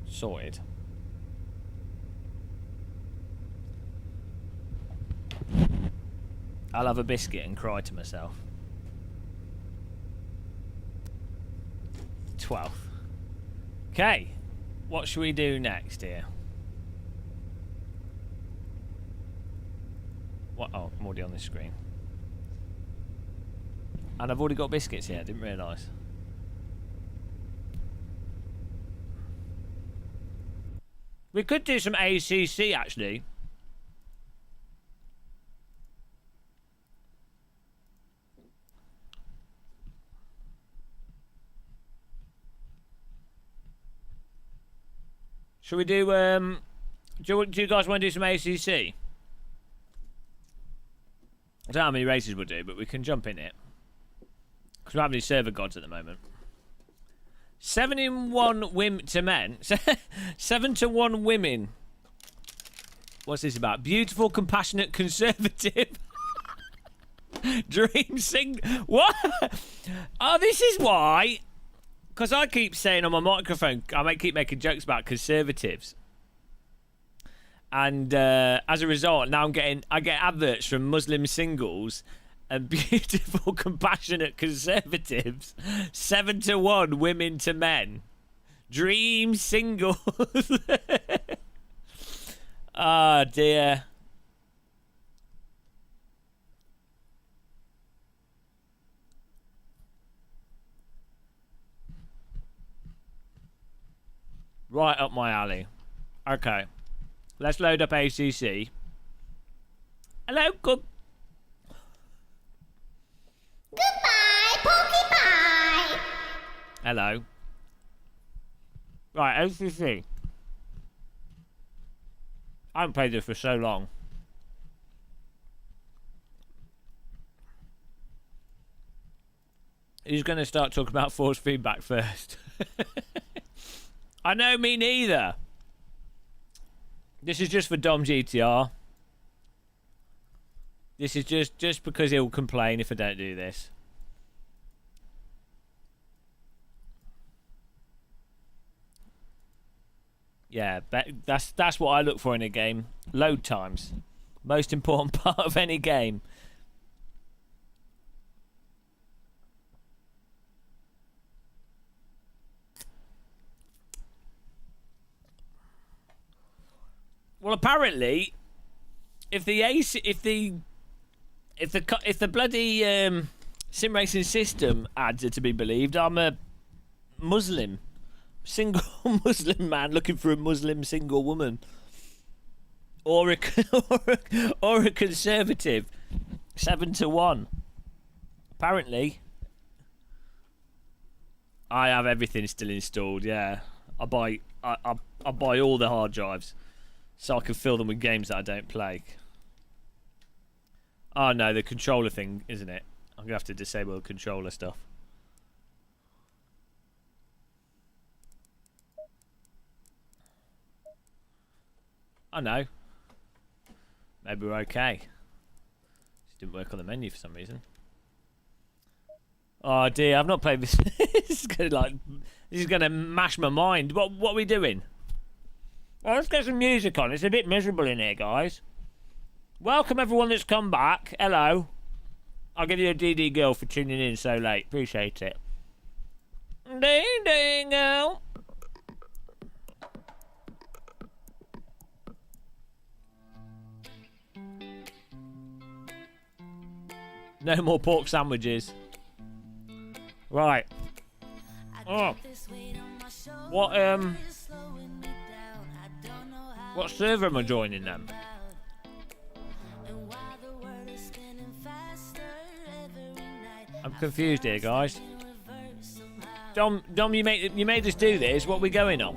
Sorted. I'll have a biscuit and cry to myself. 12th. Okay. What should we do next here? What? Oh, I'm already on this screen. And I've already got biscuits here, didn't realise. We could do some ACC actually. Should we do do you guys want to do some ACC? I don't know how many races we'll do, but we can jump in it. Because we don't have any server gods at the moment. 7-in-1 women to men. 7-to-1 women. What's this about? Beautiful, compassionate, conservative. Dream sing. What? Oh, this is why. Because I keep saying on my microphone, I keep making jokes about conservatives. And as a result, now I get adverts from Muslim singles and beautiful, compassionate conservatives. 7-to-1 women to men. Dream singles. Ah, dear. Right up my alley. Okay. Let's load up ACC. Hello, good. Goodbye, Porky Pie. Hello. Right, ACC. I haven't played this for so long. Who's going to start talking about force feedback first? I know, me neither. This is just for Dom GTR. This is just because he'll complain if I don't do this. Yeah, that's what I look for in a game. Load times. Most important part of any game. Well, apparently, if the bloody SimRacing system ads are to be believed, I'm a Muslim, single Muslim man looking for a Muslim single woman, or a conservative, 7-to-1. Apparently, I have everything still installed. Yeah, I buy all the hard drives so I can fill them with games that I don't play. Oh no, the controller thing, isn't it? I'm gonna have to disable the controller stuff. Oh no. Maybe we're okay. Just didn't work on the menu for some reason. Oh dear, I've not played this. This is gonna mash my mind. What are we doing? Well, let's get some music on. It's a bit miserable in here, guys. Welcome everyone that's come back. Hello. I'll give you a DD girl for tuning in so late. Appreciate it. DD girl. No more pork sandwiches. Right. Oh. What server am I joining then? I'm confused here, guys. Dom, you made us do this. What are we going on?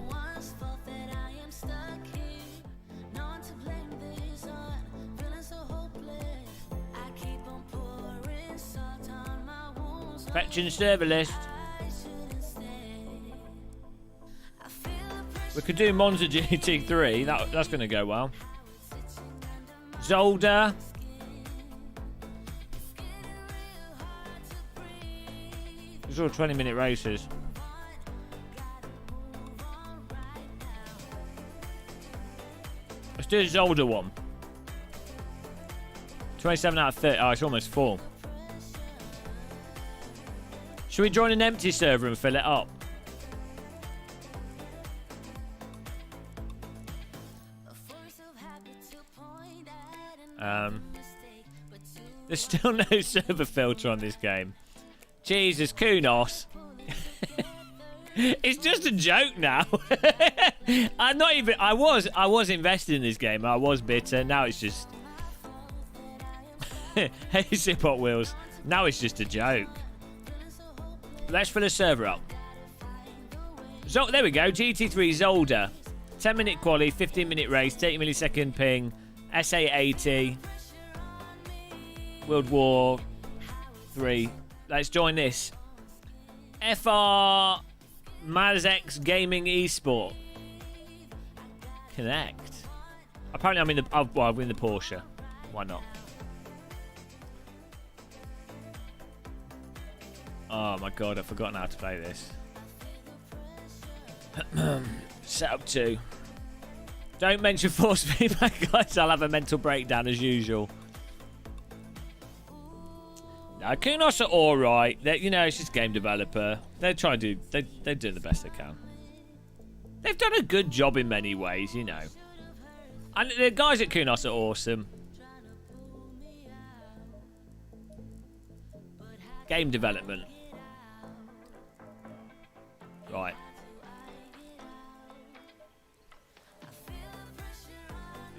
Fetching server list. We could do Monza GT3. That's going to go well. Zolder. These are all 20-minute races. Let's do a Zolder one. 27 out of 30. Oh, it's almost full. Should we join an empty server and fill it up? There's still no server filter on this game. Jesus, Kunos. It's just a joke now. I'm not even. I was invested in this game. I was bitter. Now it's just. Hey, Zip Hot Wheels. Now it's just a joke. Let's fill a server up. So there we go. GT3 Zolder. 10-minute quali, 15-minute race, 30-millisecond ping, SA80, World War 3. Let's join this. FR Mazx Gaming Esport. Connect. Apparently I'm in the. I'm in the Porsche. Why not? Oh my god, I've forgotten how to play this. Setup 2. Don't mention force feedback, guys. I'll have a mental breakdown as usual. Now, Kunos are alright. It's just game developer. They're trying to do. They're doing the best they can. They've done a good job in many ways, And the guys at Kunos are awesome. Game development. Right.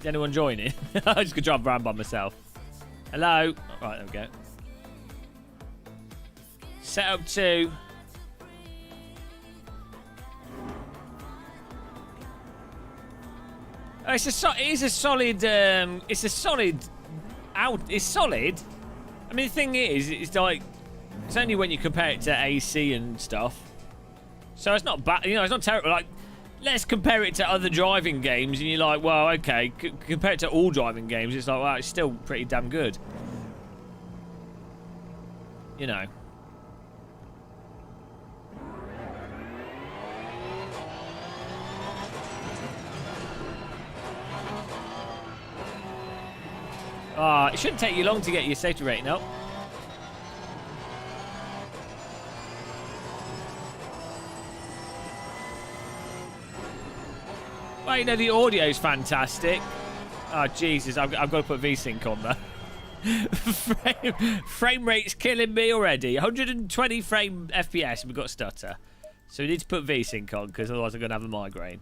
Is anyone joining? I'm just going to drive around by myself. Hello? Right, there we go. Setup 2. Oh, it's solid. It's solid. I mean, the thing is, it's like it's only when you compare it to AC and stuff. So it's not bad. It's not terrible. Like, let's compare it to other driving games, and you're like, well, okay. Compare it to all driving games, it's like, well, it's still pretty damn good. It shouldn't take you long to get your safety rating up. Well, the audio's fantastic. Oh, Jesus, I've got to put VSync on there. frame rate's killing me already. 120 frame FPS, we've got stutter. So we need to put VSync on, because otherwise I'm going to have a migraine.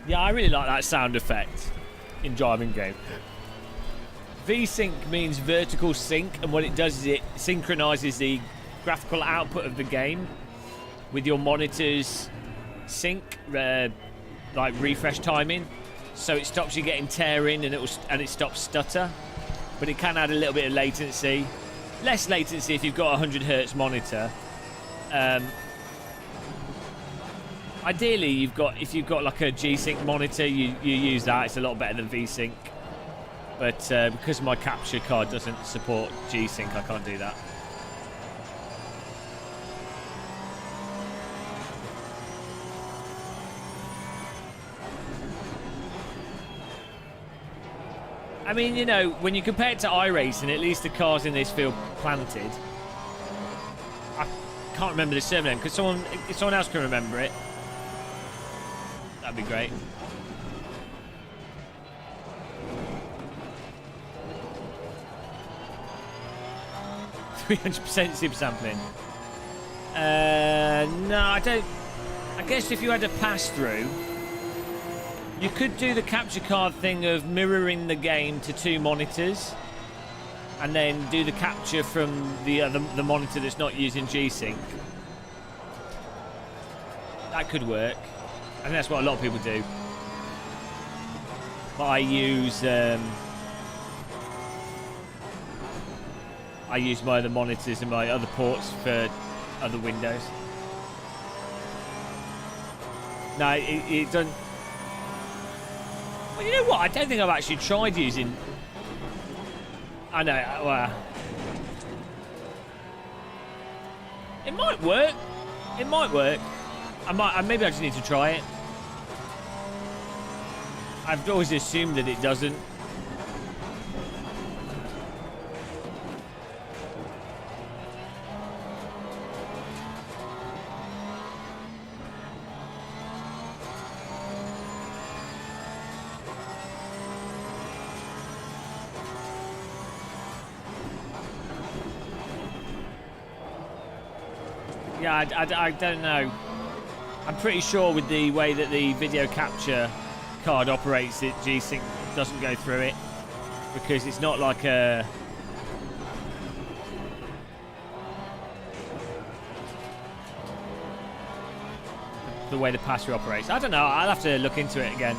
Yeah, I really like that sound effect in driving game. V-Sync means vertical sync, and what it does is it synchronizes the graphical output of the game with your monitor's sync, like refresh timing, so it stops you getting tearing and it stops stutter. But it can add a little bit of latency, less latency if you've got a 100 Hz monitor. Ideally, if you've got like a G-Sync monitor, you use that. It's a lot better than V-Sync. But because my capture card doesn't support G-Sync, I can't do that. I mean, you know, when you compare it to iRacing, at least the cars in this feel planted. I can't remember the server name. If someone else can remember it, that'd be great. %300% super sampling. No, I don't. I guess if you had a pass through, you could do the capture card thing of mirroring the game to 2 monitors, and then do the capture from the monitor that's not using G-Sync. That could work. I think that's what a lot of people do. But I use my other monitors and my other ports for other windows. No, it doesn't. Well, you know what? I don't think I've actually tried using. I know. Well, it might work. It might work. Maybe I just need to try it. I've always assumed that it doesn't. Yeah, I don't know. I'm pretty sure with the way that the video capture card operates, that G-Sync doesn't go through it, because it's not like a... the way the pass-through operates. I don't know. I'll have to look into it again.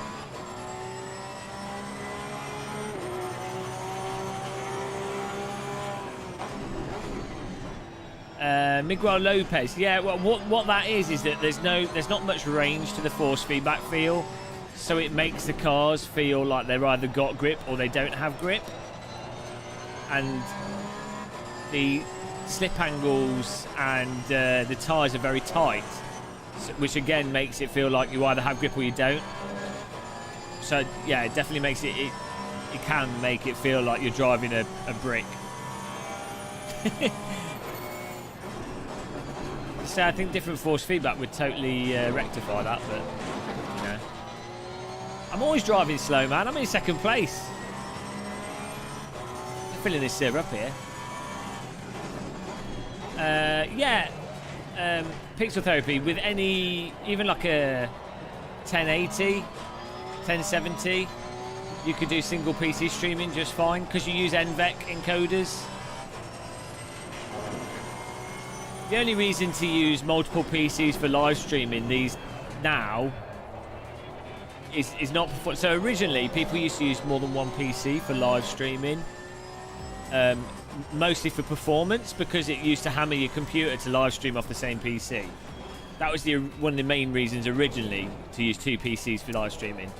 Miguel Lopez, yeah. Well, what that is that there's not much range to the force feedback feel, so it makes the cars feel like they've either got grip or they don't have grip, and the slip angles and the tyres are very tight, which again makes it feel like you either have grip or you don't. So yeah, it definitely makes it can make it feel like you're driving a brick. So I think different force feedback would totally rectify that, but you know, I'm always driving slow, man. I'm in second place. I'm filling this server up here. Yeah, pixel therapy with even like a 1080, 1070, you could do single PC streaming just fine because you use NVEC encoders. The only reason to use multiple PCs for live streaming these now is not... So originally, people used to use more than one PC for live streaming, mostly for performance, because it used to hammer your computer to live stream off the same PC. That was one of the main reasons originally to use 2 PCs for live streaming.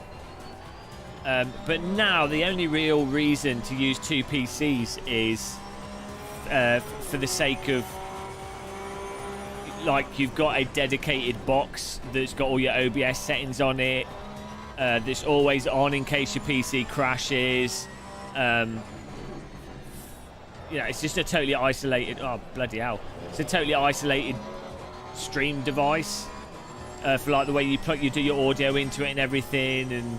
But now, the only real reason to use 2 PCs is for the sake of... like you've got a dedicated box that's got all your OBS settings on it, that's always on in case your PC crashes. You know, it's just a totally isolated... oh, bloody hell. It's a totally isolated stream device for like the way you do your audio into it and everything, and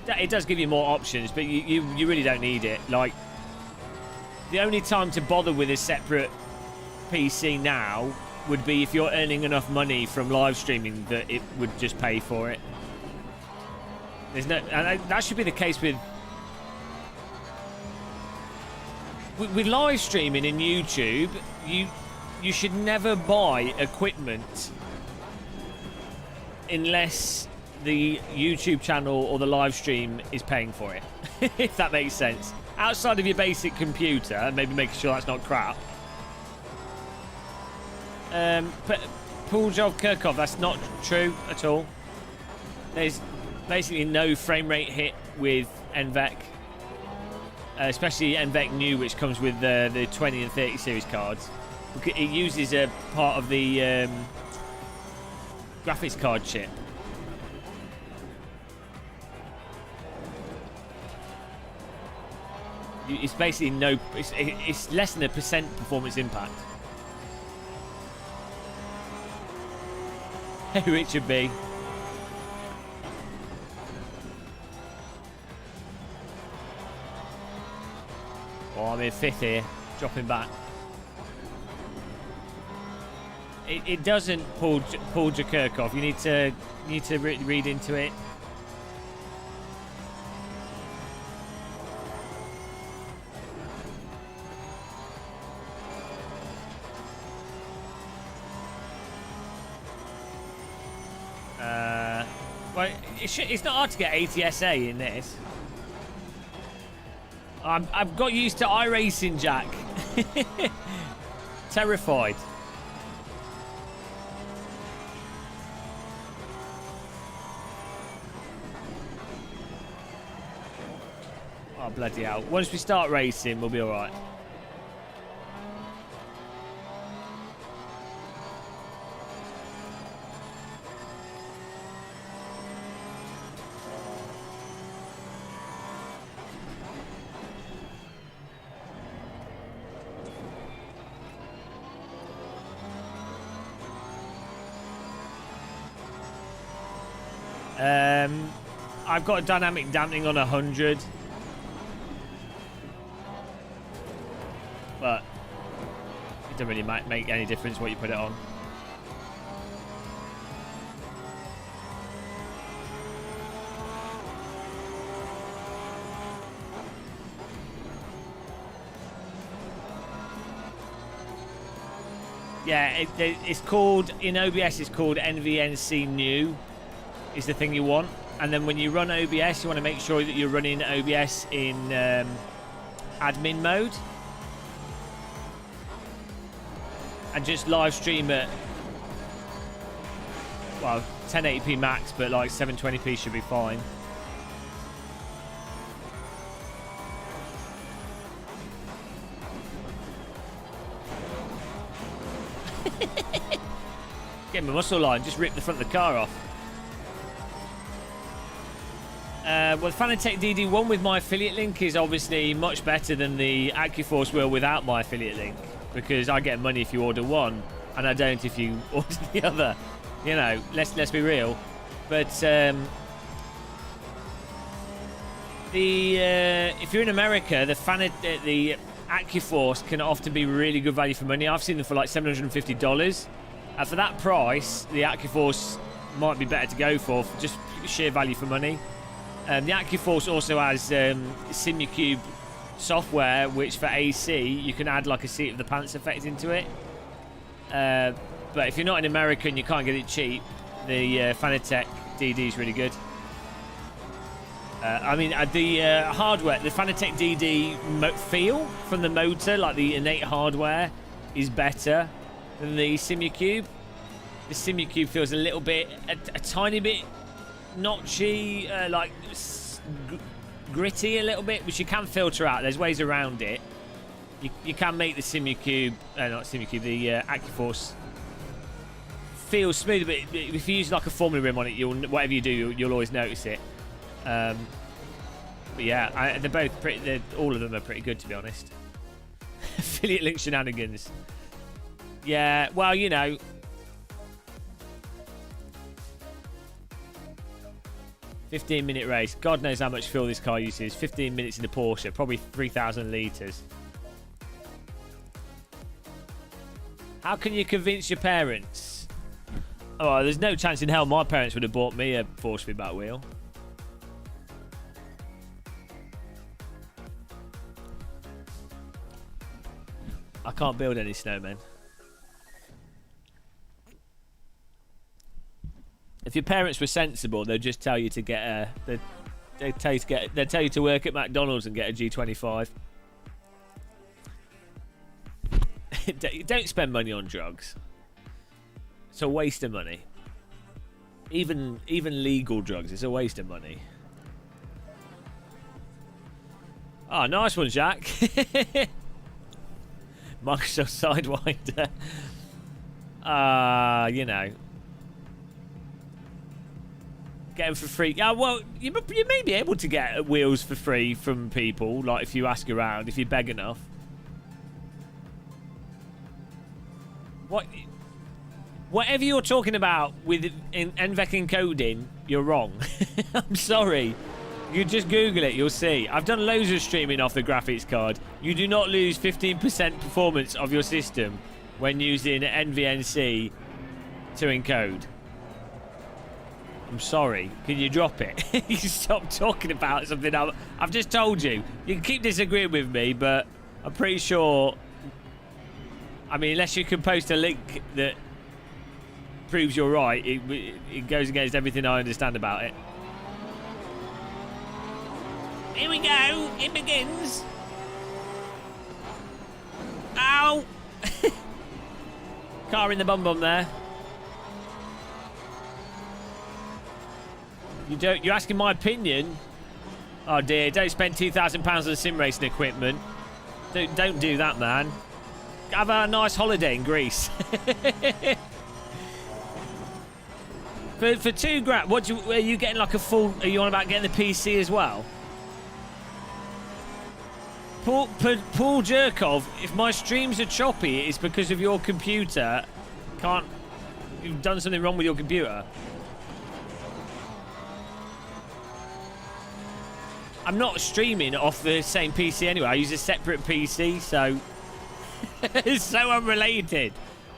it does give you more options, but you really don't need it. Like, the only time to bother with a separate PC now would be if you're earning enough money from live streaming that it would just pay for it. There's no, and that should be the case with live streaming in YouTube. You should never buy equipment unless the YouTube channel or the live stream is paying for it. If that makes sense. Outside of your basic computer, maybe making sure that's not crap. But Puljov Kirkov, that's not true at all. There's basically no frame rate hit with NVEC. Especially NVEC New, which comes with the 20 and 30 series cards. It uses a part of the graphics card chip. It's basically no. It's less than 1% performance impact. Who it should be. Oh, I'm in 5th here, dropping back. It doesn't pull Jakirkov. You need to read into it. Well, it's not hard to get ATSA in this. I've got used to iRacing, Jack. Terrified. Oh, bloody hell. Once we start racing, we'll be alright. I've got a dynamic dampening on 100. But it doesn't really make any difference what you put it on. Yeah, it's called, in OBS, it's called NVNC New, is the thing you want. And then when you run OBS, you want to make sure that you're running OBS in admin mode. And just live stream at, well, 1080p max, but like 720p should be fine. Get my muscle line, just rip the front of the car off. Well, Fanatec DD1 with my affiliate link is obviously much better than the AccuForce wheel without my affiliate link, because I get money if you order one, and I don't if you order the other. You know, let's be real. But if you're in America, the AccuForce can often be really good value for money. I've seen them for like $750. For that price, the AccuForce might be better to go for just sheer value for money. The AccuForce also has SimRacing software, which for AC you can add like a seat of the pants effect into it. But if you're not in America and you can't get it cheap, the Fanatec DD is really good. I mean, the hardware, the Fanatec DD feel from the motor, like the innate hardware, is better than the SimRacing. The SimRacing feels a little bit, a tiny bit notchy, like gritty a little bit, which you can filter out. There's ways around it. You can make the SimRacing, not SimRacing, the AccuForce feel smooth, but if you use like a Formula rim on it, whatever you do, you'll always notice it. But yeah, they're both pretty. All of them are pretty good, to be honest. Affiliate link shenanigans. Yeah, well, you know. $15-minute race. God knows how much fuel this car uses. 15 minutes in the Porsche, probably 3,000 litres. How can you convince your parents? Oh, there's no chance in hell my parents would have bought me a 4-speed back wheel. I can't build any snowmen. If your parents were sensible, they'd just tell you to get a. They'd tell you to work at McDonald's and get a G25. Don't spend money on drugs. It's a waste of money. Even legal drugs, it's a waste of money. Oh, nice one, Jack. Microsoft Sidewinder. You know. Get them for free. Yeah, well, you may be able to get wheels for free from people, like if you ask around, if you beg enough. Whatever you're talking about with NVEC encoding, you're wrong. I'm sorry. You just Google it, you'll see. I've done loads of streaming off the graphics card. You do not lose 15% performance of your system when using NVNC to encode. I'm sorry. Can you drop it? You stop talking about something I've just told you. You can keep disagreeing with me, but I'm pretty sure... I mean, unless you can post a link that proves you're right, it goes against everything I understand about it. Here we go. It begins. Ow! Car in the bum there. You're asking my opinion? Oh dear, don't spend £2,000 on sim racing equipment. Don't do that, man. Have a nice holiday in Greece. for £2,000, are you getting like a full? Are you on about getting the PC as well? Paul Jerkov, if my streams are choppy, it's because of your computer. You've done something wrong with your computer. I'm not streaming off the same PC anyway. I use a separate PC, so it's so unrelated.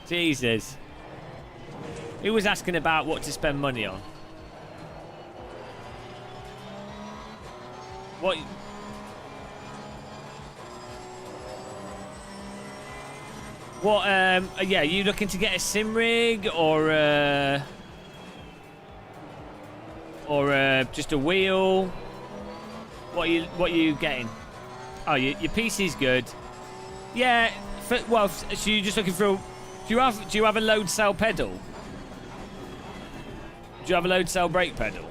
Jesus. Who was asking about what to spend money on? What? Yeah, are you looking to get a sim rig or just a wheel? What are you getting? Oh, your PC's good. Yeah. So you're just looking for. Do you have a load cell pedal? Do you have a load cell brake pedal?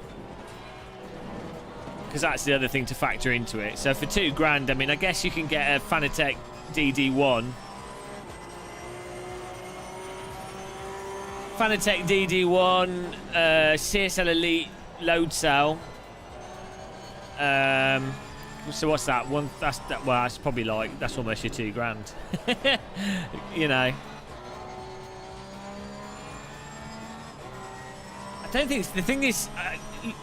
Because that's the other thing to factor into it. So for £2,000, I mean, I guess you can get a Fanatec DD1. Fanatec DD1, CSL Elite load cell. So what's that? That's probably like, that's almost your £2,000. You know. I don't think the thing is,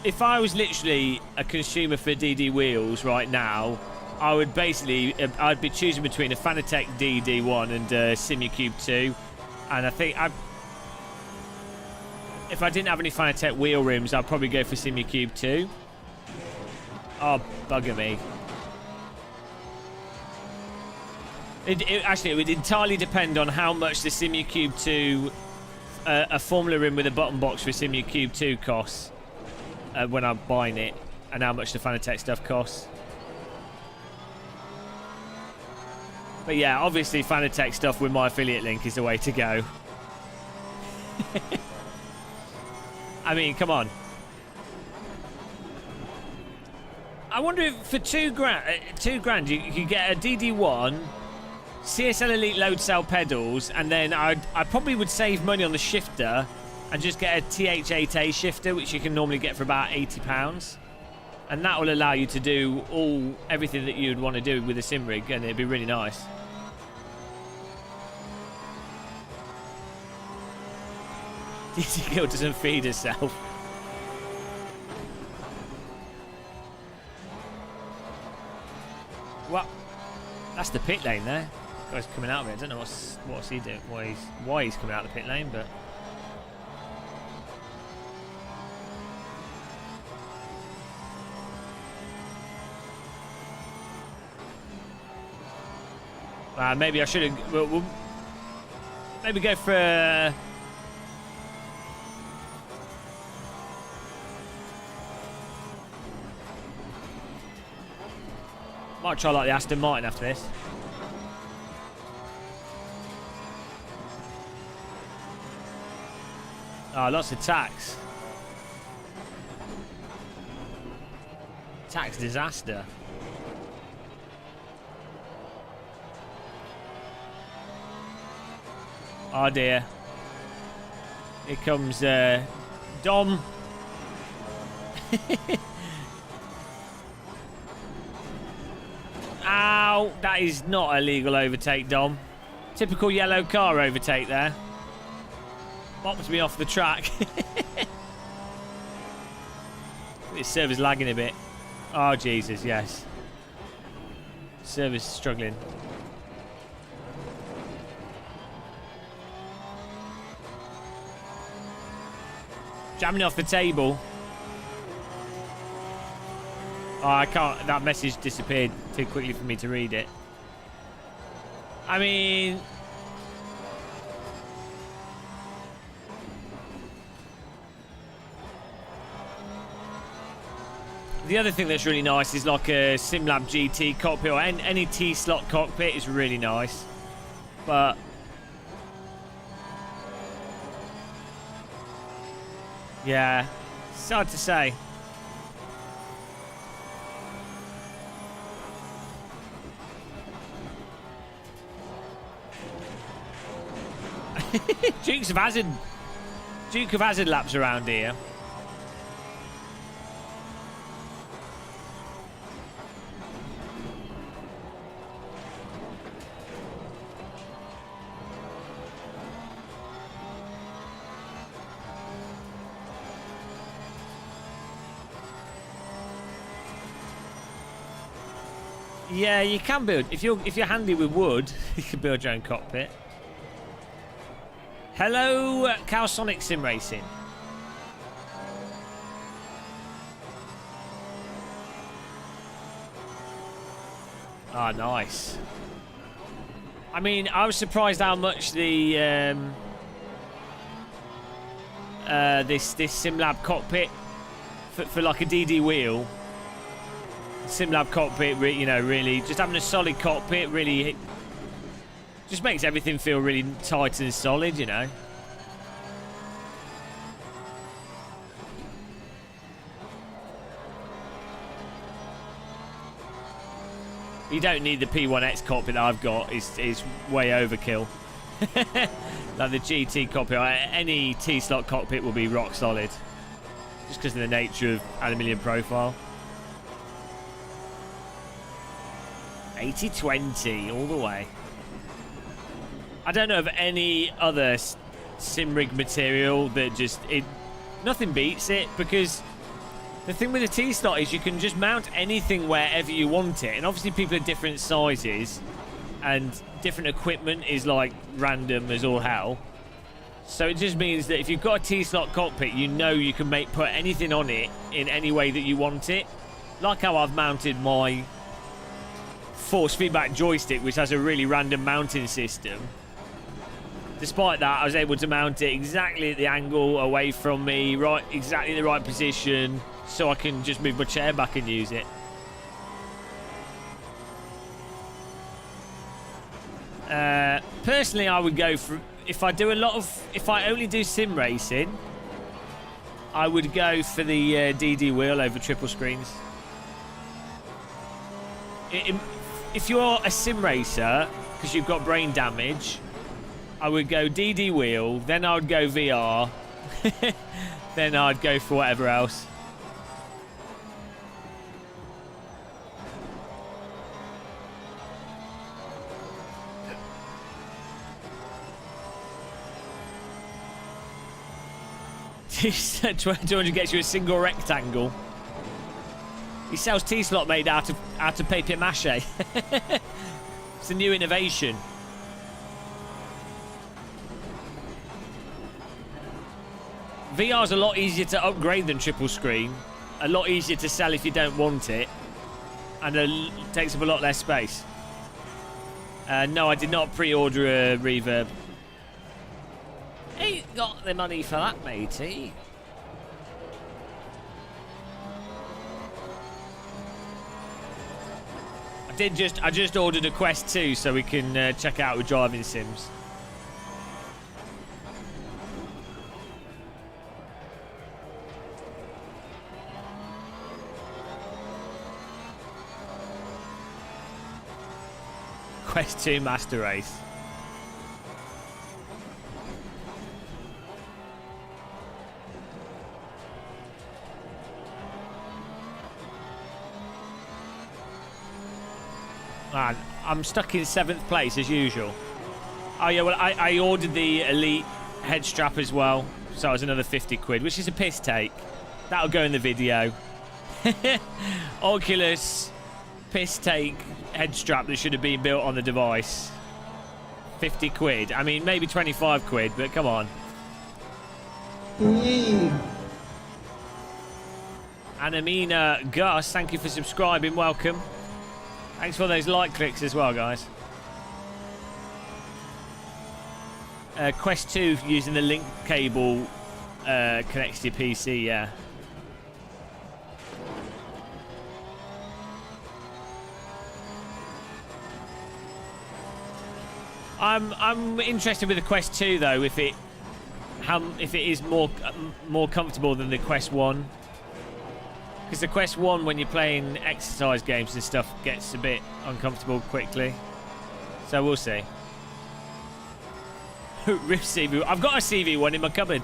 if I was literally a consumer for DD wheels right now, I would basically I'd be choosing between a Fanatec DD1 and SimRacing 2, and I think if I didn't have any Fanatec wheel rims, I'd probably go for SimRacing 2. Oh, bugger me. Actually, it would entirely depend on how much the SimRacing 2, a Formula rim with a button box for SimRacing 2 costs when I'm buying it, and how much the Fanatec stuff costs. But yeah, obviously Fanatec stuff with my affiliate link is the way to go. I mean, come on. I wonder if for £2,000 you get a DD1, CSL Elite load cell pedals, and then I probably would save money on the shifter and just get a TH8A shifter, which you can normally get for about £80, and that will allow you to do everything that you'd want to do with a sim rig, and it'd be really nice. DC Kill doesn't feed herself. What? That's the pit lane there. Guy's coming out of it. I don't know what's he doing. Why he's coming out of the pit lane, but. Maybe I should have... We'll maybe go for... Might try like the Aston Martin after this. Oh, lots of tax. Tax disaster. Oh dear. Here comes Dom. Ow! That is not a legal overtake, Dom. Typical yellow car overtake there. Bopped me off the track. This server's lagging a bit. Oh, Jesus, yes. Server's struggling. Jamming off the table. Oh, I can't. That message disappeared too quickly for me to read it. I mean... The other thing that's really nice is like a SimLab GT cockpit or any T-slot cockpit is really nice. But... yeah, it's hard to say. Duke of Hazard laps around here. Yeah, you can build if you're handy with wood. You can build your own cockpit. Hello, Calsonic Sim Racing. Ah, nice. I mean, I was surprised how much the this SimLab cockpit for like a DD wheel. SimLab cockpit, you know, really just having a solid cockpit really just makes everything feel really tight and solid, you know. You don't need the P1X cockpit that I've got. It's way overkill. Like the GT cockpit, any T-slot cockpit will be rock solid, just because of the nature of aluminium profile. 80-20 all the way. I don't know of any other sim rig material that just nothing beats it, because the thing with the T-slot is you can just mount anything wherever you want it, and obviously people are different sizes and different equipment is like random as all hell. So it just means that if you've got a T-slot cockpit, you know you can put anything on it in any way that you want it. Like how I've mounted my force feedback joystick, which has a really random mounting system. Despite that, I was able to mount it exactly at the angle away from me, right, exactly the right position, so I can just move my chair back and use it. Personally, I would go for, if I only do sim racing, I would go for the DD wheel over triple screens. If you're a sim racer, because you've got brain damage, I would go DD wheel, then I would go VR, then I'd go for whatever else. $200 gets you a single rectangle. He sells T-slot made out of papier mâché. It's a new innovation. VR's a lot easier to upgrade than triple screen. A lot easier to sell if you don't want it. And it takes up a lot less space. No, I did not pre-order a reverb. Ain't got the money for that, matey. I just ordered a Quest 2 so we can check out with driving sims. Quest 2 Master Race. Man, I'm stuck in 7th place as usual. Oh yeah, well I ordered the Elite head strap as well, so it was another 50 quid, which is a piss take. That'll go in the video. Oculus piss take head strap that should have been built on the device. 50 quid. I mean, maybe 25 quid, but come on. Anamina Gus, thank you for subscribing. Welcome. Thanks for those like clicks as well, guys. Quest 2 using the link cable connects to your PC, yeah. I'm interested with the Quest 2 though, if it is more comfortable than the Quest 1. Because the Quest 1, when you're playing exercise games and stuff, gets a bit uncomfortable quickly. So we'll see. Rift CV. I've got a CV1 in my cupboard.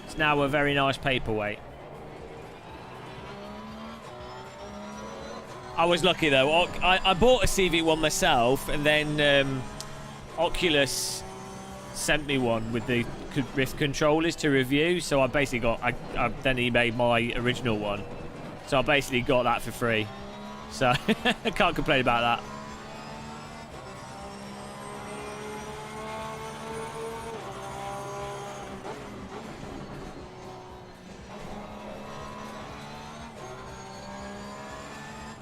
It's now a very nice paperweight. I was lucky though. I bought a CV1 myself, and then Oculus sent me one with the Rift controllers to review, so I basically got then he made my original one, so I basically got that for free, so I can't complain about that.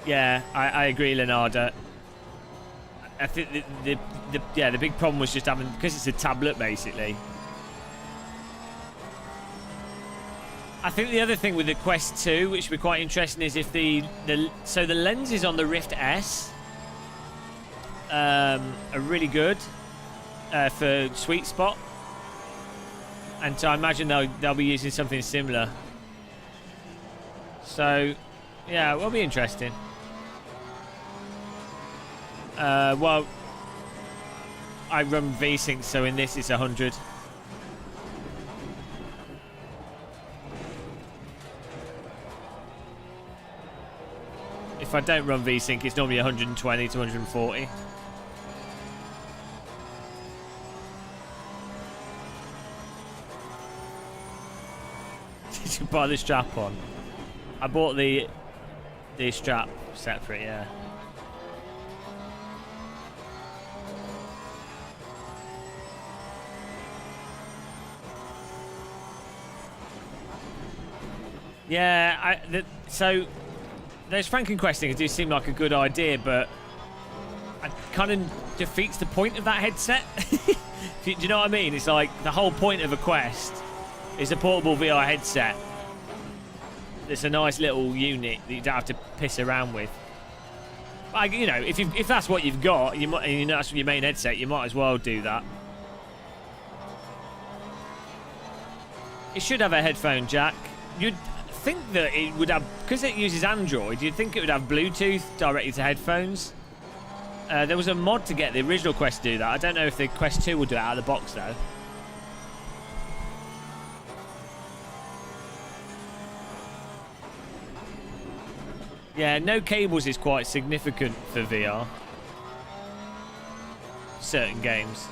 Yeah, I agree, Leonardo. I think the big problem was just having, because it's a tablet basically. I think the other thing with the Quest 2, which would be quite interesting, is if the lenses on the Rift S are really good for sweet spot, and so I imagine they'll be using something similar. So yeah, it will be interesting. Well, I run VSync, so in this it's 100. If I don't run VSync, it's normally 120 to 140. Did you buy the strap on? I bought the strap separate, yeah. Yeah, so those Frankenquesting do seem like a good idea, but it kind of defeats the point of that headset. Do you know what I mean? It's like the whole point of a Quest is a portable VR headset. It's a nice little unit that you don't have to piss around with. But, you know, if that's what you've got, and you know that's your main headset, you might as well do that. It should have a headphone jack. You'd think that it would have, because it uses Android, you'd think it would have Bluetooth directly to headphones. There was a mod to get the original Quest to do that. I don't know if the Quest 2 will do it out of the box though. Yeah, no cables is quite significant for VR. Certain games.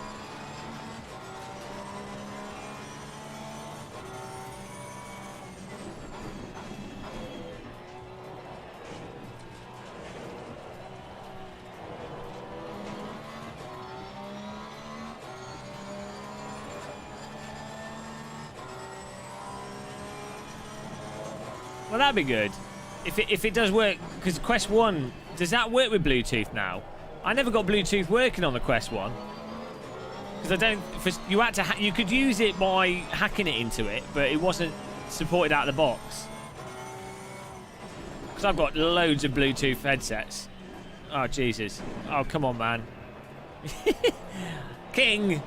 Well, that'd be good. If it does work, because Quest 1 Does that work with Bluetooth now? I never got Bluetooth working on the Quest 1. Because I don't... You had to... You could use it by hacking it into it, but it wasn't supported out of the box. Because I've got loads of Bluetooth headsets. Oh, Jesus. Oh, come on, man. King!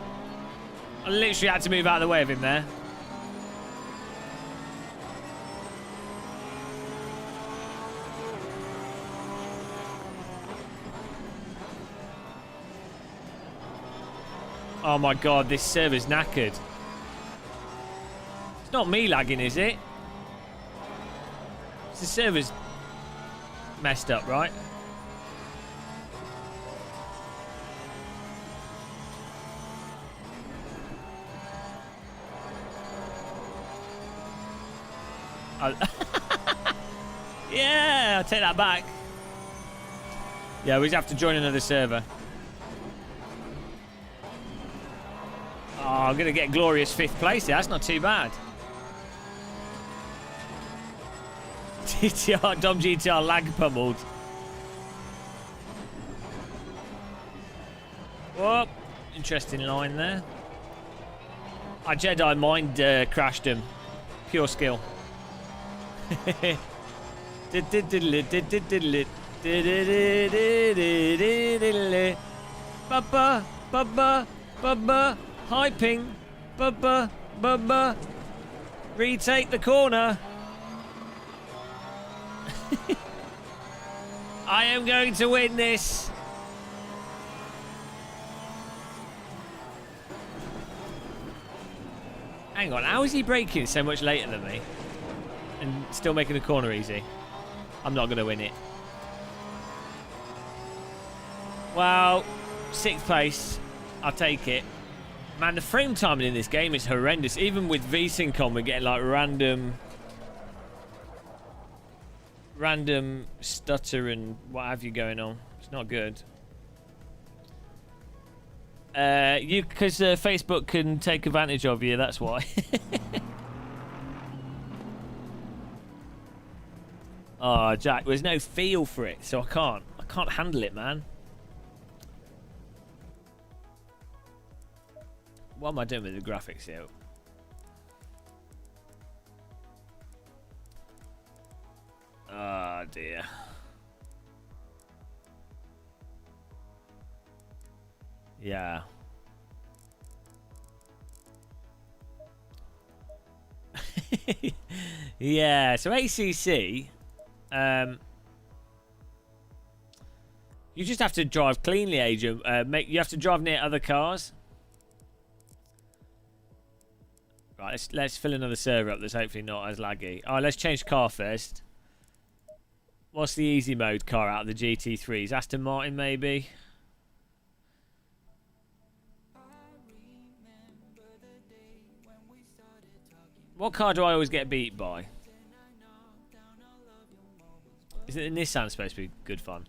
I literally had to move out of the way of him there. Oh my god, this server's knackered. It's not me lagging, is it? The server's messed up, right? Yeah, I'll take that back. Yeah, we just have to join another server. Oh, I'm going to get glorious 5th place here. That's not too bad. GTR, Dom GTR lag pummeled. Whoop. Interesting line there. Our Jedi mind crashed him. Pure skill. Bubba, bubba, bubba. Hi, ping. Bubba, bubba. Retake the corner. I am going to win this. Hang on, how is he braking so much later than me? And still making the corner easy? I'm not going to win it. Well, 6th place. I'll take it. Man, the frame timing in this game is horrendous. Even with VSync on, we're getting like random stutter and what have you going on. It's not good. Because Facebook can take advantage of you, that's why. Oh, Jack, there's no feel for it, so I can't handle it, man. What am I doing with the graphics here? Oh, dear. Yeah. Yeah, so ACC, you just have to drive cleanly, Adrian. You have to drive near other cars. Right, let's fill another server up that's hopefully not as laggy. Oh, let's change car first. What's the easy mode car out of the GT3s? Aston Martin, maybe? What car do I always get beat by? Is it the Nissan supposed to be good fun?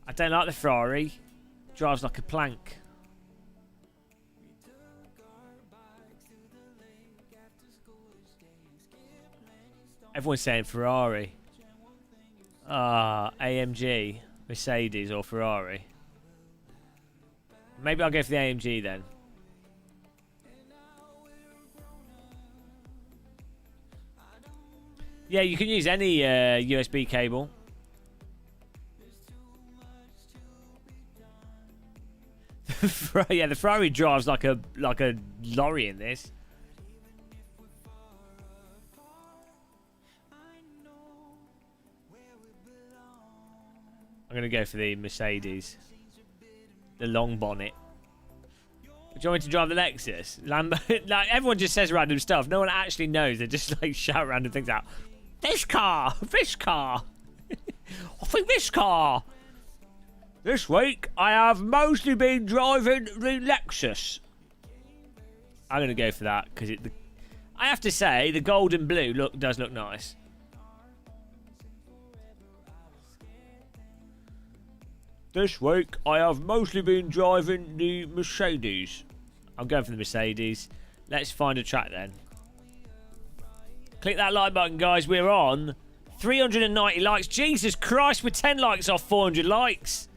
I don't like the Ferrari. Drives like a plank. Everyone's saying Ferrari. Ah, AMG, Mercedes or Ferrari. Maybe I'll go for the AMG then. Yeah, you can use any USB cable. Yeah, the Ferrari drives like a lorry in this. I'm going to go for the Mercedes. The long bonnet. Do you want me to drive the Lexus? Like, everyone just says random stuff. No one actually knows. They just like shout random things out. This car! This car! I think this car! This week, I have mostly been driving the Lexus. I'm going to go for that because I have to say, the gold and blue does look nice. This week, I have mostly been driving the Mercedes. I'm going for the Mercedes. Let's find a track then. Click that like button, guys. We're on 390 likes. Jesus Christ, we're 10 likes off 400 likes.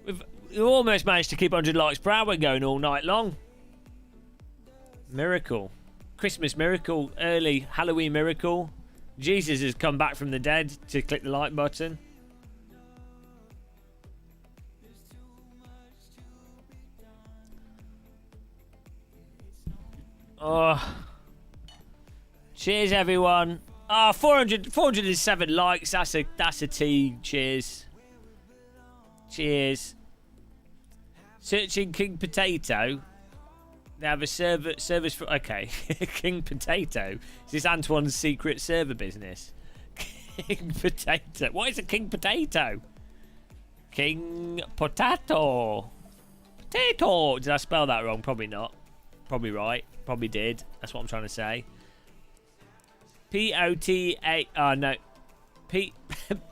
We've almost managed to keep 100 likes per hour going all night long. Miracle. Christmas miracle. Early Halloween miracle. Jesus has come back from the dead to click the like button. Oh. Cheers, everyone. 407 likes. That's a T. Cheers. Cheers. Searching King Potato. They have a service for... Okay. King Potato. Is this Antoine's secret server business? King Potato. What is a King Potato? King Potato. Potato. Did I spell that wrong? Probably not. Probably right. Probably did. That's what I'm trying to say. P-O-T-A... Oh, no.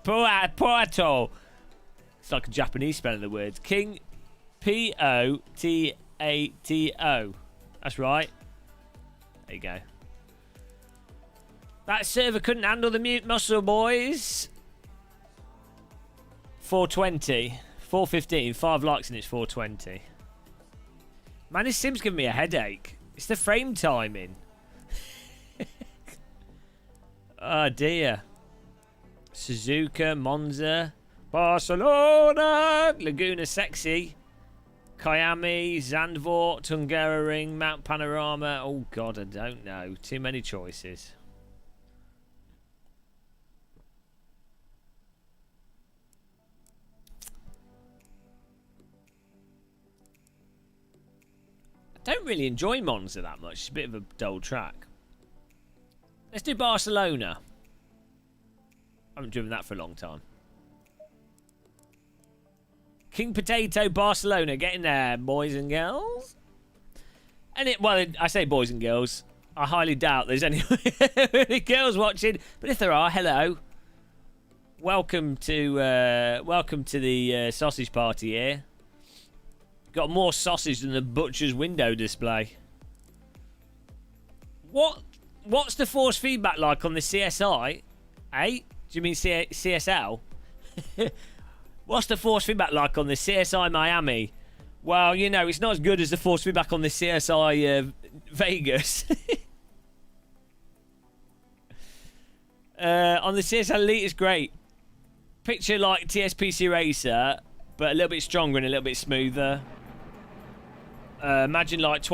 Potato. It's like a Japanese spelling of the word. King... P-O-T-A-T-O. That's right. There you go. That server couldn't handle the mute muscle, boys. 420. 415. 5 likes and it's 420. Man, this sim's giving me a headache. It's the frame timing. Oh, dear. Suzuka, Monza, Barcelona, Laguna Sexy, Kiami, Zandvoort, Hungaroring, Mount Panorama. Oh, God, I don't know. Too many choices. I don't really enjoy Monza that much. It's a bit of a dull track. Let's do Barcelona. I haven't driven that for a long time. King Potato, Barcelona. Get in there, boys and girls. And well, I say boys and girls. I highly doubt there's any girls watching. But if there are, hello. Welcome to the sausage party here. Got more sausage than the butcher's window display. What's the force feedback like on the CSI? Eh? Do you mean CSL? What's the force feedback like on the CSI Miami? Well, you know, it's not as good as the force feedback on the CSI Vegas. On the CSL Elite, it's great. Picture like TSPC Racer, but a little bit stronger and a little bit smoother. Imagine like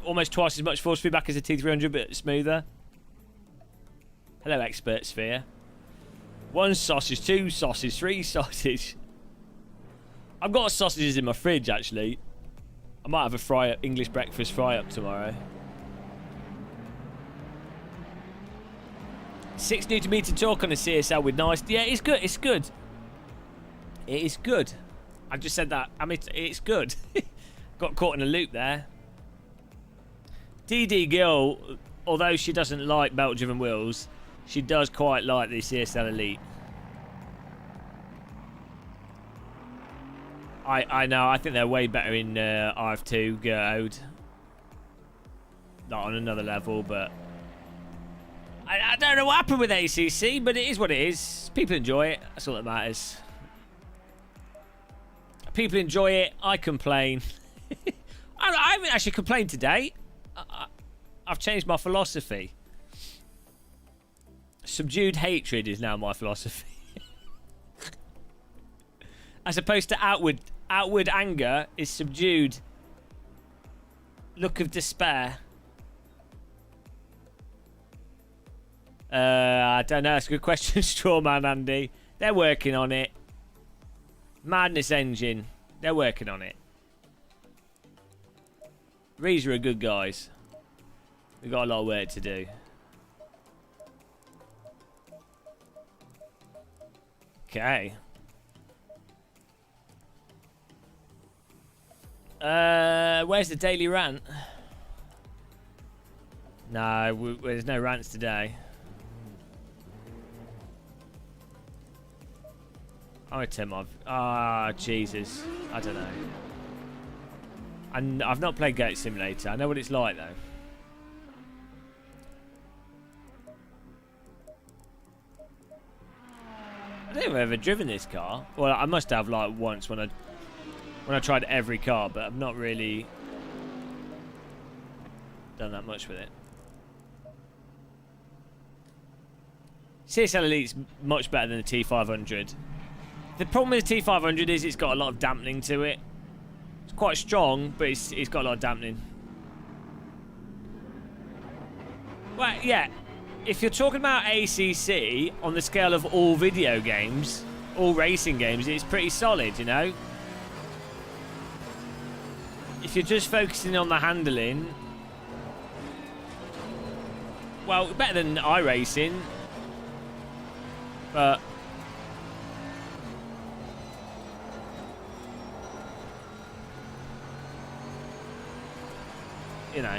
almost twice as much force feedback as a T300, but smoother. Hello, Expert Sphere. 1 sausage, 2 sausage, 3 sausage. I've got sausages in my fridge, actually. I might have a fry-up, English breakfast fry-up tomorrow. 6 Nm torque on a CSL with nice... Yeah, it's good, it's good. It is good. I just said that. I mean, it's good. Got caught in a loop there. DD Girl, although she doesn't like belt-driven wheels, she does quite like the CSL Elite. I know, I think they're way better in RF2, Gerode. Not on another level, but... I don't know what happened with ACC, but it is what it is. People enjoy it. That's all that matters. People enjoy it. I complain. I haven't actually complained today. I've changed my philosophy. Subdued hatred is now my philosophy. As opposed to outward anger is subdued look of despair. I don't know. That's a good question, Strawman Andy. They're working on it. Madness Engine. They're working on it. Reezer are good guys. We've got a lot of work to do. Okay. Where's the daily rant? No, there's no rants today. I'm gonna turn my... Ah, Jesus. I don't know. And I've not played Goat Simulator. I know what it's like, though. I don't think I've ever driven this car. Well, I must have like once when I tried every car, but I've not really done that much with it. CSL Elite's much better than the T500. The problem with the T500 is it's got a lot of dampening to it. It's quite strong, but it's got a lot of dampening. Well, yeah. If you're talking about ACC on the scale of all video games, all racing games, it's pretty solid, you know? If you're just focusing on the handling, well, better than iRacing, but you know,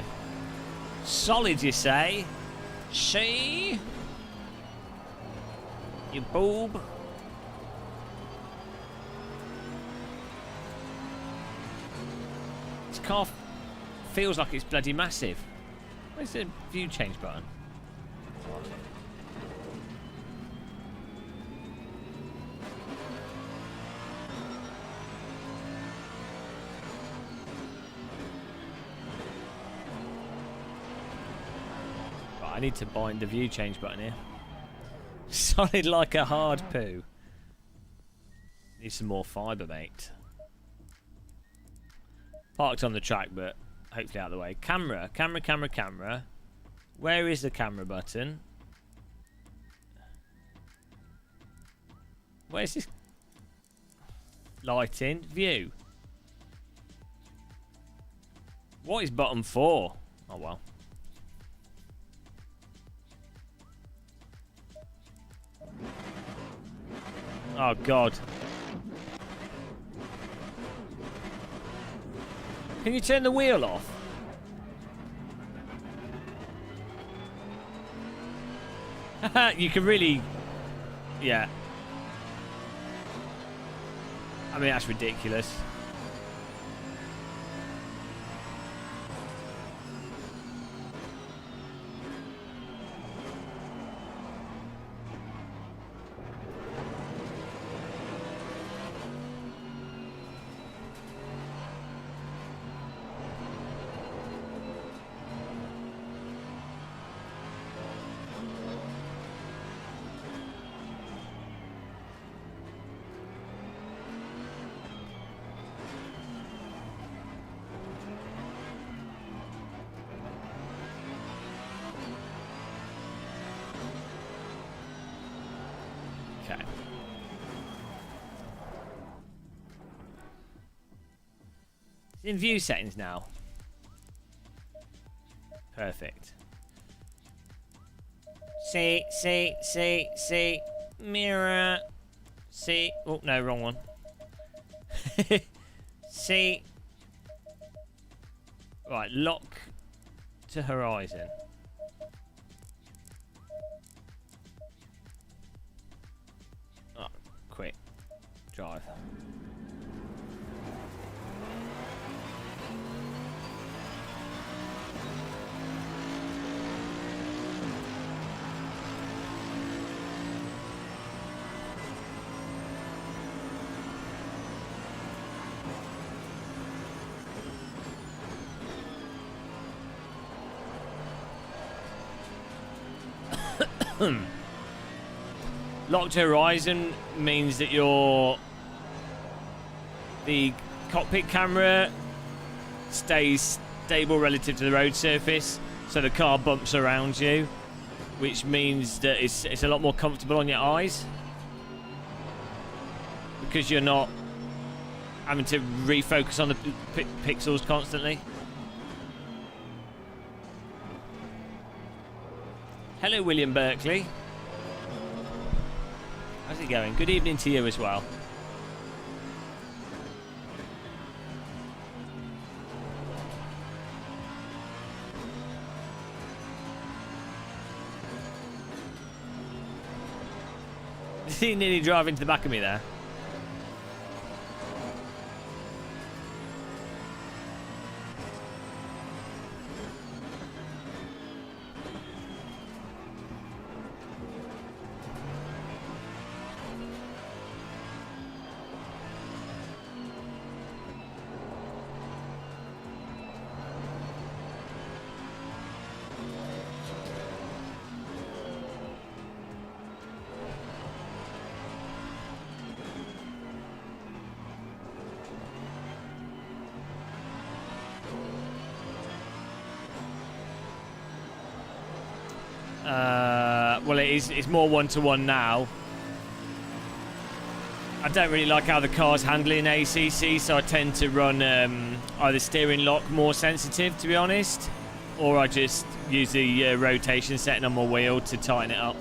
solid, you say? See? You boob. This car feels like it's bloody massive. Where's the view change button? I need to bind the view change button here. Solid like a hard poo. Need some more fibre, mate. Parked on the track, but hopefully out of the way. Camera, camera, camera, camera. Where is the camera button? Where's this? Lighting, view. What is button 4? Oh well. Oh God. Can you turn the wheel off? You can really... Yeah. I mean, that's ridiculous. Okay. It's in view settings now. Perfect. See, mirror. See, oh no, wrong one. See. Right, lock to horizon. Oh, quick. Drive. Locked horizon means that the cockpit camera stays stable relative to the road surface, so the car bumps around you, which means that it's a lot more comfortable on your eyes because you're not having to refocus on the pixels constantly. Hello, William Berkeley. How's it going? Good evening to you as well. Did he nearly drive into the back of me there? Well, it's more one-to-one now. I don't really like how the car's handling ACC, so I tend to run either steering lock more sensitive, to be honest, or I just use the rotation setting on my wheel to tighten it up.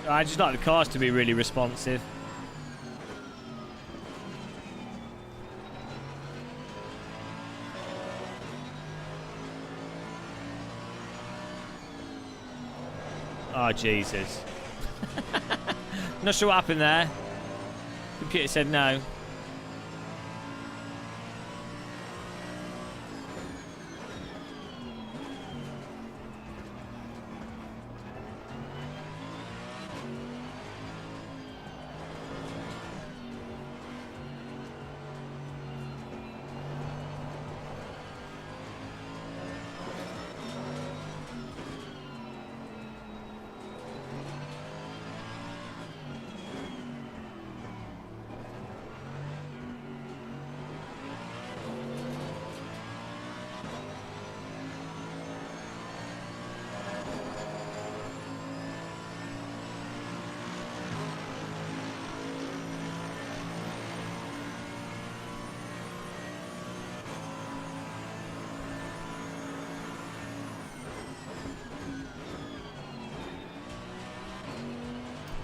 I just like the cars to be really responsive. Oh, Jesus. Not sure what happened there. Computer said no.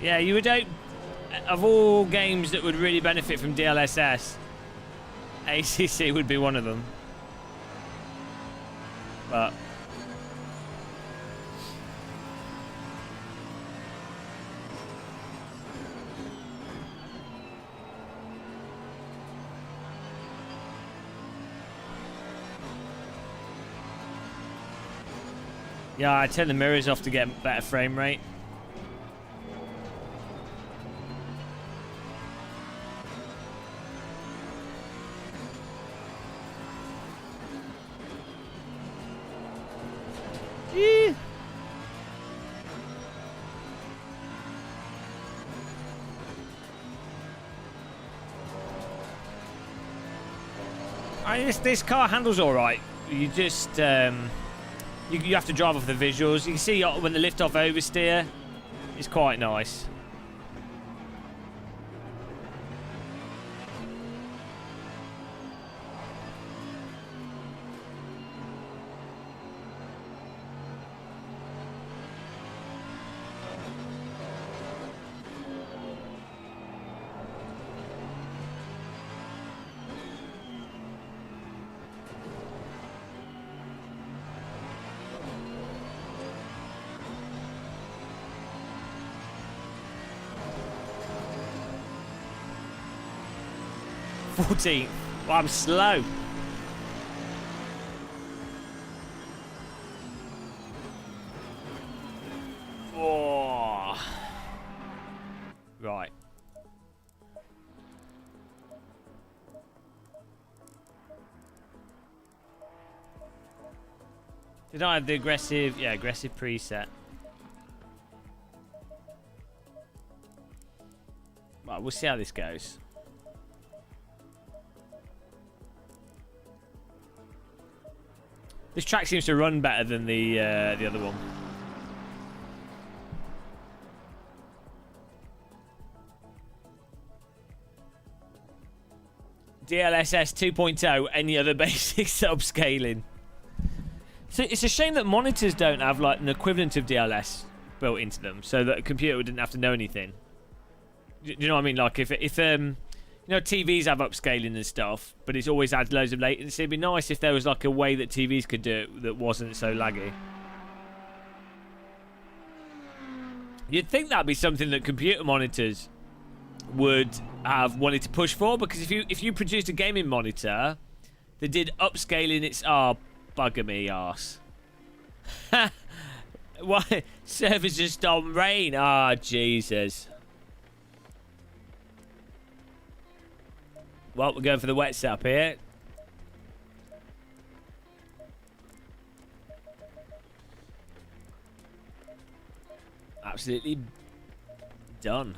Yeah, you would hope, of all games that would really benefit from DLSS, ACC would be one of them. But yeah, I turn the mirrors off to get better frame rate. This car handles all right. You just you have to drive off the visuals. You can see when the lift off oversteer is quite nice. Well, I'm slow. Oh. Right. Did I have the aggressive? Yeah, aggressive preset. Right, we'll see how this goes. This track seems to run better than the other one. DLSS 2.0, any other basic upscaling. So it's a shame that monitors don't have like an equivalent of DLS built into them, so that a computer didn't have to know anything. Do you know what I mean? Like if you know, TVs have upscaling and stuff, but it's always adds loads of latency. It'd be nice if there was like a way that TVs could do it that wasn't so laggy. You'd think that'd be something that computer monitors would have wanted to push for, because if you produced a gaming monitor They did upscaling its... Oh, bugger me arse. Why? Servers just on rain. Ah, Jesus. Well, we're going for the wet setup here. Absolutely done.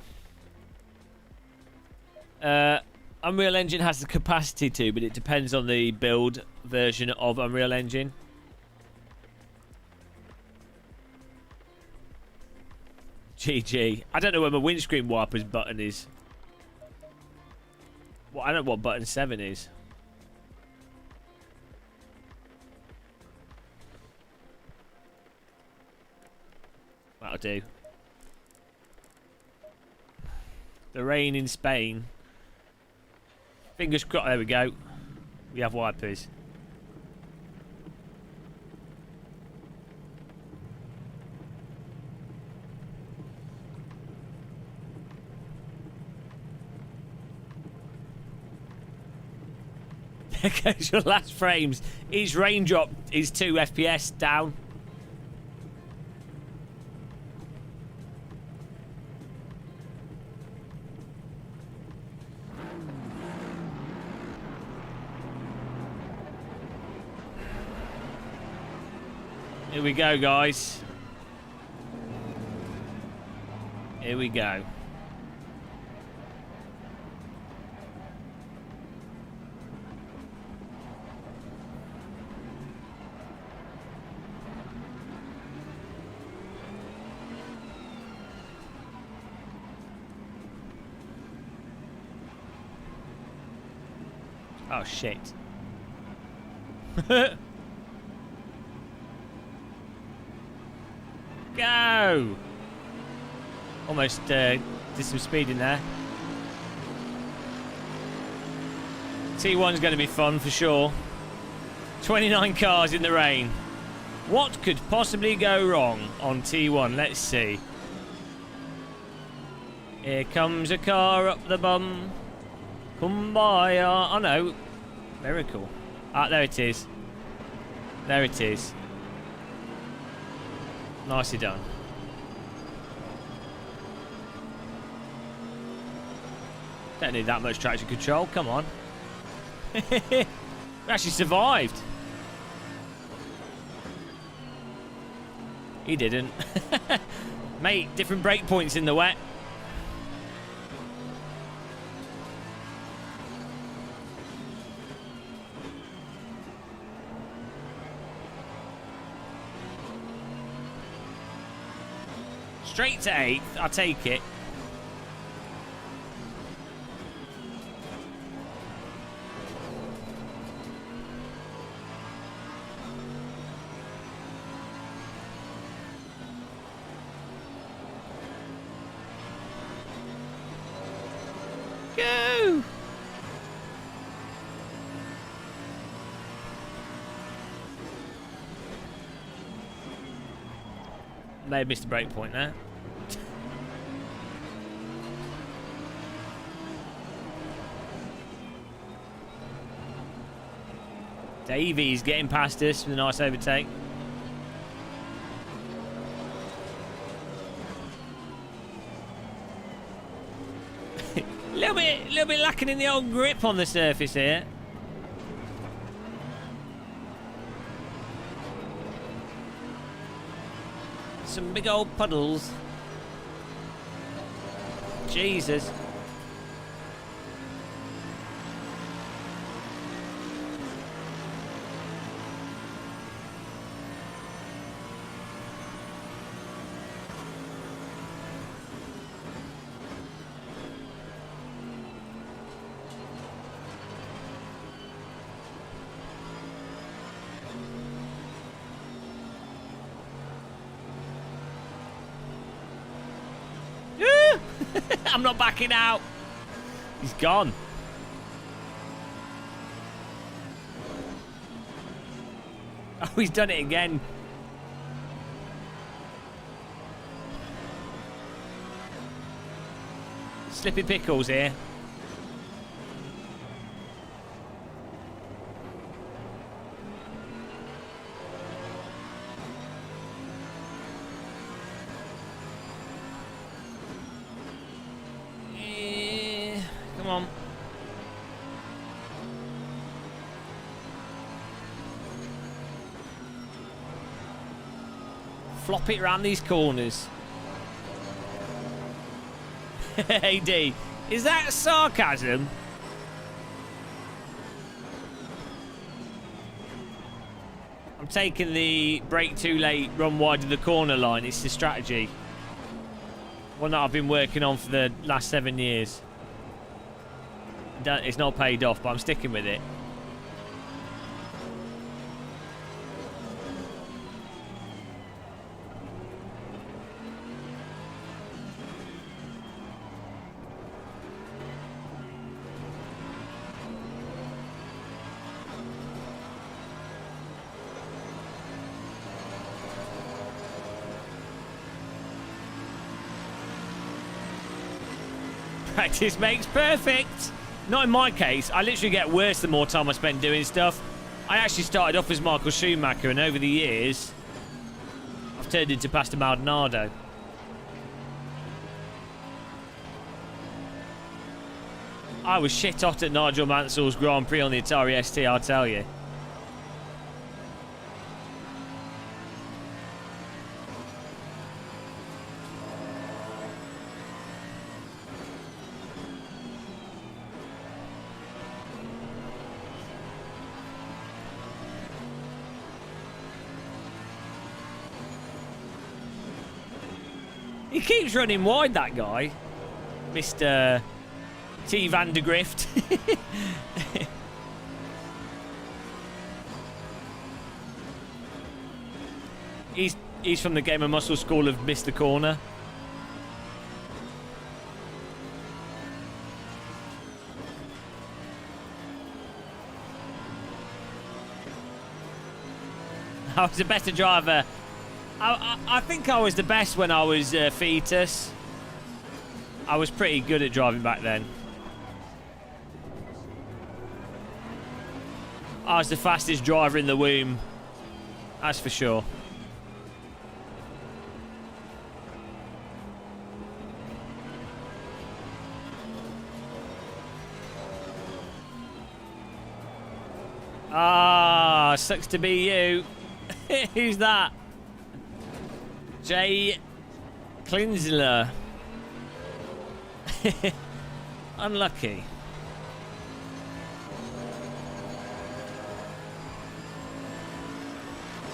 Unreal Engine has the capacity to, but it depends on the build version of Unreal Engine. GG. I don't know where my windscreen wipers button is. Well, I don't know what button 7 is. That'll do. The rain in Spain. Fingers crossed. There we go. We have wipers. There goes your last frames. Each raindrop is 2 FPS down. Here we go, guys. Here we go. Oh, shit. Go! Almost did some speed in there. T1's going to be fun for sure. 29 cars in the rain. What could possibly go wrong on T1? Let's see. Here comes a car up the bum. Kumbaya. Oh no. Miracle. Ah, there it is. There it is. Nicely done. Don't need that much traction control. Come on. We actually survived. He didn't. Mate, different brake points in the wet. Straight to 8th, I'll take it. Go! May have missed a break point there. Davies getting past us with a nice overtake. little bit lacking in the old grip on the surface here. Some big old puddles. Jesus. I'm not backing out. He's gone. Oh, he's done it again. Slippy pickles here. flop it around these corners. Hey, D, is that sarcasm? I'm taking the brake too late, run wide of the corner line. It's the strategy. One that I've been working on for the last 7 years. It's not paid off, but I'm sticking with it. Practice makes perfect. Not in my case. I literally get worse the more time I spend doing stuff. I actually started off as Michael Schumacher, and over the years, I've turned into Pastor Maldonado. I was shit hot at Nigel Mansell's Grand Prix on the Atari ST, I'll tell you. He keeps running wide, that guy. Mr. T. Van de Grift. He's from the Game of Muscle school of Mr. Corner. I was a better driver. I think I was the best when I was a fetus. I was pretty good at driving back then. I was the fastest driver in the womb. That's for sure. Ah, sucks to be you. Who's that? Jay Klinsler. Unlucky.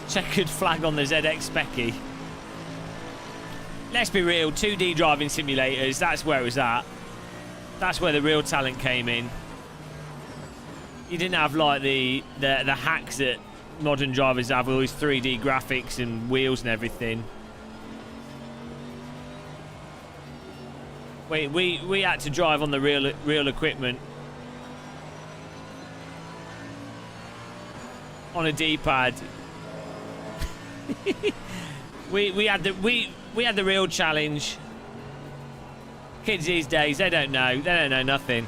Checkered flag on the ZX Specky. Let's be real, 2D driving simulators, that's where it was at. That's where the real talent came in. You didn't have like the hacks that modern drivers have, all these 3D graphics and wheels and everything. We had to drive on the real equipment. On a D-pad. we had the real challenge. Kids these days, they don't know nothing.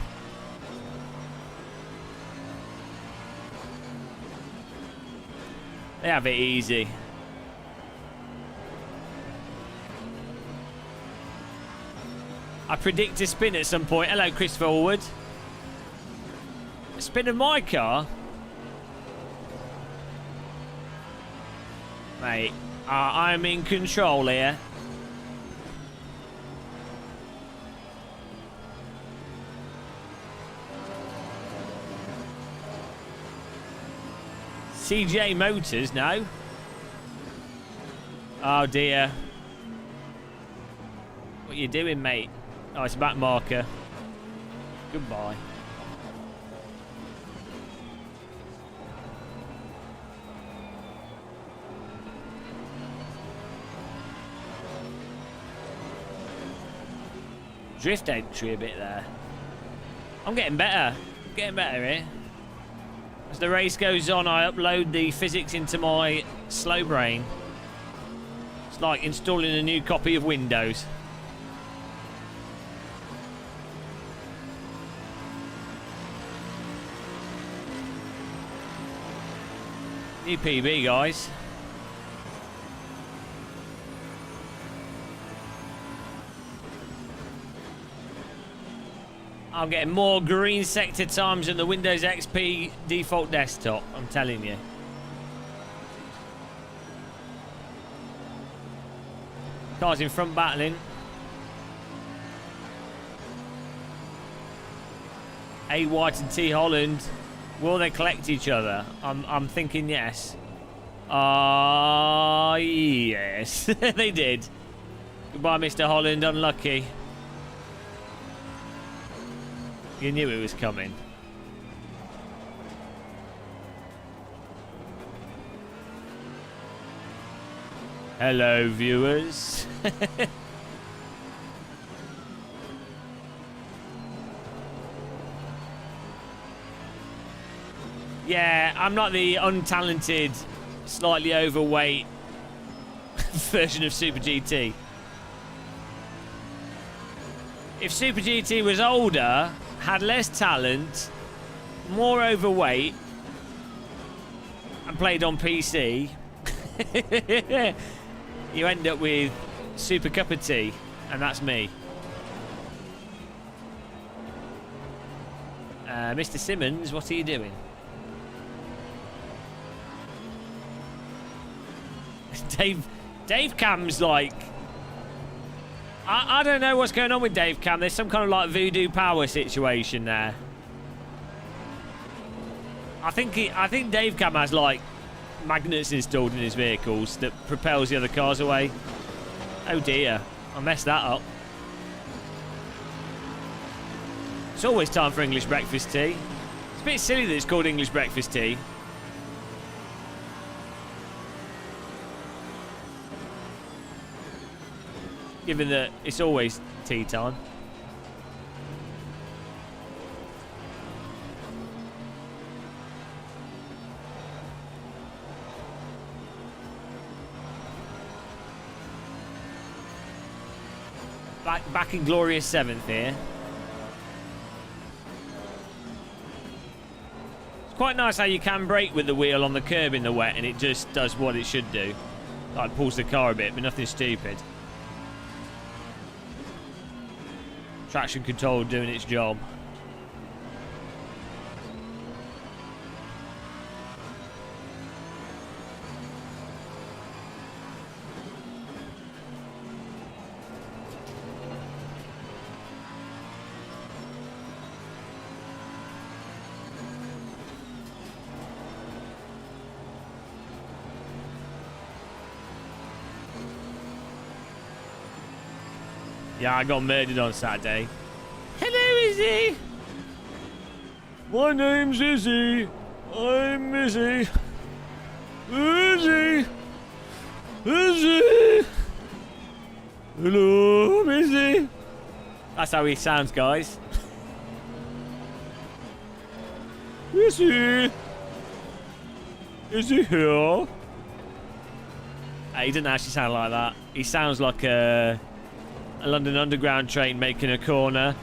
They have it easy. I predict a spin at some point. Hello, Christopher Allwood. A spin of my car? Mate, I'm in control here. CJ Motors, no. Oh dear. What are you doing, mate? Oh, it's a back marker. Goodbye. Drift entry a bit there. I'm getting better. I'm getting better here. As the race goes on, I upload the physics into my slow brain. It's like installing a new copy of Windows. New PB, guys. I'm getting more green sector times than the Windows XP default desktop, I'm telling you. Cars in front battling. A. White and T. Holland. Will they collect each other? I'm thinking yes. Yes. They did. Goodbye, Mr. Holland. Unlucky. You knew it was coming. Hello, viewers. Yeah, I'm not the untalented, slightly overweight version of Super GT. If Super GT was older, had less talent, more overweight, and played on PC, you end up with Super Cup of Tea, and that's me. Mr. Simmons, what are you doing? Dave Cam's like... I don't know what's going on with Dave Cam. There's some kind of like voodoo power situation there. I think Dave Cam has like magnets installed in his vehicles that propels the other cars away. Oh dear, I messed that up. It's always time for English breakfast tea. It's a bit silly that it's called English breakfast tea. Given that it's always tea time. Back in glorious 7th here. It's quite nice how you can brake with the wheel on the curb in the wet and it just does what it should do. Like pulls the car a bit, but nothing stupid. Traction control doing its job. Yeah, I got murdered on Saturday. Hello, Izzy. My name's Izzy. I'm Izzy. Izzy. Izzy. Hello, I'm Izzy. That's how he sounds, guys. Izzy. Izzy here. He doesn't actually sound like that. He sounds like a London Underground train making a corner.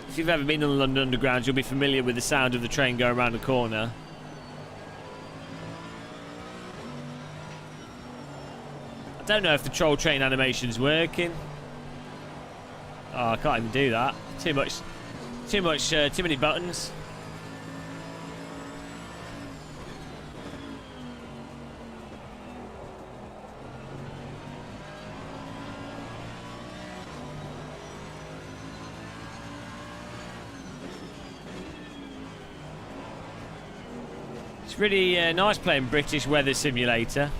If you've ever been on the London Underground, you'll be familiar with the sound of the train going around the corner. I don't know if the troll train animation's working. Oh, I can't even do that. Too many buttons. It's really nice playing British Weather Simulator.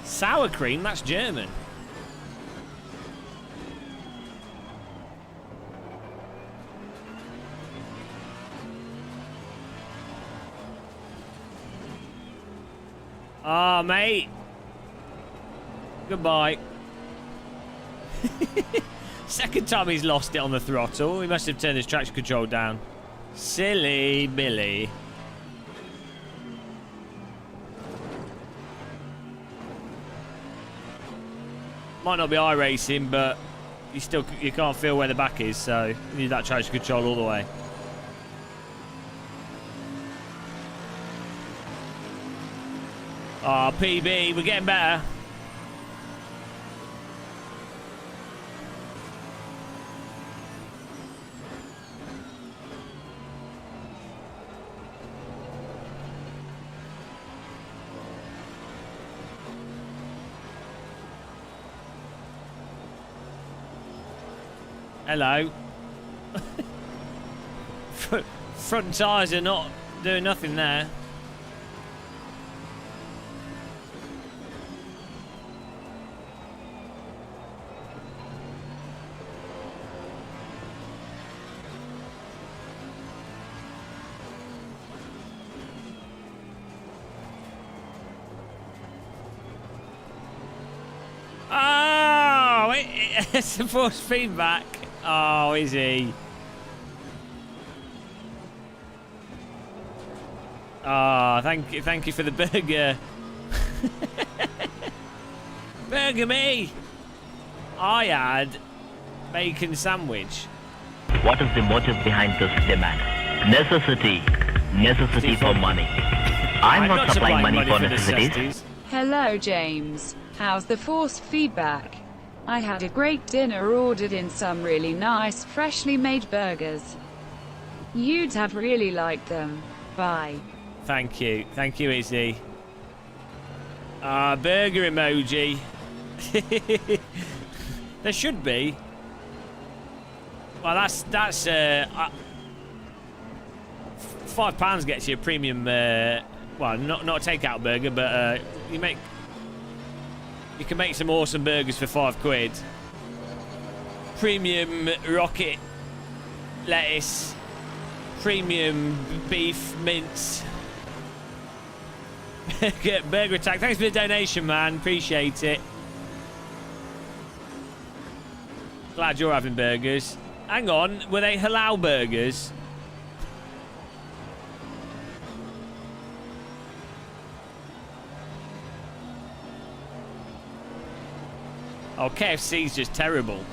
Sour cream? That's German. Ah, mate. Goodbye. Second time he's lost it on the throttle. He must have turned his traction control down. Silly Billy. Might not be iRacing, but you can't feel where the back is, so you need that traction control all the way. Oh, PB, we're getting better. Hello. Front tyres are not doing nothing there. Oh, it's the force feedback. Oh, is he? Oh, thank you for the burger. Burger me. I had bacon sandwich. What is the motive behind this demand? Necessity. Necessity for money. I'm not supplying money for necessities. Hello, James. How's the force feedback? I had a great dinner, ordered in some really nice, freshly made burgers. You'd have really liked them. Bye. Thank you, Izzy. Burger emoji. There should be. Well, that's £5 gets you a premium. Well, not a takeout burger, but you can make some awesome burgers for £5. Premium rocket lettuce, premium beef mince. Burger attack. Thanks for the donation, man. Appreciate it. Glad you're having burgers. Hang on, were they halal burgers? Oh, KFC's just terrible.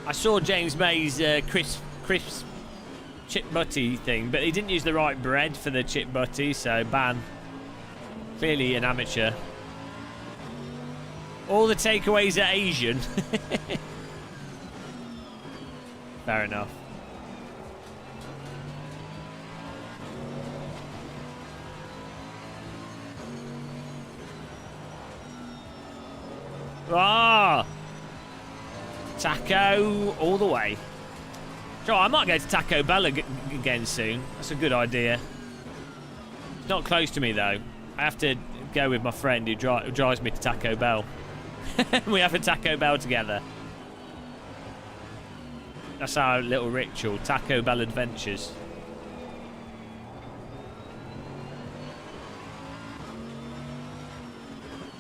I saw James May's crisp chip butty thing, but he didn't use the right bread for the chip butty, so ban. Clearly an amateur. All the takeaways are Asian. Fair enough. Ah! Taco all the way. Sure, I might go to Taco Bell again soon. That's a good idea. It's not close to me though. I have to go with my friend who drives me to Taco Bell. We have a Taco Bell together. That's our little ritual. Taco Bell adventures.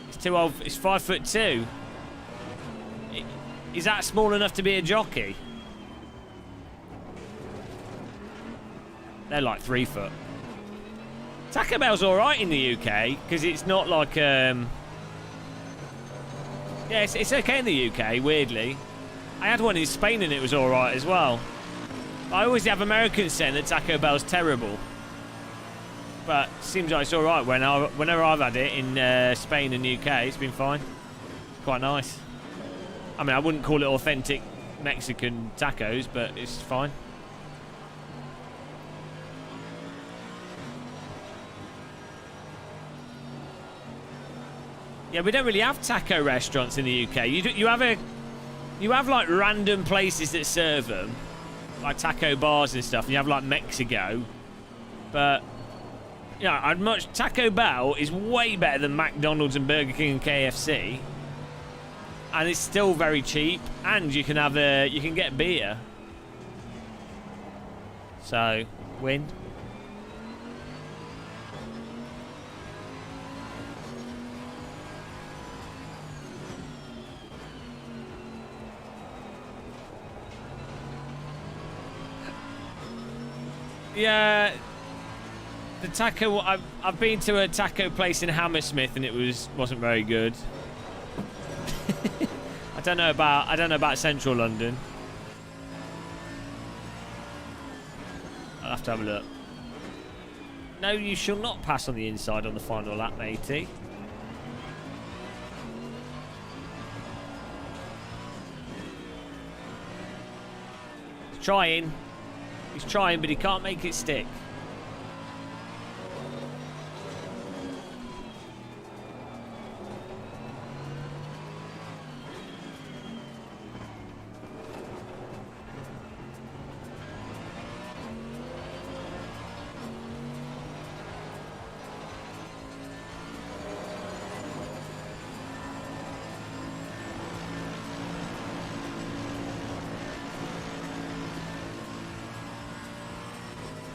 It's too old. It's 5'2". Is that small enough to be a jockey? They're like 3 foot. Taco Bell's alright in the UK, because it's not like... Yeah, it's okay in the UK, weirdly. I had one in Spain and it was alright as well. I always have Americans saying that Taco Bell's terrible. But it seems like it's alright whenever I've had it in Spain and UK. It's been fine. Quite nice. I mean, I wouldn't call it authentic Mexican tacos, but it's fine. Yeah, we don't really have taco restaurants in the UK. You have like random places that serve them, like taco bars and stuff. And you have like Mexico, but yeah, Taco Bell is way better than McDonald's and Burger King and KFC. and it's still very cheap, and you can have you can get beer. So, win. Yeah, the taco. I've been to a taco place in Hammersmith and it wasn't very good. I don't know about Central London. I'll have to have a look. No, you shall not pass on the inside on the final lap, matey. He's trying. He's trying, but he can't make it stick.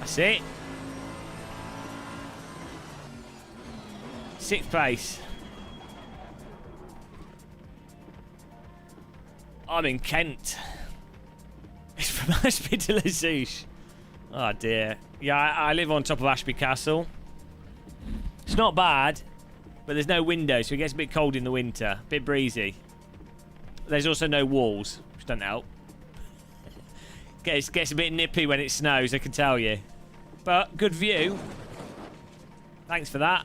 That's it. 6th place. I'm in Kent. It's from Ashby to Lezouche. Oh dear. Yeah, I live on top of Ashby Castle. It's not bad, but there's no window, so it gets a bit cold in the winter. A bit breezy. There's also no walls, which doesn't help. Gets a bit nippy when it snows, I can tell you. But good view. Thanks for that.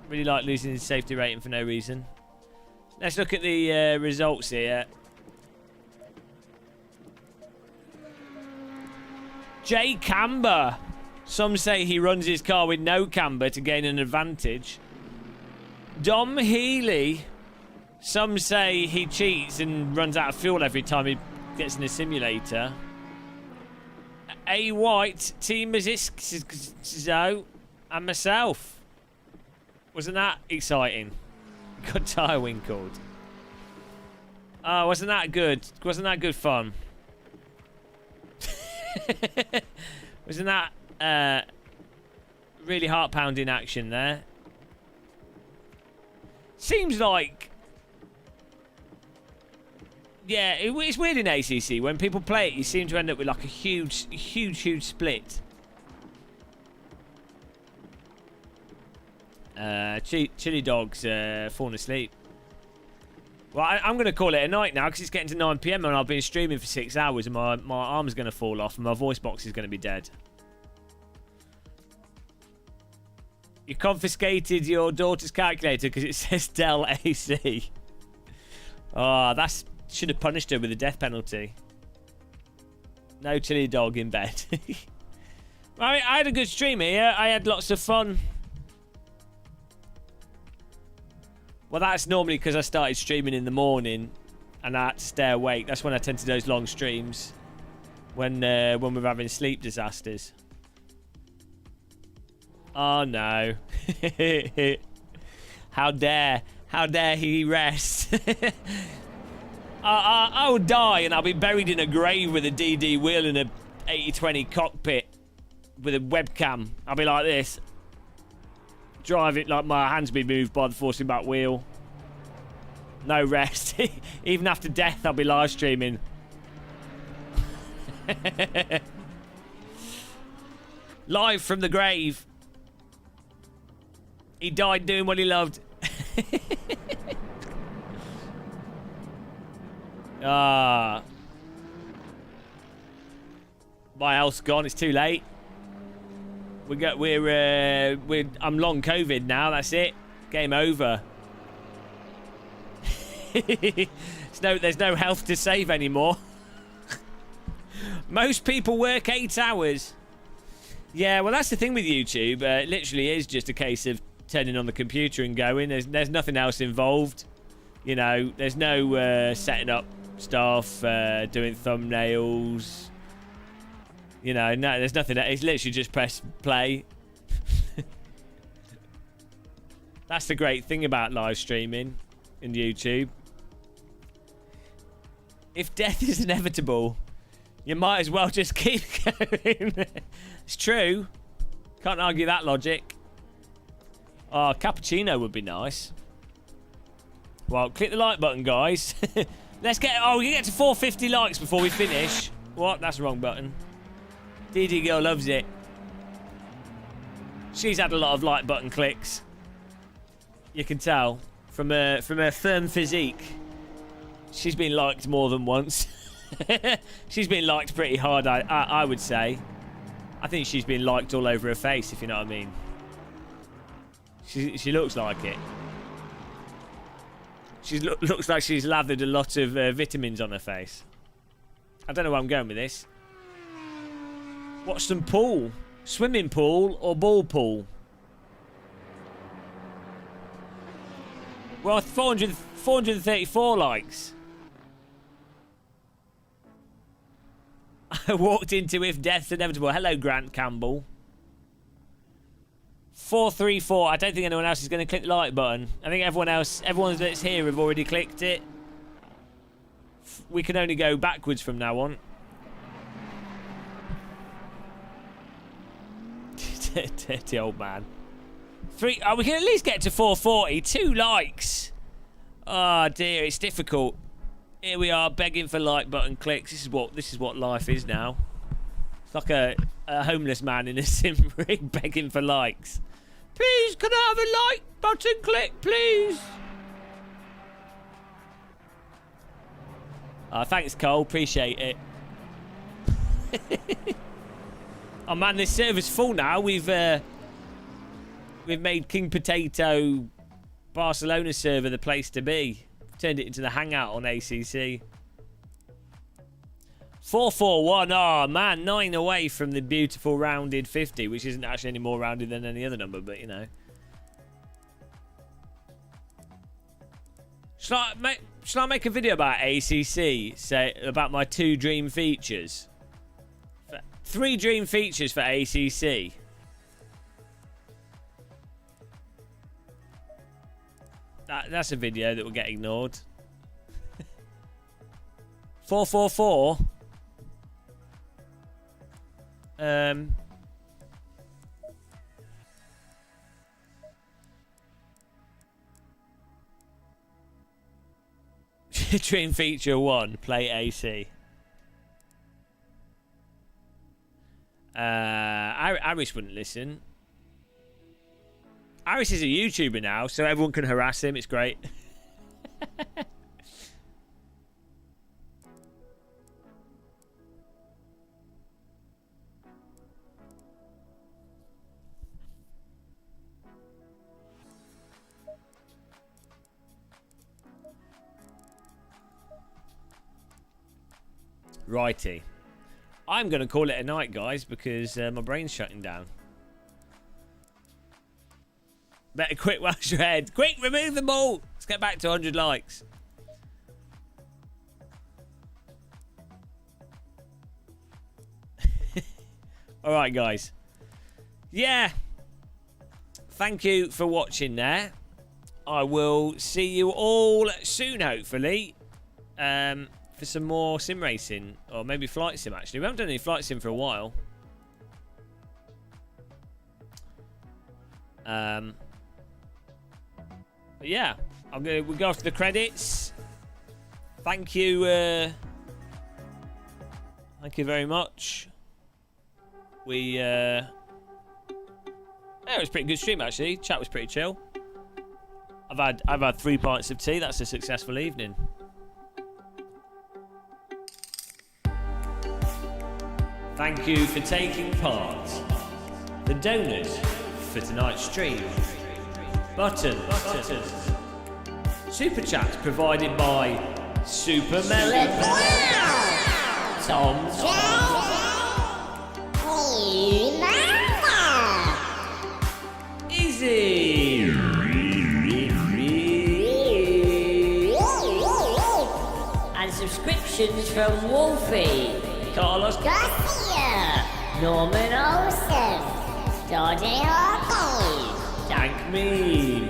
Really like losing his safety rating for no reason. Let's look at the results here. Jay Camber. Some say he runs his car with no camber to gain an advantage. Dom Healy. Some say he cheats and runs out of fuel every time he gets in a simulator. A White, Team Mazizzo, and myself. Wasn't that exciting? Got tyre winkled. Oh, wasn't that good? Wasn't that good fun? Wasn't that really heart-pounding action there? Seems like... Yeah, it's weird in ACC. When people play it, you seem to end up with like a huge split. Chili Dog's falling asleep. Well, I'm going to call it a night now because it's getting to 9 PM and I've been streaming for 6 hours and my arm's going to fall off and my voice box is going to be dead. You confiscated your daughter's calculator because it says Dell AC. Oh, that's... Should have punished her with a death penalty. No Chili Dog in bed. I had a good stream here. I had lots of fun. Well, that's normally because I started streaming in the morning and I had to stay awake. That's when I tend to do those long streams. When we're having sleep disasters. Oh no. How dare he rest. I'll die and I'll be buried in a grave with a DD wheel and a 80/20 cockpit with a webcam. I'll be like this. Drive it like my hands be moved by the forcing back wheel. No rest. Even after death, I'll be live streaming. Live from the grave. He died doing what he loved. My health's gone. It's too late. I'm long COVID now. That's it. Game over. There's no health to save anymore. Most people work 8 hours. Yeah, well, that's the thing with YouTube. It literally is just a case of turning on the computer and going. There's nothing else involved. You know, there's no setting up stuff, doing thumbnails. You know, no, there's nothing. It's literally just press play. That's the great thing about live streaming in YouTube. If death is inevitable, you might as well just keep going. It's true. Can't argue that logic. Oh, cappuccino would be nice. Well, click the like button, guys. Let's get... Oh, we can get to 450 likes before we finish. What? That's the wrong button. DD girl loves it. She's had a lot of like button clicks. You can tell from her firm physique. She's been liked more than once. She's been liked pretty hard, I would say. I think she's been liked all over her face, if you know what I mean. She looks like it. She looks like she's lathered a lot of vitamins on her face. I don't know where I'm going with this. Watch some pool. Swimming pool or ball pool? Well, 434 likes. I walked into If Death's Inevitable. Hello, Grant Campbell. 434. I don't think anyone else is going to click the like button. I think everyone that's here have already clicked it. We can only go backwards from now on. Dirty old man. Oh, we can at least get to 440. 2 likes. Oh dear, it's difficult. Here we are begging for like button clicks. This is what life is now. It's like a homeless man in a sim rig begging for likes. Please, can I have a like button click, please? Thanks, Cole. Appreciate it. Oh man, this server's full now. We've made King Potato Barcelona server the place to be. Turned it into the hangout on ACC. 441. Oh man, 9 away from the beautiful rounded 50, which isn't actually any more rounded than any other number, but you know. Shall I make a video about ACC? Say about my 2 dream features. 3 dream features for ACC. That's a video that will get ignored. 444. Dream feature 1, play AC. Irish wouldn't listen. Irish is a YouTuber now, so everyone can harass him. It's great. Righty. I'm going to call it a night, guys, because my brain's shutting down. Better quit whilst you're ahead. Quick, remove them all. Let's get back to 100 likes. All right, guys. Yeah. Thank you for watching there. I will see you all soon, hopefully. For some more sim racing. Or maybe flight sim, actually. We haven't done any flight sim for a while. But yeah, we'll go after the credits. Thank you. Thank you very much. Yeah, it was a pretty good stream actually. Chat was pretty chill. I've had 3 pints of tea. That's a successful evening. Thank you for taking part. The donors for tonight's stream. Buttons. Super chats provided by Super Melon. Tom. Easy. And subscriptions from Wolfie, Carlos Garcia, Norman Olsen, Doddy Hawkins, Tank Me,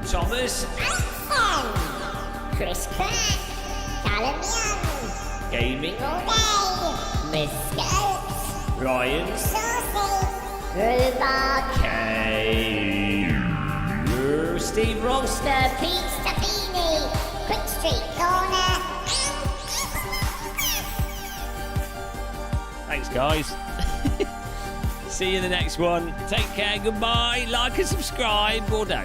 Thomas, Chris Crack, Callum Young, Gaming, All Day, Miss Scopes, Ryan, Saucy, Rhubarb, K, Steve Roster. Pete Staffini, Quick Street Corner, Thanks, guys. See you in the next one. Take care. Goodbye. Like and subscribe. Or don't.